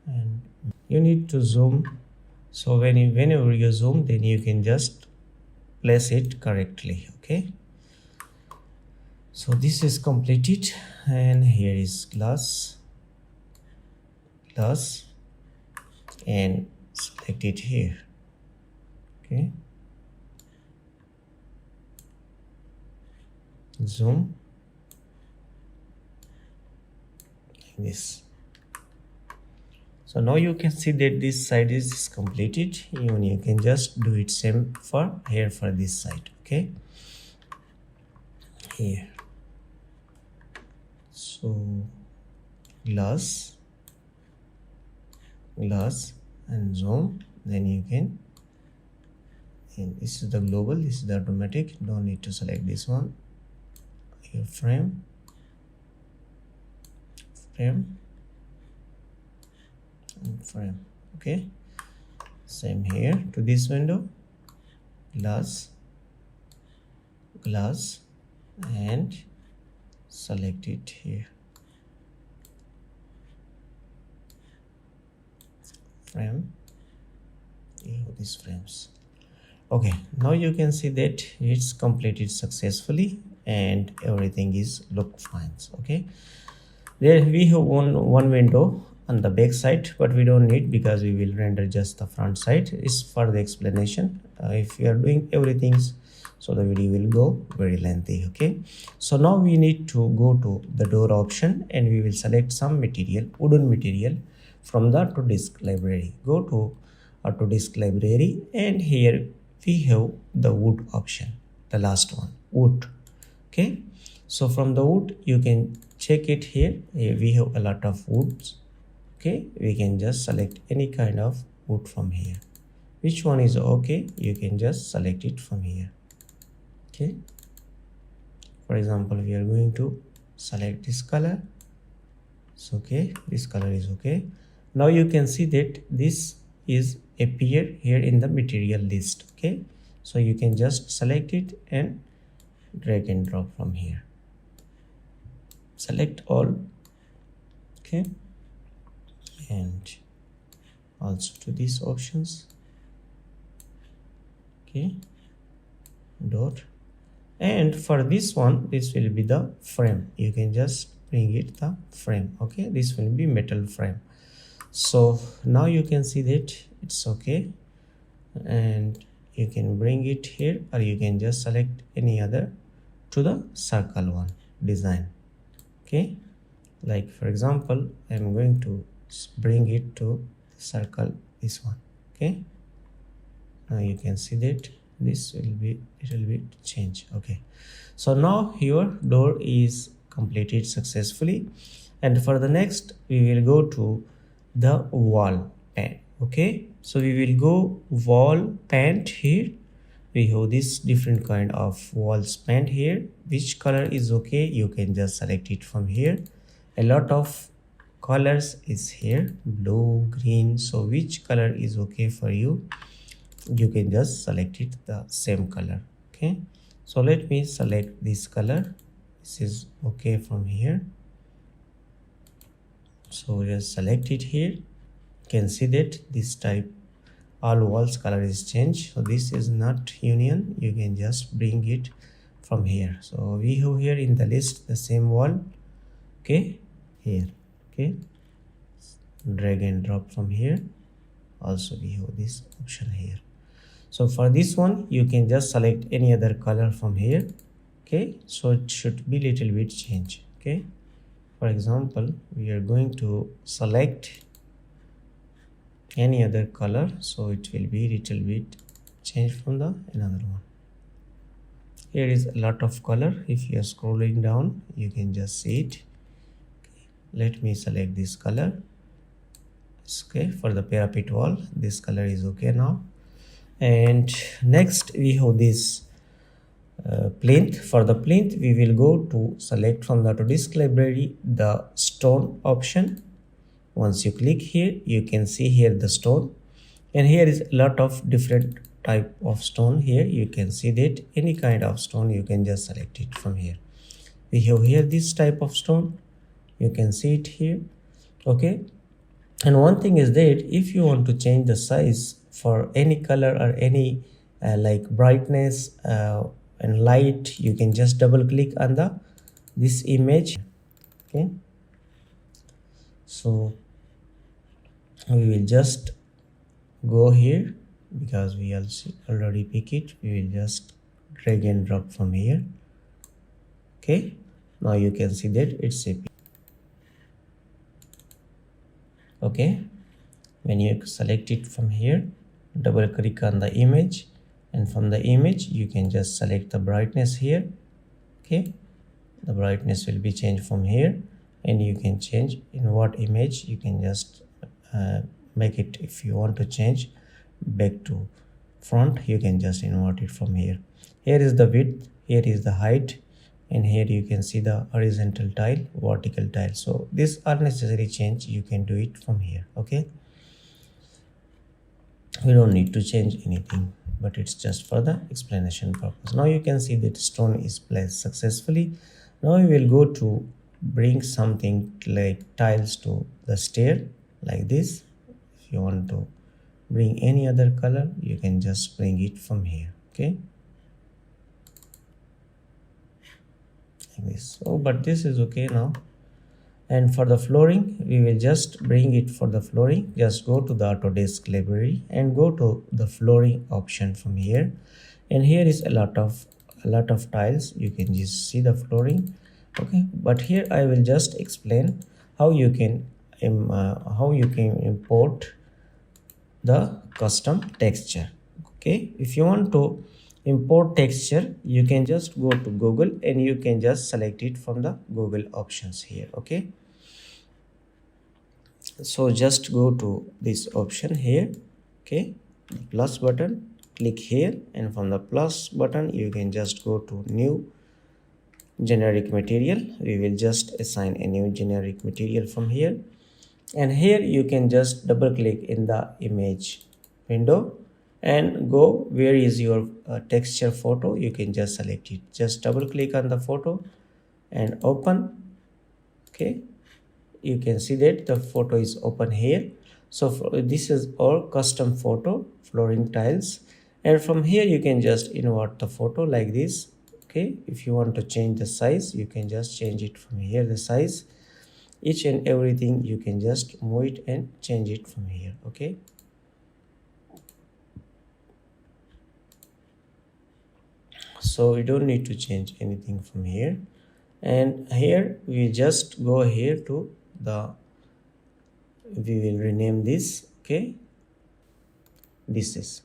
and you need to zoom. So whenever you zoom, then you can just place it correctly. Okay, so this is completed, and here is glass, glass, and select it here. Okay, zoom like this. So now you can see that this side is completed. Even you can just do it same for here for this side. Okay, here. So glass, glass, and zoom. Then you can, and this is the global, this is the automatic. Don't need to select this one. Your frame, frame, and frame. Okay, same here to this window. Glass, glass, and select it here. Frame, these frames. Okay, now you can see that it's completed successfully and everything is look fine. Okay, there we have one window on the back side, but we don't need because we will render just the front side. Is for the explanation. If you are doing everything, so the video will go very lengthy. Okay, so now we need to go to the door option and we will select some material, wooden material from the AutoDisk library. Go to AutoDisk library, and here we have the wood option, the last one, wood. Okay, so from the wood you can check it here. Here we have a lot of woods. Okay, we can just select any kind of wood from here. Which one is okay, you can just select it from here. Okay, for example, we are going to select this color. So okay, this color is okay. Now you can see that this is appear here in the material list. Okay, so you can just select it and drag and drop from here. Select all. Okay, and also to these options. Okay, dot, and for this one, this will be the frame. You can just bring it the frame. Okay, this will be metal frame. So now you can see that it's okay, and you can bring it here, or you can just select any other to the circle one design. Okay, like for example, I'm going to bring it to circle this one. Okay, now you can see that this will be a little bit change. Okay, so now your door is completed successfully, and for the next we will go to the wall paint. Okay, so we will go wall paint. Here we have this different kind of walls paint here. Which color is okay, you can just select it from here. A lot of colors is here, blue, green. So which color is okay for you? You can just select it the same color. Okay, so let me select this color. This is okay from here. So just select it here. You can see that this type all walls color is changed. So this is not union. You can just bring it from here. So we have here in the list the same wall. Okay, here. Okay, drag and drop from here. Also we have this option here. So for this one you can just select any other color from here. Okay, so it should be little bit change. Okay, for example we are going to select any other color, so it will be little bit change from the another one. Here is a lot of color. If you are scrolling down you can just see it. Okay, let me select this color. It's okay for the parapet wall. This color is okay now. And next we have this plinth. For the plinth we will go to select from the AutoDisk library the stone option. Once you click here you can see here the stone, and here is a lot of different type of stone. Here you can see that any kind of stone you can just select it from here. We have here this type of stone, you can see it here. Okay, and one thing is that if you want to change the size for any color or any like brightness and light, you can just double click on the this image. Okay, so we will just go here because we also already pick it. We will just drag and drop from here. Okay, now you can see that it's a okay. When you select it from here, double click on the image, and from the image you can just select the brightness here. Okay, the brightness will be changed from here, and you can change in what image. You can just make it. If you want to change back to front, you can just invert it from here. Here is the width, here is the height, and here you can see the horizontal tile, vertical tile. So this unnecessary change you can do it from here. Okay, we don't need to change anything, but it's just for the explanation purpose. Now you can see that stone is placed successfully. Now we will go to bring something like tiles to the stair like this. If you want to bring any other color, you can just bring it from here. Okay, like this. Oh, but this is okay now. And for the flooring we will just bring it. For the flooring, just go to the AutoDisk library and go to the flooring option from here, and here is a lot of tiles. You can just see the flooring. Okay, but here I will just explain how you can import the custom texture. Okay, if you want to import texture, you can just go to Google and you can just select it from the Google options here. Okay, so just go to this option here. Okay, the plus button, click here, and from the plus button you can just go to new generic material. We will just assign a new generic material from here, and here you can just double click in the image window and go where is your texture photo. You can just select it. Just double click on the photo and open. Okay, you can see that the photo is open here. So this is our custom photo, flooring tiles, and from here you can just invert the photo like this. Okay, if you want to change the size, you can just change it from here, the size, each and everything you can just move it and change it from here. Okay, so we don't need to change anything from here. And here we just go here to the, we will rename this. Okay, this is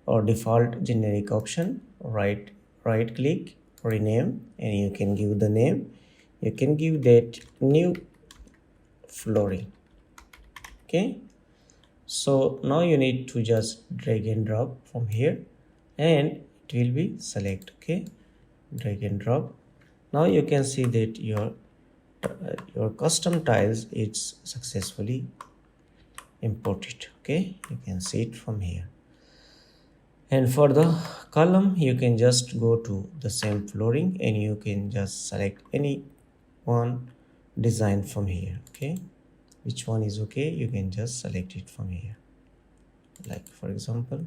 our default generic option. Right click, rename, and you can give the name. You can give that new flooring. Okay, so now you need to just drag and drop from here and it will be select. Okay, drag and drop. Now you can see that your your custom tiles, it's successfully imported. Okay, you can see it from here. And for the column, you can just go to the same flooring and you can just select any one design from here. Okay, which one is okay, you can just select it from here. Like for example,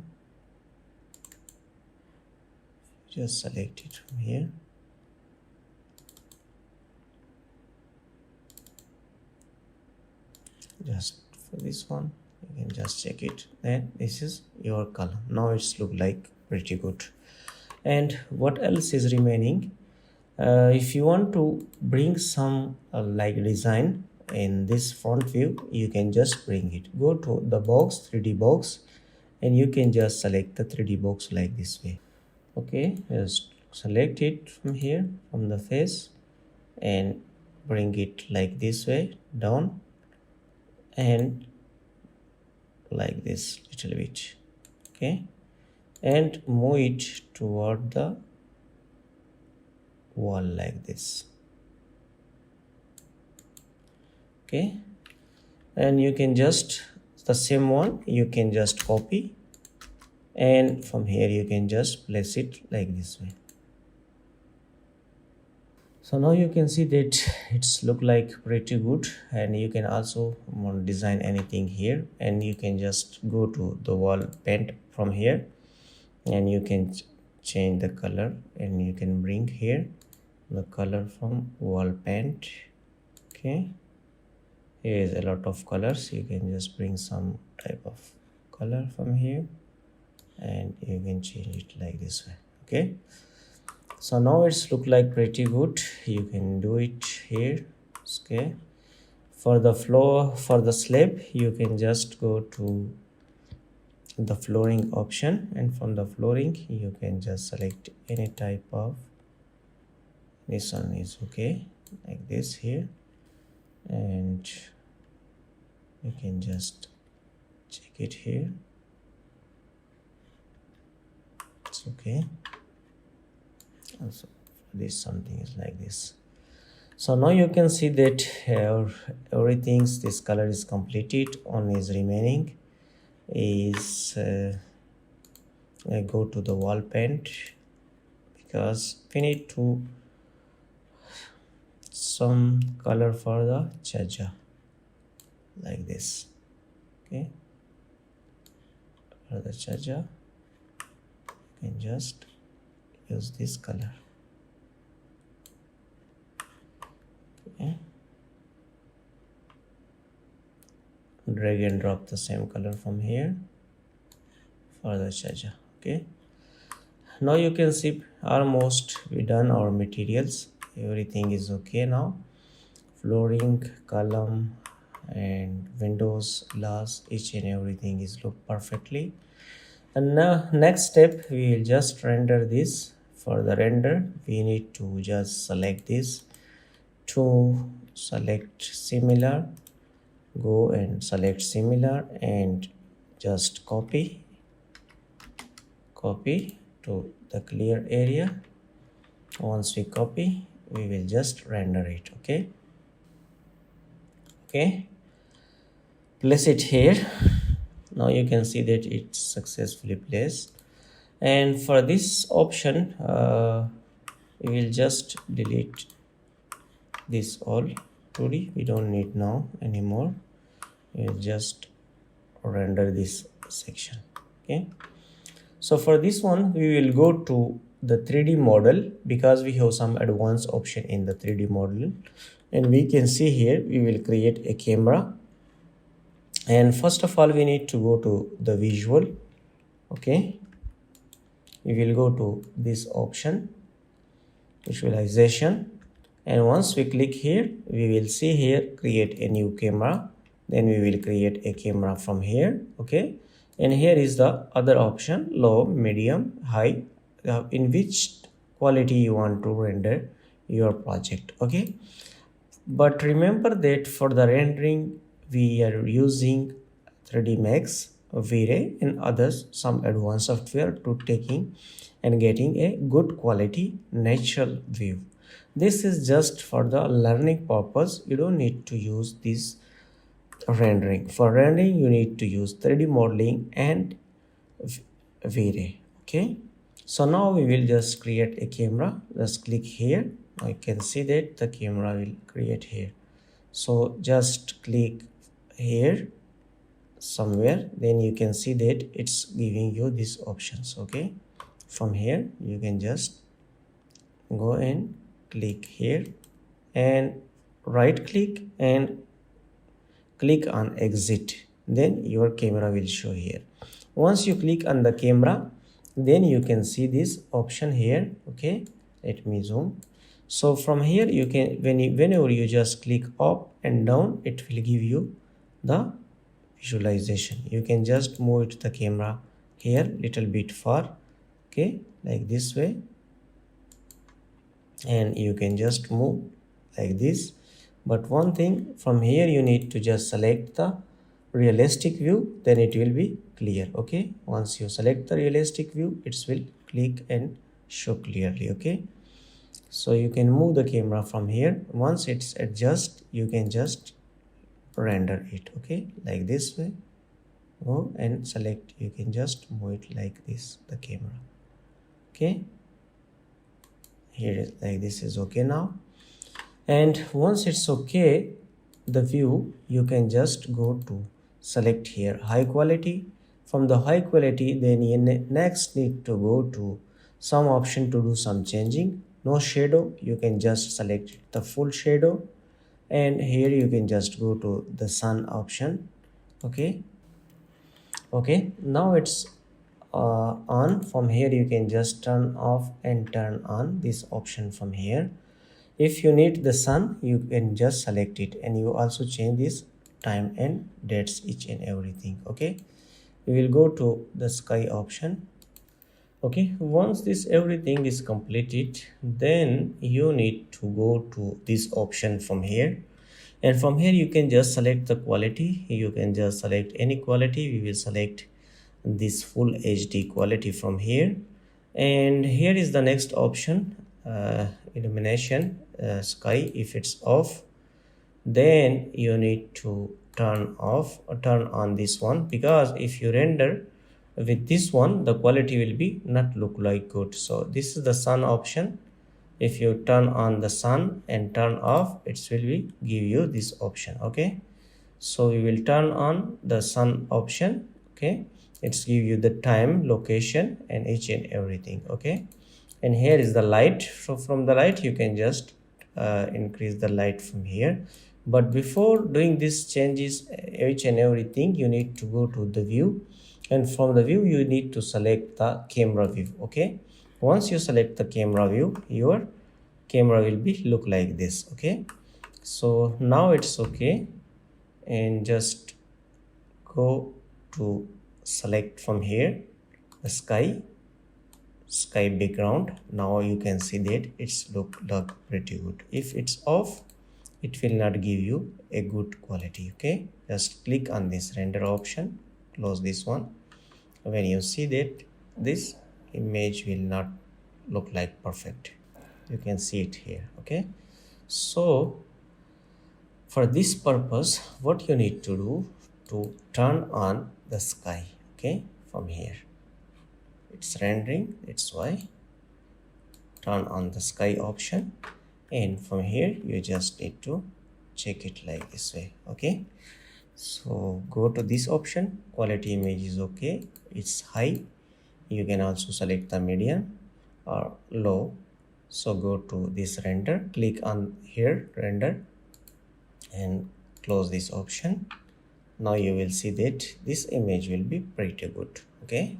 just select it from here. Just for this one, you can just check it, and this is your column. Now it's look like pretty good. And what else is remaining? If you want to bring some like design in this front view, you can just bring it. Go to the box, 3D box, and you can just select the 3D box like this way. Okay, just select it from here, from the face, and bring it like this way down, and like this little bit. Okay, and move it toward the wall like this. Okay, and you can just the same one you can just copy, and from here you can just place it like this way. So now you can see that it's look like pretty good, and you can also design anything here, and you can just go to the wall paint from here, and you can change the color, and you can bring here the color from wall paint. Okay, here is a lot of colors, you can just bring some type of color from here, and you can change it like this way. Okay, so now it's look like pretty good, you can do it here. Okay, for the floor, for the slab, you can just go to the flooring option, and from the flooring you can just select any type of, this one is okay, like this here, and you can just check it here, it's okay. Also this something is like this. So now you can see that everything's this color is completed. Only is remaining is I go to the wall paint, because we need to some color for the chaja like this. Okay, for the chaja you can just use this color. Okay, drag and drop the same color from here for the chaja. Okay, now you can see almost we done our materials, everything is okay. Now flooring, column, and windows, glass, each and everything is look perfectly. And now next step, we will just render this. For the render, we need to just select this, to select similar, go and select similar, and just copy to the clear area. Once we copy, we will just render it. Okay, place it here. Now you can see that it's successfully placed. And for this option, we will just delete this all 2D, we don't need now anymore. We'll just render this section. Okay, so for this one we will go to the 3D model, because we have some advanced option in the 3D model, and we can see here we will create a camera. And first of all, we need to go to the visual. Okay, we will go to this option, visualization, and once we click here, we will see here create a new camera. Then we will create a camera from here. Okay, and here is the other option, low, medium, high, in which quality you want to render your project. Okay, but remember that for the rendering we are using 3D Max, V-Ray, and others some advanced software to taking and getting a good quality natural view. This is just for the learning purpose. You don't need to use this rendering. For rendering you need to use 3D modeling and V-Ray. Okay, so now we will just create a camera. Just click here. Now you can see that the camera will create here. So just click here somewhere, then you can see that it's giving you these options. Okay, from here you can just go and click here and right click and click on exit, then your camera will show here. Once you click on the camera, then you can see this option here. Okay, let me zoom. So from here you can, whenever you just click up and down, it will give you the visualization. You can just move it the camera here little bit far. Okay, like this way, and you can just move like this. But one thing, from here you need to just select the realistic view, then it will be clear. Okay, once you select the realistic view, it will click and show clearly. Okay, so you can move the camera from here. Once it's adjust, you can just render it. Okay, like this way, go and select, you can just move it like this, the camera. Okay, here is like this is okay now. And once it's okay, the view, you can just go to select here high quality. From the high quality, then you next need to go to some option to do some changing. No shadow, you can just select the full shadow, and here you can just go to the sun option. Okay, now it's on. From here you can just turn off and turn on this option from here. If you need the sun, you can just select it, and you also change this time and dates, each and everything. Okay, we will go to the sky option. Okay, once this everything is completed, then you need to go to this option from here, and from here you can just select the quality. You can just select any quality. We will select this full HD quality from here, and here is the next option, illumination, sky. If it's off, then you need to turn off or turn on this one, because if you render with this one, the quality will be not look like good. So this is the sun option. If you turn on the sun and turn off, it will be give you this option. Okay, so we will turn on the sun option. Okay, it's give you the time, location, and each and everything. Okay, and here is the light. So from the light you can just increase the light from here. But before doing these changes, each and everything, you need to go to the view, and from the view you need to select the camera view. Okay, once you select the camera view, your camera will be look like this. Okay, so now it's okay, and just go to select from here the sky background. Now you can see that it's look pretty good. If it's off, it will not give you a good quality. Okay, just click on this render option, close this one. When you see that, this image will not look like perfect. You can see it here. Okay, so for this purpose, what you need to do to turn on the sky. Okay, from here it's rendering, it's why turn on the sky option, and from here you just need to check it like this way. Okay, so go to this option, quality image is okay, it's high. You can also select the medium or low. So go to this render, click on here render, and close this option. Now you will see that this image will be pretty good. Okay,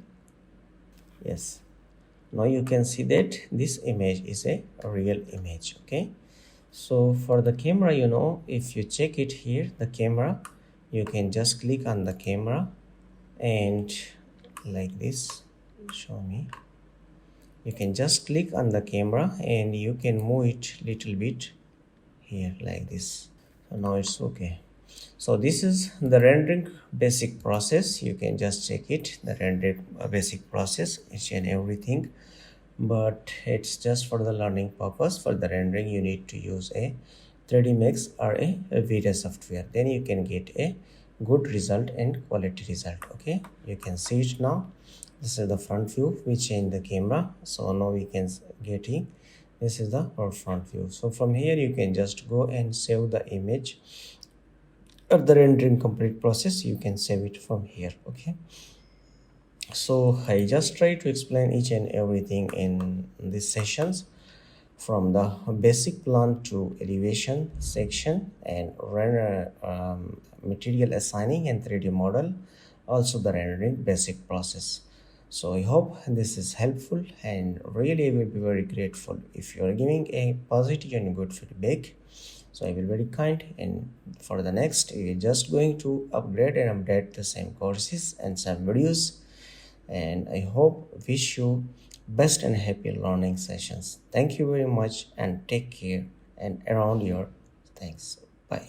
yes, now you can see that this image is a real image. Okay, so for the camera, you know, if you check it here, the camera, you can just click on the camera and like this, show me. You can just click on the camera and you can move it little bit here like this. So now it's okay. So this is the rendering basic process. You can just check it, the rendering basic process, each and everything. but it's just for the learning purpose. For the rendering you need to use a 3D Max or a VRAY software, then you can get a good result and quality result. Okay, you can see it now. This is the front view. We change the camera, so now we can get in. This is the our front view. So from here you can just go and save the image of the rendering complete process. You can save it from here. Okay, so I just try to explain each and everything in these sessions, from the basic plan to elevation section and render material assigning and 3D model, also the rendering basic process. So I hope this is helpful, and really I will be very grateful if you are giving a positive and good feedback. So I will be very kind, and for the next we are just going to upgrade and update the same courses and some videos, and I hope wish you best and happy learning sessions. Thank you very much and take care and around your thanks. Bye.